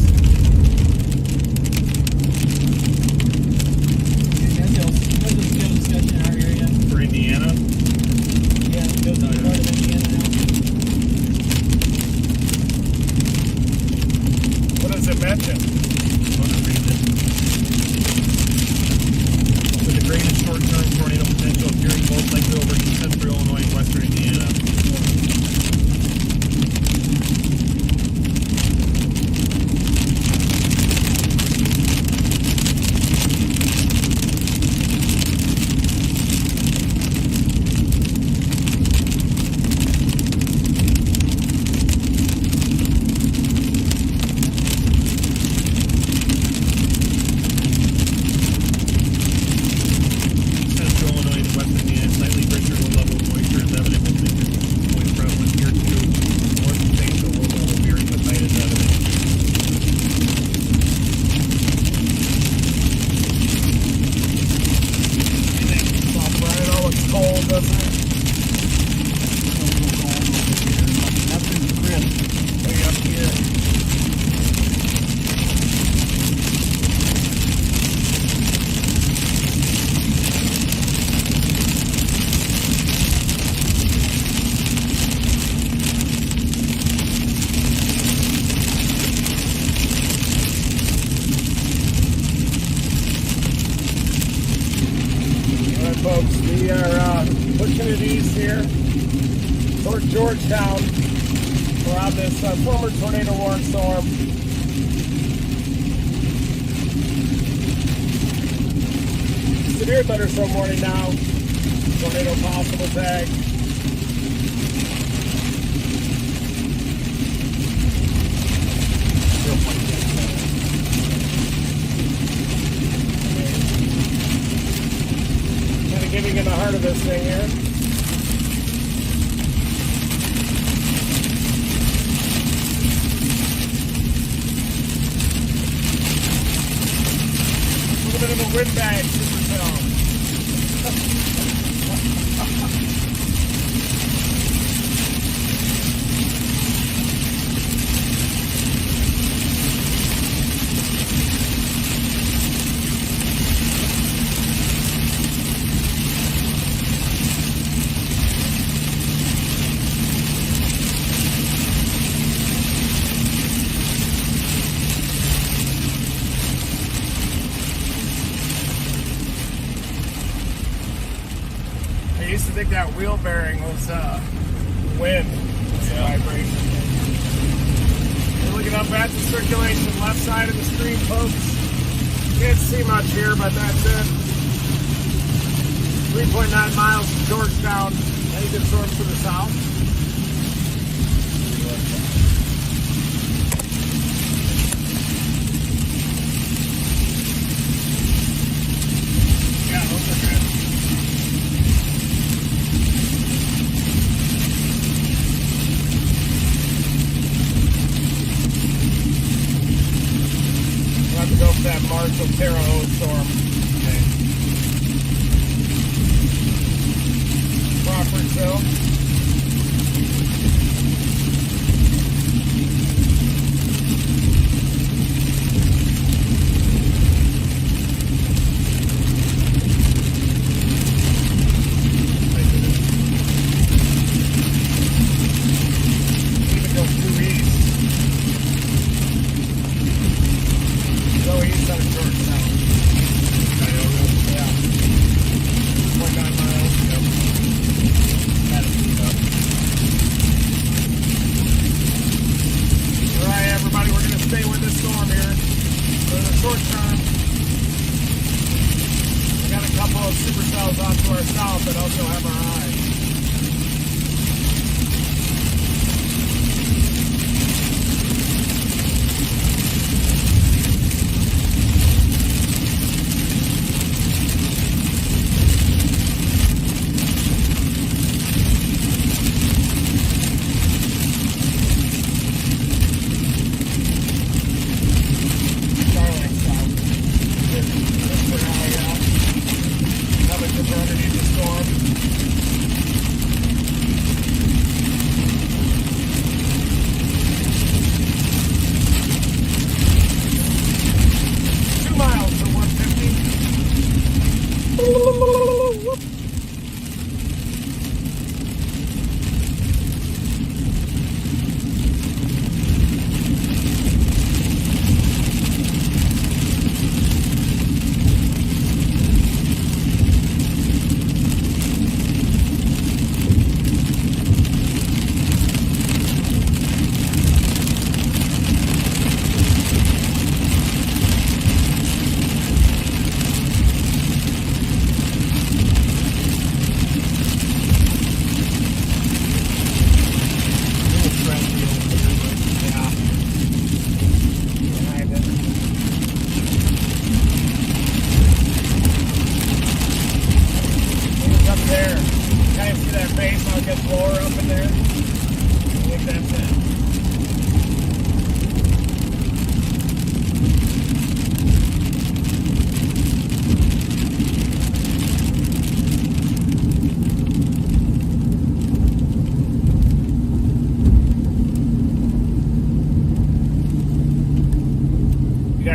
That's a good discussion in our area. For Indiana. Yeah, it goes to the part of Indiana now. What does it mention? With the greatest short-term tornado potential appearing most likely over central Illinois and western Indiana. Georgetown. We're on this former tornado warning storm. Severe thunderstorm warning now. Tornado possible tag. Kind of getting in the heart of this thing here. A little bit of a windbag supercell. I used to think that wheel bearing was wind. It's vibration. We're looking up at the circulation, left side of the screen, folks. Can't see much here, but that's it. 3.9 miles from Georgetown. Any good storms to the south? Yeah, those are good. We'll have to go for that Marshall Terre Haute storm. Okay. Crawfordsville. Even go due east. Go east out of Georgetown. Yeah. 0.9 miles. Yep. Had it beat up. All right, everybody, we're going to stay with this storm here for the short term. We got a couple of supercells off to our south that also have our eyes. Starlink south. This for now, yeah. Another good underneath the storm. Two miles to 150. Whoop.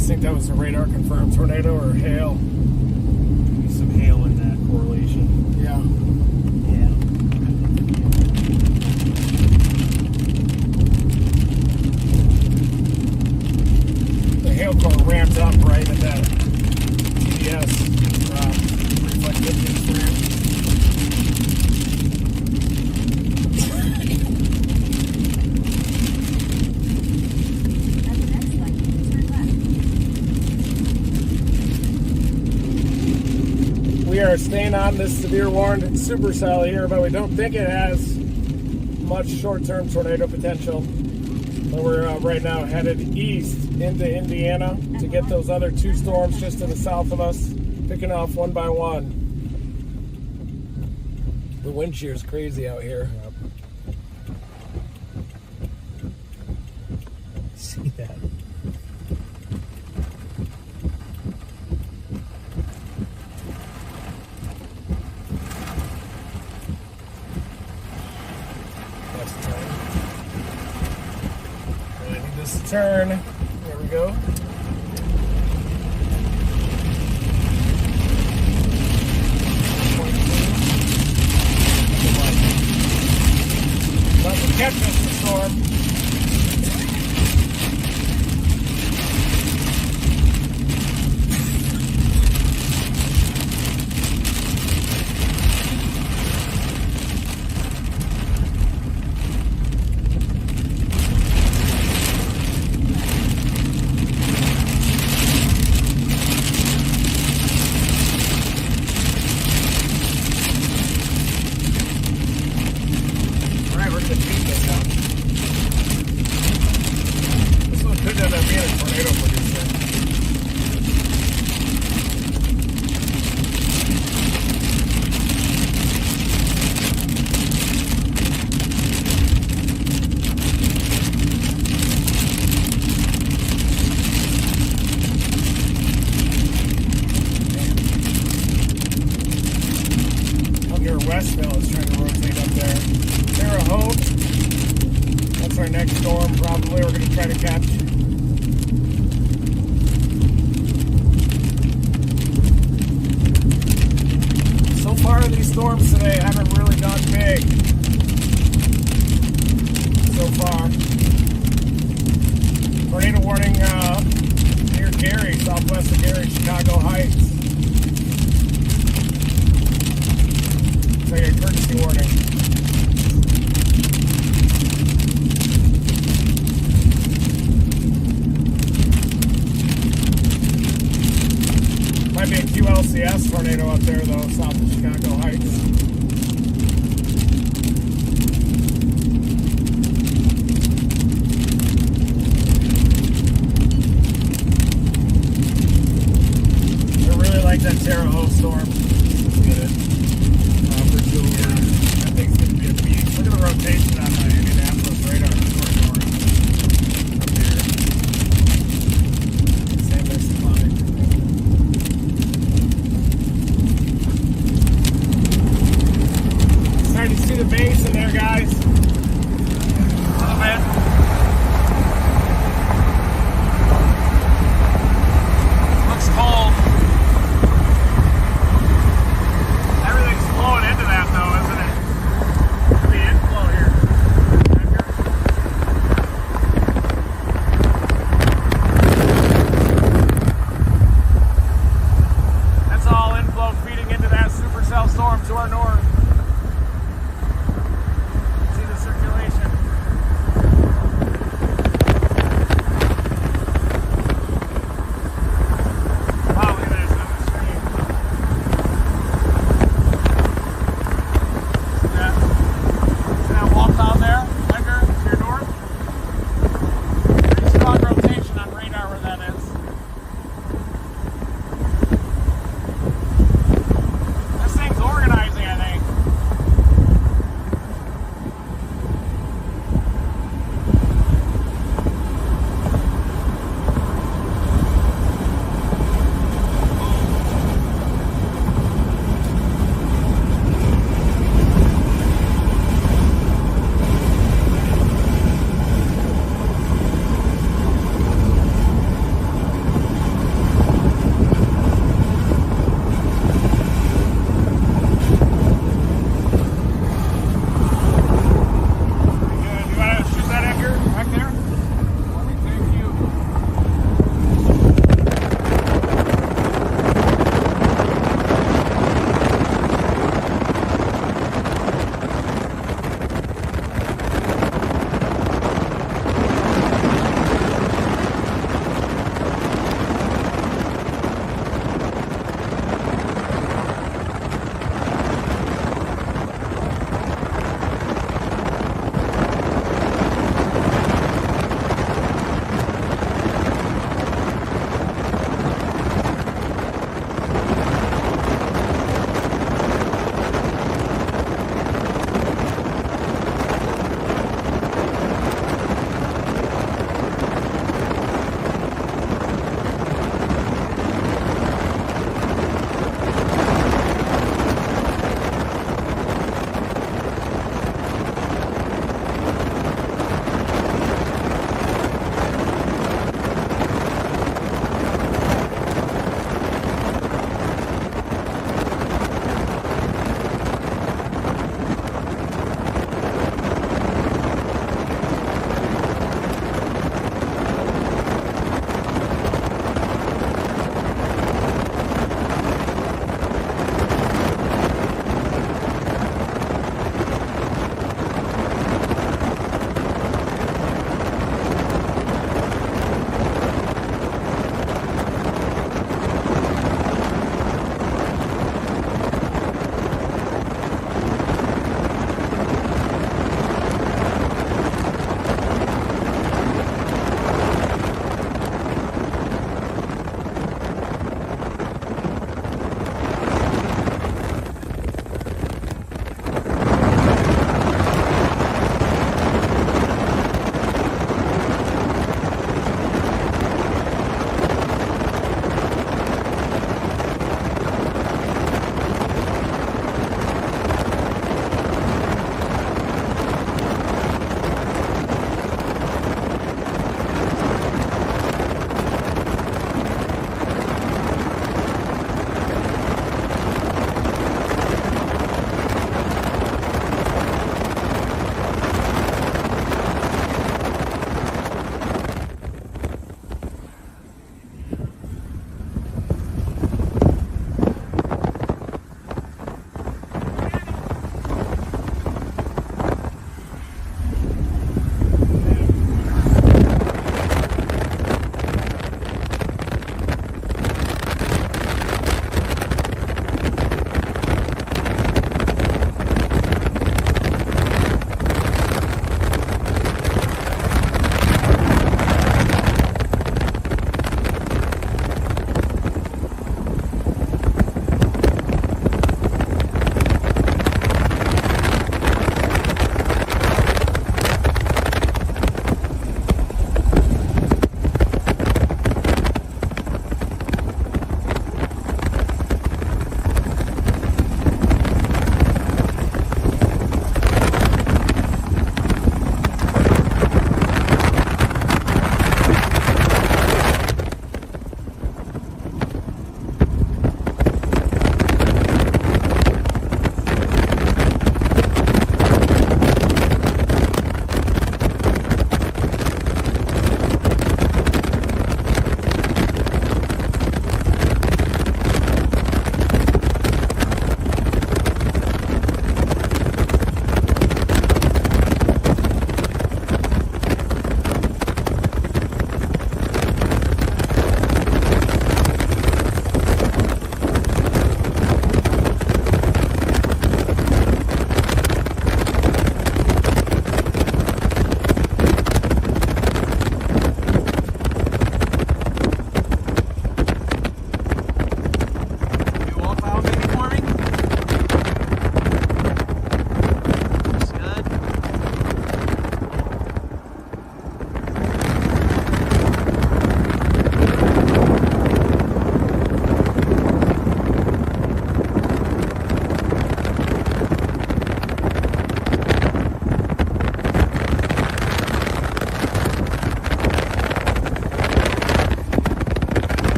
Think that was a radar confirmed tornado or hail? Maybe some hail in that correlation. Yeah. The hail core ramped up right at that TDS reflective experience. are staying on this severe warned supercell here, but we don't think it has much short-term tornado potential. But we're right now headed east into Indiana to get those other 2 storms just to the south of us, picking off one by one. The wind shear is crazy out here. See that? That's the turn. I need this to turn. There we go. Nothing catch us the storm. Westville is trying to rotate up there. Terre, Haute. That's our next storm, probably. We're going to try to catch. So far, these storms today haven't really gone big. So far. Tornado warning near Gary, southwest of Gary, Chicago Heights. Like a courtesy warning. Might be a QLCS tornado up there though, south of Chicago Heights. I really like that Terre Haute storm. Let's get it. I think it's going to be a beast. Look at the rotation on the Indianapolis radar corridor up here. Same cyclonic.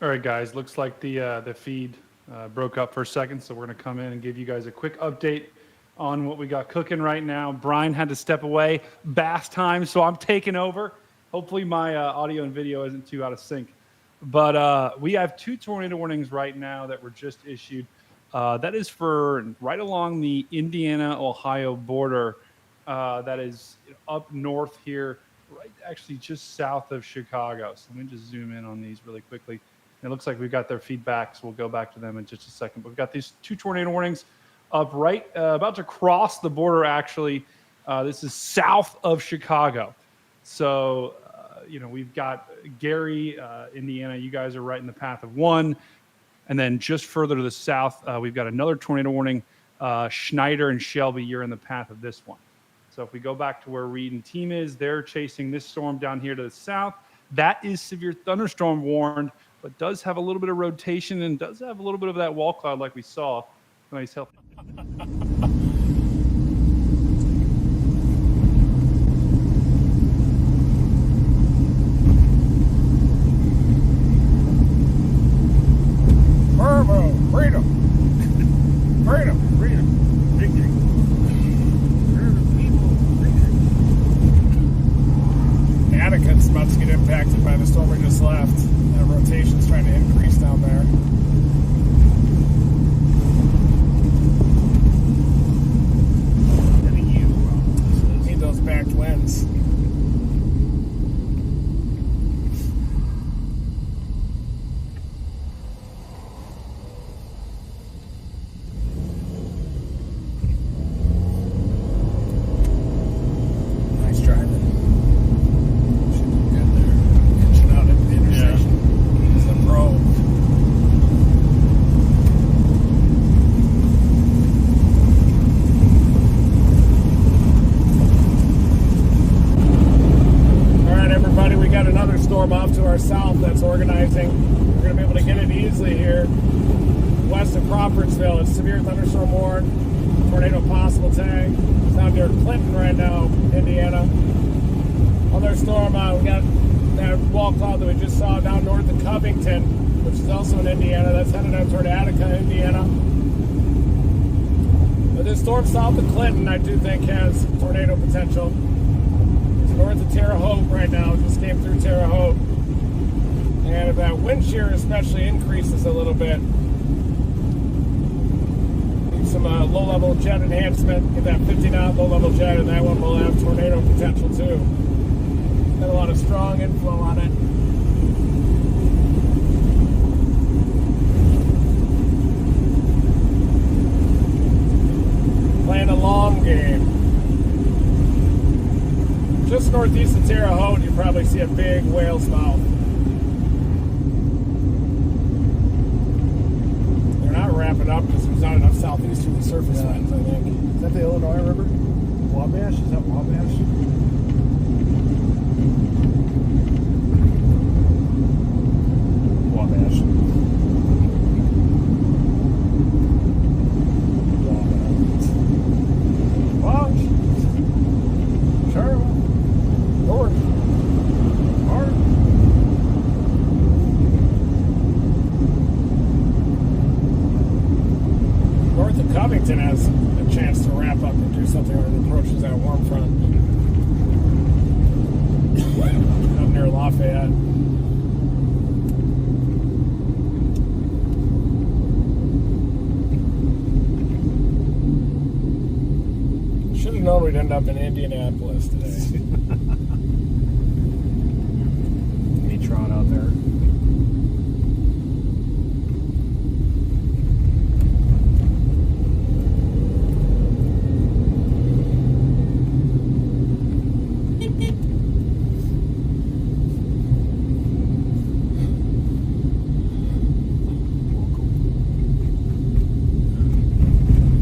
All right, guys, looks like the feed broke up for a second, so we're going to come in and give you guys a quick update on what we got cooking right now. Brian had to step away, bass time, so I'm taking over. Hopefully my audio and video isn't too out of sync. But we have 2 tornado warnings right now that were just issued. That is for right along the Indiana-Ohio border. That is up north here, right actually just south of Chicago. So let me just zoom in on these really quickly. It looks like we've got their feedback, so we'll go back to them in just a second. But we've got these 2 tornado warnings up right, about to cross the border, actually. This is south of Chicago. So, we've got Gary, Indiana. You guys are right in the path of 1. And then just further to the south, we've got another tornado warning. Schneider and Shelby, you're in the path of this one. So if we go back to where Reed and team is, they're chasing this storm down here to the south. That is severe thunderstorm warned, but does have a little bit of rotation and does have a little bit of that wall cloud like we saw. Nice help. Freedom! Freedom! Freedom! Victory! Attica's about to get impacted by the storm we just left. That rotation's trying to increase down there. Need those backed winds. Off to our south that's organizing. We're going to be able to get it easily here west of Crawfordsville. It's severe thunderstorm warned, tornado possible tag. It's down near Clinton right now, Indiana. Other storm, we got that wall cloud that we just saw down north of Covington, which is also in Indiana. That's headed out toward Attica, Indiana. But this storm south of Clinton, I do think, has tornado potential. North of Terre Haute right now, just came through Terre Haute. And if that wind shear especially increases a little bit, need some low-level jet enhancement, get that 50-knot low-level jet, and that one will have tornado potential too. Got a lot of strong inflow on it. Playing a long game. Just northeast of Terre Haute, you probably see a big whale's mouth. They're not wrapping up because there's not enough southeasterly surface winds, I think. Is that the Illinois River? Wabash? Is that Wabash? Wabash. Wabash. Sure. North. Hard. North of Covington has a chance to wrap up and do something when it approaches that warm front. Up near Lafayette. Should have known we'd end up in Indianapolis today. Metron out there.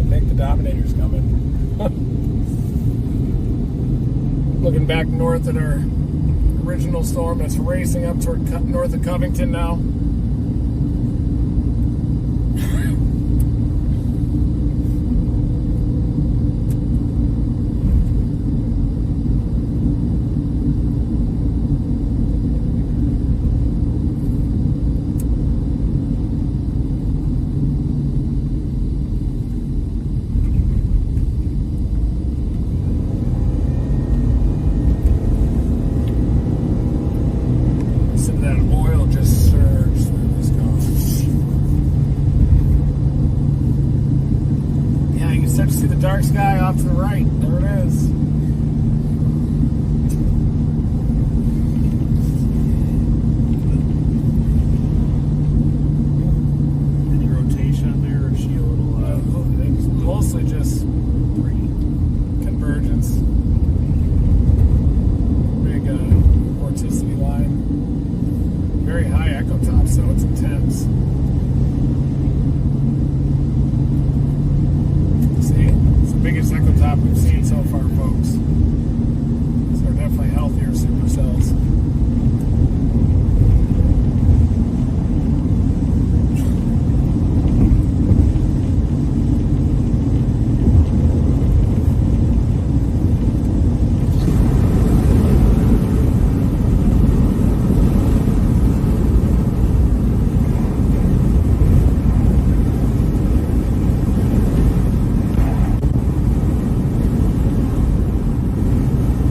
I think the Dominator's coming. Looking back north at our original storm that's racing up toward north of Covington now. dark sky off to the right. There it is. Any rotation there, or is she a little? It's mostly just convergence. Big vorticity line. Very high echo top, so it's intense. See, it's the biggest echo top we've seen so far, folks. These are definitely healthier supercells.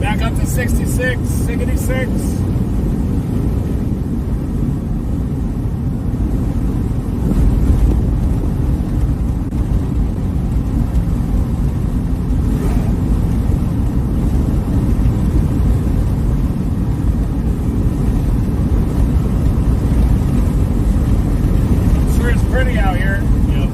Back up to 66, 66. Sure it's pretty out here. Yep.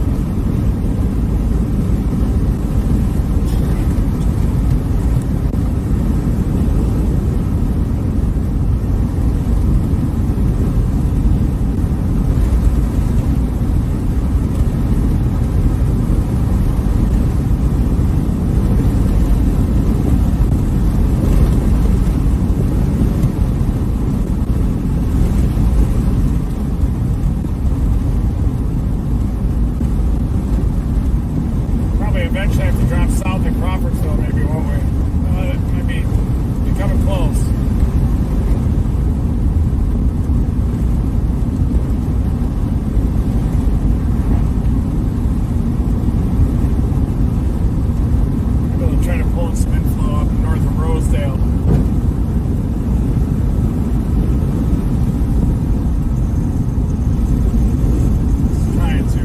Probably eventually have to drop south in Crawfordsville, maybe, won't we? It might be becoming close. We'll try to pull in some inflow up north of Rosedale. Trying to.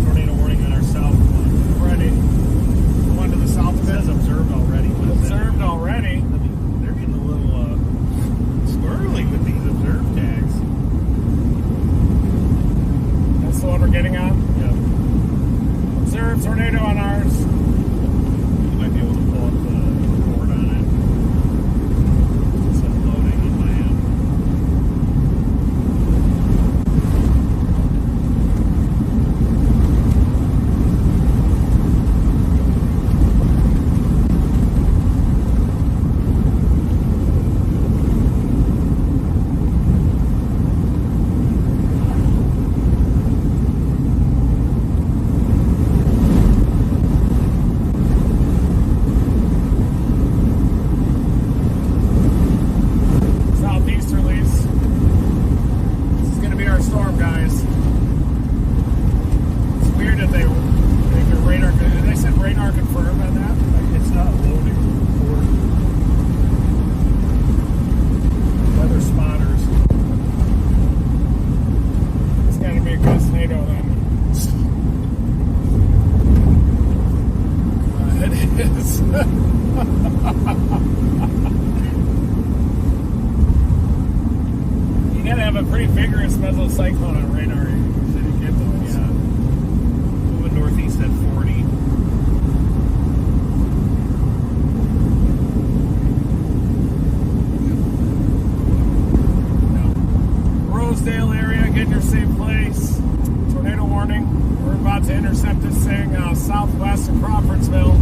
Tornado warning on our south one. Ready. One to the south It of says it. observed already. What is that? Observed already. I mean, they're getting a little squirrely with these observed tags. That's the one we're getting on. Yep. Observed tornado on ours. You might be able to pull up the report on it. It says loading on my end. Southeasterlies. This is going to be our storm, guys. It's weird that they make their radar. They said radar confirmed on that. It's not loading the report. Weather spotters. It's got to be a good tornado then. It is. You gotta have a pretty vigorous mesocyclone on radar to get those. Yeah. Moving northeast at 40. Rosedale area, get in your safe place. Tornado warning. We're about to intercept this thing southwest of Crawfordsville.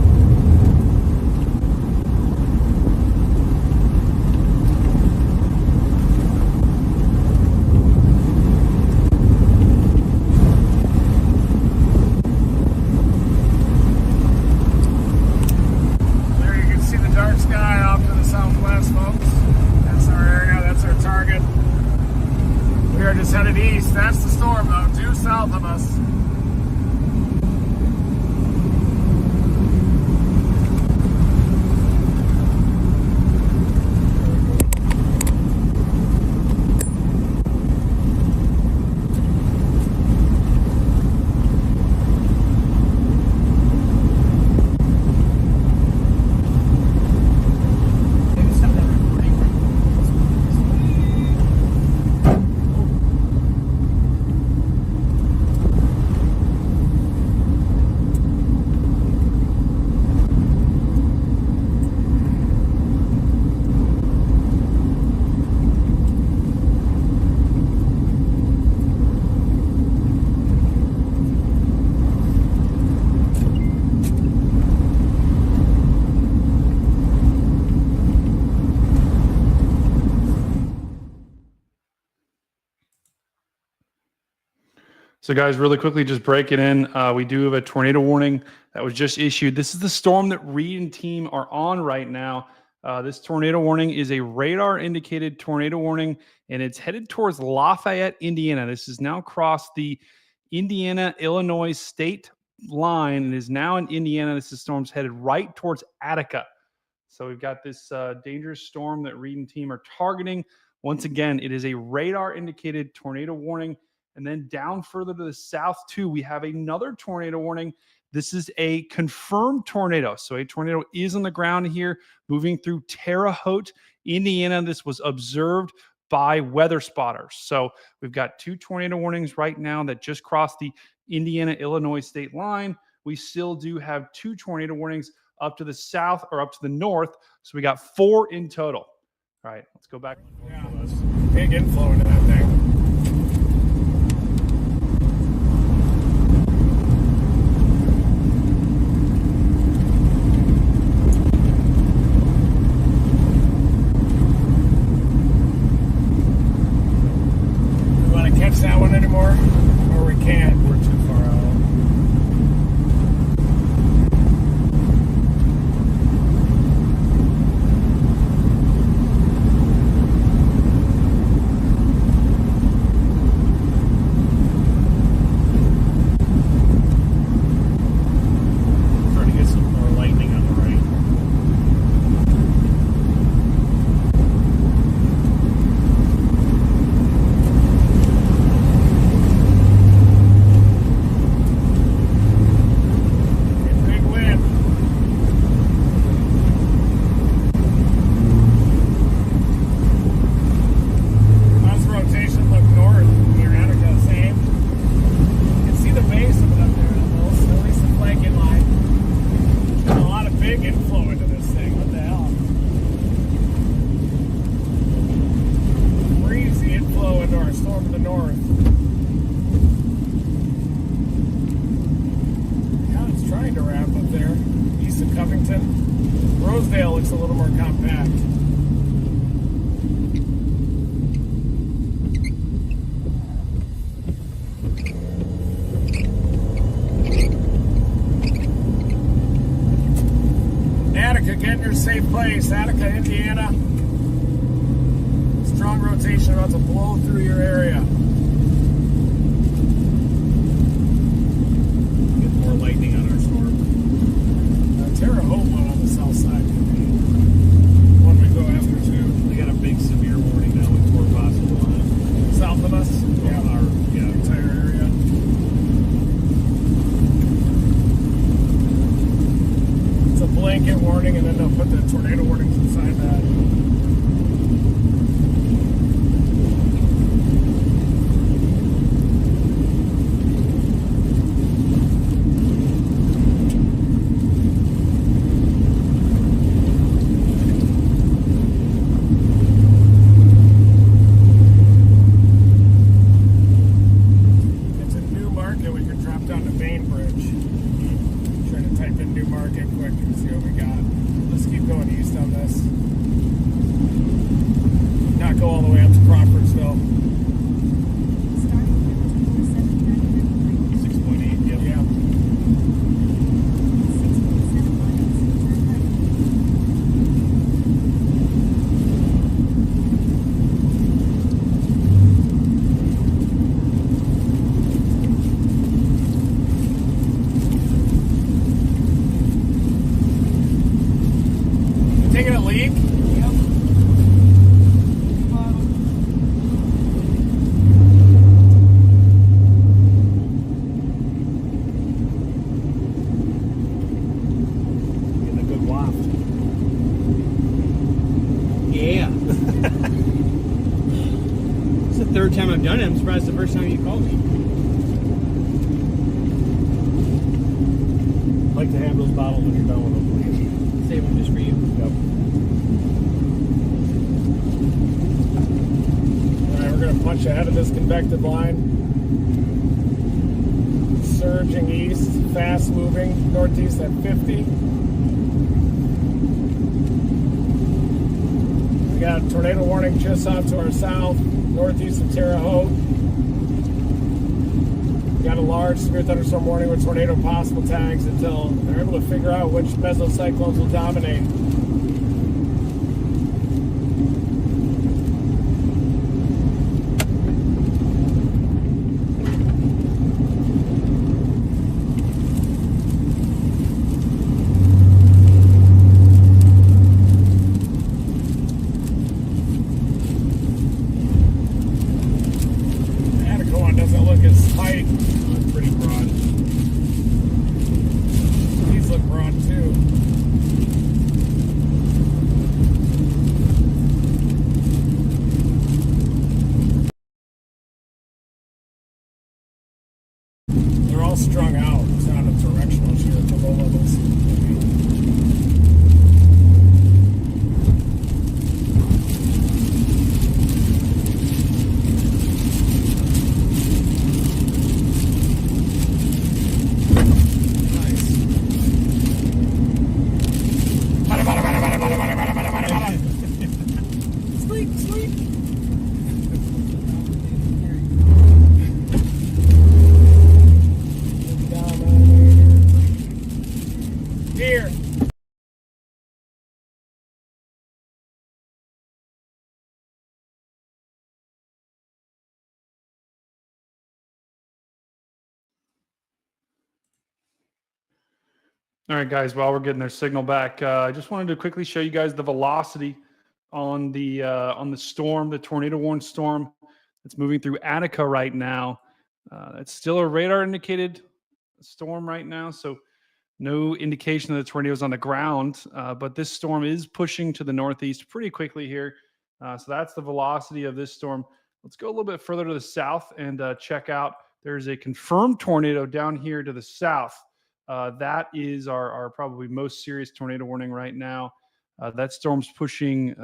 That's the storm, though, due south of us. So guys, really quickly, just break it in. We do have a tornado warning that was just issued. This is the storm that Reed and team are on right now. This tornado warning is a radar indicated tornado warning, and it's headed towards Lafayette, Indiana. This has now crossed the Indiana-Illinois state line and is now in Indiana. This storm's headed right towards Attica. So we've got this dangerous storm that Reed and team are targeting. Once again, it is a radar indicated tornado warning. And then down further to the south, too, we have another tornado warning. This is a confirmed tornado. So a tornado is on the ground here, moving through Terre, Haute, Indiana. This was observed by weather spotters. So we've got 2 tornado warnings right now that just crossed the Indiana-Illinois state line. We still do have 2 tornado warnings up to the south or up to the north. So we got 4 in total. All right, let's go back. Yeah, big inflow into that thing. That one anymore, or we can't. We're too far out. Trying to get some more lightning on the right. Looks a little more compact. Attica, get in your safe place. Attica, Indiana. Strong rotation about to blow through your area. Get more lightning on our storm. Terre Haute one on the south side. One we go after too. They got a big severe warning now with 4 possible on it. South of us? Yeah, our entire area. It's a blanket warning, and then they'll put the tornado warnings inside that. Quick and see what we got. Let's keep going east on this. leak? Yep. Getting a good waft. Yeah. It's the third time I've done it. I'm surprised the first time you called me. I'd like to have those bottles when you're done with them, please. Save them just for you. Yep. All right, we're going to punch ahead of this convective line. Surging east, fast moving, northeast at 50. We got tornado warning just off to our south, northeast of Terre, Haute. We got a large severe thunderstorm warning with tornado possible tags until they're able to figure out which mesocyclones will dominate. Doesn't look as tight. It's pretty broad. These look broad too. They're all strung out. It's not a directional shear at the low levels. Here. All right, guys, while we're getting their signal back, I just wanted to quickly show you guys the velocity on the storm, the tornado warned storm that's moving through Attica right now. It's still a radar indicated storm right now, so no indication that the tornado is on the ground, but this storm is pushing to the northeast pretty quickly here. So that's the velocity of this storm. Let's go a little bit further to the south and check out. There's a confirmed tornado down here to the south. That is our probably most serious tornado warning right now. That storm's pushing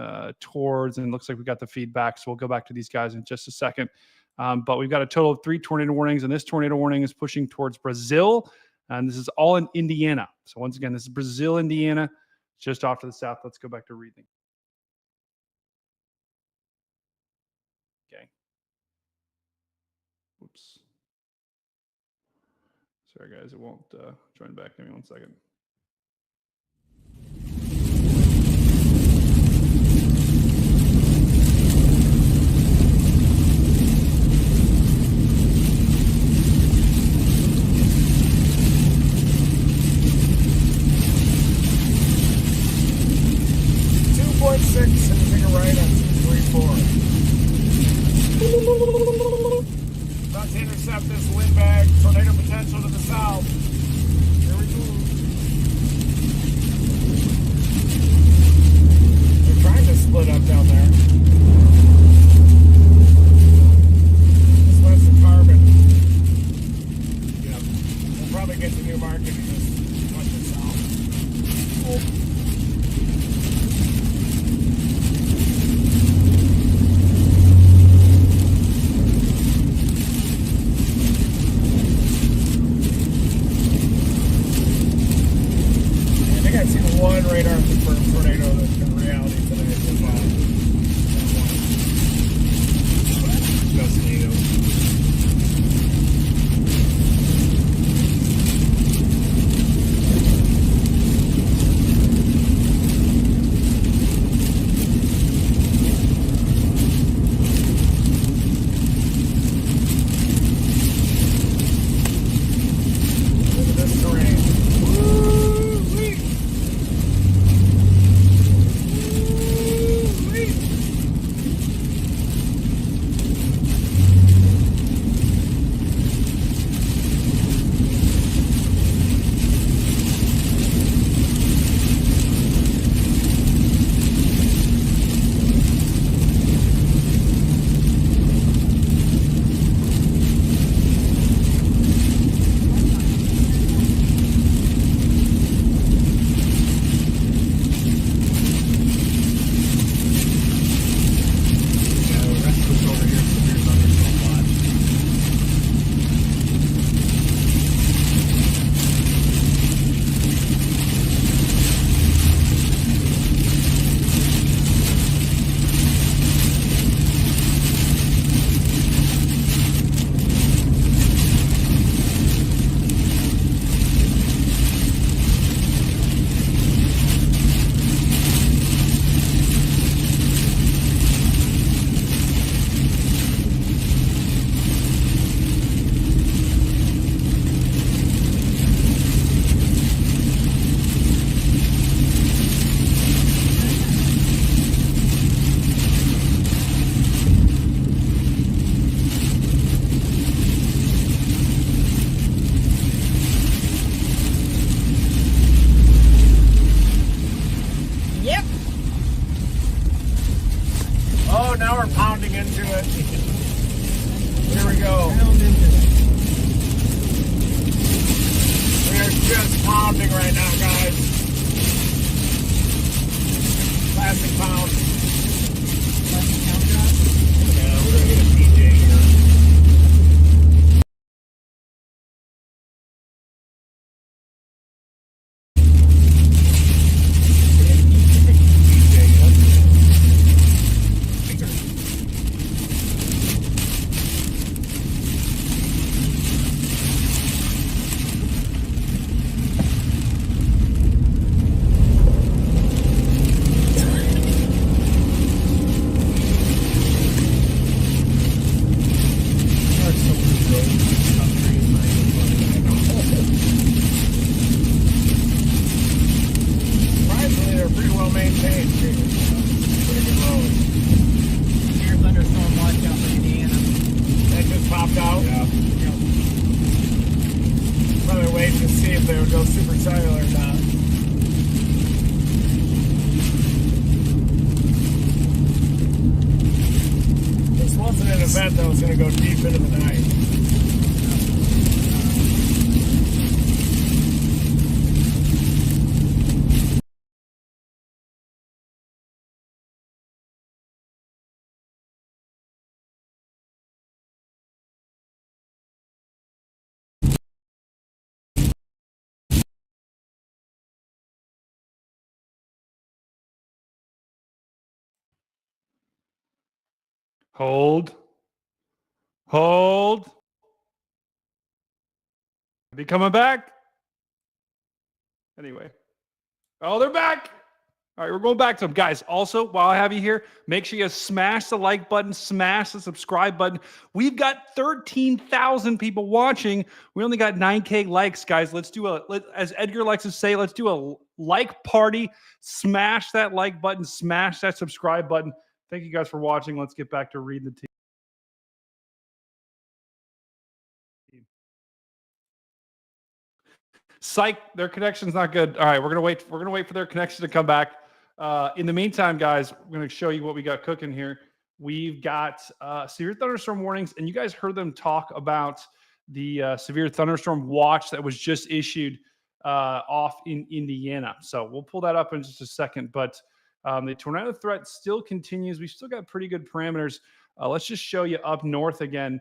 towards, and it looks like we got the feedback, so we'll go back to these guys in just a second. But we've got a total of 3 tornado warnings, and this tornado warning is pushing towards Brazil, and this is all in Indiana. So once again, this is Brazil, Indiana, just off to the south. Let's go back to reading. Okay. Oops. Sorry, guys, it won't join back. Give me 1 second. .6 and take a right on 234. About to intercept this windbag. Tornado potential to the south. Here we go. They're trying to split up down there. This west of Carbon. Yep. We'll probably get to New Market and just punch it south. Oh. just pounding right now, guys. Plastic pound. Plastic pound drop. Yeah, we're gonna get a PJ here. Surprisingly, they're pretty well maintained too. Pretty good road. Severe thunderstorm watch out for Indiana. That just popped out. Yep. Probably waiting to see if they would go supercellular or not. This wasn't an event that was going to go deep into the night. Hold. Hold. Are they coming back? Anyway. Oh, they're back. All right, we're going back to them. Guys, also, while I have you here, make sure you smash the like button, smash the subscribe button. We've got 13,000 people watching. We only got 9K likes, guys. Let's do as Edgar likes to say, let's do a like party. Smash that like button, smash that subscribe button. Thank you guys for watching. Let's get back to reading the team. Psych, their connection's not good. All right, we're gonna wait. We're gonna wait for their connection to come back. In the meantime, guys, we're gonna show you what we got cooking here. We've got severe thunderstorm warnings, and you guys heard them talk about the severe thunderstorm watch that was just issued off in Indiana. So we'll pull that up in just a second. But the tornado threat still continues. We've still got pretty good parameters. Let's just show you up north again.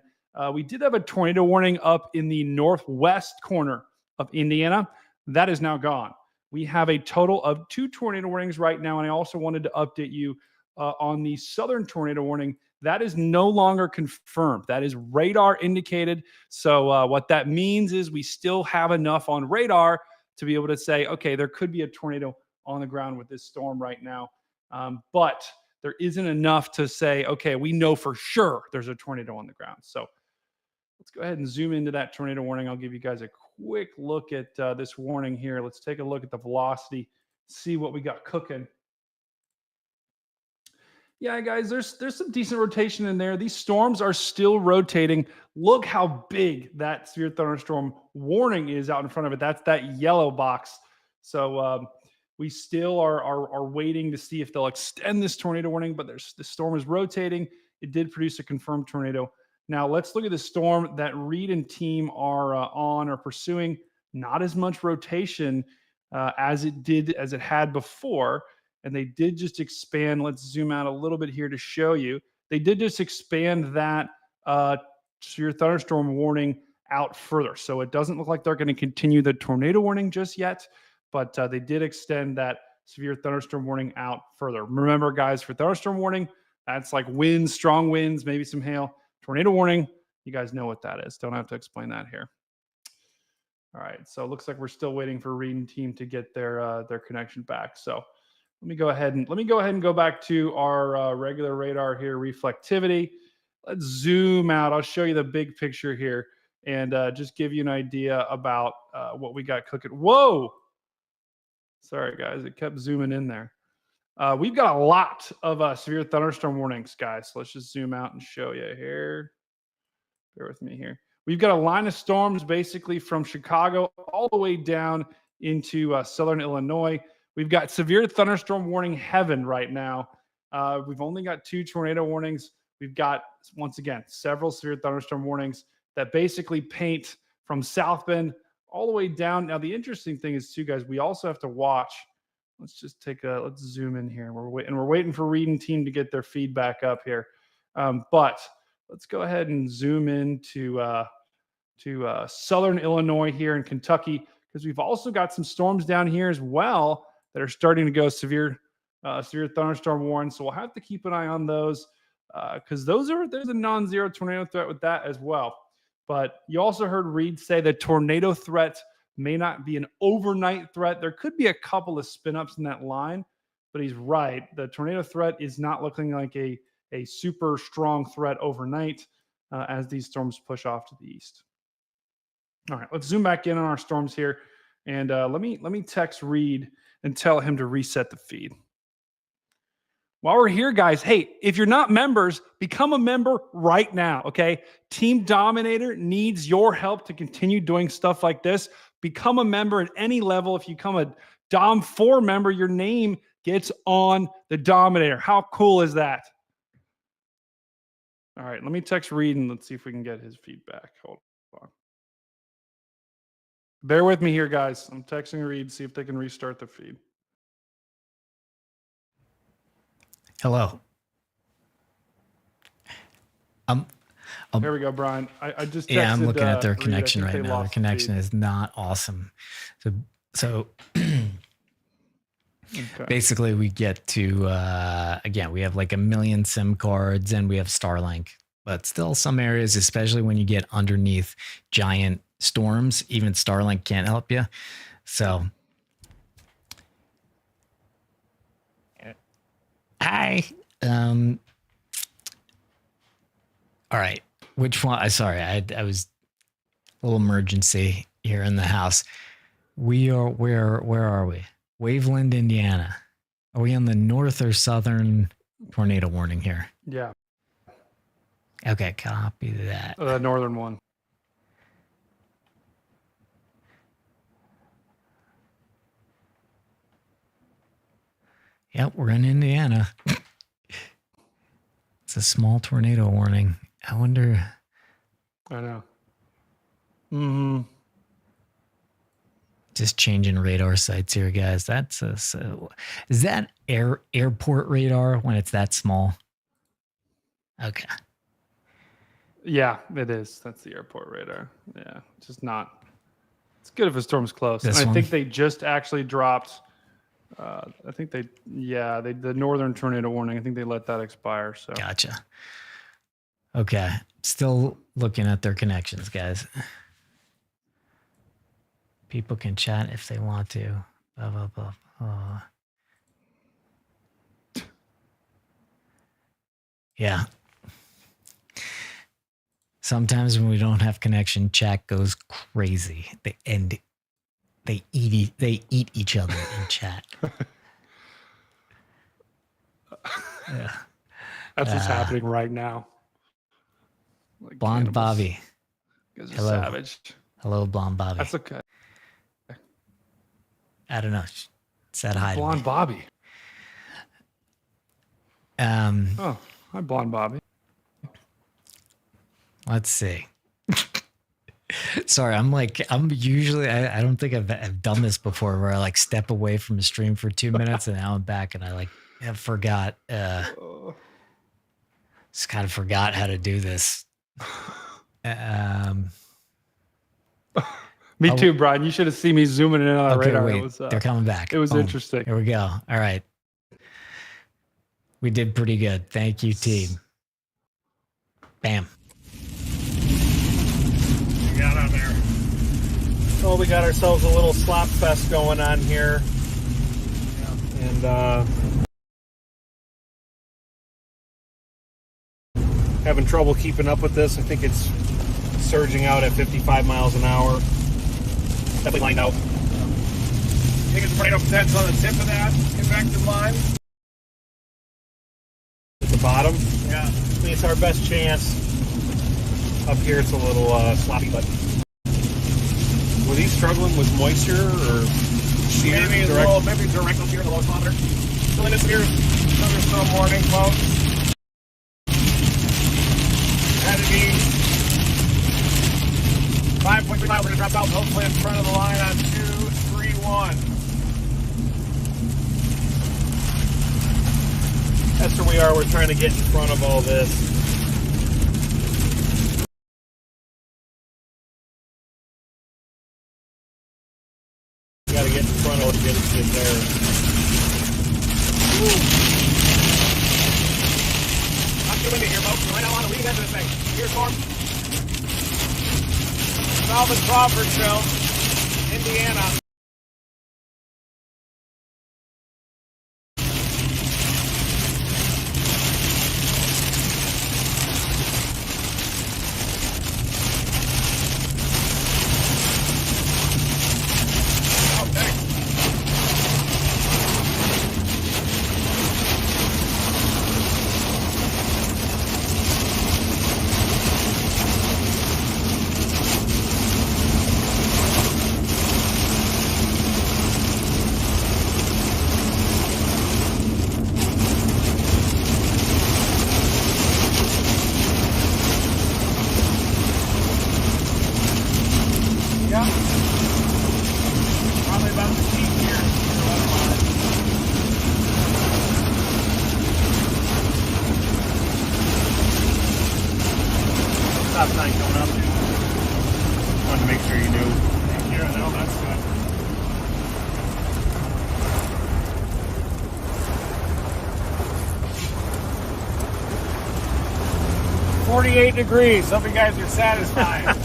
We did have a tornado warning up in the northwest corner of Indiana. That is now gone. We have a total of 2 tornado warnings right now, and I also wanted to update you on the southern tornado warning. That is no longer confirmed. That is radar indicated. So what that means is we still have enough on radar to be able to say, okay, there could be a tornado on the ground with this storm right now. But there isn't enough to say, okay, we know for sure there's a tornado on the ground. So let's go ahead and zoom into that tornado warning. I'll give you guys a quick look at this warning here. Let's take a look at the velocity, see what we got cooking. Yeah, guys, there's some decent rotation in there. These storms are still rotating. Look how big that severe thunderstorm warning is out in front of it. That's that yellow box. So we still are waiting to see if they'll extend this tornado warning, but the storm is rotating. It did produce a confirmed tornado. Now let's look at the storm that Reed and team are on or pursuing. Not as much rotation as it had before. And they did just expand. Let's zoom out a little bit here to show you. They did just expand that severe thunderstorm warning out further. So it doesn't look like they're going to continue the tornado warning just yet, but they did extend that severe thunderstorm warning out further. Remember, guys, for thunderstorm warning, that's like winds, strong winds, maybe some hail. Tornado warning, you guys know what that is. Don't have to explain that here. All right, so it looks like we're still waiting for Reed and team to get their connection back. So let me go ahead and go back to our regular radar here, reflectivity. Let's zoom out. I'll show you the big picture here and just give you an idea about what we got cooking. Whoa! Sorry, guys. It kept zooming in there. We've got a lot of severe thunderstorm warnings, guys. So let's just zoom out and show you here. Bear with me here. We've got a line of storms basically from Chicago all the way down into southern Illinois. We've got severe thunderstorm warning heaven right now. We've only got 2 tornado warnings. We've got, once again, several severe thunderstorm warnings that basically paint from South Bend all the way down. Now, the interesting thing is too, guys, we also have to watch. Let's just let's zoom in here. We're waiting for Reed and team to get their feedback up here. But let's go ahead and zoom in to Southern Illinois here in Kentucky, because we've also got some storms down here as well that are starting to go severe thunderstorm warning. So we'll have to keep an eye on those because there's a non-zero tornado threat with that as well. But you also heard Reed say that tornado threat may not be an overnight threat. There could be a couple of spin-ups in that line, but he's right. The tornado threat is not looking like a super strong threat overnight as these storms push off to the east. All right, let's zoom back in on our storms here. And let me text Reed and tell him to reset the feed. While we're here, guys, hey, if you're not members, become a member right now, okay? Team Dominator needs your help to continue doing stuff like this. Become a member at any level. If you become a Dom 4 member, your name gets on the Dominator. How cool is that? All right, let me text Reed and let's see if we can get his feedback. Hold on. Bear with me here, guys. I'm texting Reed, see if they can restart the feed. Hello. There we go, Brian. I just texted, I'm looking at their Reed. connection right now. Their connection is not awesome. So Okay. basically we get to again, we have like 1 million SIM cards and we have Starlink, but still some areas, especially when you get underneath giant storms, even Starlink can't help you. So hi. All right. Which one? Sorry, I was a little emergency here in the house. We are where are we? Waveland, Indiana. Are we on the north or southern tornado warning here? Yeah. Okay, copy that. The northern one. Yep, we're in Indiana. It's a small tornado warning. I wonder. I know. Mm-hmm. Just changing radar sites here, guys. That's is that airport radar when it's that small? Okay. Yeah, it is. That's the airport radar. Yeah, just not. It's good if a storm's close. And I think they just actually dropped. I think the northern tornado warning. I think they let that expire. So gotcha. Okay, still looking at their connections, guys. People can chat if they want to. Blah, blah, blah, blah. Yeah. Sometimes when we don't have connection, chat goes crazy. They eat each other in chat. Yeah. That's what's happening right now. Like Blonde cannibals. Bobby. You guys are Hello. savage. Hello, Blonde Bobby. That's okay. I don't know. Said hi. Blonde Bobby. Oh, hi, Blonde Bobby. Let's see. Sorry, I'm usually, I don't think I've done this before where I like step away from a stream for 2 minutes and now I'm back and I have forgot, just kind of forgot how to do this. Me too, Brian. You should have seen me zooming in on the radar. Wait, It was, they're coming back. It was Boom. interesting. Here we go. All right. We did pretty good. Thank you, team. Bam. We got on there. So we got ourselves a little slop fest going on here. And having trouble keeping up with this. I think it's surging out at 55 miles an hour. Definitely lined out. I think it's tornado potential on the tip of that convective line. At the bottom. Yeah. I mean, it's our best chance. Up here it's a little sloppy, but were these struggling with moisture or shear? Maybe direct up here in the low kilometer. So in this here, thunderstorm warning, folks. Had to be 5.3 miles. We're going to drop south, hopefully in front of the line on 231. That's where we are. We're trying to get in front of all this. We got to get in front of it to get there. Not too windy here, folks. Right now on the lead end of this thing. Here's storm. South of Crawfordsville, Indiana. Sign coming up. Wanted to make sure you knew. Thank you. No, that's good. .48 degrees. Hope you guys are satisfied.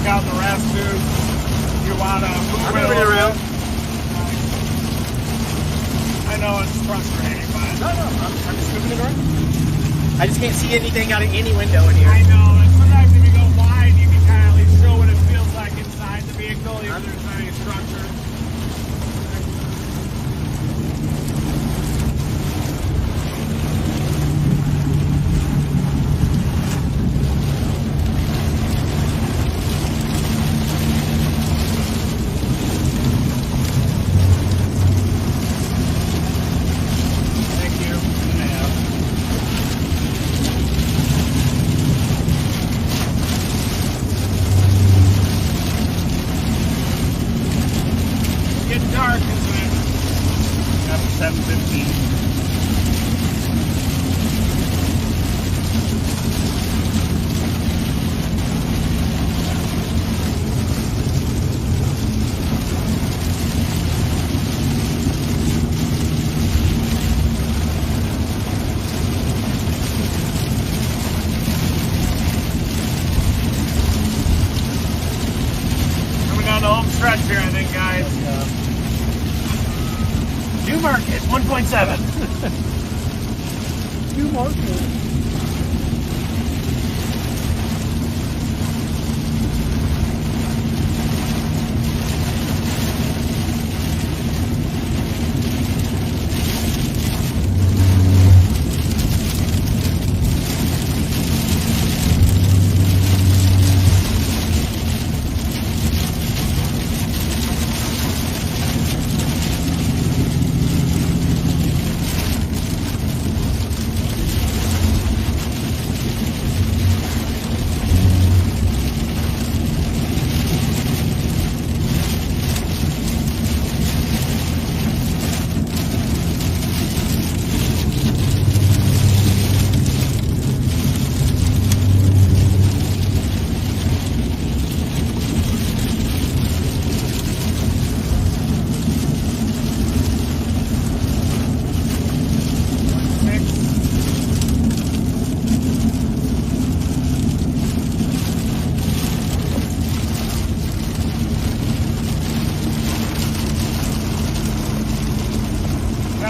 Out the rest too. You want to move it around? I know it's frustrating, but No, I'm just moving it around. I just can't see anything out of any window in here. I know. And sometimes if you go wide, you can kind of at least show what it feels like inside the vehicle, even if there's not any structure. Dark, isn't it? Yep, 7:15. Coming down the home stretch here, I think, guys. New market, 1.7. New market.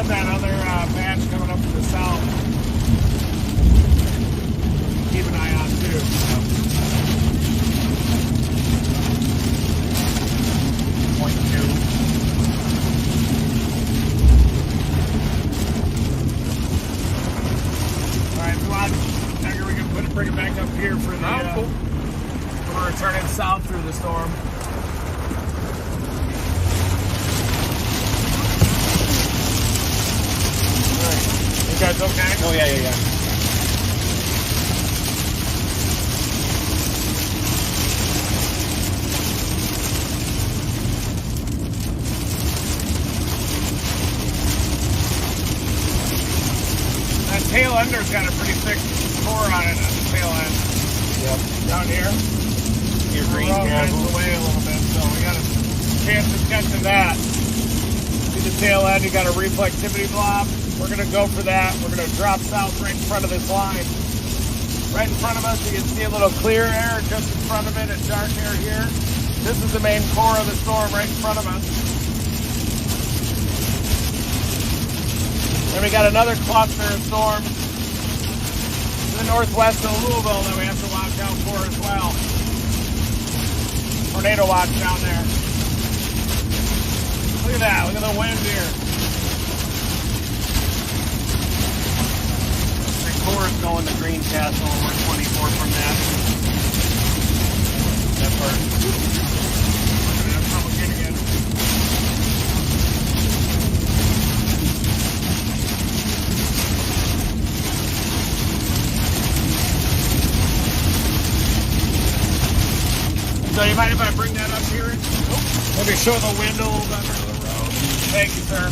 that other batch coming up to the south. Keep an eye on too. Point 2. Alright, Rod, now we can bring it back up here for the cool. we're returning south through the storm. Alright. You guys okay? Oh, yeah. That tail ender's got a pretty thick core on it at the tail end. Yep. Down here. Your green bends away a little bit, so we got a chance of catching that. See the tail end, you got a reflectivity blob. We're gonna go for that. We're gonna drop south right in front of this line. Right in front of us, you can see a little clear air just in front of it, and dark air here. This is the main core of the storm right in front of us. And we got another cluster of storms to the northwest of Louisville that we have to watch out for as well. Tornado watch down there. Look at that, look at the wind here. The core is going to Greencastle, and we're 24 from that. That part. We're gonna have trouble getting it. So you mind if I bring that up here? Maybe show the wind a little better of the road. Thank you, sir.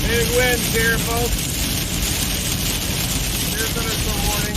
Big winds here, folks. Here's thunderstorm warning.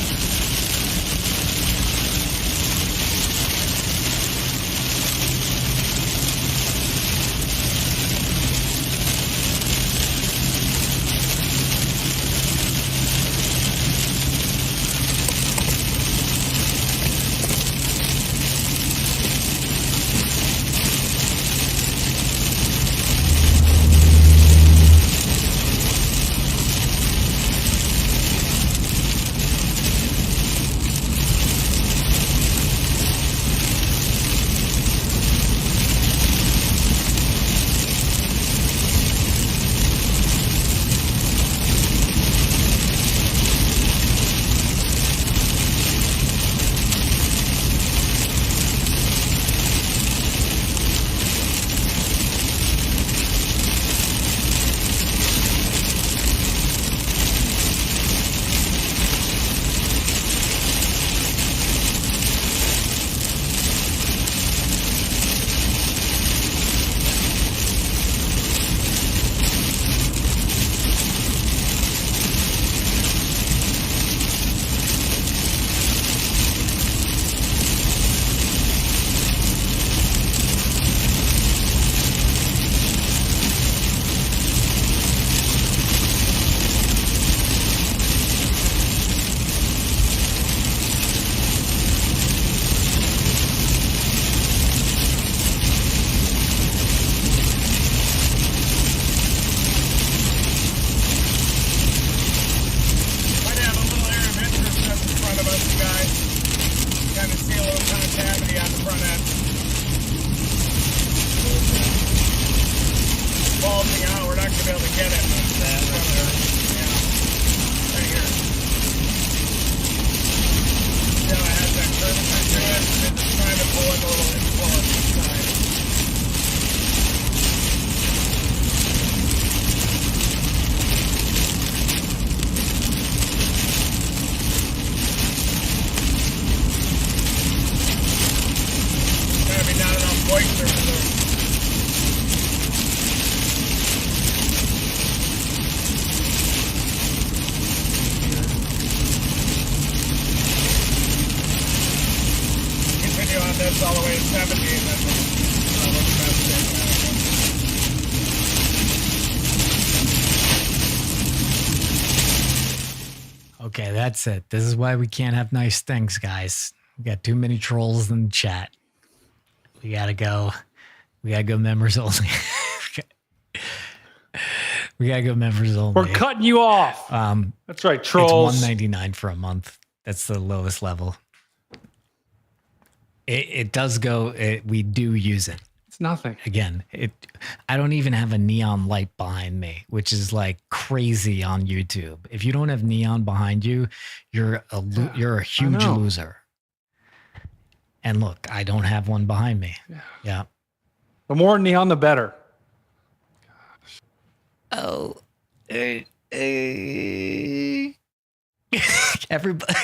All the way to 70, and then we'll look at that. Okay, that's it. This is why we can't have nice things, guys. We got too many trolls in the chat. We gotta go. We gotta go members only. We gotta go members only. We're cutting you off. That's right, trolls. It's $199 for a month. That's the lowest level. It does go. We do use it. It's nothing. Again, I don't even have a neon light behind me, which is like crazy on YouTube. If you don't have neon behind you, you're a huge loser. And look, I don't have one behind me. Yeah. The more neon, the better. Oh, everybody,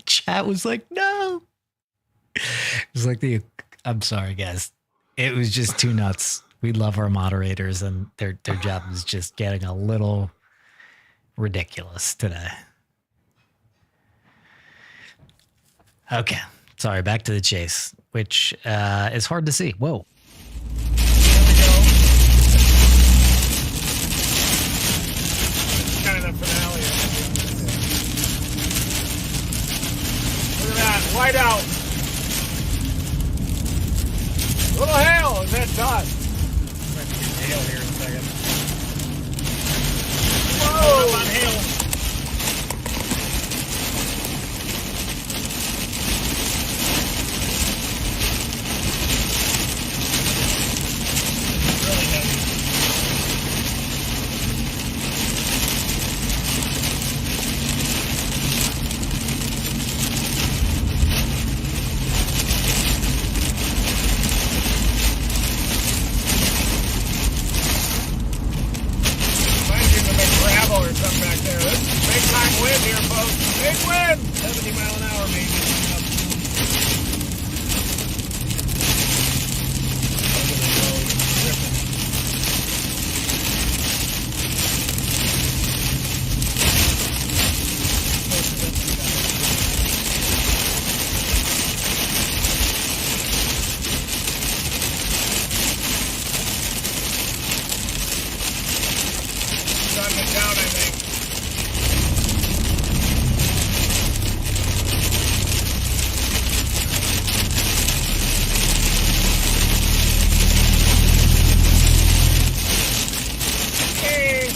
chat was like, no. It was like I'm sorry, guys. It was just too nuts. We love our moderators, and their job is just getting a little ridiculous today. Okay. Sorry, back to the chase, which is hard to see. Whoa. Kind of the finale. Look at that. White out. Little hail. Is that dust? Might be getting hail here in a second. Whoa. Up on hail. Really heavy. Or something back there. This is big time wind here, folks. Big wind! 70 mile an hour, maybe. Down, I think. Hey.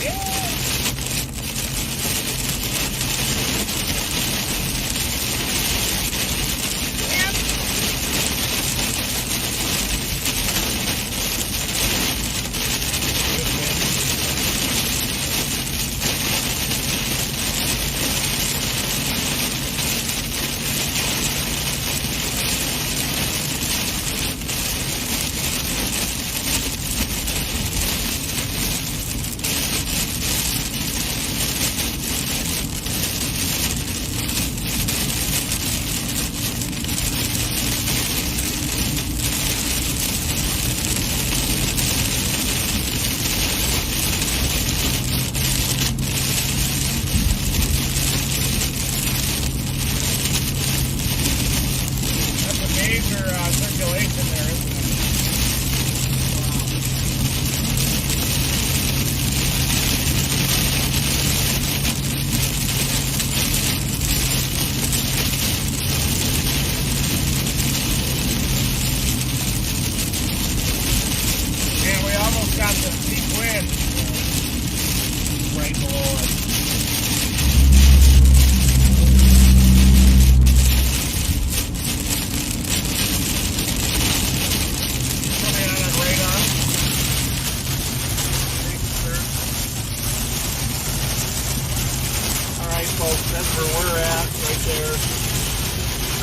Yeah. Circulation there, isn't it? And we almost got the deep wind right below us. Folks, that's where we're at, right there.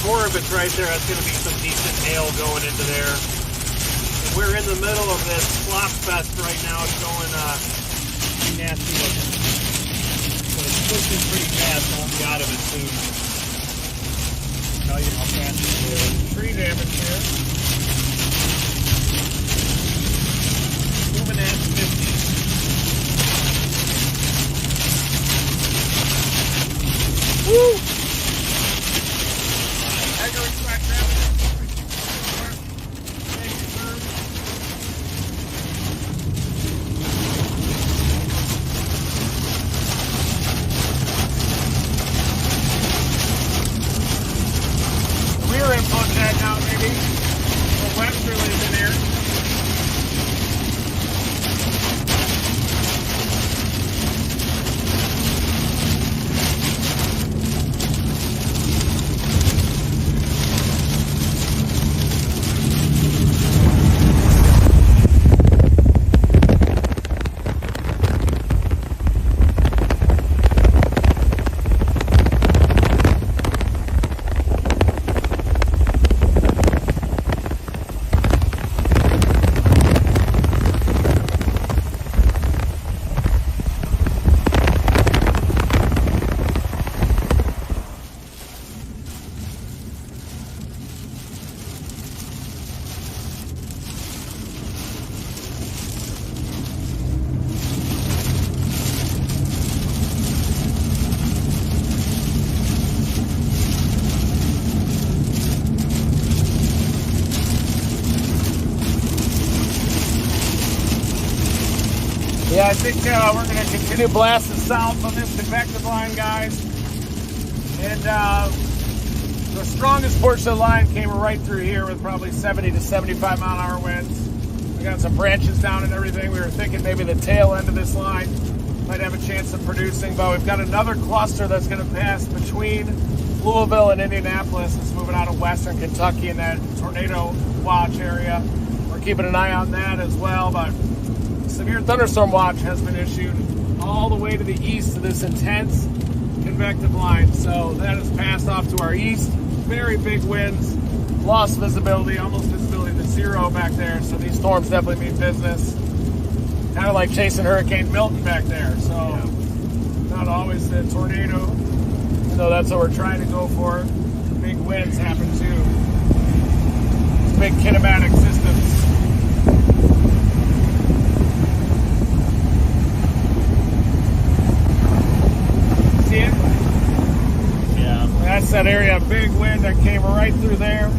Core of it's right there. That's going to be some decent hail going into there. And we're in the middle of this flop fest right now. It's going pretty nasty looking. So it's pushing pretty fast. We'll be out of it soon. Tell you how fast it's doing. Tree damage here. Moving at 50. Woo! I think we're going to continue blasting south on this convective line, guys. And the strongest portion of the line came right through here with probably 70 to 75 mile an hour winds. We got some branches down and everything. We were thinking maybe the tail end of this line might have a chance of producing, but we've got another cluster that's going to pass between Louisville and Indianapolis. It's moving out of western Kentucky in that tornado watch area. We're keeping an eye on that as well, but severe thunderstorm watch has been issued all the way to the east of this intense convective line. So that has passed off to our east. Very big winds, lost visibility, almost visibility to zero back there. So these storms definitely mean business. Kind of like chasing Hurricane Milton back there. So not always the tornado. So that's what we're trying to go for. Big winds happen too. Big kinematic systems. See it? Yeah. That's that area, big wind that came right through there.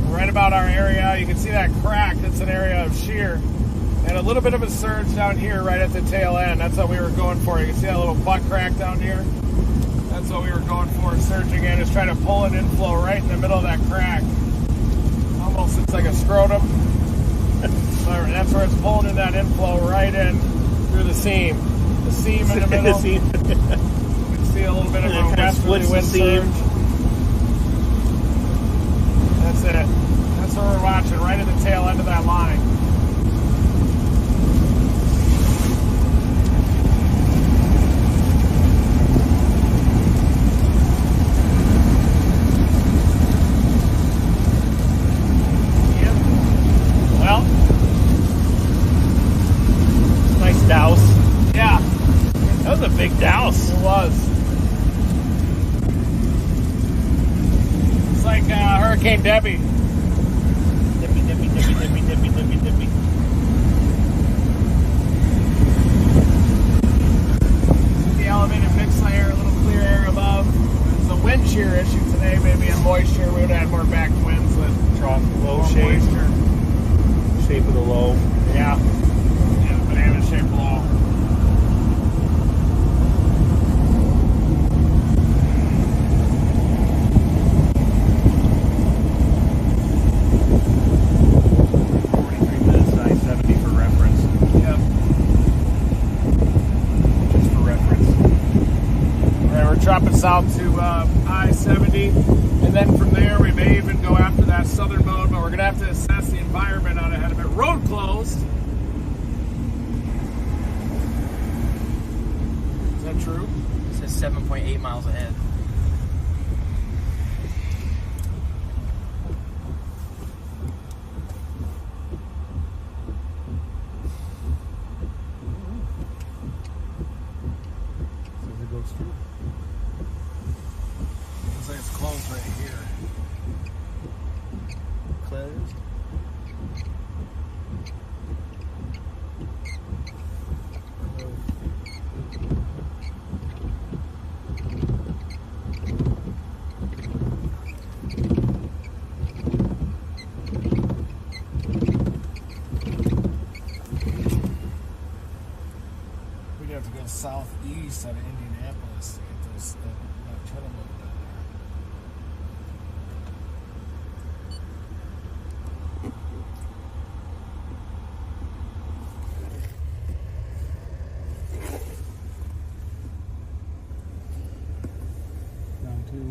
Right about our area. You can see that crack. That's an area of shear. And a little bit of a surge down here right at the tail end. That's what we were going for. You can see that little butt crack down here. That's what we were going for. Surging in is trying to pull an inflow right in the middle of that crack. Almost looks like a scrotum. That's where it's pulling in that inflow right in through the seam. The seam in the middle. You can see a little bit of a westerly wind surge. That's it. That's what we're watching right at the tail end of that line. Douse. Yeah. That was a big douse. It was. It's like Hurricane Debbie. Dippy. The elevated mix layer, a little clear air above. There's a wind shear issue today, maybe a moisture. We would have had more back winds with trough low shape. Moisture. Shape of the low. Yeah. Banana shaped low. I-70 for reference. Yep. Just for reference. All right, we're dropping south to I-70, and then from there we may even go after that southern mode, but we're going to have to assess the environment out ahead of it. Road closed. Is that true? It says 7.8 miles ahead. Says it goes through. Looks like it's closed right here. Closed. We'd have to go southeast out of Indianapolis to get those that tournament down there. Down two.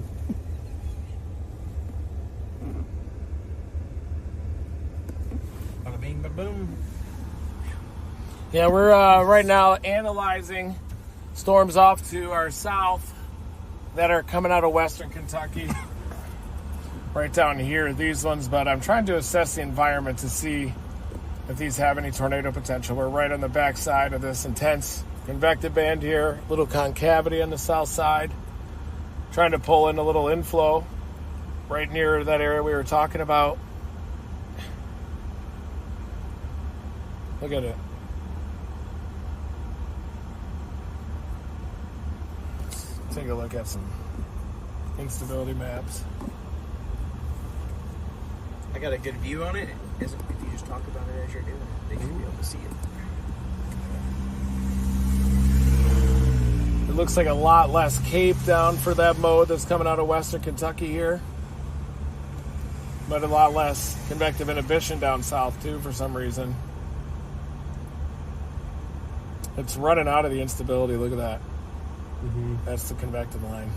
Bada bing, bada boom. Yeah, we're right now analyzing storms off to our south that are coming out of western Kentucky. Right down here, these ones, but I'm trying to assess the environment to see if these have any tornado potential. We're right on the back side of this intense convective band here, little concavity on the south side. Trying to pull in a little inflow right near that area we were talking about. Look at it. Let's take a look at some instability maps. I got a good view on it. If you just talk about it as you're doing it, they should be able to see it. It looks like a lot less cape down for that mode that's coming out of western Kentucky here. But a lot less convective inhibition down south too for some reason. It's running out of the instability. Look at that. That's the convective line.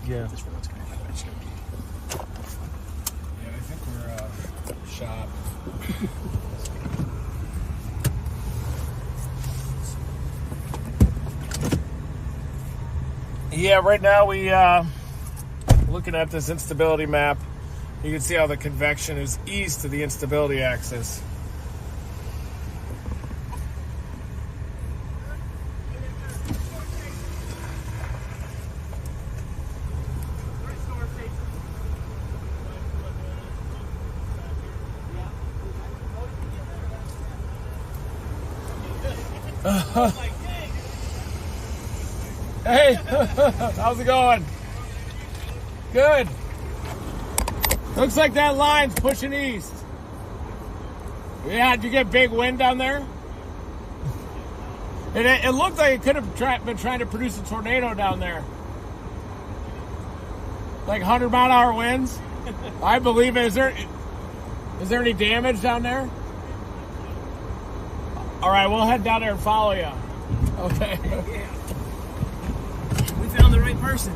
Yeah. Yeah, I think we're shop. Yeah, right now we looking at this instability map. You can see how the convection is east of the instability axis. Hey, how's it going? Good. Looks like that line's pushing east. Yeah, did you get big wind down there? It looked like it could have been trying to produce a tornado down there. Like 100-mile-an-hour winds. I believe it. Is there any damage down there? All right, we'll head down there and follow you. Okay. We found the right person.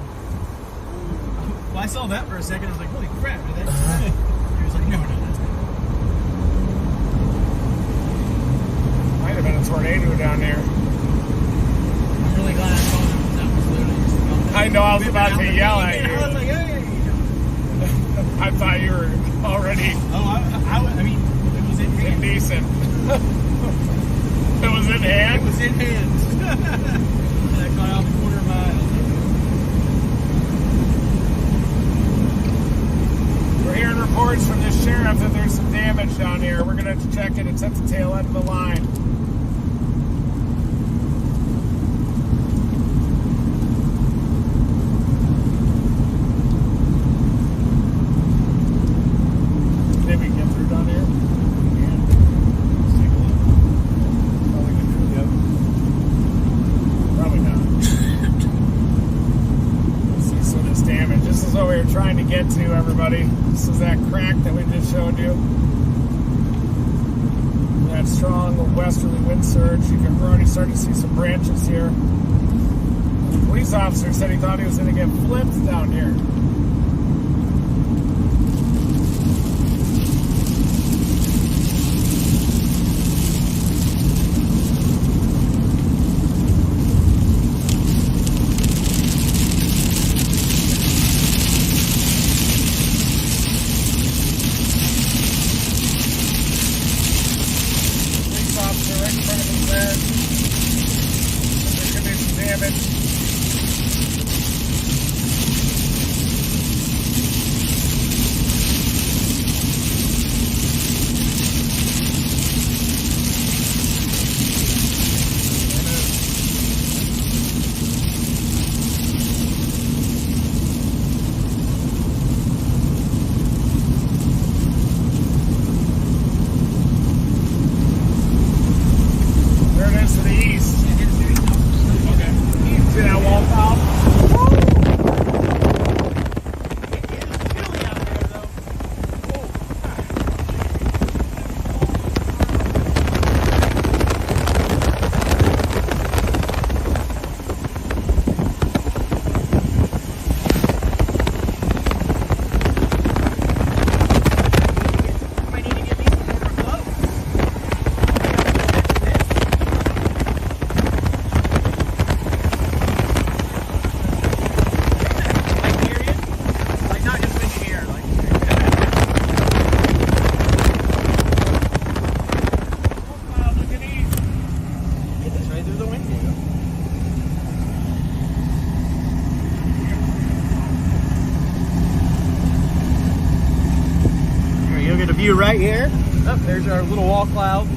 Well, I saw that for a second. I was like, holy crap. Did that? He was like, no, that's good. Might have been a tornado down there. I'm really glad I saw him. That was literally just I know, I was about to yell at you. I was like, hey. I thought you were already I mean, it was in hand. decent. It was in hand? It was in hand. I caught out the quarter mile. We're hearing reports from the sheriff that there's some damage down here. We're going to have to check it. It's at the tail end of the line. Maybe we can get through down here. Let's take a look. Probably get through. Yep. Probably not. Let's see some of this damage. This is what we were trying to get to, everybody. This is that crack that we just showed you. That strong westerly wind surge. We're already starting to see some branches here. The police officer said he thought he was going to get flipped down here. View right here. Oh, there's our little wall cloud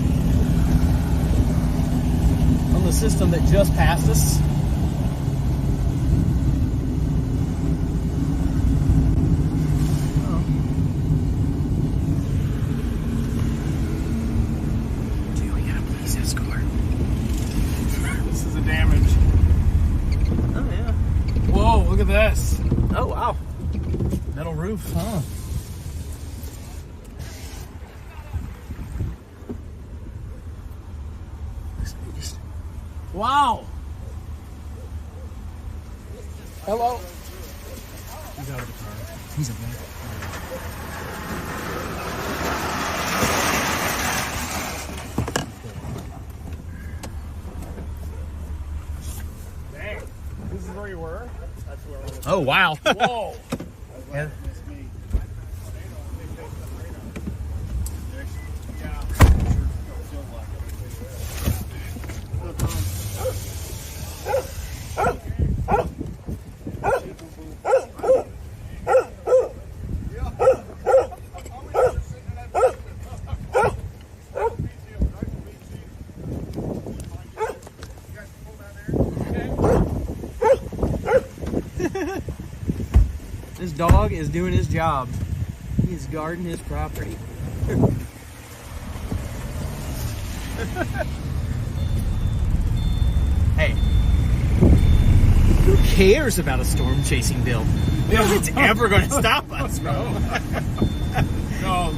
on the system that just passed us. roof, huh? Wow. Hello. He's out of the car. He's okay. Dang. This is where you were? That's where I was. Oh, wow. Whoa. Yeah. This dog is doing his job. He's guarding his property. Hey, who cares about a storm chasing Bill? It's ever going to stop us, bro. No,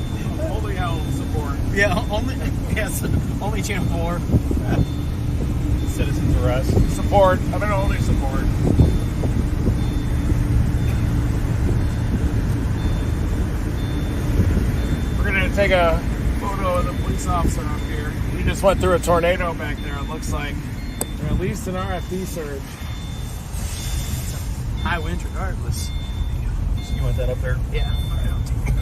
only hell support. Yeah, only channel 4. Citizens arrest. Support. I mean, only support. We're gonna take a photo of the police officer up here. He just went through a tornado back there, it looks like. Or at least an RFD surge. High winds regardless. You want that up there? Yeah. All right, I'll take it.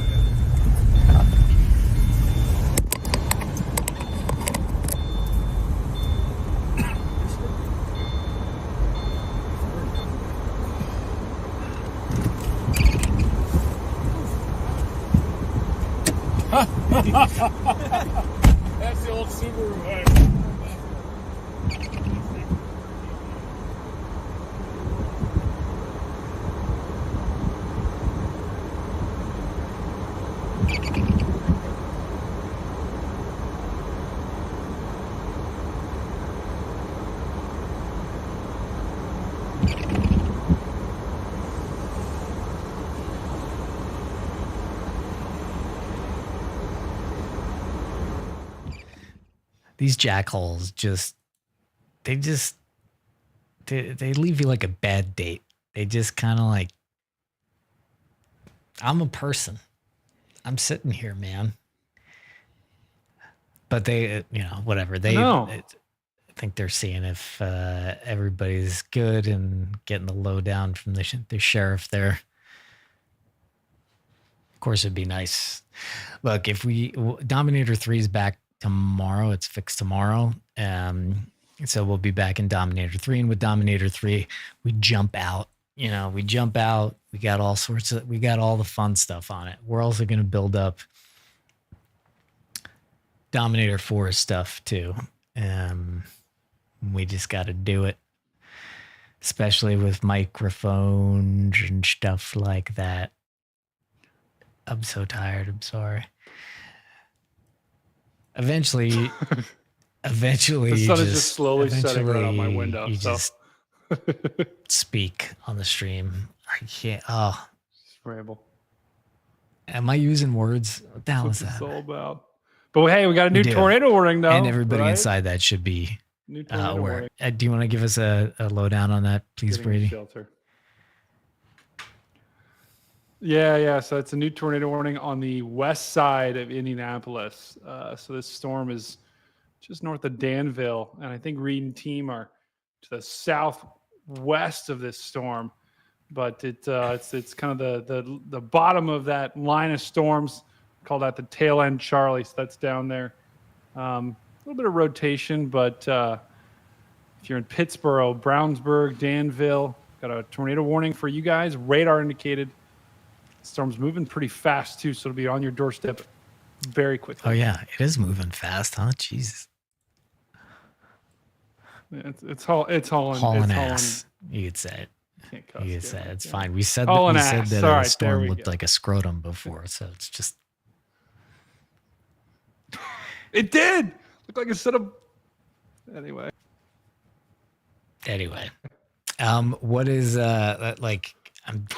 That's the old Subaru way. These jackholes they leave you like a bad date. They just kind of like, I'm a person. I'm sitting here, man. But they, whatever. I think they're seeing if everybody's good and getting the lowdown from the sheriff there. Of course, it'd be nice. Look, if Dominator 3 is back tomorrow, it's fixed tomorrow. So we'll be back in Dominator 3. And with Dominator 3, we jump out. We got all the fun stuff on it. We're also going to build up Dominator 4 stuff too. We just got to do it, especially with microphones and stuff like that. I'm so tired. I'm sorry. Eventually, The sun is just slowly setting right on my window. You So just speak on the stream. I can't. Oh, just ramble. am I using words? What the hell is That's that? what it's all about. But hey, we got a new We do. tornado warning now. And everybody right? inside that should be New tornado aware. warning. Do you want to give us a lowdown on that, please, Getting in Brady? shelter. Yeah. So it's a new tornado warning on the west side of Indianapolis. So this storm is just north of Danville, and I think Reed and team are to the southwest of this storm. But it's kind of the bottom of that line of storms. Call that the tail end Charlie. So that's down there. A little bit of rotation, but if you're in Pittsburgh, Brownsburg, Danville, got a tornado warning for you guys. Radar indicated. Storm's moving pretty fast too, so it'll be on your doorstep very quickly. Oh yeah, it is moving fast, huh? Jesus. It's hauling ass. You could say it. Can't cuss, You could yeah, say it. It's yeah. fine. We said Hauling that ass. a All right, there storm we looked go. like a scrotum before, so it's just. It did look like a set of. Anyway, What is like? I'm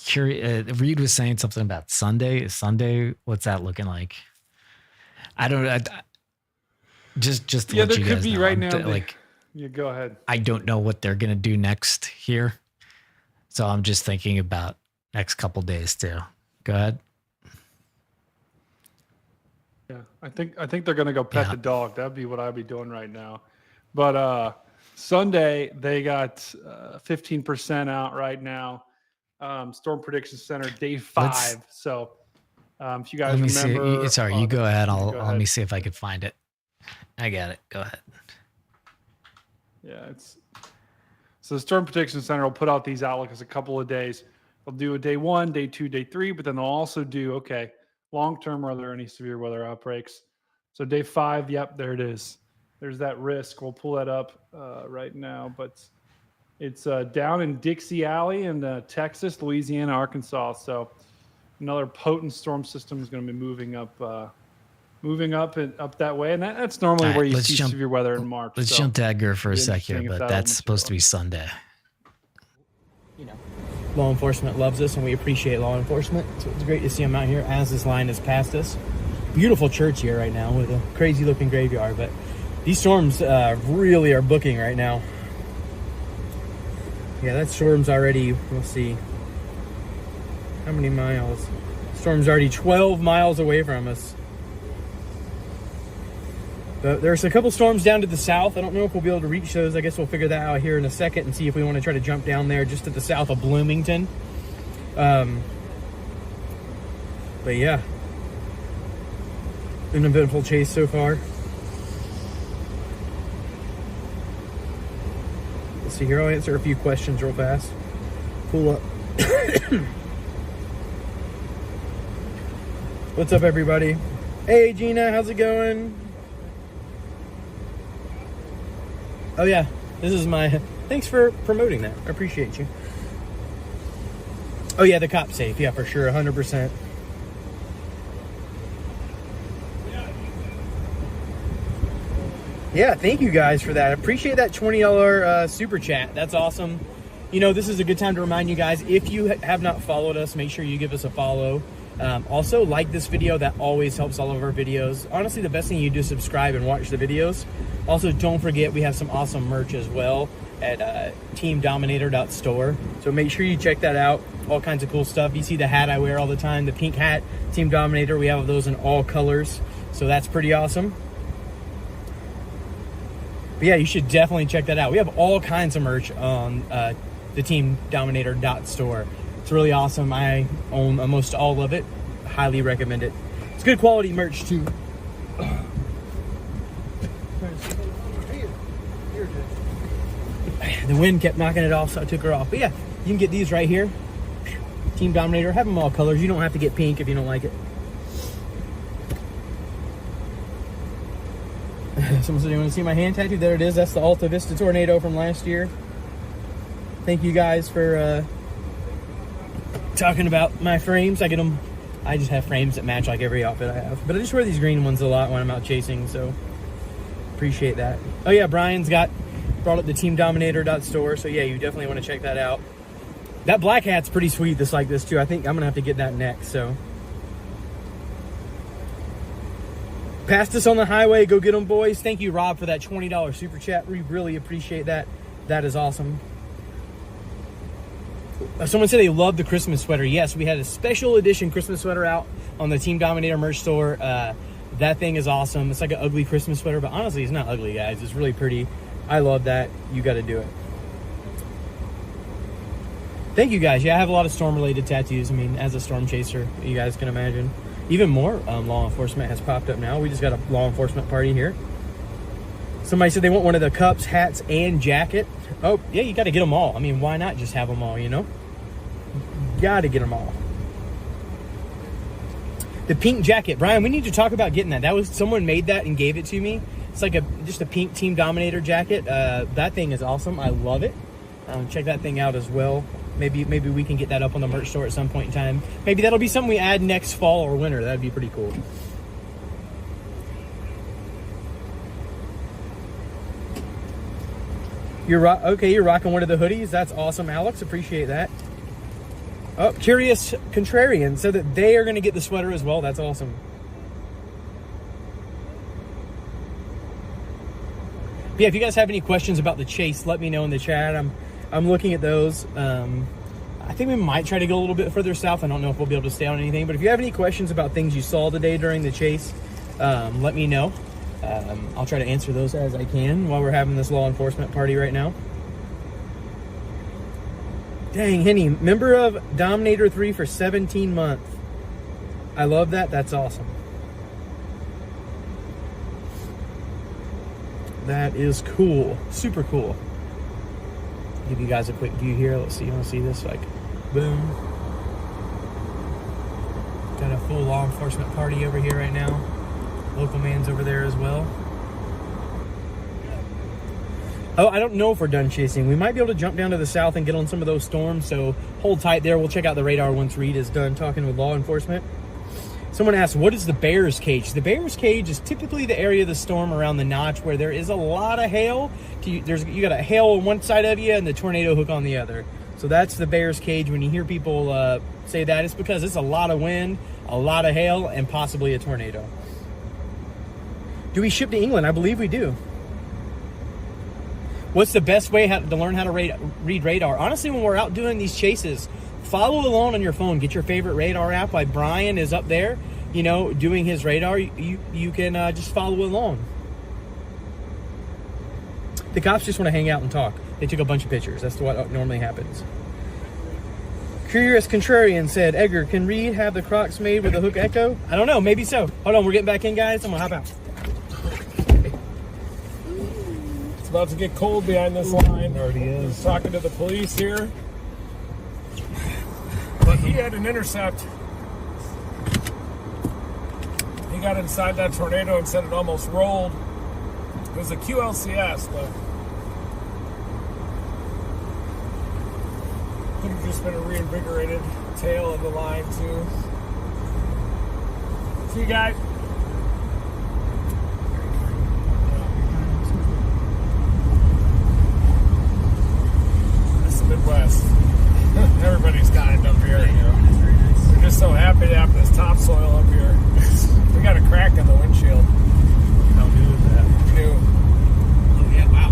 curious. Reed was saying something about Sunday. Is Sunday, what's that looking like? I don't know. Just to Yeah, let there you could guys be know, right I'm now. like, Yeah, go ahead. I don't know what they're gonna do next here, so I'm just thinking about next couple days too. Go ahead. Yeah, I think they're gonna go pet Yeah. the dog. That'd be what I'd be doing right now. But Sunday they got 15% out right now. Storm Prediction Center day 5. So if you guys Let me remember, see. Sorry, you go ahead. Let me ahead. see if I can find it. I got it. Go ahead. Yeah, so the Storm Prediction Center will put out these outlooks a couple of days. They'll do a day 1, day 2, day 3, but then they'll also do long term. Are there any severe weather outbreaks? So day 5, yep, there it is. There's that risk. We'll pull that up right now, but it's down in Dixie Alley in Texas, Louisiana, Arkansas. So another potent storm system is going to be moving up that way, and that's normally where you see severe weather in March. Let's jump to Edgar for a sec here, interesting if but that'll that's supposed to be Sunday. You know, law enforcement loves us, and we appreciate law enforcement. So it's great to see them out here as this line has passed us. Beautiful church here right now with a crazy looking graveyard, but these storms really are booking right now. Yeah, that storm's already, we'll see. How many miles? Storm's already 12 miles away from us. But there's a couple storms down to the south. I don't know if we'll be able to reach those. I guess we'll figure that out here in a second and see if we want to try to jump down there just to the south of Bloomington. But yeah, an eventful chase so far. Let's see here. I'll answer a few questions real fast. Pull up. What's up, everybody? Hey, Gina, how's it going? Oh yeah, this is my, thanks for promoting that. I appreciate you. Oh yeah, the cop's safe. Yeah, for sure, 100%. Yeah, thank you guys for that. I appreciate that $20 super chat. That's awesome. You know, this is a good time to remind you guys, if you have not followed us, make sure you give us a follow. Also, like this video. That always helps all of our videos. Honestly, the best thing you do is subscribe and watch the videos. Also, don't forget, we have some awesome merch as well at teamdominator.store. So make sure you check that out. All kinds of cool stuff. You see the hat I wear all the time, the pink hat, Team Dominator. We have those in all colors. So that's pretty awesome. But yeah, you should definitely check that out. We have all kinds of merch on the teamdominator.store. It's really awesome. I own almost all of it. Highly recommend it. It's good quality merch too. The wind kept knocking it off, so I took her off. But yeah, you can get these right here. Team Dominator. Have them all colors. You don't have to get pink if you don't like it. Someone said, you want to see my hand tattoo? There it is. That's the Alta Vista Tornado from last year. Thank you guys for talking about my frames. I get them. I just have frames that match like every outfit I have. But I just wear these green ones a lot when I'm out chasing, so appreciate that. Oh yeah, Brian's brought up the teamdominator.store, so yeah, you definitely want to check that out. That black hat's pretty sweet, just like this too. I think I'm gonna have to get that next. So passed us on the highway. Go get them, boys. Thank you, Rob, for that $20 super chat. We really appreciate that. That is awesome. Someone said they loved the Christmas sweater. Yes, we had a special edition Christmas sweater out on the Team Dominator merch store. That thing is awesome. It's like an ugly Christmas sweater, but honestly, it's not ugly, guys. It's really pretty. I love that. You got to do it. Thank you, guys. Yeah, I have a lot of storm-related tattoos. I mean, as a storm chaser, you guys can imagine. Even more law enforcement has popped up now. We just got a law enforcement party here. Somebody said they want one of the cups, hats, and jacket. Oh, yeah, you got to get them all. I mean, why not just have them all, you know? Got to get them all. The pink jacket. Brian, we need to talk about getting that. That was, someone made that and gave it to me. It's like just a pink Team Dominator jacket. That thing is awesome. I love it. Check that thing out as well. Maybe we can get that up on the merch store at some point in time. Maybe that'll be something we add next fall or winter. That'd be pretty cool. You're rocking one of the hoodies. That's awesome, Alex. Appreciate that. Oh, Curious Contrarian said that they are going to get the sweater as well. That's awesome. But yeah, if you guys have any questions about the chase, let me know in the chat. I'm looking at those. I think we might try to go a little bit further south. I don't know if we'll be able to stay on anything, but if you have any questions about things you saw today during the chase, let me know. I'll try to answer those as I can while we're having this law enforcement party right now. Dang, Henny, member of Dominator 3 for 17 months. I love that. That's awesome. That is cool. Super cool. Give you guys a quick view here. Let's see. You want to see this? Like, boom. Got a full law enforcement party over here right now. Local man's over there as well. Oh, I don't know if we're done chasing. We might be able to jump down to the south and get on some of those storms, so hold tight there. We'll check out the radar once Reed is done talking with law enforcement. Someone asked, what is the bear's cage? The bear's cage is typically the area of the storm around the notch where there is a lot of hail. You got a hail on one side of you and the tornado hook on the other. So that's the bear's cage. When you hear people say that, it's because it's a lot of wind, a lot of hail, and possibly a tornado. Do we ship to England? I believe we do. What's the best way to learn how to read radar? Honestly, when we're out doing these chases, follow along on your phone. Get your favorite radar app. Like Brian is up there, you know, doing his radar. You can just follow along. The cops just want to hang out and talk. They took a bunch of pictures. That's what normally happens. Curious Contrarian said, Edgar, can Reed have the Crocs made with a hook echo? I don't know. Maybe so. Hold on. We're getting back in, guys. I'm going to hop out. It's about to get cold behind this line. It already is. Talking to the police here. But he had an intercept. He got inside that tornado and said it almost rolled. It was a QLCS, but could have just been a reinvigorated tail of the line too. See you guys. This is the Midwest. Everybody's kind up here. You know. We're just so happy to have this topsoil up here. We got a crack in the windshield. How new is that? New. Oh, yeah, wow.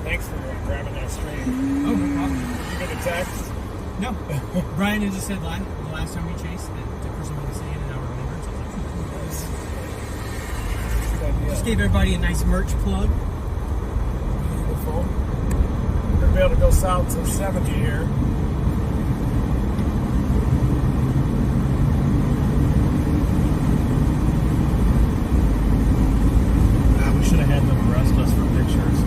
Thanks for grabbing that stream. Oh, no problem. Did you get a text? No. Brian had just said the last time we chased that the person wasn't seeing it and I remembered. So I was like, Good idea. just gave everybody a nice merch plug. Beautiful. We're going to be able to go south to 70 here. We should have had them arrest us for pictures.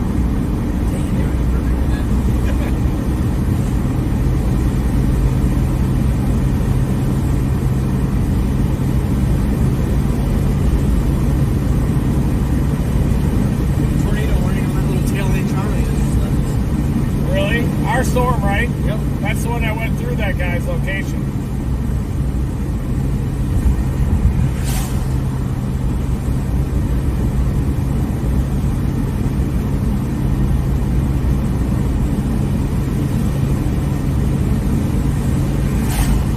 Our storm, right? Yep. That's the one that went through that guy's location.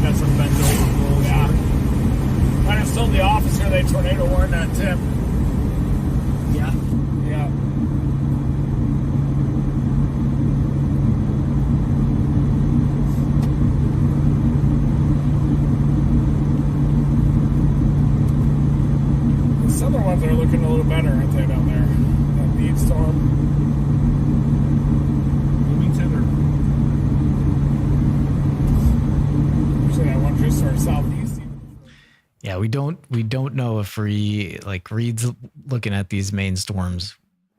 Got some bent over rolls. Yeah. I just told the officer they tornado warned that tip. Yeah. Yeah. Some other ones are looking a little better, aren't they, down there? That bead storm. Bloomington or Usually that one just sort of southeast. Yeah, we don't know if Reed's looking at these main storms.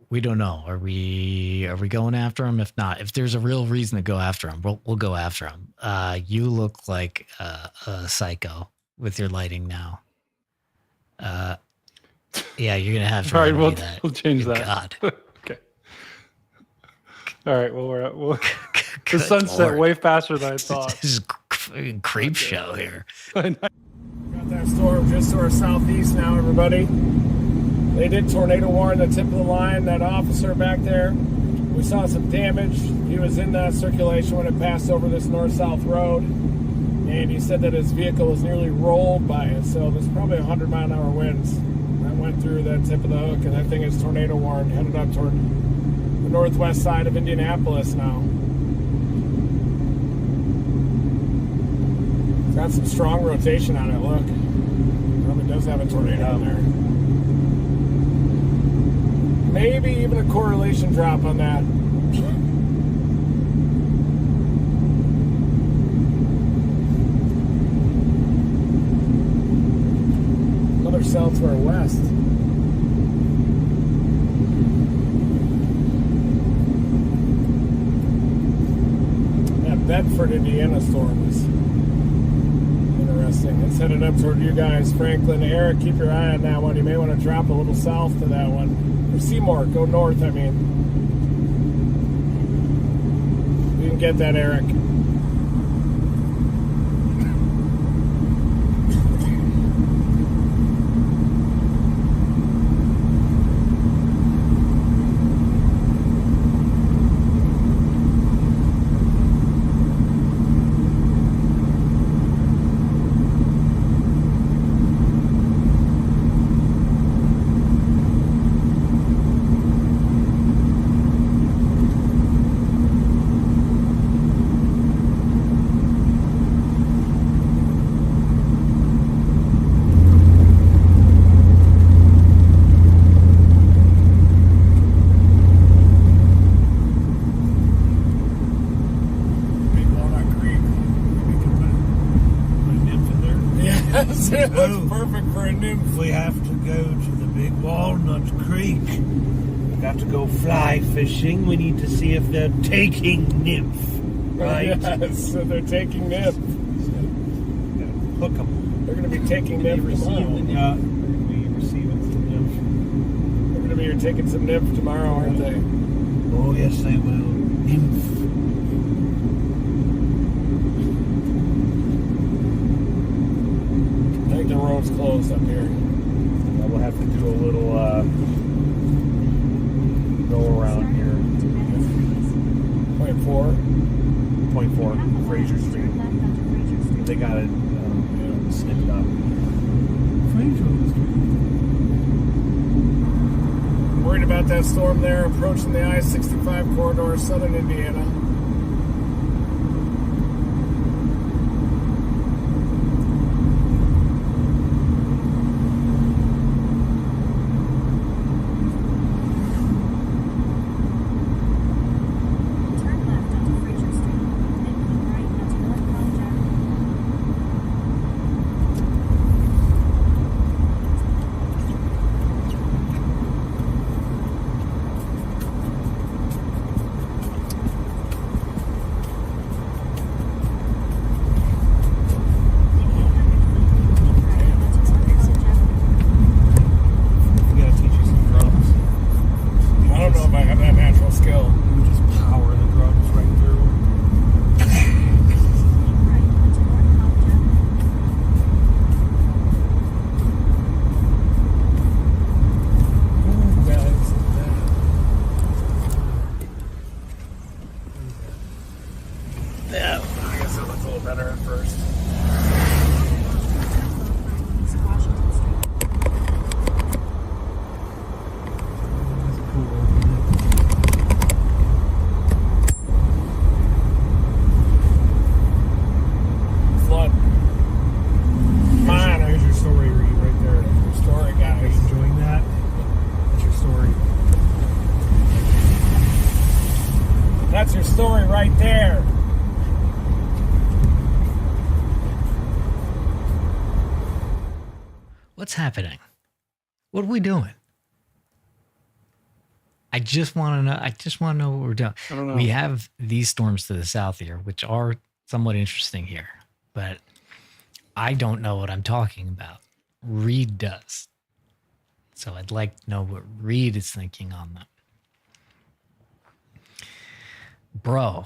We don't know. Are we going after him? If not, if there's a real reason to go after him, we'll go after him. You look like a psycho with your lighting now. Yeah, you're gonna have to. All right, remedy that. we'll change Good that. God. Okay. All right. Well, the Good sunset Lord. way faster than I thought. This is a creep show here. Got that storm just to our southeast now, everybody. They did tornado warn the tip of the line, that officer back there. We saw some damage. He was in circulation when it passed over this north-south road. And he said that his vehicle was nearly rolled by it. So there's probably 100-mile-an-hour winds that went through that tip of the hook. And that thing is tornado warned, headed up toward the northwest side of Indianapolis now. It's got some strong rotation on it, look. Probably does have a tornado in there. Maybe even a correlation drop on that. Another south to our west. That Bedford, Indiana storm is interesting. It's headed up toward you guys, Franklin. Eric, keep your eye on that one. You may want to drop a little south to that one. Or Seymour, go north, I mean. You can get that, Eric. That's perfect for a nymph. We have to go to the big Walnut Creek. We've got to go fly fishing. We need to see if they're taking nymph, right? Yes, so they're taking nymph. Hook them. They're going to be taking nymph tomorrow. Yeah. We receiving some nymph. They're going to be taking some nymph tomorrow, aren't they? Oh, yes, they will. Nymph. The road's closed up here. We'll have to do a little go around here. 0.4. 0.4, Fraser Street. They got it snipped up. Worried about that storm there approaching the I-65 corridor, southern Indiana. That's your story right there. What's happening? What are we doing? I just want to know. I just want to know what we're doing. I don't know. We have these storms to the south here, which are somewhat interesting here, but I don't know what I'm talking about. Reed does. So I'd like to know what Reed is thinking on them. Bro.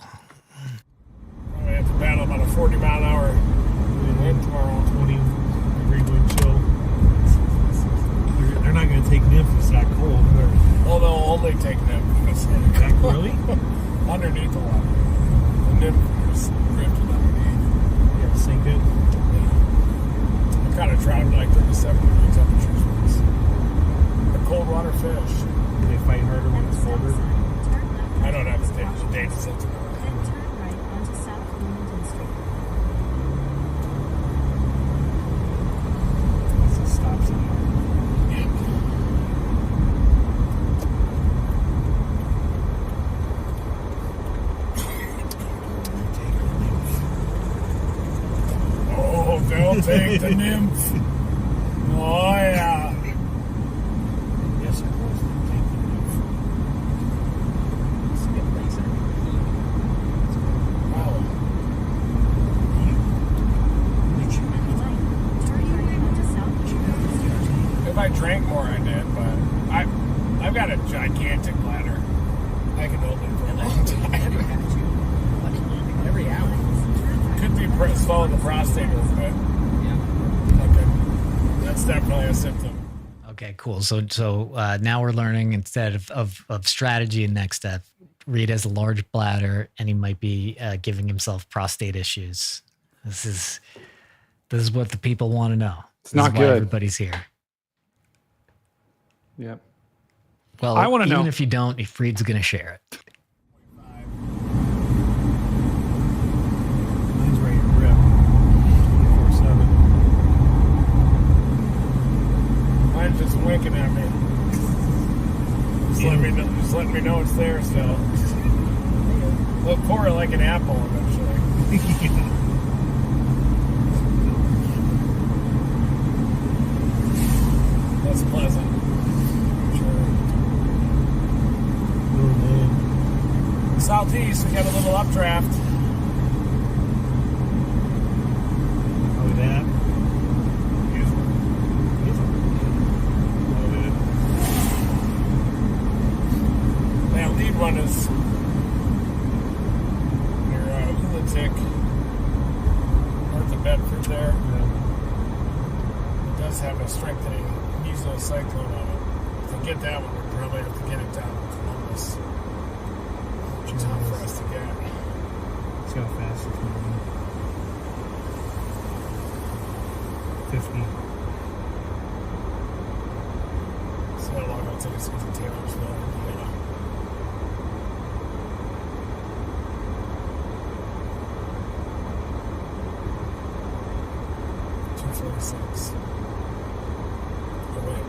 We have to battle about a 40-mile-an-hour wind tomorrow. 20-degree wind chill. They're not going to take nymph. It's that cold. Well, they'll only take nymph. Is that really? Underneath the water. The nymph is drifted underneath. You have to sink it. I caught a trout at like 37 degree temperatures once. A cold water fish. Do they fight harder when it's colder? I don't have the data set to know. Then turn right onto South Bloomington Street. It's a stop sign. Oh, they'll take the nymph. Oh, yeah. Yes, of course, they'll take the nymph. Wow. Turn right onto South Bloomington Street. If I drank more, I did, but I've got a gigantic bladder. I can hold it for a long time. Every hour. Could be slow the prostate a little bit. Yeah. Okay. That's definitely a symptom. Okay, cool. So now we're learning instead of strategy and next step, Reed has a large bladder and he might be giving himself prostate issues. This is what the people want to know. It's not why good. Everybody's here. Yep. Well, I wanna know. Even if you don't, if Reed's going to share it. Mine's ready to rip. 24/7. Mine's just winking at me. Just letting me know it's there still. Look for it like an apple eventually. That's pleasant. Sure. Oh, man. Southeast, we got a little updraft. Oh, that. That lead one is near Lunatic, north of Bedford there. It does have a strengthening mesocyclone on it. If we get that one, we'll probably have to get it down to Columbus. Which is tough for us to get. See how fast it's moving. 50. See how long it'll take us to get to Taylorsville, Indiana. $246. Oh, wait.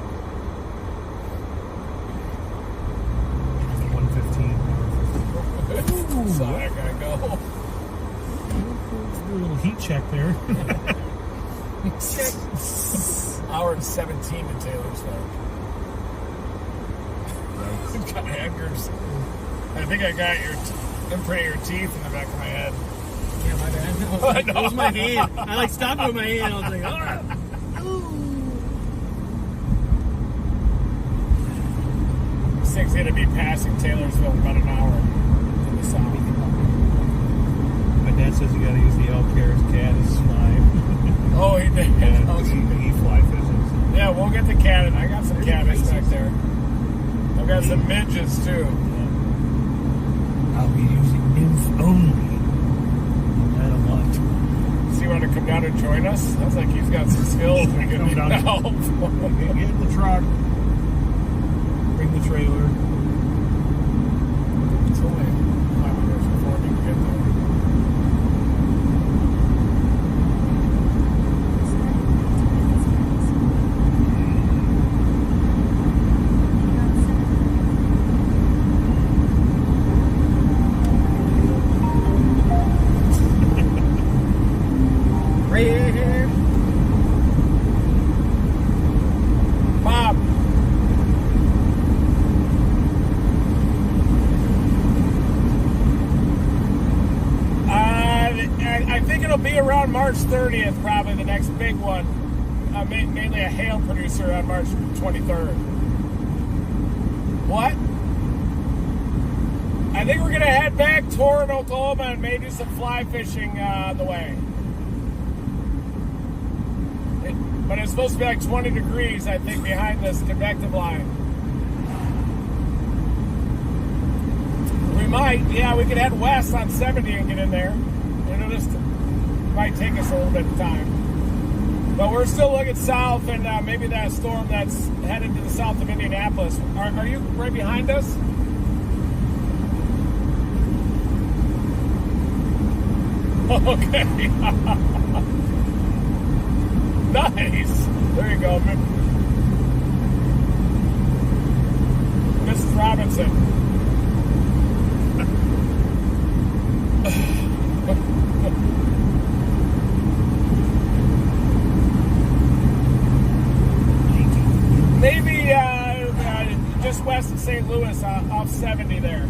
115. So I gotta go. Do a little heat check there. Hour and 17 to Taylorsville. Got hackers. I think I got imprint your teeth in the back of my head. Yeah, my bad. That was my hand. I like stopped with my hand. I was like, ah. This thing's gonna be passing Taylorsville in about an hour in the south. My dad says you gotta use the elk hair as cat as fly. Oh, he did. Yeah, he fly fishes. Yeah, we'll get the cat. I got some caddis back there. I've got some midges too. I'll be using nymph only. I don't want to. Does he want to come down and join us? Sounds like he's got some skills and can Come down. help. Get in the truck. Bring the trailer. It's only 5 minutes before we can get there. Right here. Bob. I think it'll be around March 30th, probably the next big one. Mainly a hail producer on March 23rd. What? I think we're going to head back toward Oklahoma and maybe do some fly fishing on the way. But it's supposed to be like 20 degrees, I think, behind this convective line. We might, yeah, we could head west on 70 and get in there. You know, this might take us a little bit of time. But we're still looking south, and maybe that storm that's headed to the south of Indianapolis. Are you right behind us? Okay. Nice. There you go. Mrs. Robinson. Maybe just west of St. Louis, off 70 there.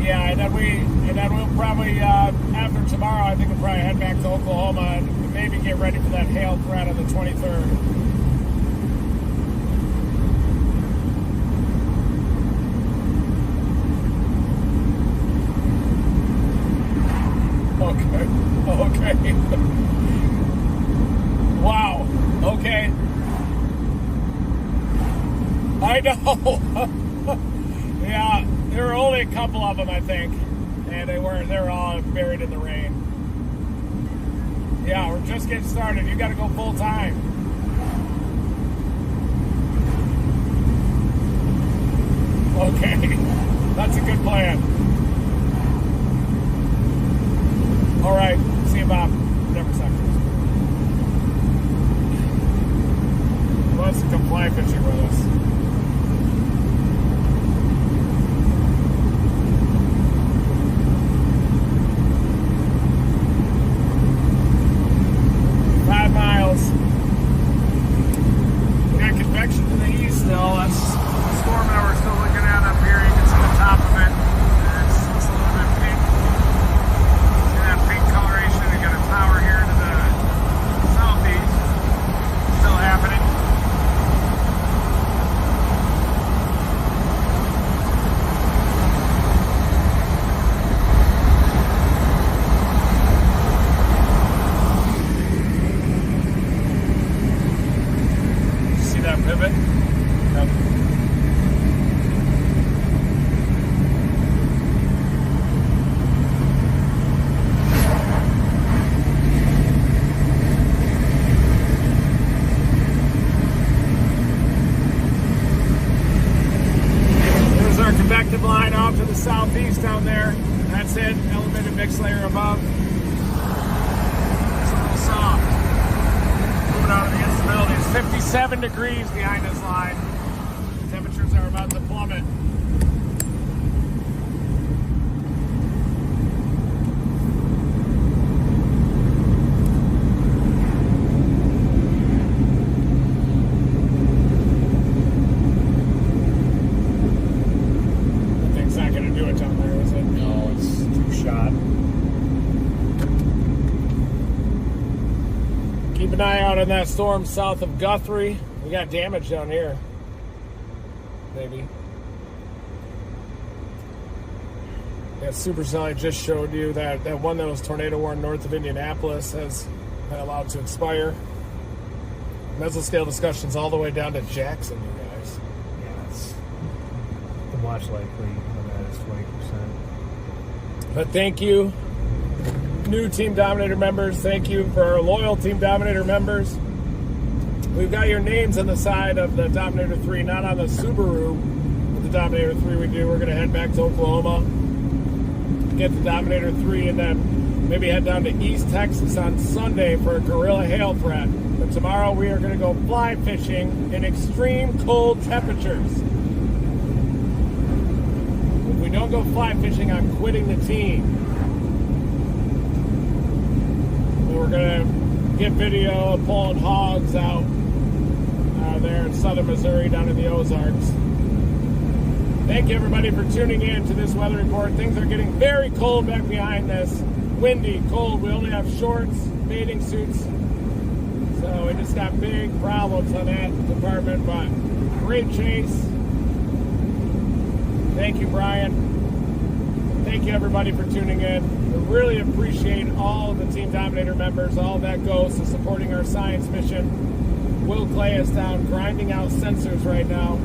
Yeah, and then we'll probably after tomorrow, I think we'll probably head back to Oklahoma and maybe get ready for that hail threat on the 23rd. Okay. Wow. Okay. I know. Yeah, there were only a couple of them, I think, and they were all buried in the rain. Yeah, we're just getting started. You got to go full time. Okay, that's a good plan. All right, see you, Bob. Never second. He wants to come fly fishing with us. Southeast down there. That's it. Elevated mix layer above. It's a little soft. Moving out of the instability. It's 57 degrees behind this line. Temperatures are about to plummet. Keep an eye out on that storm south of Guthrie. We got damage down here. Maybe. That supercell I just showed you, that one that was tornado warned north of Indianapolis has been allowed to expire. Mesoscale discussions all the way down to Jackson, you guys. Yeah, it's the watch likely on that is 20%. But thank you, new Team Dominator members. Thank you for our loyal Team Dominator members. We've got your names on the side of the Dominator 3, not on the Subaru with the Dominator 3 we do. We're going to head back to Oklahoma, get the Dominator 3, and then maybe head down to East Texas on Sunday for a gorilla hail threat. But tomorrow we are going to go fly fishing in extreme cold temperatures. If we don't go fly fishing, I'm quitting the team. We're going to get video of pulling hogs out there in southern Missouri, down in the Ozarks. Thank you, everybody, for tuning in to this weather report. Things are getting very cold back behind this. Windy, cold. We only have shorts, bathing suits. So we just got big problems on that department, but great chase. Thank you, Brian. Thank you, everybody, for tuning in. We really appreciate all the Team Dominator members, all that goes to supporting our science mission. Will Clay is down grinding out sensors right now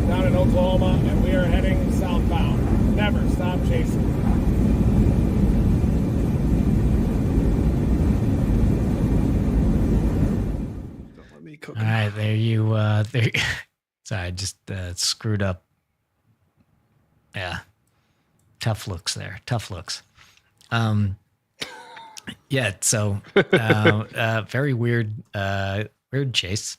down in Oklahoma, and we are heading southbound. Never stop chasing. All right, there you. There. Sorry, I just screwed up. Yeah, tough looks there. Tough looks. Yeah. So, very weird. Weird chase.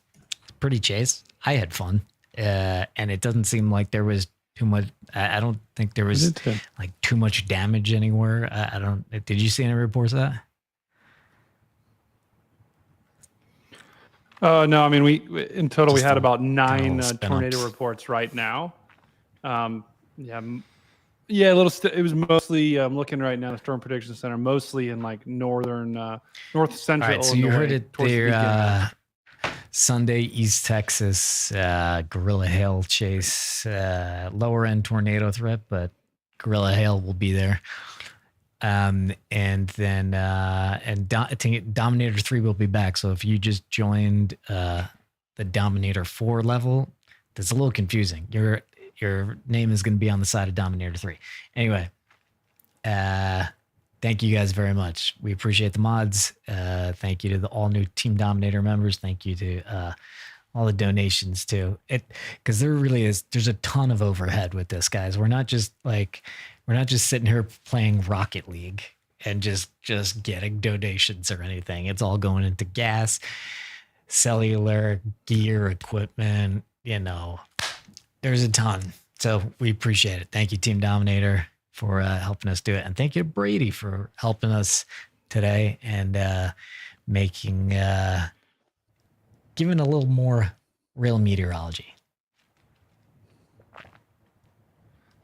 Pretty chase. I had fun, and it doesn't seem like there was too much. I don't think there was like too much damage anywhere. I don't. Did you see any reports of that? No, I mean, we in total, we Just had a about 9 spin-ups. tornado reports right now. Yeah, a little. It was mostly. I'm looking right now, the Storm Prediction Center, mostly in like north central. All right, so Illinois, you heard it towards the beginning. there. Sunday, East Texas, guerrilla hail chase, lower end tornado threat, but guerrilla hail will be there. And then Dominator 3 will be back. So if you just joined the Dominator 4 level, that's a little confusing. Your name is going to be on the side of Dominator 3. Anyway, thank you guys very much. We appreciate the mods. Thank you to the all new Team Dominator members. Thank you to all the donations too. Because there really is. There's a ton of overhead with this, guys. We're not just sitting here playing Rocket League and just getting donations or anything. It's all going into gas, cellular, gear, equipment. There's a ton. So we appreciate it. Thank you, Team Dominator, for helping us do it. And thank you to Brady for helping us today and giving a little more real meteorology.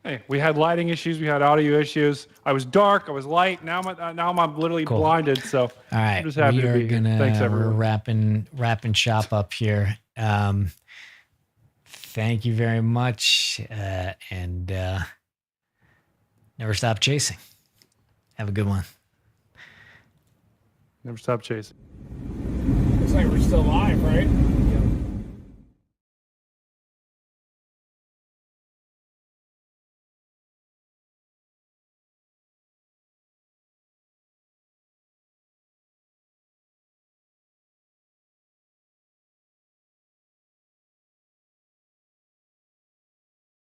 Hey, we had lighting issues. We had audio issues. I was dark. I was light. Now I'm literally Cool. blinded. So All right, I'm just happy we to are be here. gonna Thanks, everyone. we're wrapping shop up here. Thank you very much, and never stop chasing. Have a good one. Never stop chasing. Looks like we're still live, right?